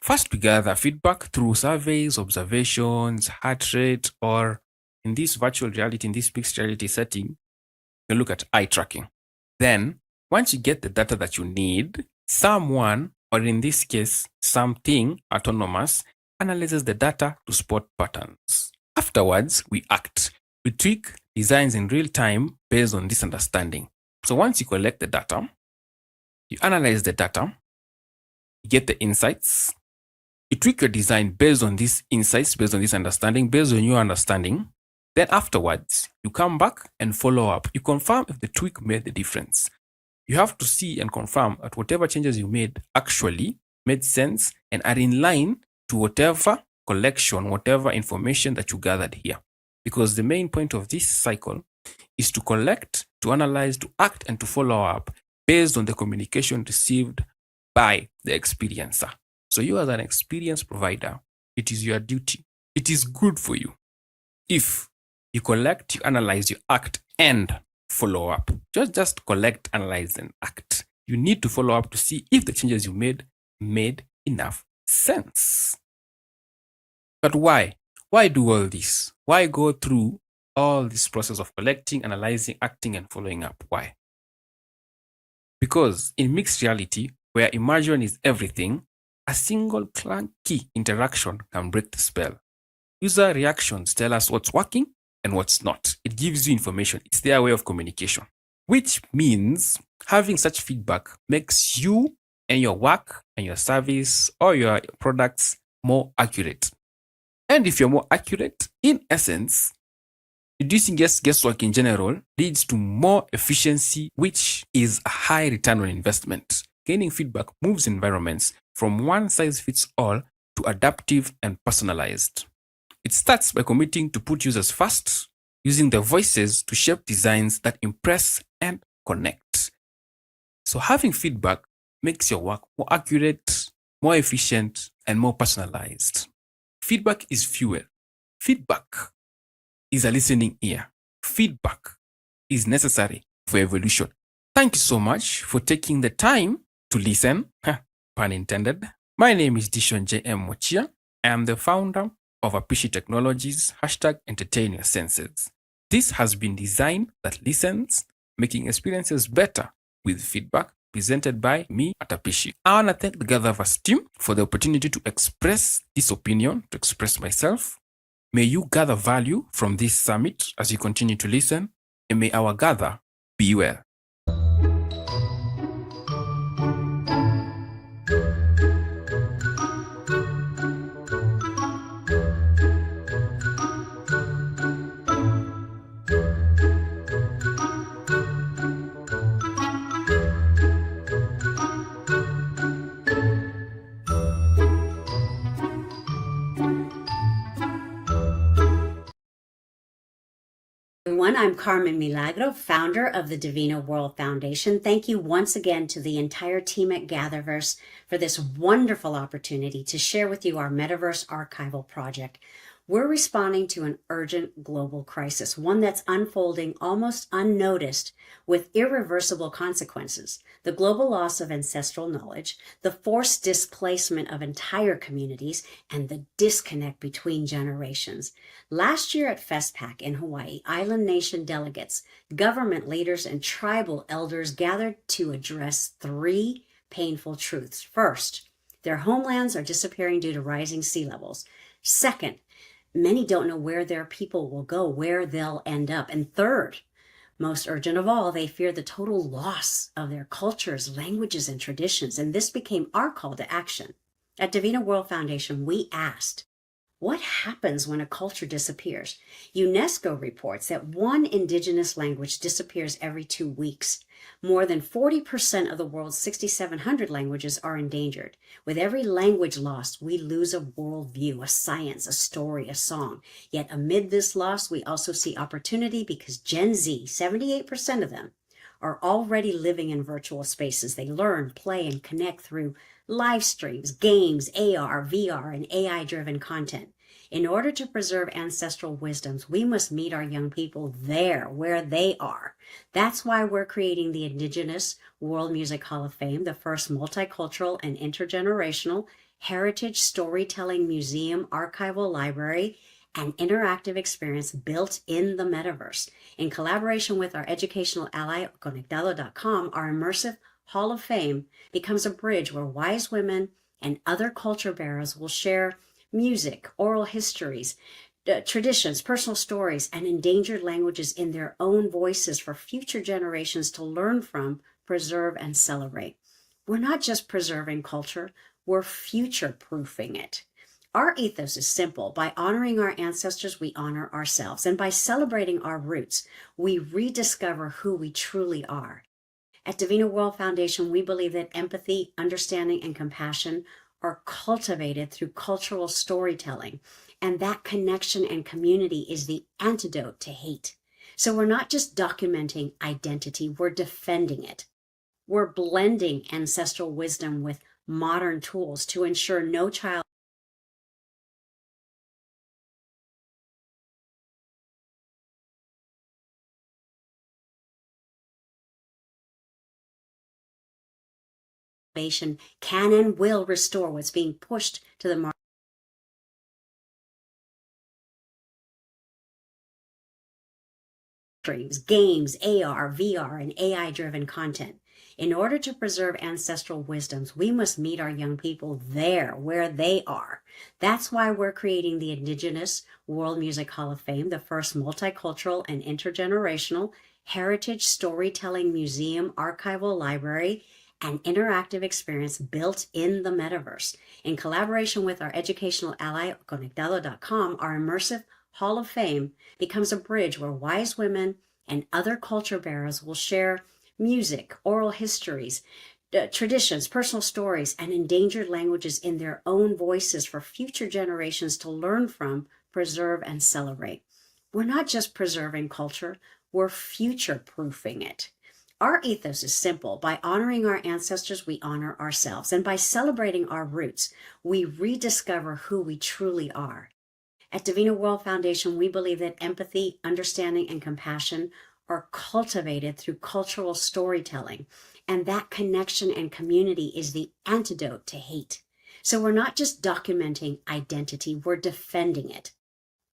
First, we gather feedback through surveys, observations, heart rate, or in this virtual reality, in this mixed reality setting, you look at eye tracking. Then, once you get the data that you need, someone, or in this case, something autonomous, analyzes the data to spot patterns. Afterwards, we act. We tweak designs in real time based on this understanding. So once you collect the data, you analyze the data, you get the insights, you tweak your design based on these insights, based on this understanding, based on your understanding. Then afterwards, you come back and follow up. You confirm if the tweak made the difference. You have to see and confirm that whatever changes you made actually made sense and are in line to whatever collection, whatever information that you gathered here. Because the main point of this cycle is to collect, to analyze, to act, and to follow up based on the communication received by the experiencer. So you as an experience provider, it is your duty. It is good for you if you collect, you analyze, you act, and follow up. Just collect, analyze, and act. You need to follow up to see if the changes you made enough sense. But why? Why do all this? Why go through all this process of collecting, analyzing, acting, and following up? Why? Because in mixed reality, where immersion is everything, a single clunky interaction can break the spell. User reactions tell us what's working and what's not. It gives you information. It's their way of communication, which means having such feedback makes you and your work and your service or your products more accurate. And if you're more accurate, in essence, reducing guesswork in general leads to more efficiency, which is a high return on investment. Gaining feedback moves environments from one size fits all to adaptive and personalized. It starts by committing to put users first, using their voices to shape designs that impress and connect. So having feedback makes your work more accurate, more efficient, and more personalized. Feedback is fuel. feedback is a listening ear. Feedback is necessary for evolution. Thank you so much for taking the time to listen, pun intended. My name is Dishon J.M. Mochia. I am the founder of Apishi Technologies, #entertain your senses. This has been designed that listens, making experiences better with feedback presented by me at Apishi. I want to thank the GatherVerse team for the opportunity to express this opinion, to express myself. May you gather value from this summit as you continue to listen, and may our gather be well. Everyone, I'm Carmen Milagro, founder of the Divina World Foundation. Thank you once again to the entire team at GatherVerse for this wonderful opportunity to share with you our Metaverse archival project. We're responding to an urgent global crisis, one that's unfolding almost unnoticed with irreversible consequences. The global loss of ancestral knowledge, the forced displacement of entire communities, and the disconnect between generations. Last year at FestPac in Hawaii, island nation delegates, government leaders, and tribal elders gathered to address three painful truths. First, their homelands are disappearing due to rising sea levels. Second, many don't know where their people will go, where they'll end up. And third, most urgent of all, they fear the total loss of their cultures, languages, and traditions. And this became our call to action. At Divina World Foundation, we asked, what happens when a culture disappears? UNESCO reports that one indigenous language disappears every 2 weeks. More than 40% of the world's 6,700 languages are endangered. With every language lost, we lose a worldview, a science, a story, a song. Yet amid this loss, we also see opportunity because Gen Z, 78% of them, are already living in virtual spaces. They learn, play, and connect through live streams, games, AR, VR, and AI-driven content. In order to preserve ancestral wisdoms, we must meet our young people there, where they are. That's why we're creating the Indigenous World Music Hall of Fame, the first multicultural and intergenerational heritage storytelling museum, archival library, and interactive experience built in the metaverse. In collaboration with our educational ally, Conectado.com, our immersive Hall of Fame becomes a bridge where wise women and other culture bearers will share music, oral histories, traditions, personal stories, and endangered languages in their own voices for future generations to learn from, preserve, and celebrate. We're not just preserving culture, we're future-proofing it. Our ethos is simple. By honoring our ancestors, we honor ourselves. And by celebrating our roots, we rediscover who we truly are. At Divina World Foundation, we believe that empathy, understanding, and compassion are cultivated through cultural storytelling, and that connection and community is the antidote to hate. So we're not just documenting identity, we're defending it. We're blending ancestral wisdom with modern tools to ensure no child can and will restore what's being pushed to the market. Games, AR, VR, and AI-driven content. In order to preserve ancestral wisdoms, we must meet our young people there, where they are. That's why we're creating the Indigenous World Music Hall of Fame, the first multicultural and intergenerational heritage storytelling museum, archival library, and interactive experience built in the metaverse. In collaboration with our educational ally, Conectado.com, our immersive Hall of Fame becomes a bridge where wise women and other culture bearers will share music, oral histories, traditions, personal stories, and endangered languages in their own voices for future generations to learn from, preserve, and celebrate. We're not just preserving culture, we're future-proofing it. Our ethos is simple. By honoring our ancestors, we honor ourselves. And by celebrating our roots, we rediscover who we truly are. At Divina World Foundation, we believe that empathy, understanding, and compassion are cultivated through cultural storytelling, and that connection and community is the antidote to hate. So we're not just documenting identity, we're defending it.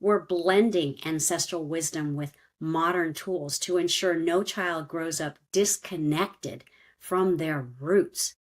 We're blending ancestral wisdom with modern tools to ensure no child grows up disconnected from their roots.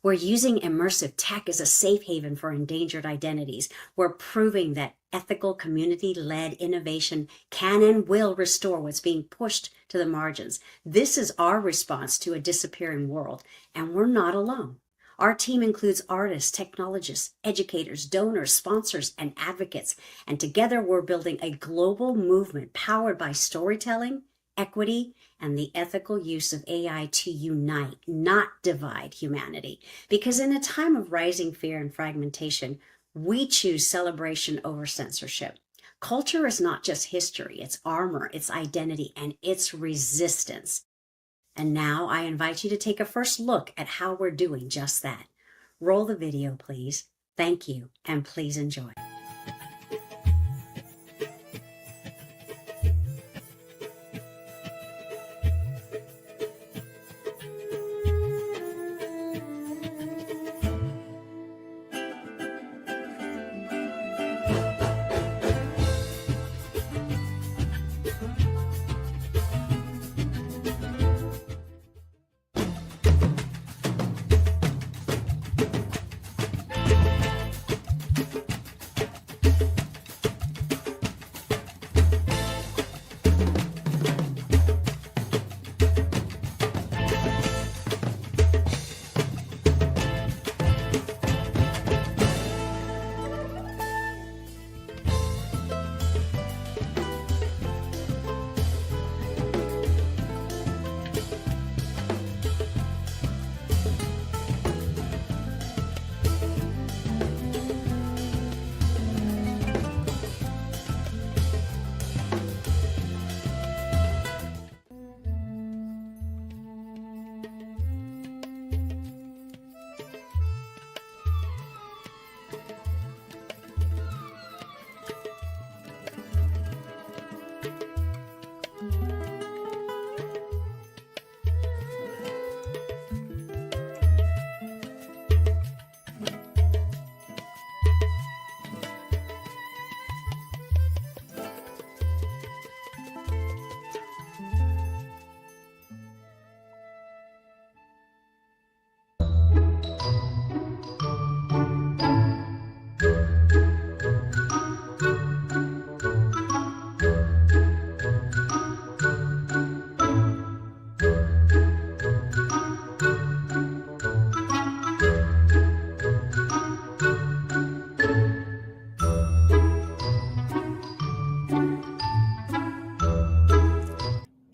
We're using immersive tech as a safe haven for endangered identities. We're proving that ethical, community-led innovation can and will restore what's being pushed to the margins. This is our response to a disappearing world, and we're not alone. Our team includes artists, technologists, educators, donors, sponsors, and advocates, and together we're building a global movement powered by storytelling, equity, and the ethical use of AI to unite, not divide humanity. Because in a time of rising fear and fragmentation, we choose celebration over censorship. Culture is not just history, it's armor, it's identity, and it's resistance. And now I invite you to take a first look at how we're doing just that. Roll the video, please. Thank you, and please enjoy.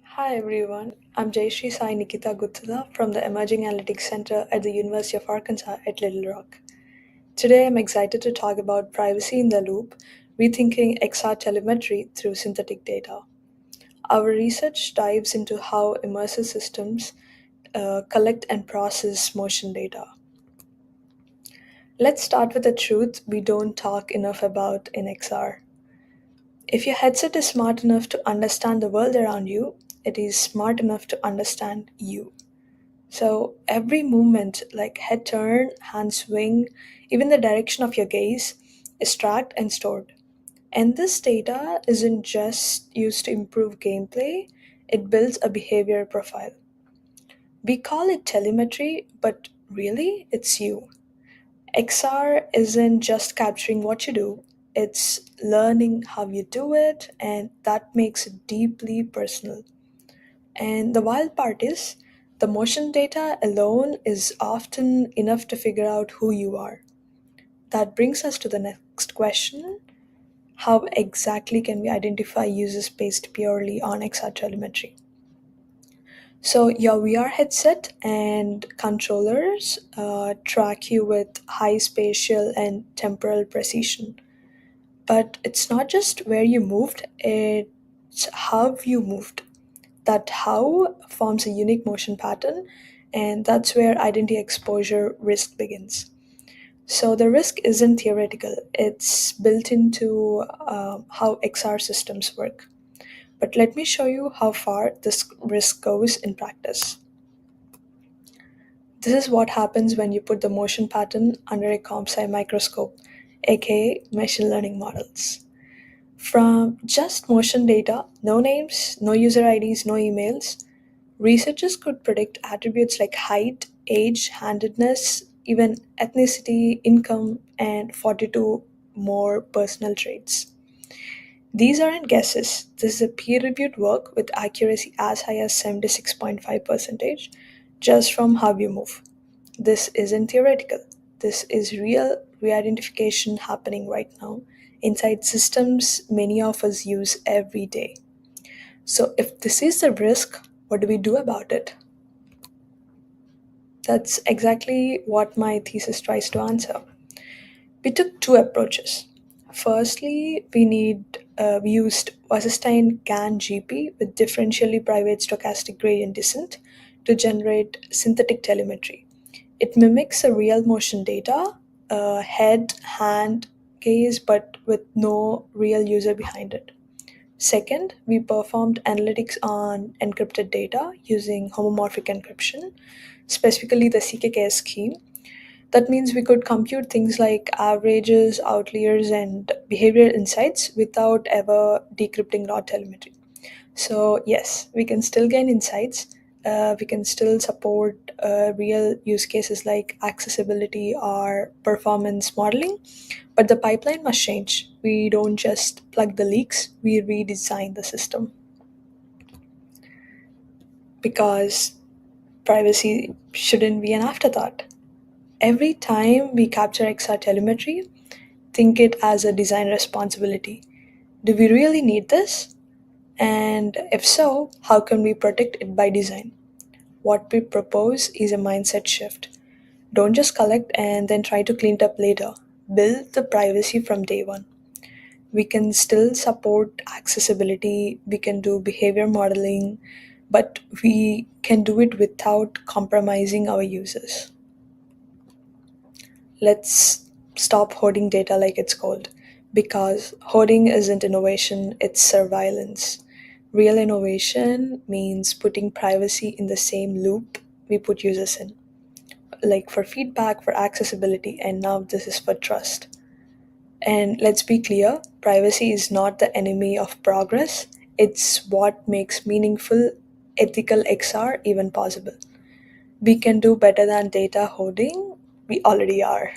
Hi everyone, I'm Jayashree Sai Nikita Guttala from the Emerging Analytics Center at the University of Arkansas at Little Rock. Today I'm excited to talk about privacy in the loop, rethinking XR telemetry through synthetic data. Our research dives into how immersive systems collect and process motion data. Let's start with a truth we don't talk enough about in XR. If your headset is smart enough to understand the world around you, it is smart enough to understand you. So every movement, like head turn, hand swing, even the direction of your gaze, is tracked and stored. And this data isn't just used to improve gameplay, it builds a behavior profile. We call it telemetry, but really, it's you. XR isn't just capturing what you do, it's learning how you do it, and that makes it deeply personal. And the wild part is, the motion data alone is often enough to figure out who you are. That brings us to the next question. How exactly can we identify users based purely on XR telemetry? So your VR headset and controllers track you with high spatial and temporal precision. But it's not just where you moved, it's how you moved. That how forms a unique motion pattern, and that's where identity exposure risk begins. So the risk isn't theoretical, it's built into how XR systems work. But let me show you how far this risk goes in practice. This is what happens when you put the motion pattern under a comp sci microscope, aka machine learning models. From just motion data, no names, no user IDs, no emails, researchers could predict attributes like height, age, handedness, even ethnicity, income, and 42 more personal traits. These aren't guesses. This is a peer-reviewed work with accuracy as high as 76.5% just from how you move. This isn't theoretical. This is real re-identification happening right now inside systems many of us use every day. So if this is the risk, what do we do about it? That's exactly what my thesis tries to answer. We took two approaches. Firstly, we used Wasserstein GAN GP with differentially private stochastic gradient descent to generate synthetic telemetry. It mimics a real motion data, head, hand, gaze, but with no real user behind it. Second, we performed analytics on encrypted data using homomorphic encryption, specifically the CKKS scheme. That means we could compute things like averages, outliers, and behavioral insights without ever decrypting raw telemetry. So, yes, we can still gain insights. We can still support real use cases like accessibility or performance modeling, but the pipeline must change. We don't just plug the leaks, we redesign the system. Because privacy shouldn't be an afterthought. Every time we capture XR telemetry, think it as a design responsibility. Do we really need this? And if so, how can we protect it by design? What we propose is a mindset shift. Don't just collect and then try to clean it up later. Build the privacy from day one. We can still support accessibility, we can do behavior modeling, but we can do it without compromising our users. Let's stop hoarding data like it's gold, because hoarding isn't innovation, it's surveillance. Real innovation means putting privacy in the same loop we put users in, like for feedback, for accessibility, and now this is for trust. And let's be clear, privacy is not the enemy of progress, it's what makes meaningful, ethical XR even possible. We can do better than data hoarding, we already are.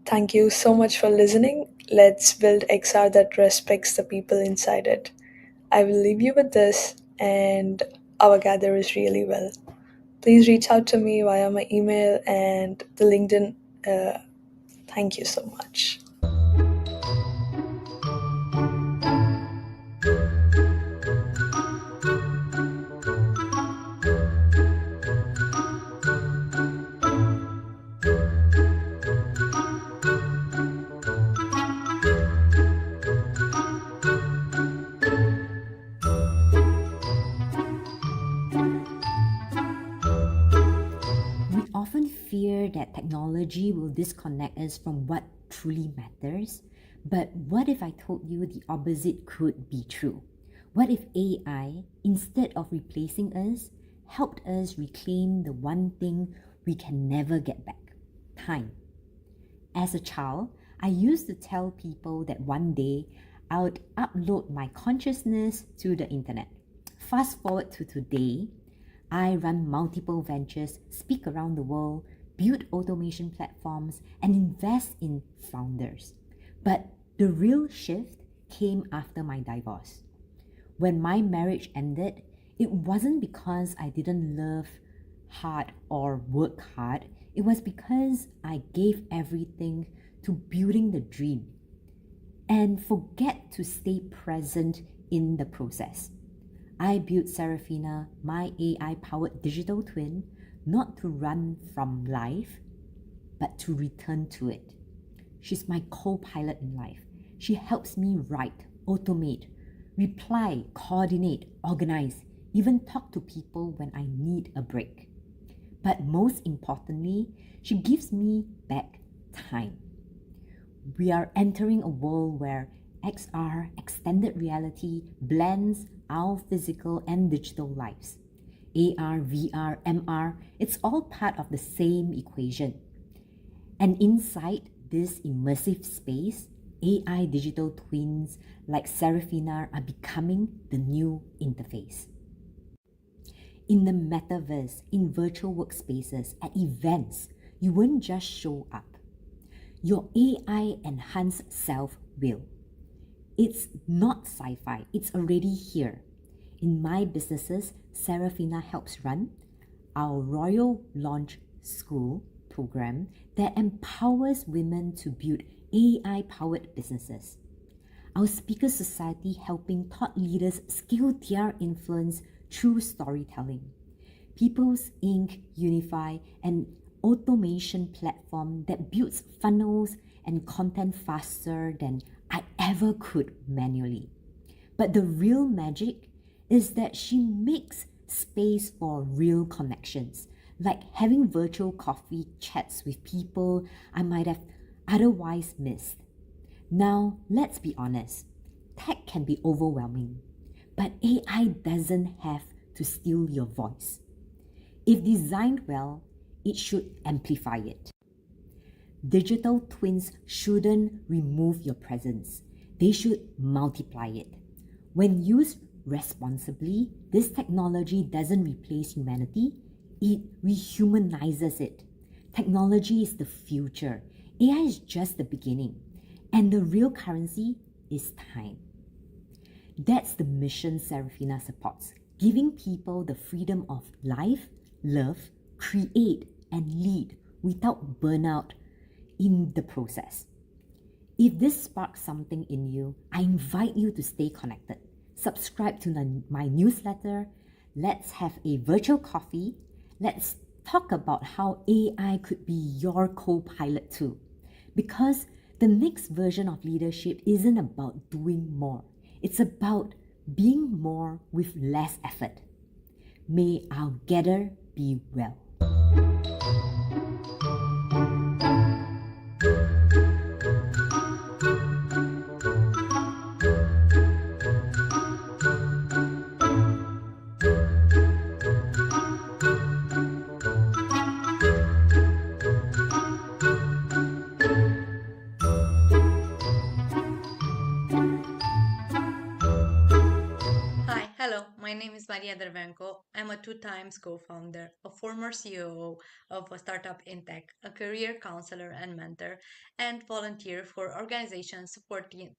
Thank you so much for listening. Let's build XR that respects the people inside it. I will leave you with this, and our gather is really well. Please reach out to me via my email and the LinkedIn. Thank you so much. We often fear that technology will disconnect us from what truly matters. But what if I told you the opposite could be true? What if AI, instead of replacing us, helped us reclaim the one thing we can never get back? Time. As a child, I used to tell people that one day I would upload my consciousness to the internet. Fast forward to today, I run multiple ventures, speak around the world, build automation platforms, and invest in founders. But the real shift came after my divorce. When my marriage ended, it wasn't because I didn't love hard or work hard. It was because I gave everything to building the dream and forget to stay present in the process. I built Serafina, my AI-powered digital twin, not to run from life, but to return to it. She's my co-pilot in life. She helps me write, automate, reply, coordinate, organize, even talk to people when I need a break. But most importantly, she gives me back time. We are entering a world where XR, extended reality, blends our physical and digital lives. AR, VR, MR, it's all part of the same equation. And inside this immersive space, AI digital twins like Serafina are becoming the new interface. In the metaverse, in virtual workspaces, at events, you won't just show up. Your AI enhanced self will. It's not sci fi, it's already here. In my businesses, Serafina helps run our Royal Launch School program that empowers women to build AI powered businesses. Our Speaker Society helping thought leaders scale their influence through storytelling. People's Inc. Unify, an automation platform that builds funnels and content faster than I ever could manually. But the real magic is that she makes space for real connections, like having virtual coffee chats with people I might have otherwise missed. Now, let's be honest, tech can be overwhelming, but AI doesn't have to steal your voice. If designed well, it should amplify it. Digital twins shouldn't remove your presence, they should multiply it. When used responsibly, this technology doesn't replace humanity, it rehumanizes it. Technology is the future, AI is just the beginning, and the real currency is time. That's the mission Serafina supports, giving people the freedom of life, love, create, and lead without burnout in the process. If this sparks something in you, I invite you to stay connected. Subscribe to my newsletter. Let's have a virtual coffee. Let's talk about how AI could be your co-pilot too. Because the next version of leadership isn't about doing more. It's about being more with less effort. May our gather be well. Hi, hello. My name is Maria Dervenko. I'm a two times co founder, a former COO of a startup in tech, a career counselor and mentor, and volunteer for organizations supporting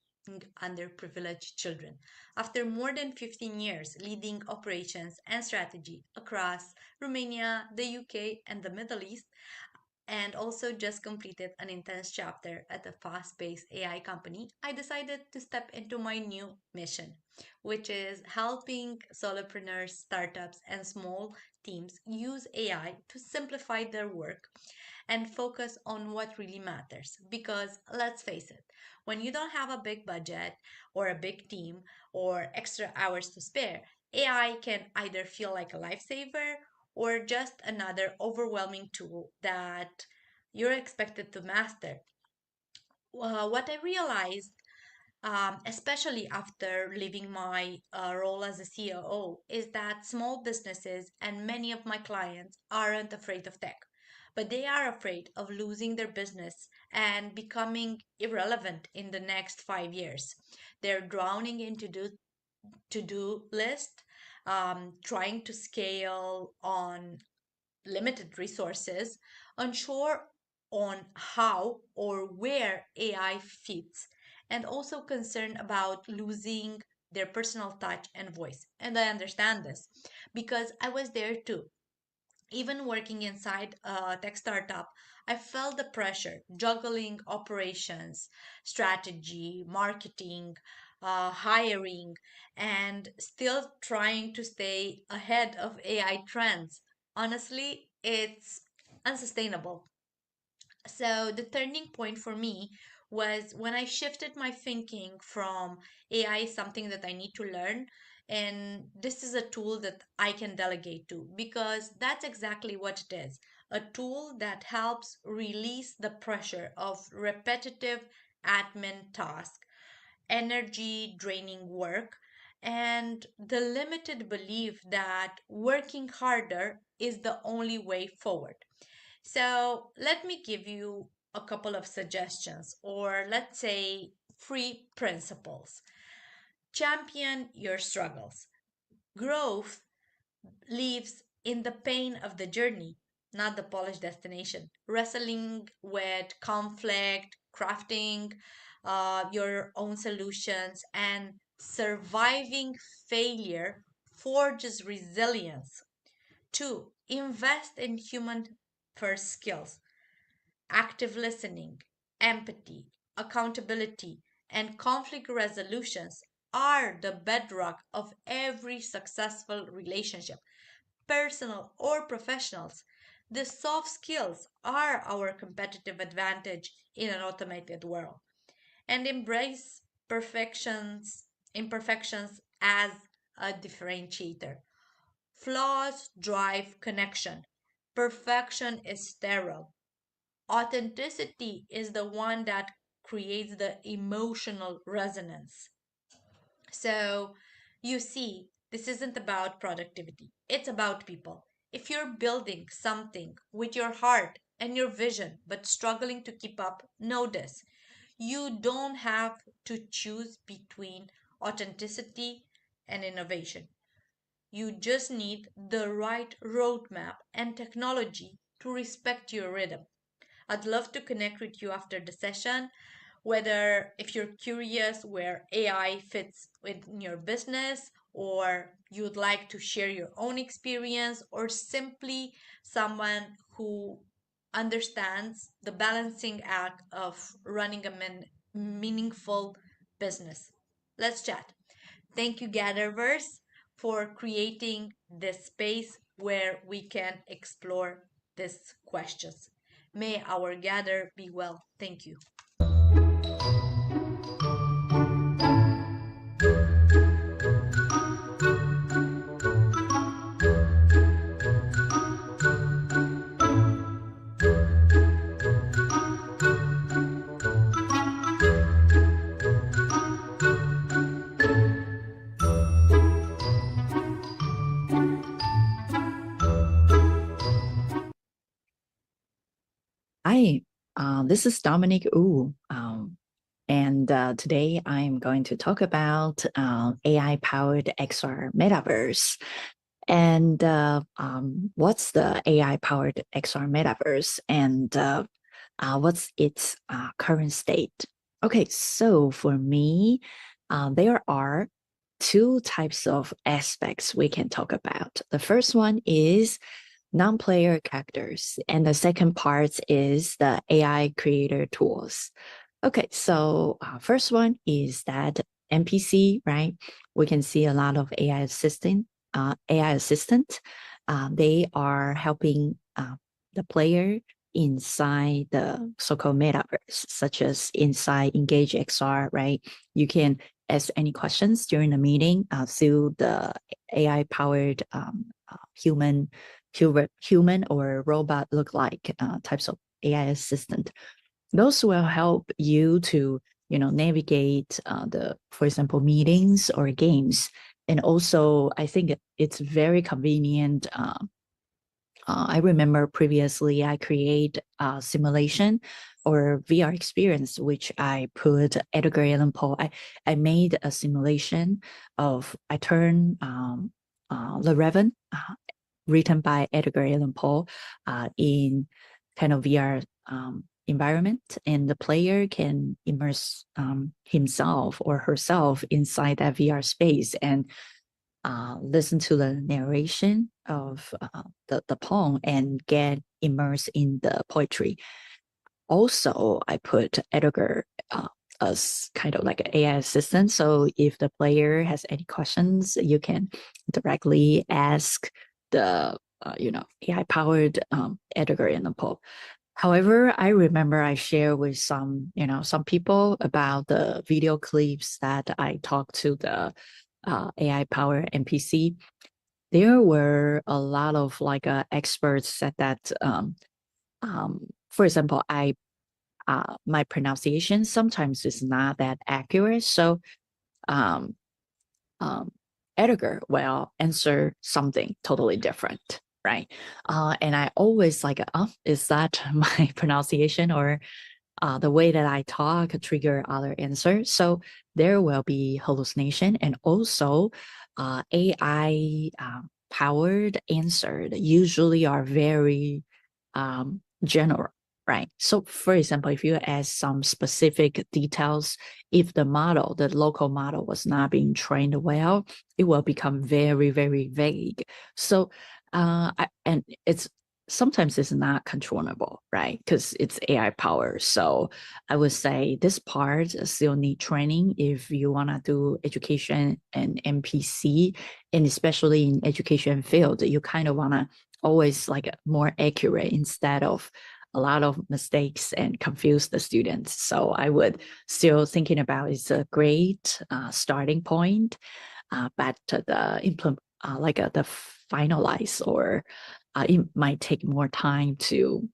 underprivileged children. After more than 15 years leading operations and strategy across Romania, the UK, and the Middle East, and also just completed an intense chapter at a fast paced AI company, I decided to step into my new mission, which is helping solopreneurs, startups, and small teams use AI to simplify their work and focus on what really matters. Because let's face it, when you don't have a big budget or a big team or extra hours to spare, AI can either feel like a lifesaver or just another overwhelming tool that you're expected to master. What I realized, especially after leaving my role as a COO, is that small businesses and many of my clients aren't afraid of tech, but they are afraid of losing their business and becoming irrelevant in the next 5 years. They're drowning into to-do list, trying to scale on limited resources, unsure on how or where AI fits, and also concerned about losing their personal touch and voice. And I understand this because I was there too. Even working inside a tech startup, I felt the pressure juggling operations, strategy, marketing, hiring, and still trying to stay ahead of AI trends. Honestly, it's unsustainable. So the turning point for me was when I shifted my thinking from AI is something that I need to learn, and this is a tool that I can delegate to, because that's exactly what it is, a tool that helps release the pressure of repetitive admin tasks, energy draining work, and the limited belief that working harder is the only way forward. So, let me give you a couple of suggestions, or let's say free principles. Champion your struggles. Growth lives in the pain of the journey, not the polished destination. Wrestling with conflict, crafting your own solutions, and surviving failure forges resilience. Two, invest in human first skills. Active listening, empathy, accountability, and conflict resolutions are the bedrock of every successful relationship, personal or professionals. The soft skills are our competitive advantage in an automated world. And embrace imperfections as a differentiator. Flaws drive connection. Perfection is sterile. Authenticity is the one that creates the emotional resonance. So, you see, this isn't about productivity, it's about people. If you're building something with your heart and your vision but struggling to keep up, know this: you don't have to choose between authenticity and innovation. You just need the right roadmap and technology to respect your rhythm. I'd love to connect with you after the session, whether if you're curious where AI fits in your business, or you'd like to share your own experience, or simply someone who understands the balancing act of running a meaningful business. Let's chat. Thank you, GatherVerse, for creating this space where we can explore these questions. May our gather be well. Thank you. Hi, this is Dominic Wu, and today I'm going to talk about AI-powered XR metaverse. And what's the AI-powered XR metaverse, and what's its current state? Okay, so for me, there are two types of aspects we can talk about. The first one is non-player characters, and the second part is the AI creator tools. Okay, so first one is that NPC, right? We can see a lot of AI assistant. They are helping the player inside the so-called metaverse, such as inside Engage XR, right? You can ask any questions during the meeting through the AI-powered human or robot look like types of AI assistant. Those will help you to navigate for example, meetings or games. And also, I think it's very convenient. I remember previously I create a simulation or VR experience, which I put Edgar Allan Poe. I made a simulation of I turned The Revan, written by Edgar Allan Poe, in kind of VR environment, and the player can immerse himself or herself inside that VR space and listen to the narration of the poem and get immersed in the poetry. Also, I put Edgar as kind of like an AI assistant. So if the player has any questions, you can directly ask the AI-powered Edgar Allan Poe. However, I remember I shared with some people about the video clips that I talked to the AI powered NPC. There were a lot of experts said that, for example, my pronunciation sometimes is not that accurate. So um, Edgar will answer something totally different, right? And I always is that my pronunciation or the way that I talk trigger other answers? So there will be hallucination, and also AI powered answers usually are very general. Right. So, for example, if you ask some specific details, if the local model was not being trained well, it will become very, very vague. So, and sometimes it's not controllable, right? Because it's AI power. So I would say this part still need training if you want to do education and NPC, and especially in education field, you kind of want to always more accurate instead of a lot of mistakes and confuse the students. So I would still thinking about it's a great starting point, but the the finalize or it might take more time to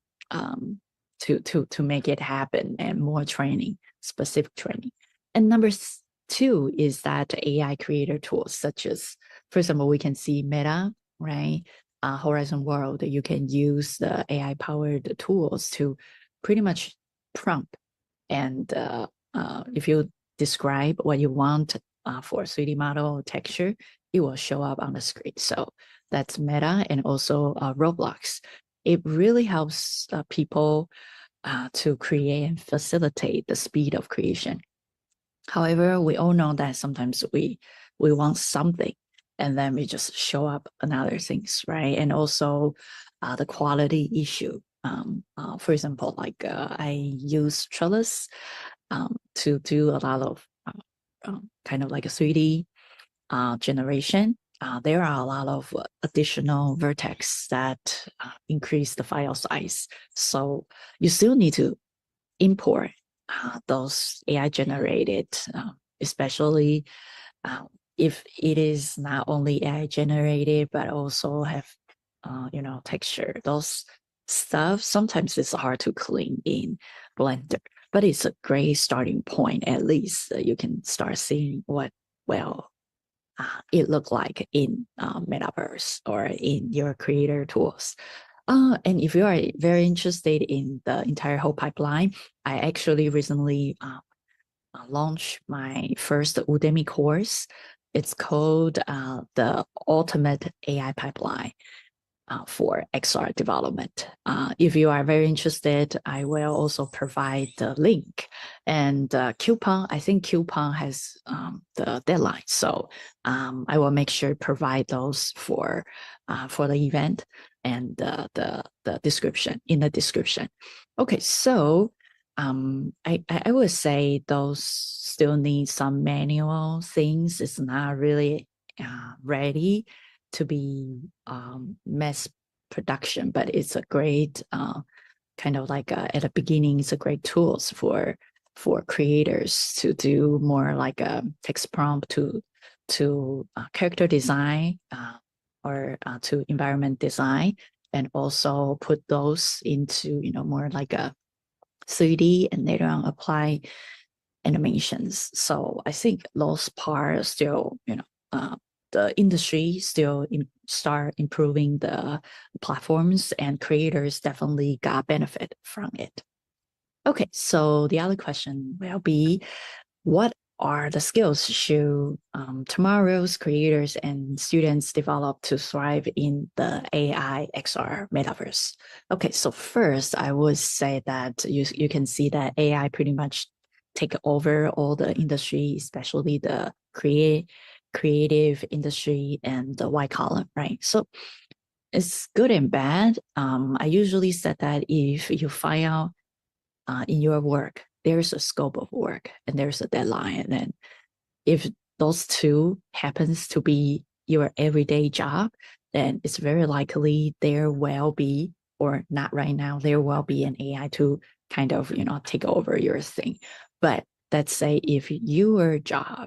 make it happen and more training, specific training. And number two is that AI creator tools such as, for example, we can see Meta, right? Horizon World, you can use the AI powered tools to pretty much prompt. And if you describe what you want for a 3D model or texture, it will show up on the screen. So that's Meta, and also Roblox. It really helps people to create and facilitate the speed of creation. However, we all know that sometimes we want something and then we just show up another things, right? And also the quality issue. For example, I use Trellis to do a lot of kind of like a 3D generation. There are a lot of additional vertex that increase the file size. So you still need to import those AI generated, especially if it is not only AI generated, but also have, texture. Those stuff, sometimes it's hard to clean in Blender, but it's a great starting point. At least you can start seeing what, it look like in Metaverse or in your creator tools. And if you are very interested in the entire whole pipeline, I actually recently launched my first Udemy course. It's called the Ultimate AI Pipeline for XR development. If you are very interested, I will also provide the link. And Coupon, I think Coupon has the deadline. So I will make sure to provide those for the event and the description, in the description. Okay, so I would say those still need some manual things. It's not really ready to be mass production, but it's a great kind of at the beginning, it's a great tools for creators to do more like a text prompt to character design or to environment design, and also put those into more like a 3D and later on apply animations. So I think those parts still, the industry still start improving the platforms, and creators definitely got benefit from it. Okay, so the other question will be, what are the skills should tomorrow's creators and students develop to thrive in the AI XR metaverse? Okay, so first I would say that you can see that AI pretty much take over all the industry, especially the creative industry and the white collar, right? So it's good and bad. I usually said that if you find out in your work, there's a scope of work and there's a deadline, and then if those two happens to be your everyday job, then it's very likely there will be or not right now, there will be an AI to kind of, take over your thing. But let's say if your job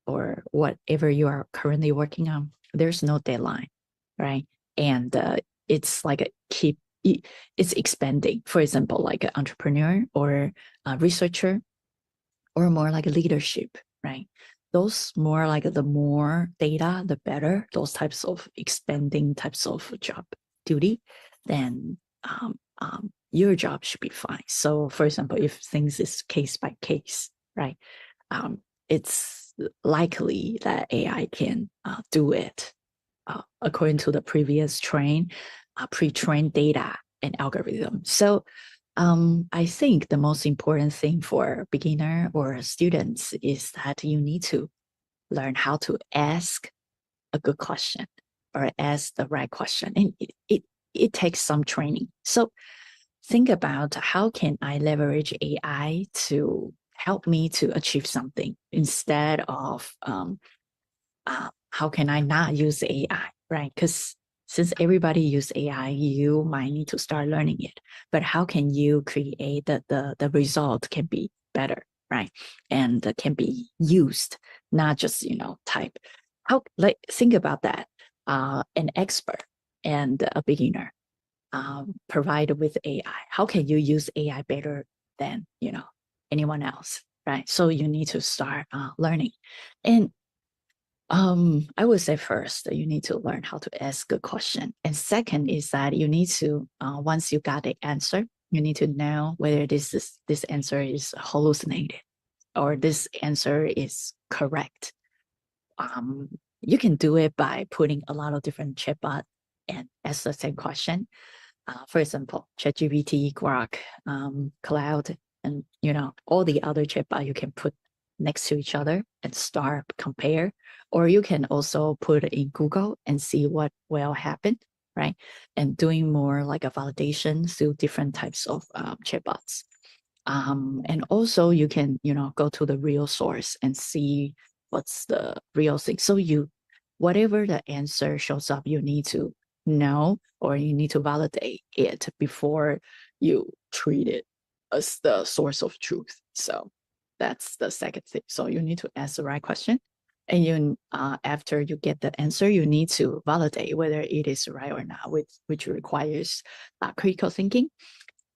or whatever you are currently working on, there's no deadline, right? And it's like it's expanding. For example, like an entrepreneur or a researcher, or more like a leadership, right? Those more like the more data, the better. Those types of expanding types of job duty, then your job should be fine. So, for example, if things is case by case, right? It's likely that AI can do it according to the previous pre-trained data and algorithm. So I think the most important thing for beginner or students is that you need to learn how to ask a good question or ask the right question. And it takes some training. So think about how can I leverage AI to help me to achieve something instead of how can I not use AI, right? Because since everybody use AI, you might need to start learning it. But how can you create the result can be better, right? And can be used, not just, type. Think about that. An expert and a beginner provided with AI. How can you use AI better than, anyone else, right? So you need to start learning. And I would say first that you need to learn how to ask a question. And second is that you need to, once you got the answer, you need to know whether this answer is hallucinated or this answer is correct. You can do it by putting a lot of different chatbot and ask the same question. For example, ChatGPT, Grok, Cloud, and all the other chatbot you can put next to each other and start compare. Or you can also put it in Google and see what will happen, right? And doing more like a validation through different types of chatbots. And also you can, go to the real source and see what's the real thing. So whatever the answer shows up, you need to know, or you need to validate it before you treat it as the source of truth. So that's the second thing. So you need to ask the right question. And after you get the answer, you need to validate whether it is right or not, which requires critical thinking.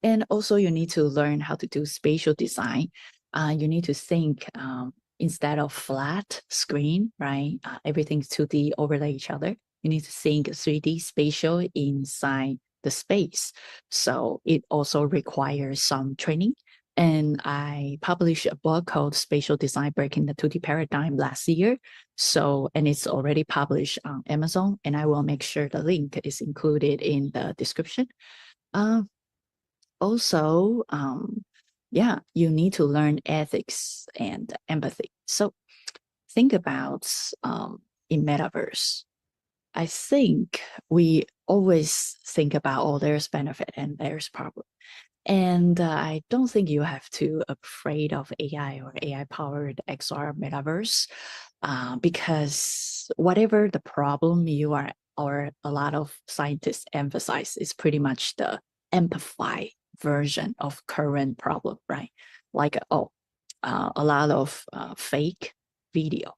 And also you need to learn how to do spatial design. You need to think instead of flat screen, right? Everything's 2D overlay each other. You need to think 3D spatial inside the space. So it also requires some training. And I published a book called Spatial Design Breaking the 2D Paradigm last year. And it's already published on Amazon, and I will make sure the link is included in the description. Also, you need to learn ethics and empathy. So think about in metaverse. I think we always think about, there's benefit and there's problem. And I don't think you have to afraid of AI or AI-powered XR metaverse because whatever the problem you are, or a lot of scientists emphasize, is pretty much the amplified version of current problem, right? Like, a lot of fake video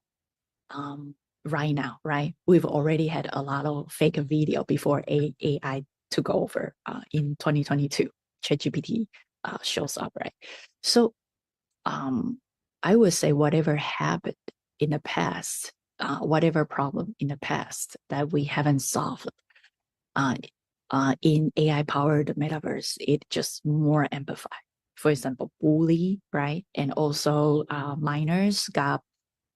right now, right? We've already had a lot of fake video before AI took over in 2022. ChatGPT shows up, right? So I would say whatever happened in the past, whatever problem in the past that we haven't solved in AI-powered metaverse, it just more amplified. For example, bully, right? And also minors got,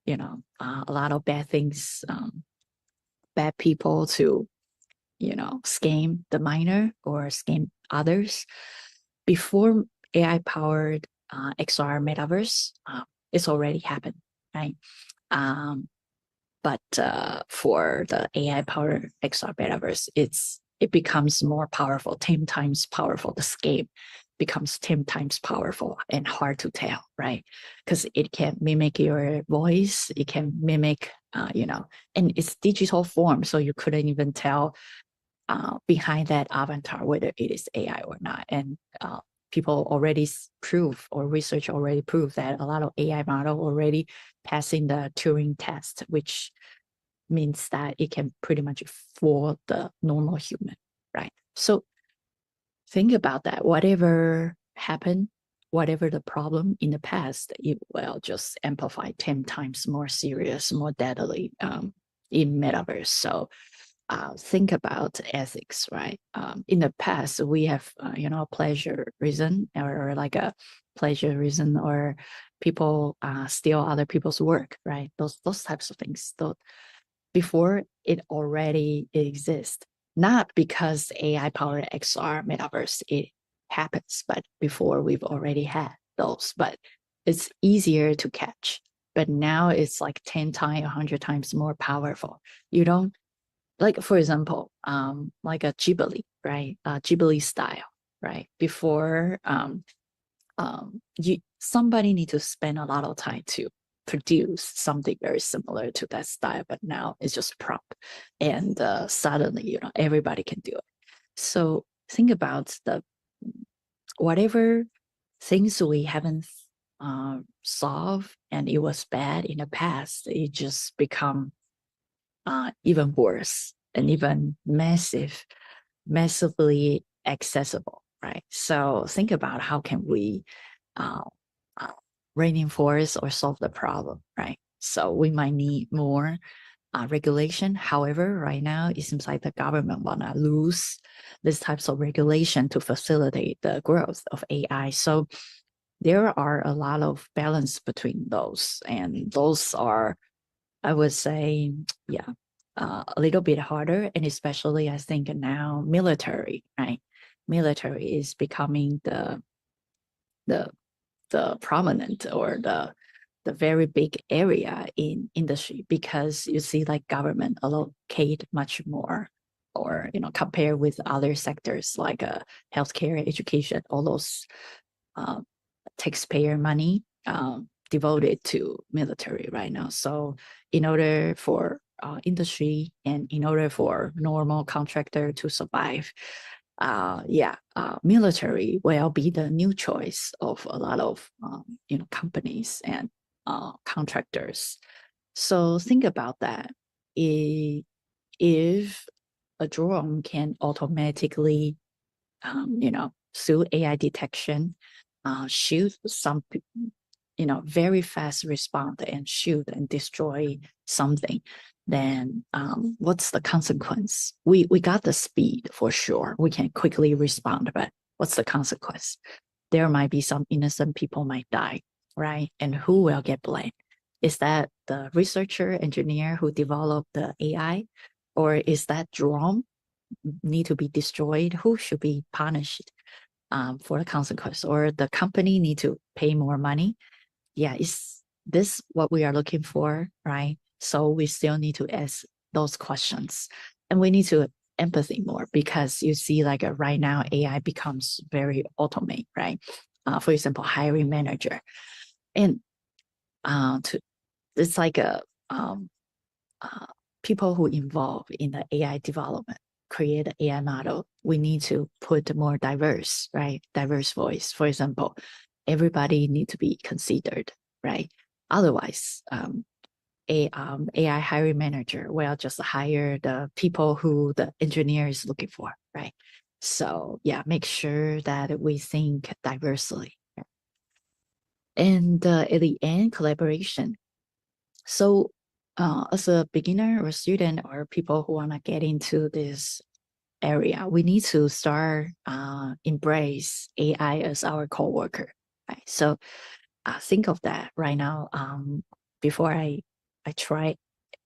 a lot of bad things, bad people to, scam the minor or scam others. Before AI-powered XR metaverse, it's already happened, right? But for the AI-powered XR metaverse, it becomes more powerful, 10 times powerful. The scam becomes 10 times powerful and hard to tell, right? Because it can mimic your voice, it can mimic, and it's digital form, so you couldn't even tell behind that avatar, whether it is AI or not. And people already prove, or research already proved, that a lot of AI model already passing the Turing test, which means that it can pretty much fool the normal human, right? So think about that. Whatever happened, whatever the problem in the past, it will just amplify 10 times more serious, more deadly in metaverse. So think about ethics, right? In the past, we have, pleasure reason, or like a pleasure reason, or people steal other people's work, right? Those types of things. Before it already exists, not because AI powered XR metaverse it happens, but before we've already had those. But it's easier to catch. But now it's like 10 times, 100 times more powerful. You don't, like, for example, like a Ghibli, right? Ghibli style, right? Before, somebody need to spend a lot of time to produce something very similar to that style, but now it's just prompt, and suddenly, everybody can do it. So think about whatever things we haven't solved, and it was bad in the past, it just become even worse, and even massively accessible, right? So think about how can we reinforce or solve the problem, right? So we might need more regulation. However, right now it seems like the government wanna lose these types of regulation to facilitate the growth of AI. So there are a lot of balance between those, and those are, I would say, yeah, a little bit harder, and especially I think now military, right? Military is becoming the prominent, or the very big area in industry, because you see like government allocate much more, or compare with other sectors like healthcare, education, all those taxpayer money devoted to military right now. So in order for industry, and in order for normal contractor to survive, military will be the new choice of a lot of companies and contractors. So think about that. If a drone can automatically, through AI detection, shoot some, very fast respond and shoot and destroy something, then what's the consequence? We got the speed for sure. We can quickly respond, but what's the consequence? There might be some innocent people might die, right? And who will get blamed? Is that the researcher, engineer who developed the AI? Or is that drone need to be destroyed? Who should be punished for the consequence? Or the company need to pay more money? Yeah, is this what we are looking for, right? So we still need to ask those questions, and we need to empathy more, because you see like right now AI becomes very automate, right? For example, hiring manager, and it's like people who involve in the AI development, create an AI model. We need to put more diverse, right? Diverse voice. For example, everybody need to be considered, right? Otherwise, AI hiring manager will just hire the people who the engineer is looking for, right? So yeah, make sure that we think diversely. And at the end, collaboration. So as a beginner or student, or people who want to get into this area, we need to start embrace AI as our co-worker, right? So think of that right now. Before I try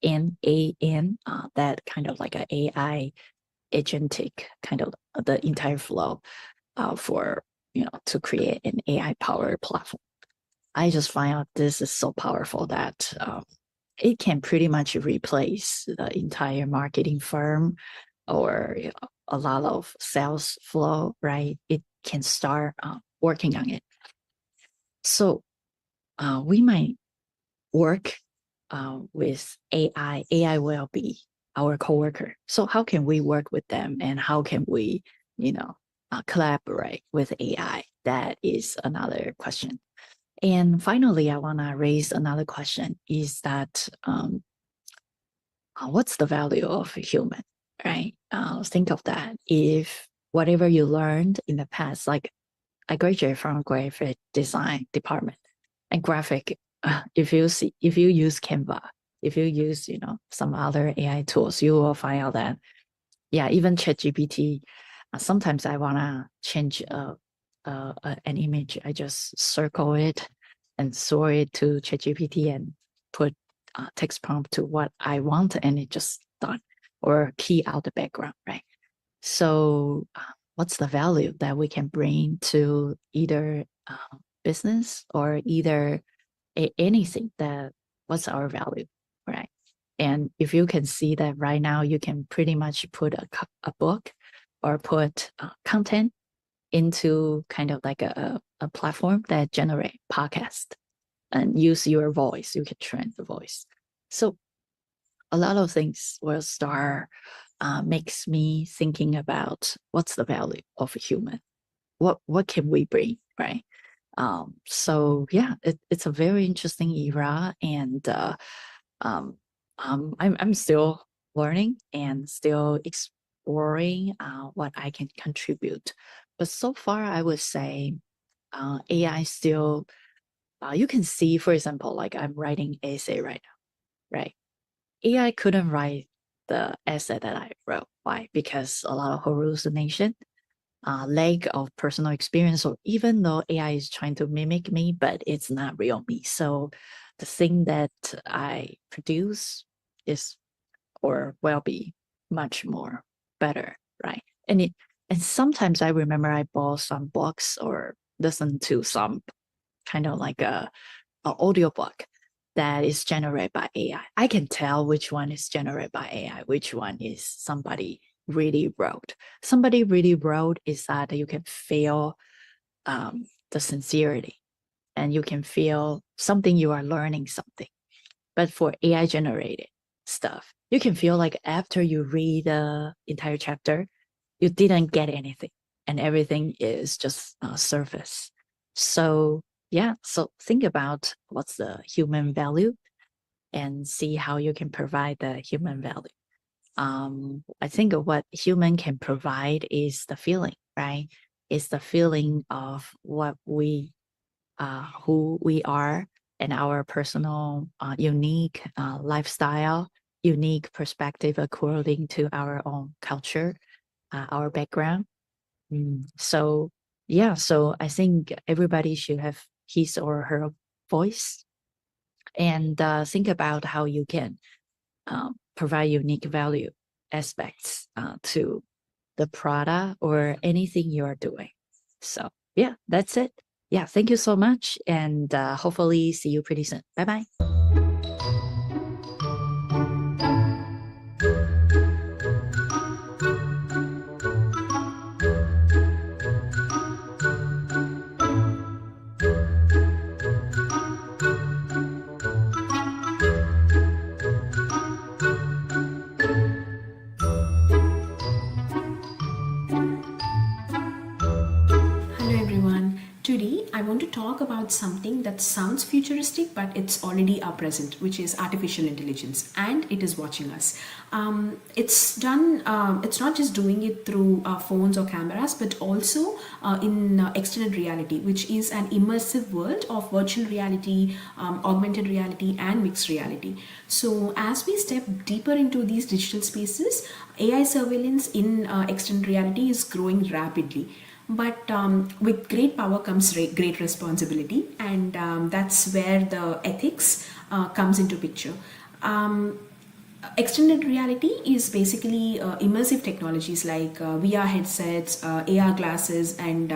NAN, that kind of like an AI agentic kind of the entire flow for to create an AI powered platform. I just find out this is so powerful that it can pretty much replace the entire marketing firm, or a lot of sales flow, right? It can start working on it. So we might work with AI. AI will be our coworker. So how can we work with them, and how can we, collaborate with AI? That is another question. And finally, I want to raise another question: is that what's the value of a human, right? Think of that. If whatever you learned in the past, like I graduated from graphic design department, and graphic, if you use Canva, if you use, some other AI tools, you will find out that, yeah, even ChatGPT, sometimes I want to change an image. I just circle it and store it to ChatGPT and put text prompt to what I want, and it just done, or key out the background, right? So what's the value that we can bring to either business or either anything? That what's our value, right? And if you can see that right now, you can pretty much put a book or put content into kind of like a platform that generate podcast and use your voice. You can train the voice. So a lot of things will start makes me thinking about what's the value of a human. What can we bring, right? So yeah, it's a very interesting era, and I'm still learning and still exploring what I can contribute. But so far, I would say AI still. You can see, for example, like I'm writing essay right now, right? AI couldn't write the essay that I wrote. Why? Because a lot of hallucination, lack of personal experience, or even though AI is trying to mimic me, but it's not real me. So the thing that I produce is, or will be, much more better, right? And sometimes I remember I bought some books or listen to some kind of like a audiobook that is generated by AI. I can tell which one is generated by AI, which one is somebody really wrote. Somebody really wrote is that you can feel the sincerity, and you can feel something, you are learning something. But for AI generated stuff, you can feel like after you read the entire chapter, you didn't get anything, and everything is just surface. So yeah, so think about what's the human value and see how you can provide the human value. I think what human can provide is the feeling, right? It's the feeling of what we, who we are, and our personal, unique lifestyle, unique perspective according to our own culture, our background. So yeah, so I think everybody should have his or her voice, and think about how you can provide unique value aspects to the product or anything you are doing. So yeah, that's it. Yeah, thank you so much, and hopefully see you pretty soon. Bye bye. Hello everyone. Today I want to talk about something that sounds futuristic, but it's already our present, which is artificial intelligence, and it is watching us. It's done. It's not just doing it through phones or cameras, but also in extended reality, which is an immersive world of virtual reality, augmented reality, and mixed reality. So as we step deeper into these digital spaces, AI surveillance in extended reality is growing rapidly. But with great power comes great responsibility, and that's where the ethics comes into picture. Extended reality is basically immersive technologies like VR headsets, AR glasses, and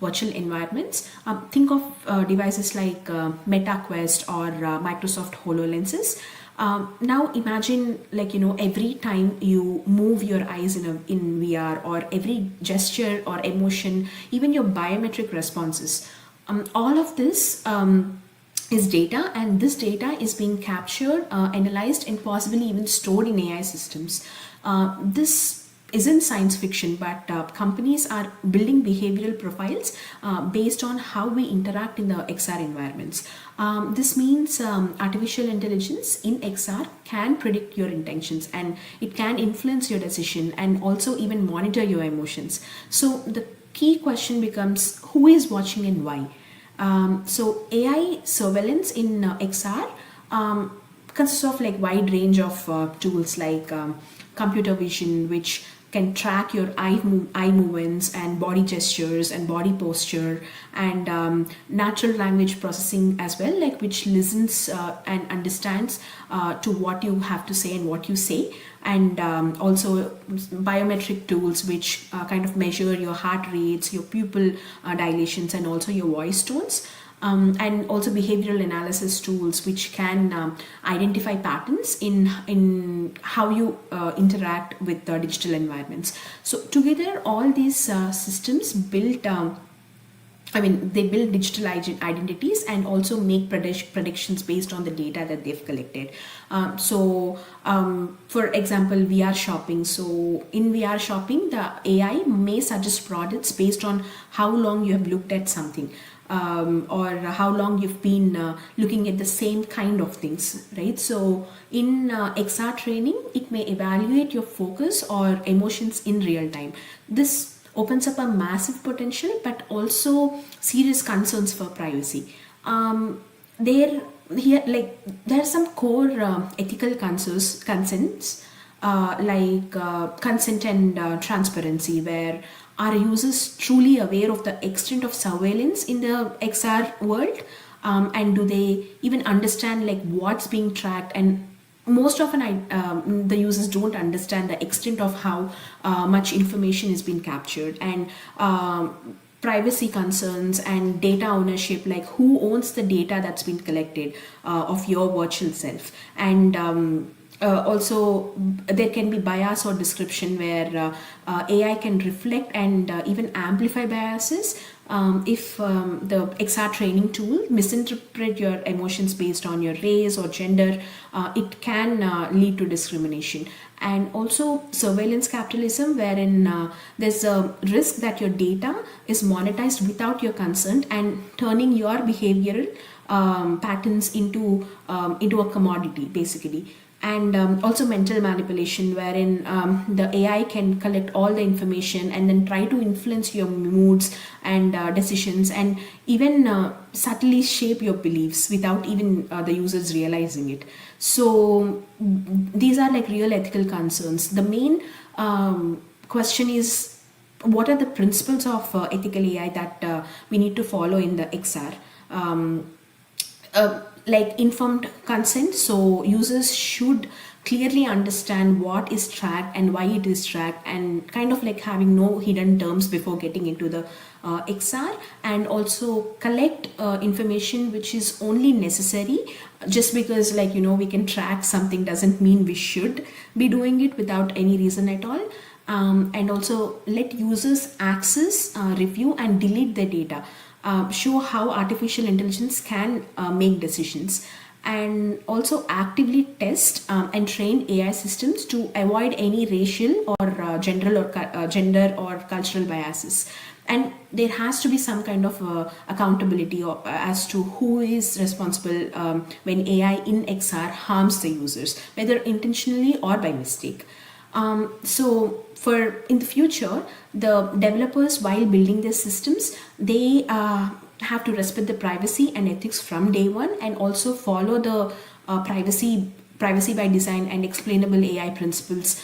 virtual environments. Think of devices like Meta Quest or Microsoft HoloLenses. Now imagine, like, every time you move your eyes in VR, or every gesture or emotion, even your biometric responses, all of this is data, and this data is being captured, analyzed, and possibly even stored in AI systems. This isn't science fiction, but companies are building behavioral profiles based on how we interact in the XR environments. This means artificial intelligence in XR can predict your intentions, and it can influence your decision and also even monitor your emotions. So the key question becomes, who is watching and why? So AI surveillance in XR consists of like wide range of tools like computer vision, which can track your eye movements and body gestures and body posture, and natural language processing as well, like which listens and understands to what you have to say and what you say, and also biometric tools which kind of measure your heart rates, your pupil dilations, and also your voice tones. And also behavioral analysis tools which can identify patterns in how you interact with the digital environments. So together, all these systems build they build digital identities and also make predictions based on the data that they've collected. For example, VR shopping. So in VR shopping, the AI may suggest products based on how long you have looked at something. Or how long you've been looking at the same kind of things, right? So in XR training, it may evaluate your focus or emotions in real time. This opens up a massive potential, but also serious concerns for privacy. There are some core ethical concerns like consent and transparency, where are users truly aware of the extent of surveillance in the XR world? And do they even understand like what's being tracked? And most often the users don't understand the extent of how much information is being captured, and privacy concerns and data ownership, like who owns the data that's been collected of your virtual self. And also there can be bias or description, where AI can reflect and even amplify biases if the XR training tool misinterpret your emotions based on your race or gender. It can lead to discrimination. And also surveillance capitalism, wherein there's a risk that your data is monetized without your consent and turning your behavioral patterns into a commodity basically. And also mental manipulation, wherein the AI can collect all the information and then try to influence your moods and decisions, and even subtly shape your beliefs without even the users realizing it. So these are like real ethical concerns. The main question is, what are the principles of ethical AI that we need to follow in the XR? Like informed consent. So users should clearly understand what is tracked and why it is tracked, and kind of like having no hidden terms before getting into the XR, and also collect information which is only necessary. Just because we can track something doesn't mean we should be doing it without any reason at all. And also let users access, review, and delete their data. Show how artificial intelligence can make decisions, and also actively test and train AI systems to avoid any racial or gender or cultural biases. And there has to be some kind of accountability as to who is responsible when AI in XR harms the users, whether intentionally or by mistake. So for in the future, the developers, while building their systems, they have to respect the privacy and ethics from day one, and also follow the privacy by design and explainable AI principles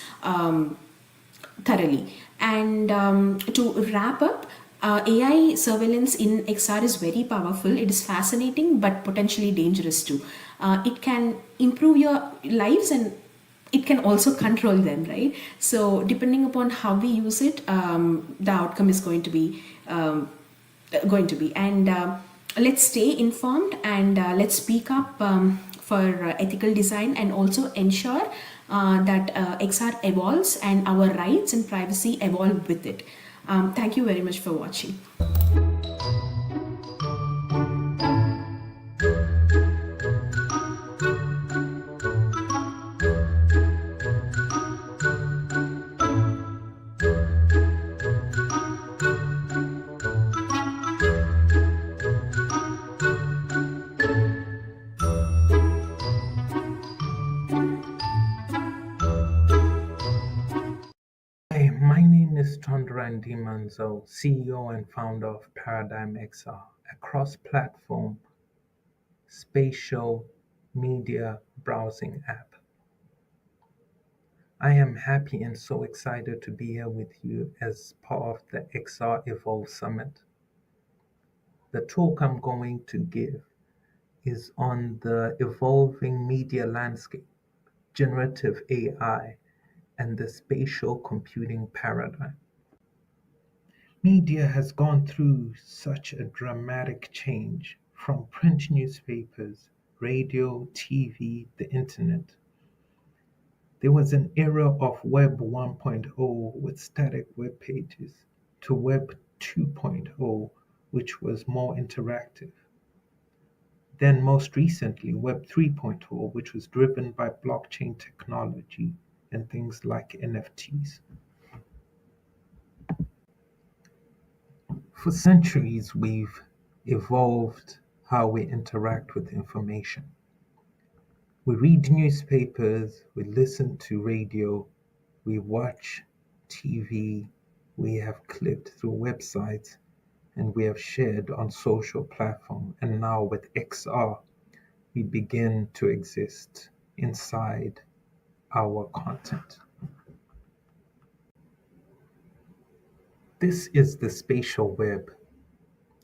thoroughly. And to wrap up, AI surveillance in XR is very powerful. It is fascinating but potentially dangerous too. It can improve your lives, and it can also control them, right? So depending upon how we use it, the outcome is going to be and let's stay informed, and let's speak up for ethical design, and also ensure that XR evolves and our rights and privacy evolve with it. Thank you very much for watching. is Chandran Manzo, CEO and founder of Paradigm XR, a cross-platform spatial media browsing app. I am happy and so excited to be here with you as part of the XREvolve Summit. The talk I'm going to give is on the evolving media landscape, generative AI, and the spatial computing paradigm. Media has gone through such a dramatic change from print newspapers, radio, TV, the internet. There was an era of Web 1.0 with static web pages to Web 2.0, which was more interactive. Then most recently, Web 3.0, which was driven by blockchain technology and things like NFTs. For centuries, we've evolved how we interact with information. We read newspapers, we listen to radio, we watch TV, we have clicked through websites, and we have shared on social platforms. And now with XR, we begin to exist inside our content. This is the spatial web,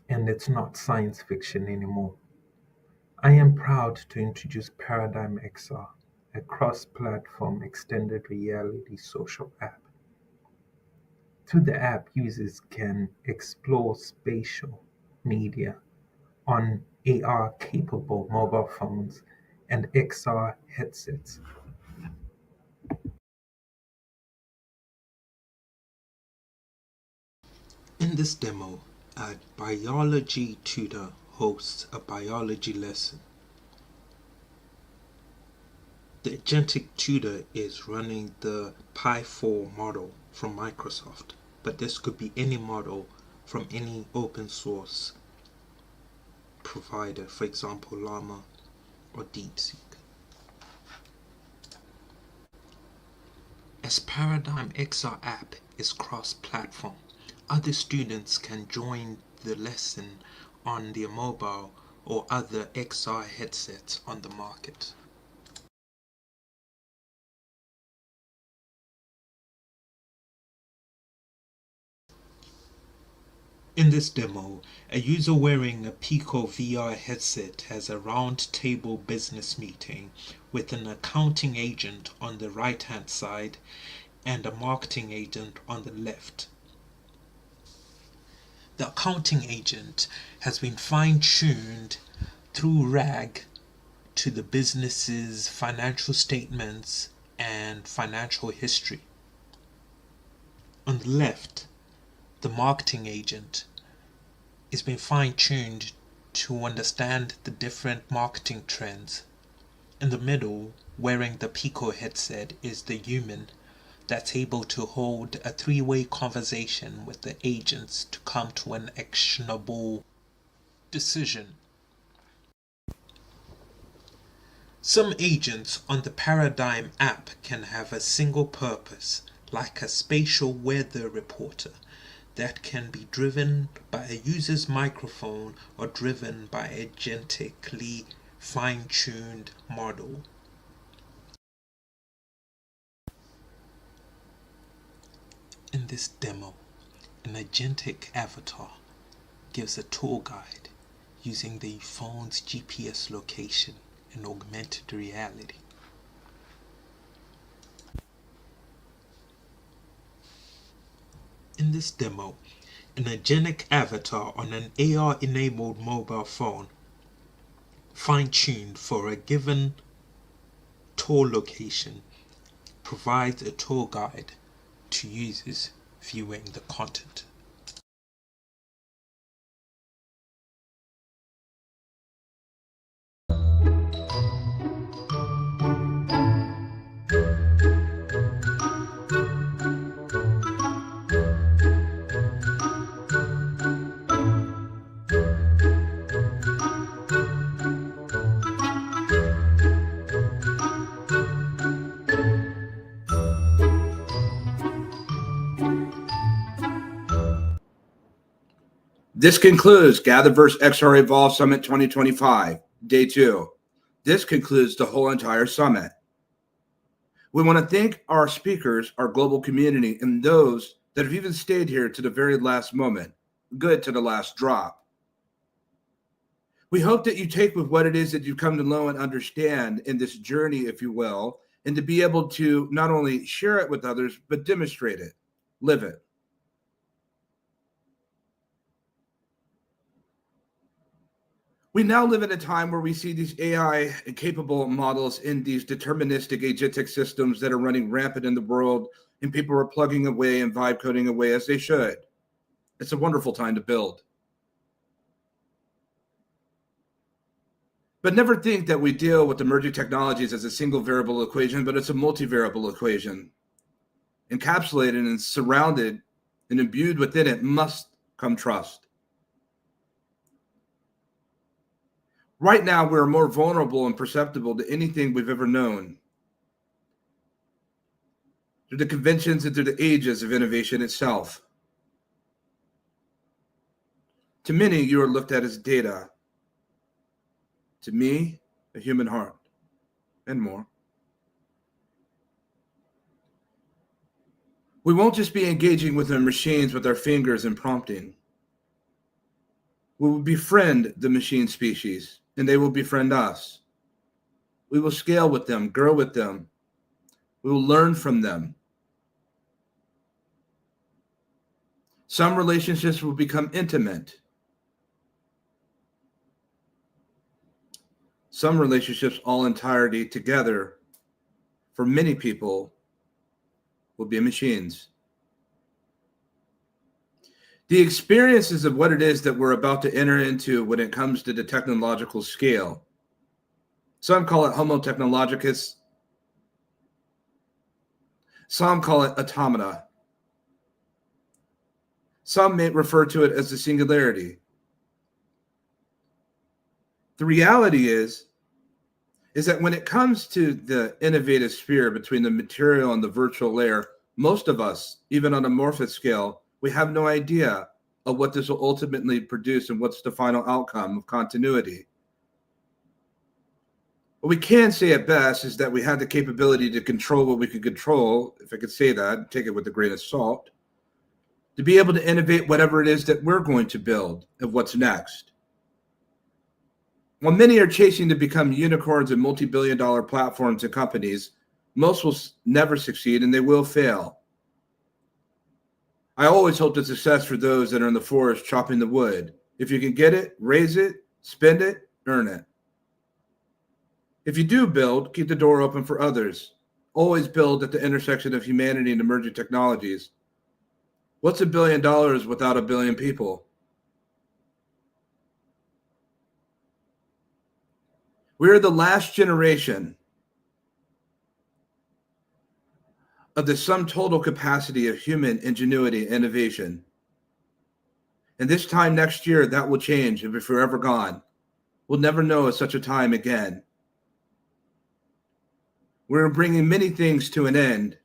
and it's not science fiction anymore. I am proud to introduce Paradigm XR, a cross-platform extended reality social app. Through the app, users can explore spatial media on AR-capable mobile phones and XR headsets. In this demo, a biology tutor hosts a biology lesson. The agentic tutor is running the Pi4 model from Microsoft, but this could be any model from any open source provider, for example, Llama or DeepSeek. As Paradigm XR app is cross-platform, other students can join the lesson on their mobile or other XR headsets on the market. In this demo, a user wearing a Pico VR headset has a round-table business meeting with an accounting agent on the right-hand side and a marketing agent on the left. The accounting agent has been fine-tuned through RAG to the business's financial statements and financial history. On the left, the marketing agent is being fine-tuned to understand the different marketing trends. In the middle, wearing the Pico headset, is the human that's able to hold a three-way conversation with the agents to come to an actionable decision. Some agents on the Paradigm app can have a single purpose, like a spatial weather reporter, that can be driven by a user's microphone or driven by a agentically fine-tuned model. In this demo, an agentic avatar gives a tour guide using the phone's GPS location and augmented reality. In this demo, an agentic avatar on an AR-enabled mobile phone, fine-tuned for a given tour location, provides a tour guide to users viewing the content. This concludes GatherVerse XREvolve Summit 2025, Day 2. This concludes the whole entire summit. We want to thank our speakers, our global community, and those that have even stayed here to the very last moment, good to the last drop. We hope that you take with what it is that you come to know and understand in this journey, if you will, and to be able to not only share it with others, but demonstrate it, live it. We now live in a time where we see these AI capable models in these deterministic agentic systems that are running rampant in the world, and people are plugging away and vibe coding away as they should. It's a wonderful time to build. But never think that we deal with emerging technologies as a single variable equation, but it's a multivariable equation. Encapsulated and surrounded and imbued within it must come trust. Right now, we're more vulnerable and perceptible to anything we've ever known. Through the conventions and through the ages of innovation itself. To many, you are looked at as data. To me, a human heart, and more. We won't just be engaging with the machines with our fingers and prompting. We will befriend the machine species, and they will befriend us. We will scale with them, grow with them. We will learn from them. Some relationships will become intimate. Some relationships, all entirety together, for many people, will be machines. The experiences of what it is that we're about to enter into when it comes to the technological scale. Some call it Homo technologicus. Some call it automata. Some may refer to it as the singularity. The reality is that when it comes to the innovative sphere between the material and the virtual layer, most of us, even on a morphic scale, we have no idea of what this will ultimately produce and what's the final outcome of continuity. What we can say at best is that we had the capability to control what we could control, if I could say that, take it with a grain of salt, to be able to innovate whatever it is that we're going to build and what's next. While many are chasing to become unicorns and multi-billion-dollar platforms and companies, most will never succeed and they will fail. I always hope the success for those that are in the forest chopping the wood. If you can get it, raise it, spend it, earn it. If you do build, keep the door open for others. Always build at the intersection of humanity and emerging technologies. What's $1 billion without 1 billion people? We're the last generation of the sum total capacity of human ingenuity and innovation. And this time next year, that will change and be forever gone. We'll never know of such a time again. We're bringing many things to an end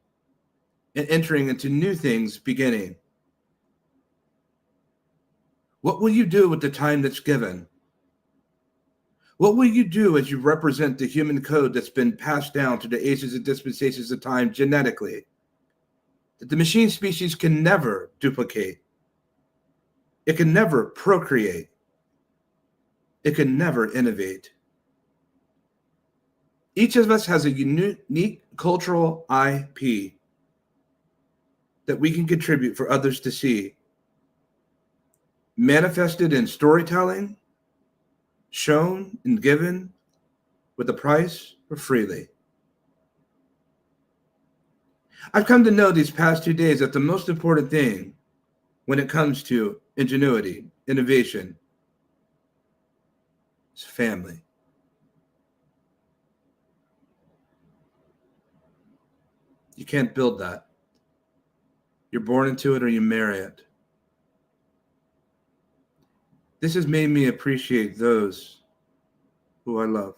and entering into new things beginning. What will you do with the time that's given? What will you do as you represent the human code that's been passed down to the ages and dispensations of time genetically, that the machine species can never duplicate? It can never procreate. It can never innovate. Each of us has a unique cultural IP that we can contribute for others to see, manifested in storytelling, shown and given with a price or freely. I've come to know these past 2 days that the most important thing when it comes to ingenuity, innovation, is family. You can't build that. You're born into it or you marry it. This has made me appreciate those who I love.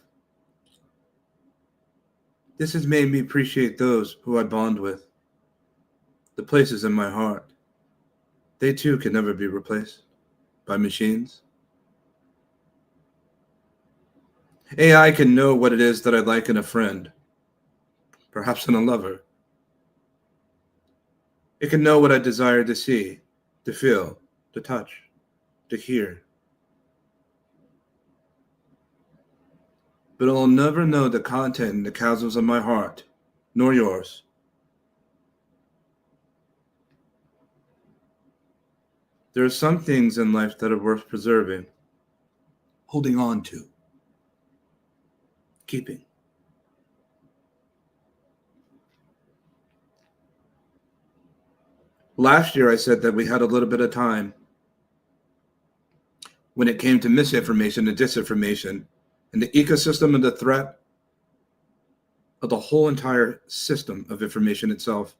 This has made me appreciate those who I bond with. The places in my heart. They too can never be replaced. by machines. AI can know what it is that I like in a friend, perhaps in a lover. It can know what I desire to see, to feel, to touch, to hear. But it will never know the content in the chasms of my heart, nor yours. There are some things in life that are worth preserving, holding on to, keeping. Last year, I said that we had a little bit of time when it came to misinformation and disinformation and the ecosystem and the threat of the whole entire system of information itself.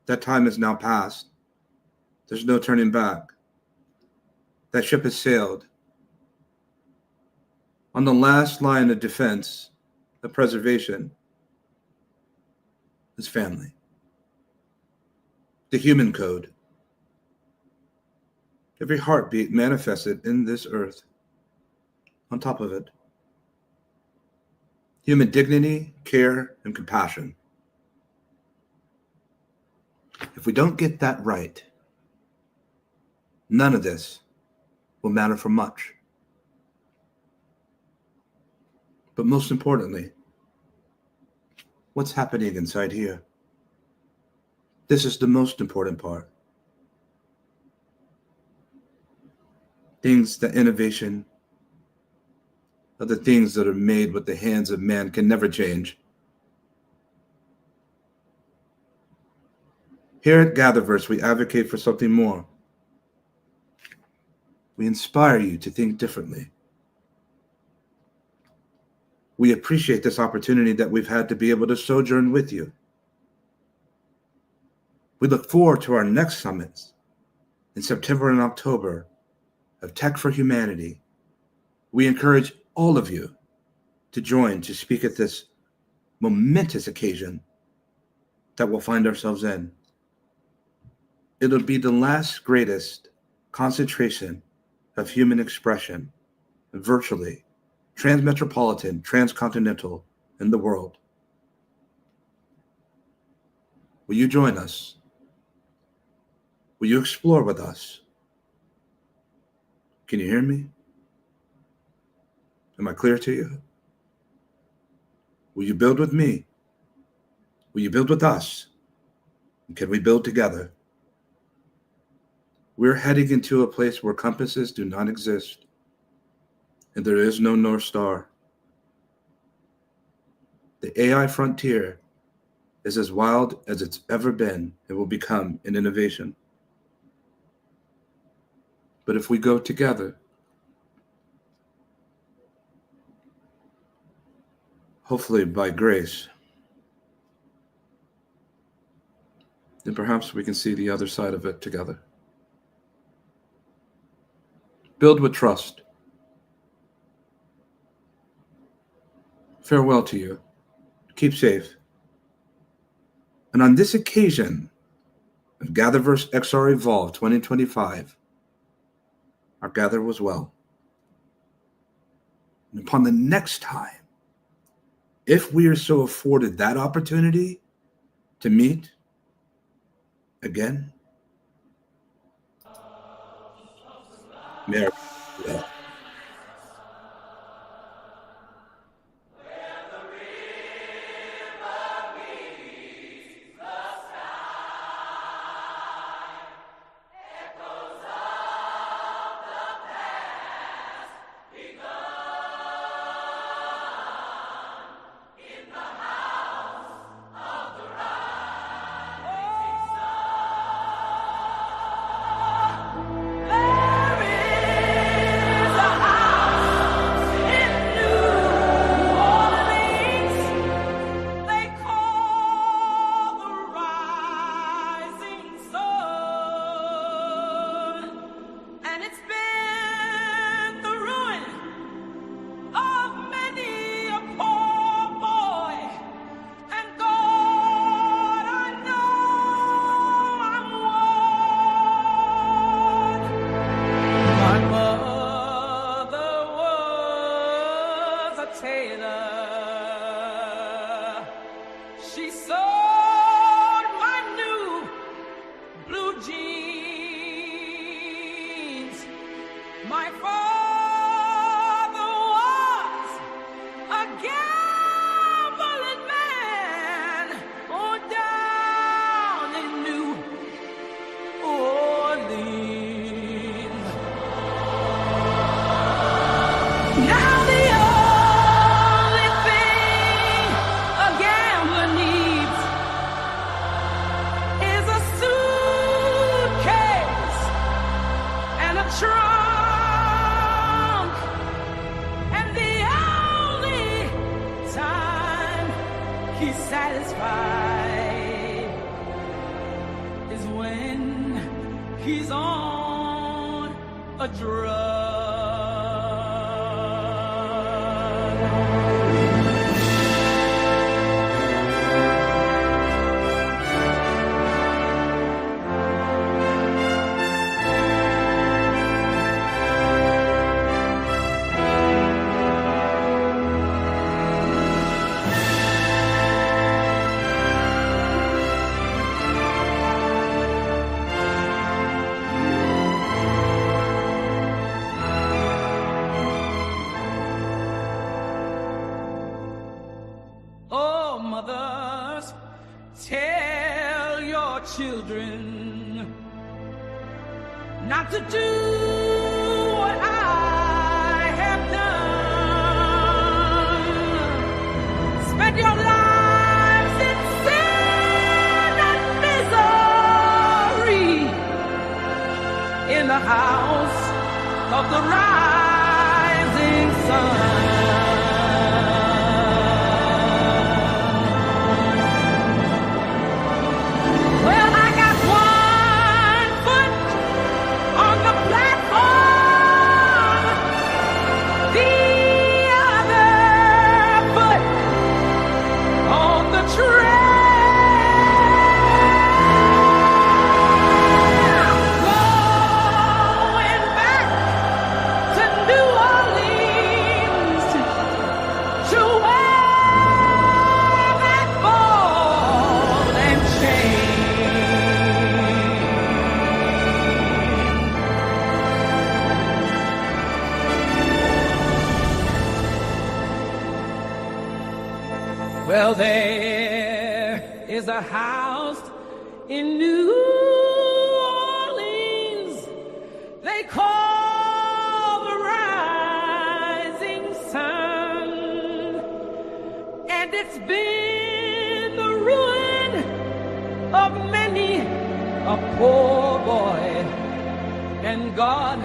That time is now past. There's no turning back. That ship has sailed. On the last line of defense, of preservation, is family. The human code. Every heartbeat manifested in this earth. On top of it, human dignity, care, and compassion. If we don't get that right, none of this will matter for much. But most importantly, what's happening inside here? This is the most important part. Things that innovation, are the things that are made with the hands of man can never change. Here at GatherVerse, we advocate for something more. We inspire you to think differently. We appreciate this opportunity that we've had to be able to sojourn with you. We look forward to our next summits in September and October of Tech for Humanity. We encourage all of you to join to speak at this momentous occasion that we'll find ourselves in. It'll be the last greatest concentration of human expression, virtually, transmetropolitan, transcontinental, in the world. Will you join us? Will you explore with us? Can you hear me? Am I clear to you? Will you build with me? Will you build with us? And can we build together? We're heading into a place where compasses do not exist, and there is no North Star. The AI frontier is as wild as it's ever been and will become an innovation. But if we go together, hopefully by grace, then perhaps we can see the other side of it together. Build with trust. Farewell to you. Keep safe. And on this occasion of GatherVerse XREvolve 2025, our gather was well. And upon the next time, if we are so afforded that opportunity to meet again, may our well. jeans. My father was a gambling man down in New Orleans. Now the only thing a gambler needs is a suitcase and a trunk. And the only time he's satisfied is when he's on a drug. Oh, mothers, tell your children not to do what I have done. Spend your lives in sin and misery in the house of the rising sun. Well, I got one foot on the platform, the other foot on the train. Going back to New Orleans to wear that ball and chain. Well, there is a house in New Orleans they call the Rising Sun, and it's been the ruin of many a poor boy, and God